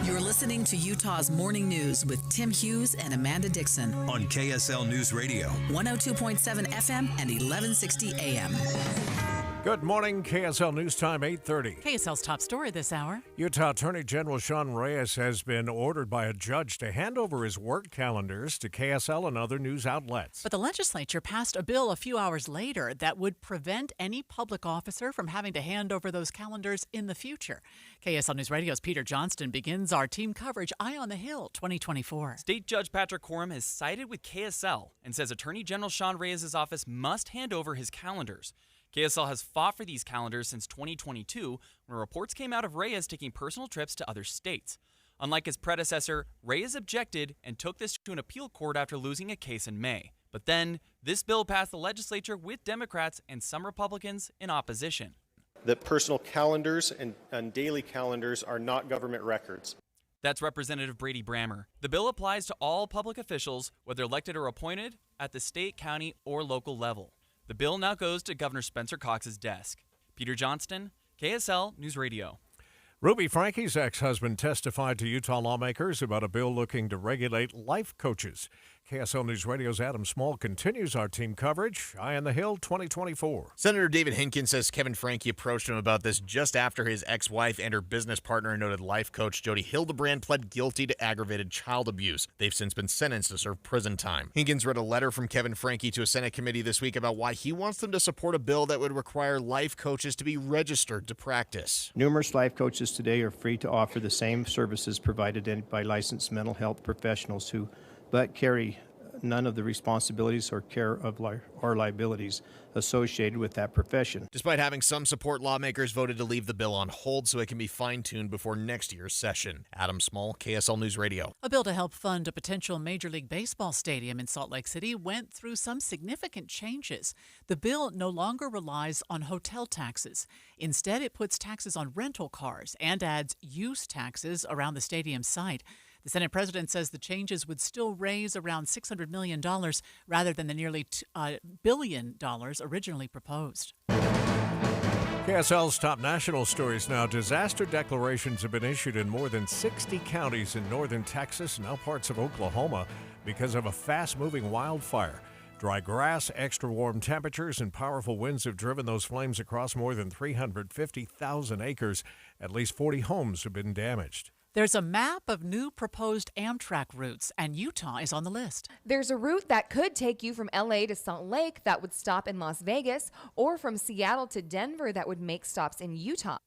You're listening to Utah's Morning News with Tim Hughes and Amanda Dixon on KSL News Radio, 102.7 FM and 1160 AM. Good morning, KSL News Time, 8:30. KSL's top story this hour. Utah Attorney General Sean Reyes has been ordered by a judge to hand over his work calendars to KSL and other news outlets. But the legislature passed a bill a few hours later that would prevent any public officer from having to hand over those calendars in the future. KSL News Radio's Peter Johnston begins our team coverage Eye on the Hill 2024. State Judge Patrick Corum has sided with KSL and says Attorney General Sean Reyes' office must hand over his calendars. KSL has fought for these calendars since 2022, when reports came out of Reyes taking personal trips to other states. Unlike his predecessor, Reyes objected and took this to an appeal court after losing a case in May. But then, this bill passed the legislature with Democrats and some Republicans in opposition. That personal calendars and daily calendars are not government records. That's Representative Brady Brammer. The bill applies to all public officials, whether elected or appointed, at the state, county, or local level. The bill now goes to Governor Spencer Cox's desk. Peter Johnston, KSL News Radio. Ruby Frankie's ex-husband testified to Utah lawmakers about a bill looking to regulate life coaches. KSL News Radio's Adam Small continues our team coverage. Eye on the Hill 2024. Senator David Hinkin says Kevin Frankie approached him about this just after his ex-wife and her business partner and noted life coach Jody Hildebrand pled guilty to aggravated child abuse. They've since been sentenced to serve prison time. Hinkins read a letter from Kevin Frankie to a Senate committee this week about why he wants them to support a bill that would require life coaches to be registered to practice. Numerous life coaches today are free to offer the same services provided by licensed mental health professionals but carry none of the responsibilities or care of or liabilities associated with that profession. Despite having some support, lawmakers voted to leave the bill on hold so it can be fine-tuned before next year's session. Adam Small, KSL News Radio. A bill to help fund a potential Major League Baseball stadium in Salt Lake City went through some significant changes. The bill no longer relies on hotel taxes. Instead, it puts taxes on rental cars and adds use taxes around the stadium site. The Senate president says the changes would still raise around $600 million rather than the nearly $1 billion originally proposed. KSL's top national stories now. Disaster declarations have been issued in more than 60 counties in northern Texas and now parts of Oklahoma because of a fast-moving wildfire. Dry grass, extra warm temperatures, and powerful winds have driven those flames across more than 350,000 acres. At least 40 homes have been damaged. There's a map of new proposed Amtrak routes, and Utah is on the list. There's a route that could take you from LA to Salt Lake that would stop in Las Vegas, or from Seattle to Denver that would make stops in Utah.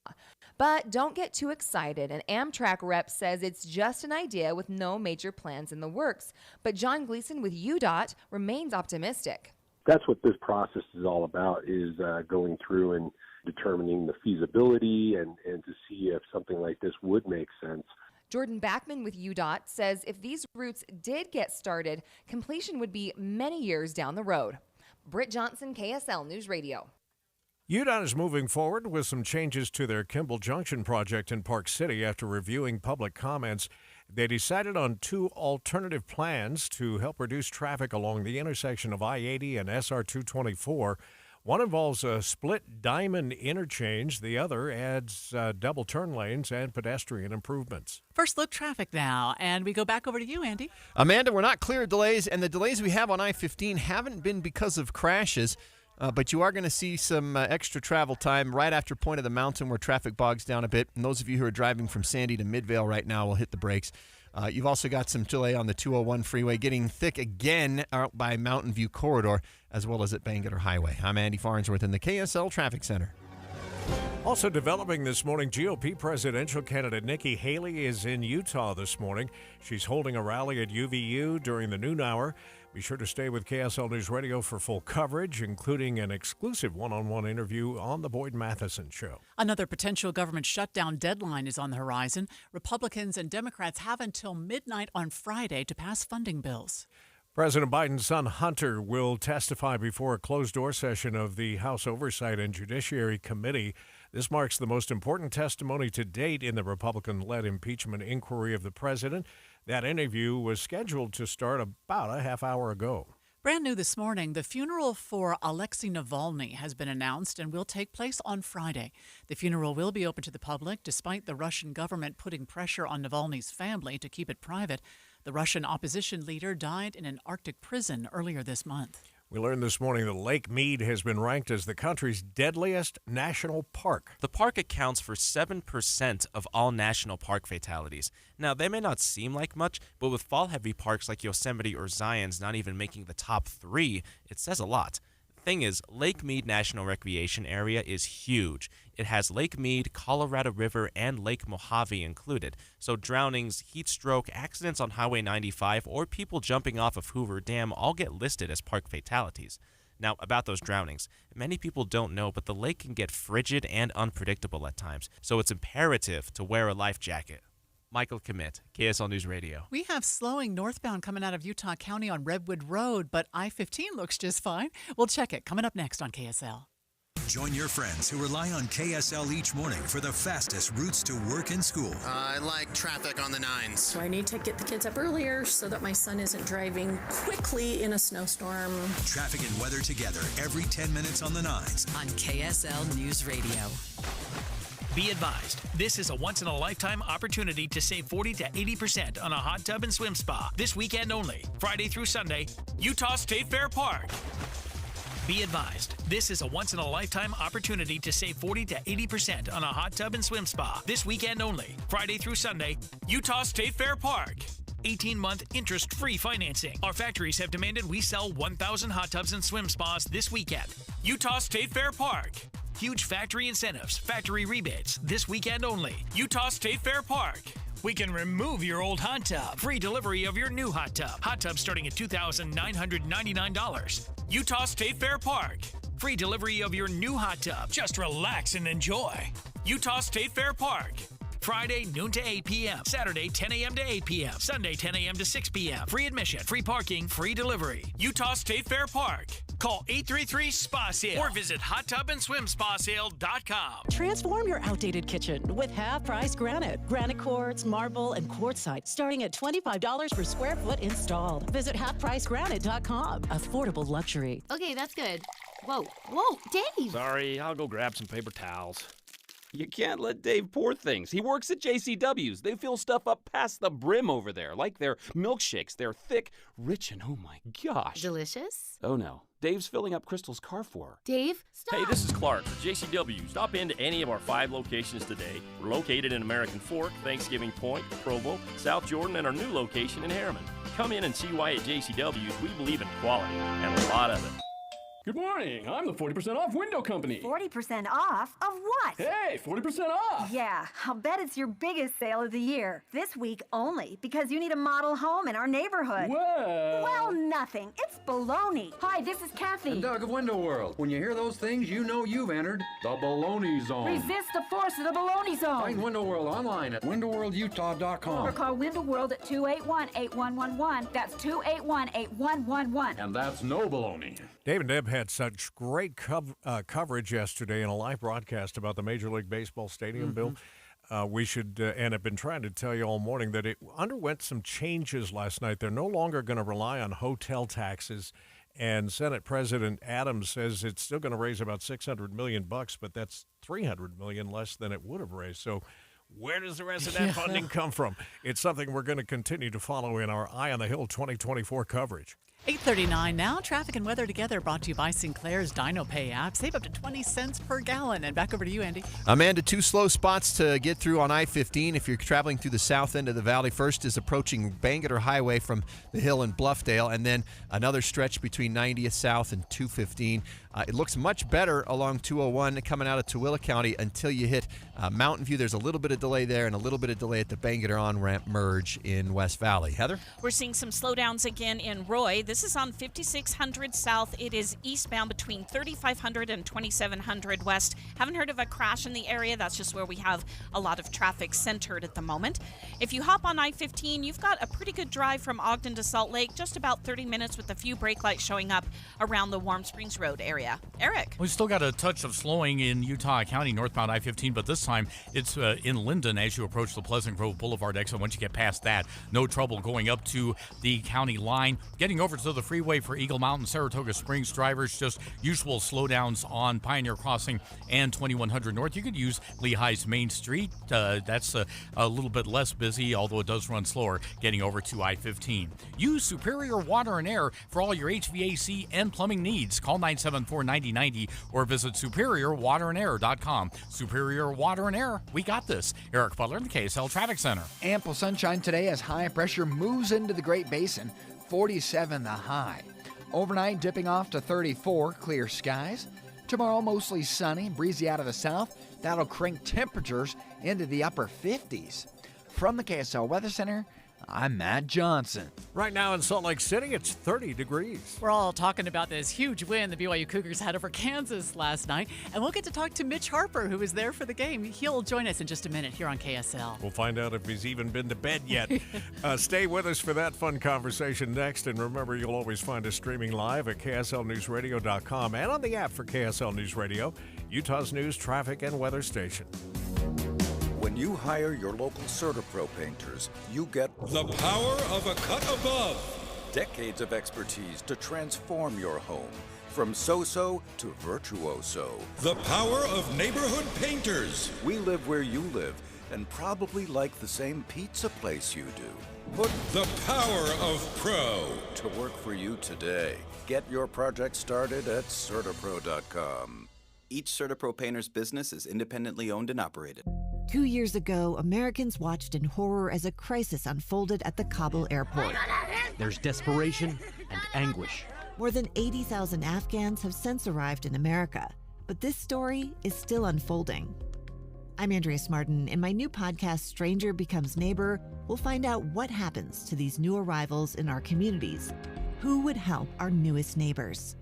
But don't get too excited. An Amtrak rep says it's just an idea with no major plans in the works. But John Gleason with UDOT remains optimistic. That's what this process is all about, is going through and determining the feasibility and to see if something like this would make sense. Jordan Backman with UDOT says if these routes did get started, completion would be many years down the road. Britt Johnson, KSL News Radio. UDOT is moving forward with some changes to their Kimball Junction project in Park City after reviewing public comments. They decided on two alternative plans to help reduce traffic along the intersection of I-80 and SR 224. One involves a split diamond interchange. The other adds double turn lanes and pedestrian improvements. First look traffic now, and we go back over to you, Andy. Amanda, we're not clear of delays, and the delays we have on I-15 haven't been because of crashes. But you are going to see some extra travel time right after Point of the Mountain where traffic bogs down a bit. And those of you who are driving from Sandy to Midvale right now will hit the brakes. You've also got some delay on the 201 freeway getting thick again out by Mountain View Corridor as well as at Bangerter Highway. I'm Andy Farnsworth in the KSL Traffic Center. Also developing this morning, GOP presidential candidate Nikki Haley is in Utah this morning. She's holding a rally at UVU during the noon hour. Be sure to stay with KSL News Radio for full coverage, including an exclusive one-on-one interview on The Boyd Matheson Show. Another potential government shutdown deadline is on the horizon. Republicans and Democrats have until midnight on Friday to pass funding bills. President Biden's son Hunter will testify before a closed-door session of the House Oversight and Judiciary Committee. This marks the most important testimony to date in the Republican-led impeachment inquiry of the president. That interview was scheduled to start about a half hour ago. Brand new this morning, the funeral for Alexei Navalny has been announced and will take place on Friday. The funeral will be open to the public, despite the Russian government putting pressure on Navalny's family to keep it private. The Russian opposition leader died in an Arctic prison earlier this month. We learned this morning that Lake Mead has been ranked as the country's deadliest national park. The park accounts for 7% of all national park fatalities. Now, they may not seem like much, but with fall-heavy parks like Yosemite or Zion's not even making the top 3, it says a lot. The thing is, Lake Mead National Recreation Area is huge. It has Lake Mead, Colorado River, and Lake Mojave included. So drownings, heat stroke, accidents on Highway 95, or people jumping off of Hoover Dam all get listed as park fatalities. Now, about those drownings, many people don't know, but the lake can get frigid and unpredictable at times, so it's imperative to wear a life jacket. Michael Commit, KSL News Radio. We have slowing northbound coming out of Utah County on Redwood Road, but I-15 looks just fine. We'll check it coming up next on KSL. Join your friends who rely on KSL each morning for the fastest routes to work and school. I like traffic on the 9s. So I need to get the kids up earlier so that my son isn't driving quickly in a snowstorm. Traffic and weather together every 10 minutes on the 9s. On KSL News Radio. Be advised, this is a once-in-a-lifetime opportunity to save 40 to 80% on a hot tub and swim spa. This weekend only, Friday through Sunday, Utah State Fair Park. Be advised, this is a once-in-a-lifetime opportunity to save 40 to 80% on a hot tub and swim spa. This weekend only, Friday through Sunday, Utah State Fair Park. 18-month interest-free financing. Our factories have demanded we sell 1,000 hot tubs and swim spas this weekend. Utah State Fair Park. Huge factory incentives, factory rebates, this weekend only. Utah State Fair Park. We can remove your old hot tub. Free delivery of your new hot tub. Hot tub starting at $2,999. Utah State Fair Park. Free delivery of your new hot tub. Just relax and enjoy. Utah State Fair Park. Friday, noon to 8 p.m. Saturday, 10 a.m. to 8 p.m. Sunday, 10 a.m. to 6 p.m. Free admission, free parking, free delivery. Utah State Fair Park. Call 833-SPA-SALE or visit hottubandSwimSpaSale.com. Transform your outdated kitchen with half-price granite. Granite quartz, marble, and quartzite starting at $25 per square foot installed. Visit halfpricegranite.com. Affordable luxury. Okay, that's good. Whoa, Dave! Sorry, I'll go grab some paper towels. You can't let Dave pour things. He works at JCW's. They fill stuff up past the brim over there, like their milkshakes. They're thick, rich, and oh my gosh. Delicious? Oh no. Dave's filling up Crystal's car for her. Dave, stop! Hey, this is Clark for JCW. Stop into any of our 5 locations today. We're located in American Fork, Thanksgiving Point, Provo, South Jordan, and our new location in Harriman. Come in and see why at JCW's we believe in quality and a lot of it. Good morning. I'm the 40% off window company. 40% off? Of what? Hey, 40% off! Yeah, I'll bet it's your biggest sale of the year. This week only, because you need a model home in our neighborhood. Well, nothing. It's baloney. Hi, this is Kathy. And Doug of Window World. When you hear those things, you know you've entered the baloney zone. Resist the force of the baloney zone. Find Window World online at windowworldutah.com. Or call Window World at 281-8111. That's 281-8111. And that's no baloney. Dave and Deb had such great coverage yesterday in a live broadcast about the Major League Baseball stadium bill. We should, and have been trying to tell you all morning, that it underwent some changes last night. They're no longer going to rely on hotel taxes. And Senate President Adams says it's still going to raise about $600 million, but that's $300 million less than it would have raised. So where does the rest of that funding come from? It's something we're going to continue to follow in our Eye on the Hill 2024 coverage. 8:39 now. Traffic and weather together brought to you by Sinclair's DinoPay app. Save up to 20 cents per gallon. And back over to you, Andy. Amanda, 2 slow spots to get through on I-15 if you're traveling through the south end of the valley. First is approaching Bangerter Highway from the hill in Bluffdale, and then another stretch between 90th South and 215. It looks much better along 201 coming out of Tooele County until you hit Mountain View. There's a little bit of delay there and a little bit of delay at the Bangerter on-ramp merge in West Valley. Heather? We're seeing some slowdowns again in Roy. This is on 5600 South. It is eastbound between 3500 and 2700 West. Haven't heard of a crash in the area. That's just where we have a lot of traffic centered at the moment. If you hop on I-15, you've got a pretty good drive from Ogden to Salt Lake, just about 30 minutes with a few brake lights showing up around the Warm Springs Road area. Eric? We've still got a touch of slowing in Utah County, northbound I-15, but this time it's in Linden as you approach the Pleasant Grove Boulevard exit. Once you get past that, no trouble going up to the county line. Getting over to the freeway for Eagle Mountain, Saratoga Springs drivers, just usual slowdowns on Pioneer Crossing and 2100 North. You could use Lehigh's Main Street. That's a little bit less busy, although it does run slower getting over to I-15. Use Superior Water and Air for all your HVAC and plumbing needs. Call 974-9090 or visit SuperiorWaterandAir.com. Superior Water and Air, we got this. Eric Butler in the KSL Traffic Center. Ample sunshine today as high pressure moves into the Great Basin. 47 the high. Overnight dipping off to 34, clear skies. Tomorrow mostly sunny, breezy out of the south. That'll crank temperatures into the upper 50s. From the KSL Weather Center, I'm Matt Johnson. Right now in Salt Lake City, it's 30 degrees. We're all talking about this huge win the BYU Cougars had over Kansas last night. And we'll get to talk to Mitch Harper, who was there for the game. He'll join us in just a minute here on KSL. We'll find out if he's even been to bed yet. Stay with us for that fun conversation next. And remember, you'll always find us streaming live at KSLNewsRadio.com and on the app for KSL News Radio, Utah's news, traffic, and weather station. When you hire your local CertaPro painters, you get the power of a cut above. Decades of expertise to transform your home, from so-so to virtuoso. The power of neighborhood painters. We live where you live and probably like the same pizza place you do. Put the power of pro to work for you today. Get your project started at CertaPro.com. Each CertaPro painter's business is independently owned and operated. 2 years ago, Americans watched in horror as a crisis unfolded at the Kabul airport. There's desperation and anguish. More than 80,000 Afghans have since arrived in America, but this story is still unfolding. I'm Andrea Smartin. In my new podcast, Stranger Becomes Neighbor, we'll find out what happens to these new arrivals in our communities. Who would help our newest neighbors?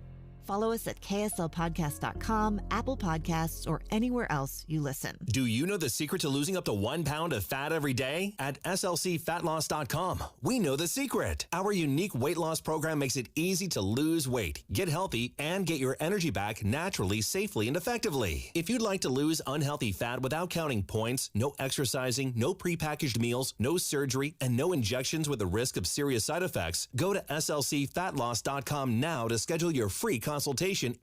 Follow us at KSLPodcast.com, Apple Podcasts, or anywhere else you listen. Do you know the secret to losing up to 1 pound of fat every day? At SLCFatLoss.com, we know the secret. Our unique weight loss program makes it easy to lose weight, get healthy, and get your energy back naturally, safely, and effectively. If you'd like to lose unhealthy fat without counting points, no exercising, no prepackaged meals, no surgery, and no injections with the risk of serious side effects, go to SLCFatLoss.com now to schedule your free consultation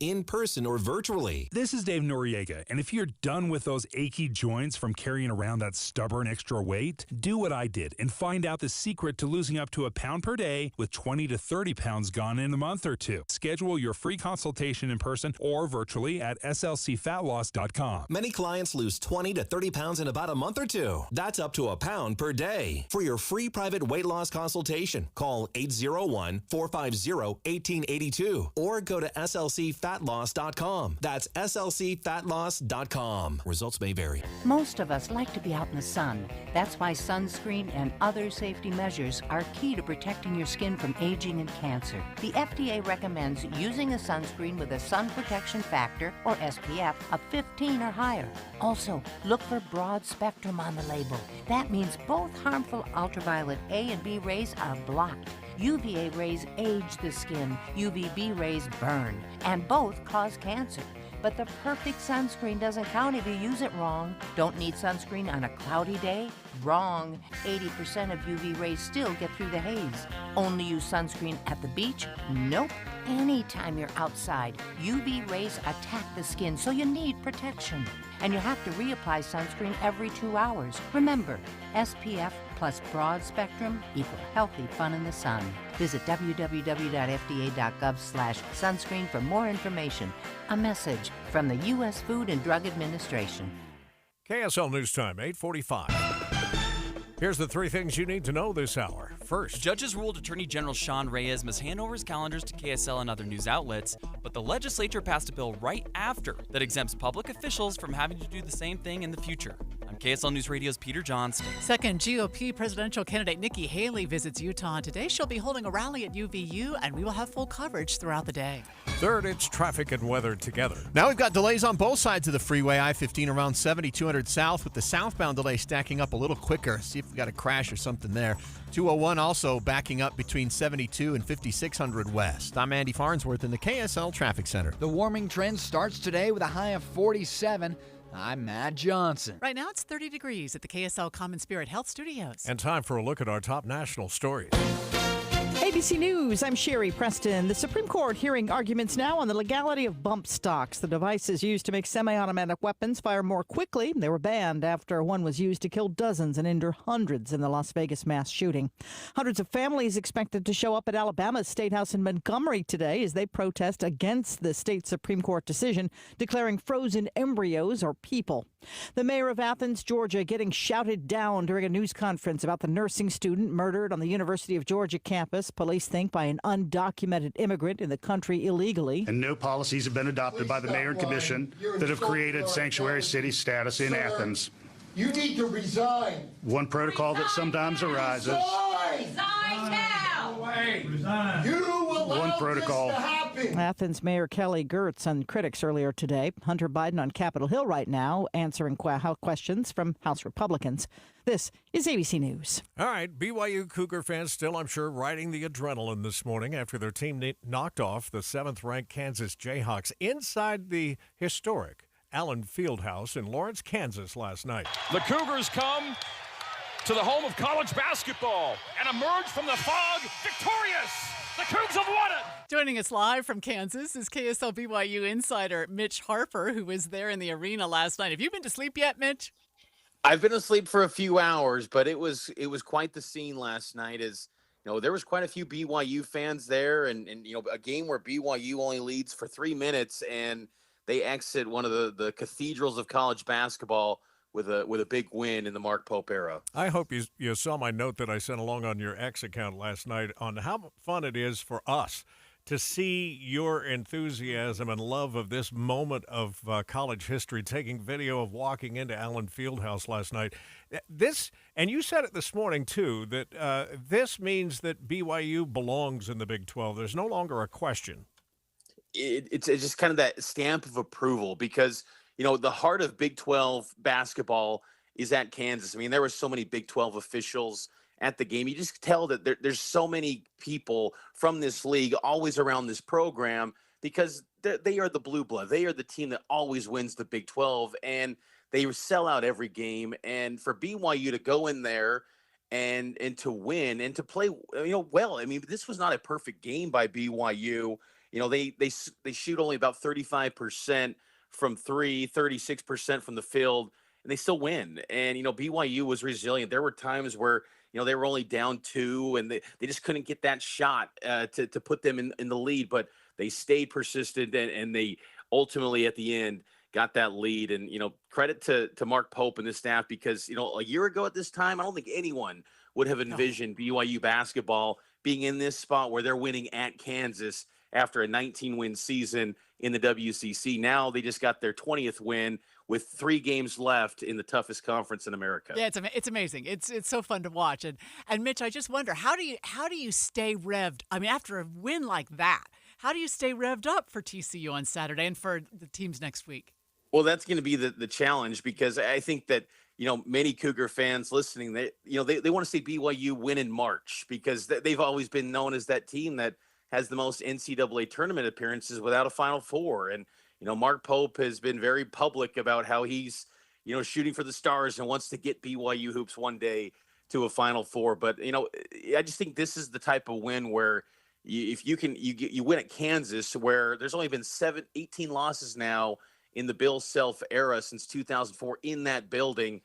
in person or virtually. This is Dave Noriega, and if you're done with those achy joints from carrying around that stubborn extra weight, do what I did and find out the secret to losing up to 1 pound per day with 20 to 30 pounds gone in a month or two. Schedule your free consultation in person or virtually at slcfatloss.com. Many clients lose 20 to 30 pounds in about a month or two. That's up to 1 pound per day. For your free private weight loss consultation, call 801-450-1882 or go to slcfatloss.com. That's slcfatloss.com. Results may vary. Most of us like to be out in the sun. That's why sunscreen and other safety measures are key to protecting your skin from aging and cancer. The FDA recommends using a sunscreen with a sun protection factor, or SPF, of 15 or higher. Also, look for broad spectrum on the label. That means both harmful ultraviolet A and B rays are blocked. UVA rays age the skin, UVB rays burn, and both cause cancer. But the perfect sunscreen doesn't count if you use it wrong. Don't need sunscreen on a cloudy day? Wrong. 80% of UV rays still get through the haze. Only use sunscreen at the beach? Nope. Anytime you're outside, UV rays attack the skin, so you need protection. And you have to reapply sunscreen every 2 hours. Remember, SPF plus broad spectrum equal healthy fun in the sun. Visit www.fda.gov/sunscreen for more information. A message from the U.S. Food and Drug Administration. KSL News Time, 8:45. Here's the 3 things you need to know this hour. First, judges ruled Attorney General Sean Reyes must hand over his calendars to KSL and other news outlets, but the legislature passed a bill right after that exempts public officials from having to do the same thing in the future. I'm KSL News Radio's Peter Johnston. Second, GOP presidential candidate Nikki Haley visits Utah today. She'll be holding a rally at UVU, and we will have full coverage throughout the day. Third, it's traffic and weather together. Now we've got delays on both sides of the freeway, I-15 around 7200 south, with the southbound delay stacking up a little quicker. See if we got a crash or something there. 201 also backing up between 72 and 5600 west. I'm Andy Farnsworth in the KSL Traffic Center. The warming trend starts today with a high of 47. I'm Matt Johnson. Right now it's 30 degrees at the KSL Common Spirit Health Studios. And time for a look at our top national stories. ABC News, I'm Sherry Preston. The Supreme Court hearing arguments now on the legality of bump stocks. The devices used to make semi-automatic weapons fire more quickly. They were banned after one was used to kill dozens and injure hundreds in the Las Vegas mass shooting. Hundreds of families expected to show up at Alabama's State House in Montgomery today as they protest against the state Supreme Court decision declaring frozen embryos are people. The mayor of Athens, Georgia, getting shouted down during a news conference about the nursing student murdered on the University of Georgia campus. Police think by an undocumented immigrant in the country illegally. And no policies have been adopted by the mayor and commission that have created sanctuary city status in Athens. You need to resign. One protocol that sometimes arises. Resign now. Resign. You will allow this to happen. Athens Mayor Kelly Gertz and critics earlier today. Hunter Biden on Capitol Hill right now answering questions from House Republicans. This is ABC News. All right, BYU Cougar fans still, I'm sure, riding the adrenaline this morning after their team knocked off the 7th-ranked Kansas Jayhawks inside the historic Allen Fieldhouse in Lawrence, Kansas last night. The Cougars come to the home of college basketball and emerge from the fog victorious. The Cougs have won it. Joining us live from Kansas is KSL BYU insider Mitch Harper, who was there in the arena last night. Have you been to sleep yet, Mitch? I've been asleep for a few hours, but it was quite the scene last night. As you know, there was quite a few BYU fans there, and you know, a game where BYU only leads for 3 minutes, and they exit one of the cathedrals of college basketball with a big win in the Mark Pope era. I hope you saw my note that I sent along on your X account last night on how fun it is for us to see your enthusiasm and love of this moment of college history, taking video of walking into Allen Fieldhouse last night. This, and you said it this morning too, that this means that BYU belongs in the Big 12. There's no longer a question. It's just kind of that stamp of approval because, you know, the heart of Big 12 basketball is at Kansas. I mean, there were so many Big 12 officials at the game. You just tell that there's so many people from this league always around this program because they are the blue blood. They are the team that always wins the Big 12, and they sell out every game. And for BYU to go in there and to win and to play, you know, well, I mean, this was not a perfect game by BYU. You know, they shoot only about 35% from three, 36% from the field, and they still win. And, you know, BYU was resilient. There were times where, you know, they were only down 2 and they just couldn't get that shot to put them in the lead, but they stayed persistent and they ultimately at the end got that lead. And, you know, credit to Mark Pope and his staff because, you know, a year ago at this time, I don't think anyone would have envisioned BYU basketball being in this spot where they're winning at Kansas after a 19-win season in the WCC. Now they just got their 20th win with 3 games left in the toughest conference in America. Yeah, it's amazing. It's so fun to watch. And Mitch, I just wonder, how do you stay revved? I mean, after a win like that, how do you stay revved up for TCU on Saturday and for the teams next week? Well, that's going to be the challenge because I think that, you know, many Cougar fans listening, they want to see BYU win in March because they've always been known as that team that has the most NCAA tournament appearances without a Final Four. And, you know, Mark Pope has been very public about how he's, you know, shooting for the stars and wants to get BYU hoops one day to a Final Four. But, you know, I just think this is the type of win where, if you can, you win at Kansas, where there's only been 18 losses now in the Bill Self era since 2004 in that building.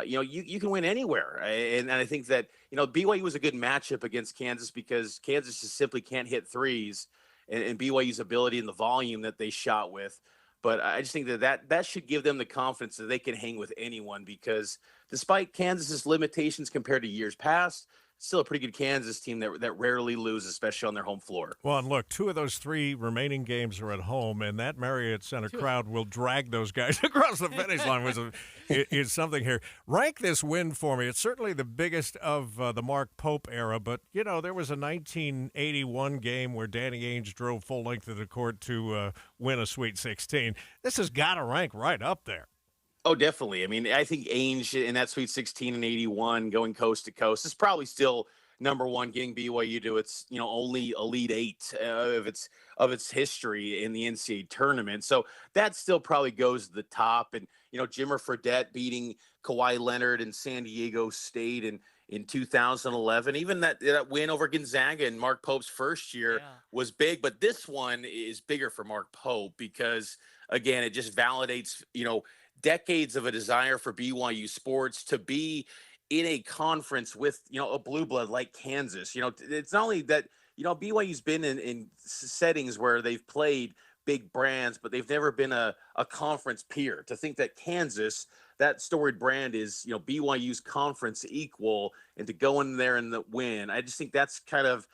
You can win anywhere. And I think that, BYU was a good matchup against Kansas because Kansas just simply can't hit threes, and BYU's ability and the volume that they shot with. But I just think that should give them the confidence that they can hang with anyone, because despite Kansas's limitations compared to years past, still a pretty good Kansas team that rarely lose, especially on their home floor. Well, and look, 2 of those 3 remaining games are at home, and that Marriott Center crowd will drag those guys across the finish line, which is something here. Rank this win for me. It's certainly the biggest of the Mark Pope era, but, there was a 1981 game where Danny Ainge drove full length of the court to win a Sweet 16. This has got to rank right up there. Oh, definitely. I mean, I think Ainge in that Sweet 16 and 81 going coast to coast is probably still number one, getting BYU to its, only Elite Eight of its history in the NCAA tournament. So that still probably goes to the top. And, Jimmer Fredette beating Kawhi Leonard and San Diego State in 2011. Even that win over Gonzaga in Mark Pope's first year was big. But this one is bigger for Mark Pope because, again, it just validates, decades of a desire for BYU sports to be in a conference with, a blue blood like Kansas. It's not only that, BYU's been in settings where they've played big brands, but they've never been a conference peer. To think that Kansas, that storied brand, is, BYU's conference equal, and to go in there and win, I just think that's kind of,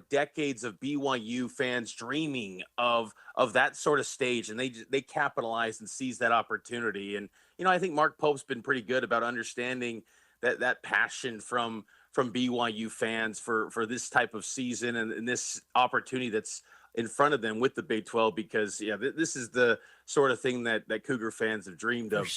decades of BYU fans dreaming of that sort of stage, and they capitalized and seized that opportunity. And I think Mark Pope's been pretty good about understanding that passion from BYU fans for this type of season and this opportunity that's in front of them with the Big 12, because this is the sort of thing that Cougar fans have dreamed of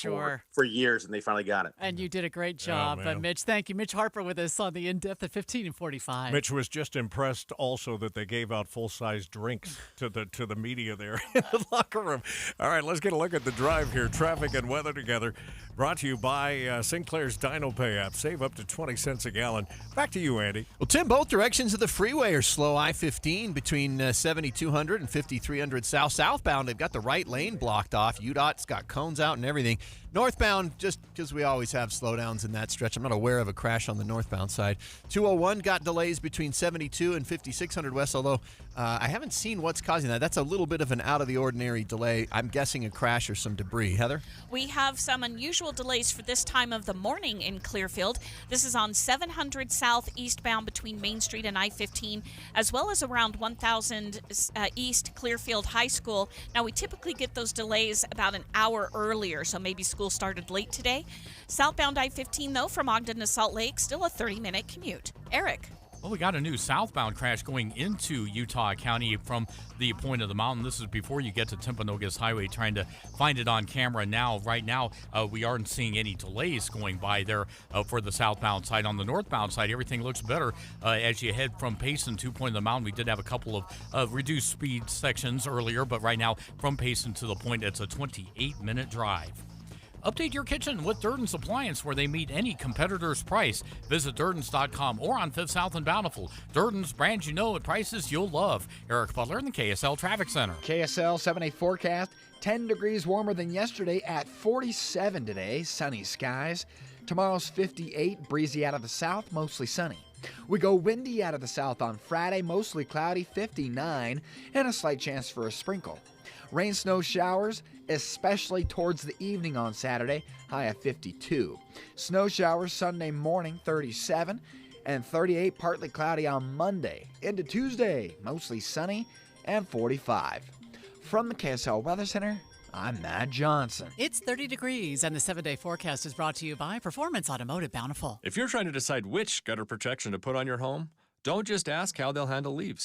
for years, and they finally got it. And you did a great job, Mitch. Thank you. Mitch Harper with us on the In-Depth at 15 and 45. Mitch was just impressed also that they gave out full-size drinks to the media there in the locker room. All right, let's get a look at the drive here. Traffic and weather together. Brought to you by Sinclair's DinoPay app. Save up to 20 cents a gallon. Back to you, Andy. Well, Tim, both directions of the freeway are slow. I-15 between 7200 and 5300 southbound. They've got the right lane blocked off. UDOT's got cones out and everything. Northbound, just because we always have slowdowns in that stretch, I'm not aware of a crash on the northbound side. 201 got delays between 72 and 5600 west, although I haven't seen what's causing that. That's a little bit of an out-of-the-ordinary delay. I'm guessing a crash or some debris. Heather? We have some unusual delays for this time of the morning in Clearfield. This is on 700 south eastbound between Main Street and I-15, as well as around 1000 east Clearfield High School. Now, we typically get those delays about an hour earlier, so maybe school started late today. Southbound I-15, though, from Ogden to Salt Lake, still a 30-minute commute. Eric? Well, we got a new southbound crash going into Utah County from the point of the mountain. This is before you get to Timpanogos Highway, trying to find it on camera now. Right now, we aren't seeing any delays going by there for the southbound side. On the northbound side, everything looks better as you head from Payson to Point of the Mountain. We did have a couple of reduced speed sections earlier, but right now, from Payson to the point, it's a 28-minute drive. Update your kitchen with Durden's Appliance, where they meet any competitor's price. Visit Durdens.com or on 5th South and Bountiful. Durden's, brands you know at prices you'll love. Eric Butler in the KSL Traffic Center. KSL 7-day forecast, 10 degrees warmer than yesterday at 47 today. Sunny skies. Tomorrow's 58, breezy out of the south, mostly sunny. We go windy out of the south on Friday, mostly cloudy, 59, and a slight chance for a sprinkle. Rain, snow showers, especially towards the evening on Saturday, high of 52. Snow showers Sunday morning, 37, and 38, partly cloudy on Monday. Into Tuesday, mostly sunny and 45. From the KSL Weather Center, I'm Matt Johnson. It's 30 degrees, and the 7-day forecast is brought to you by Performance Automotive Bountiful. If you're trying to decide which gutter protection to put on your home, don't just ask how they'll handle leaves.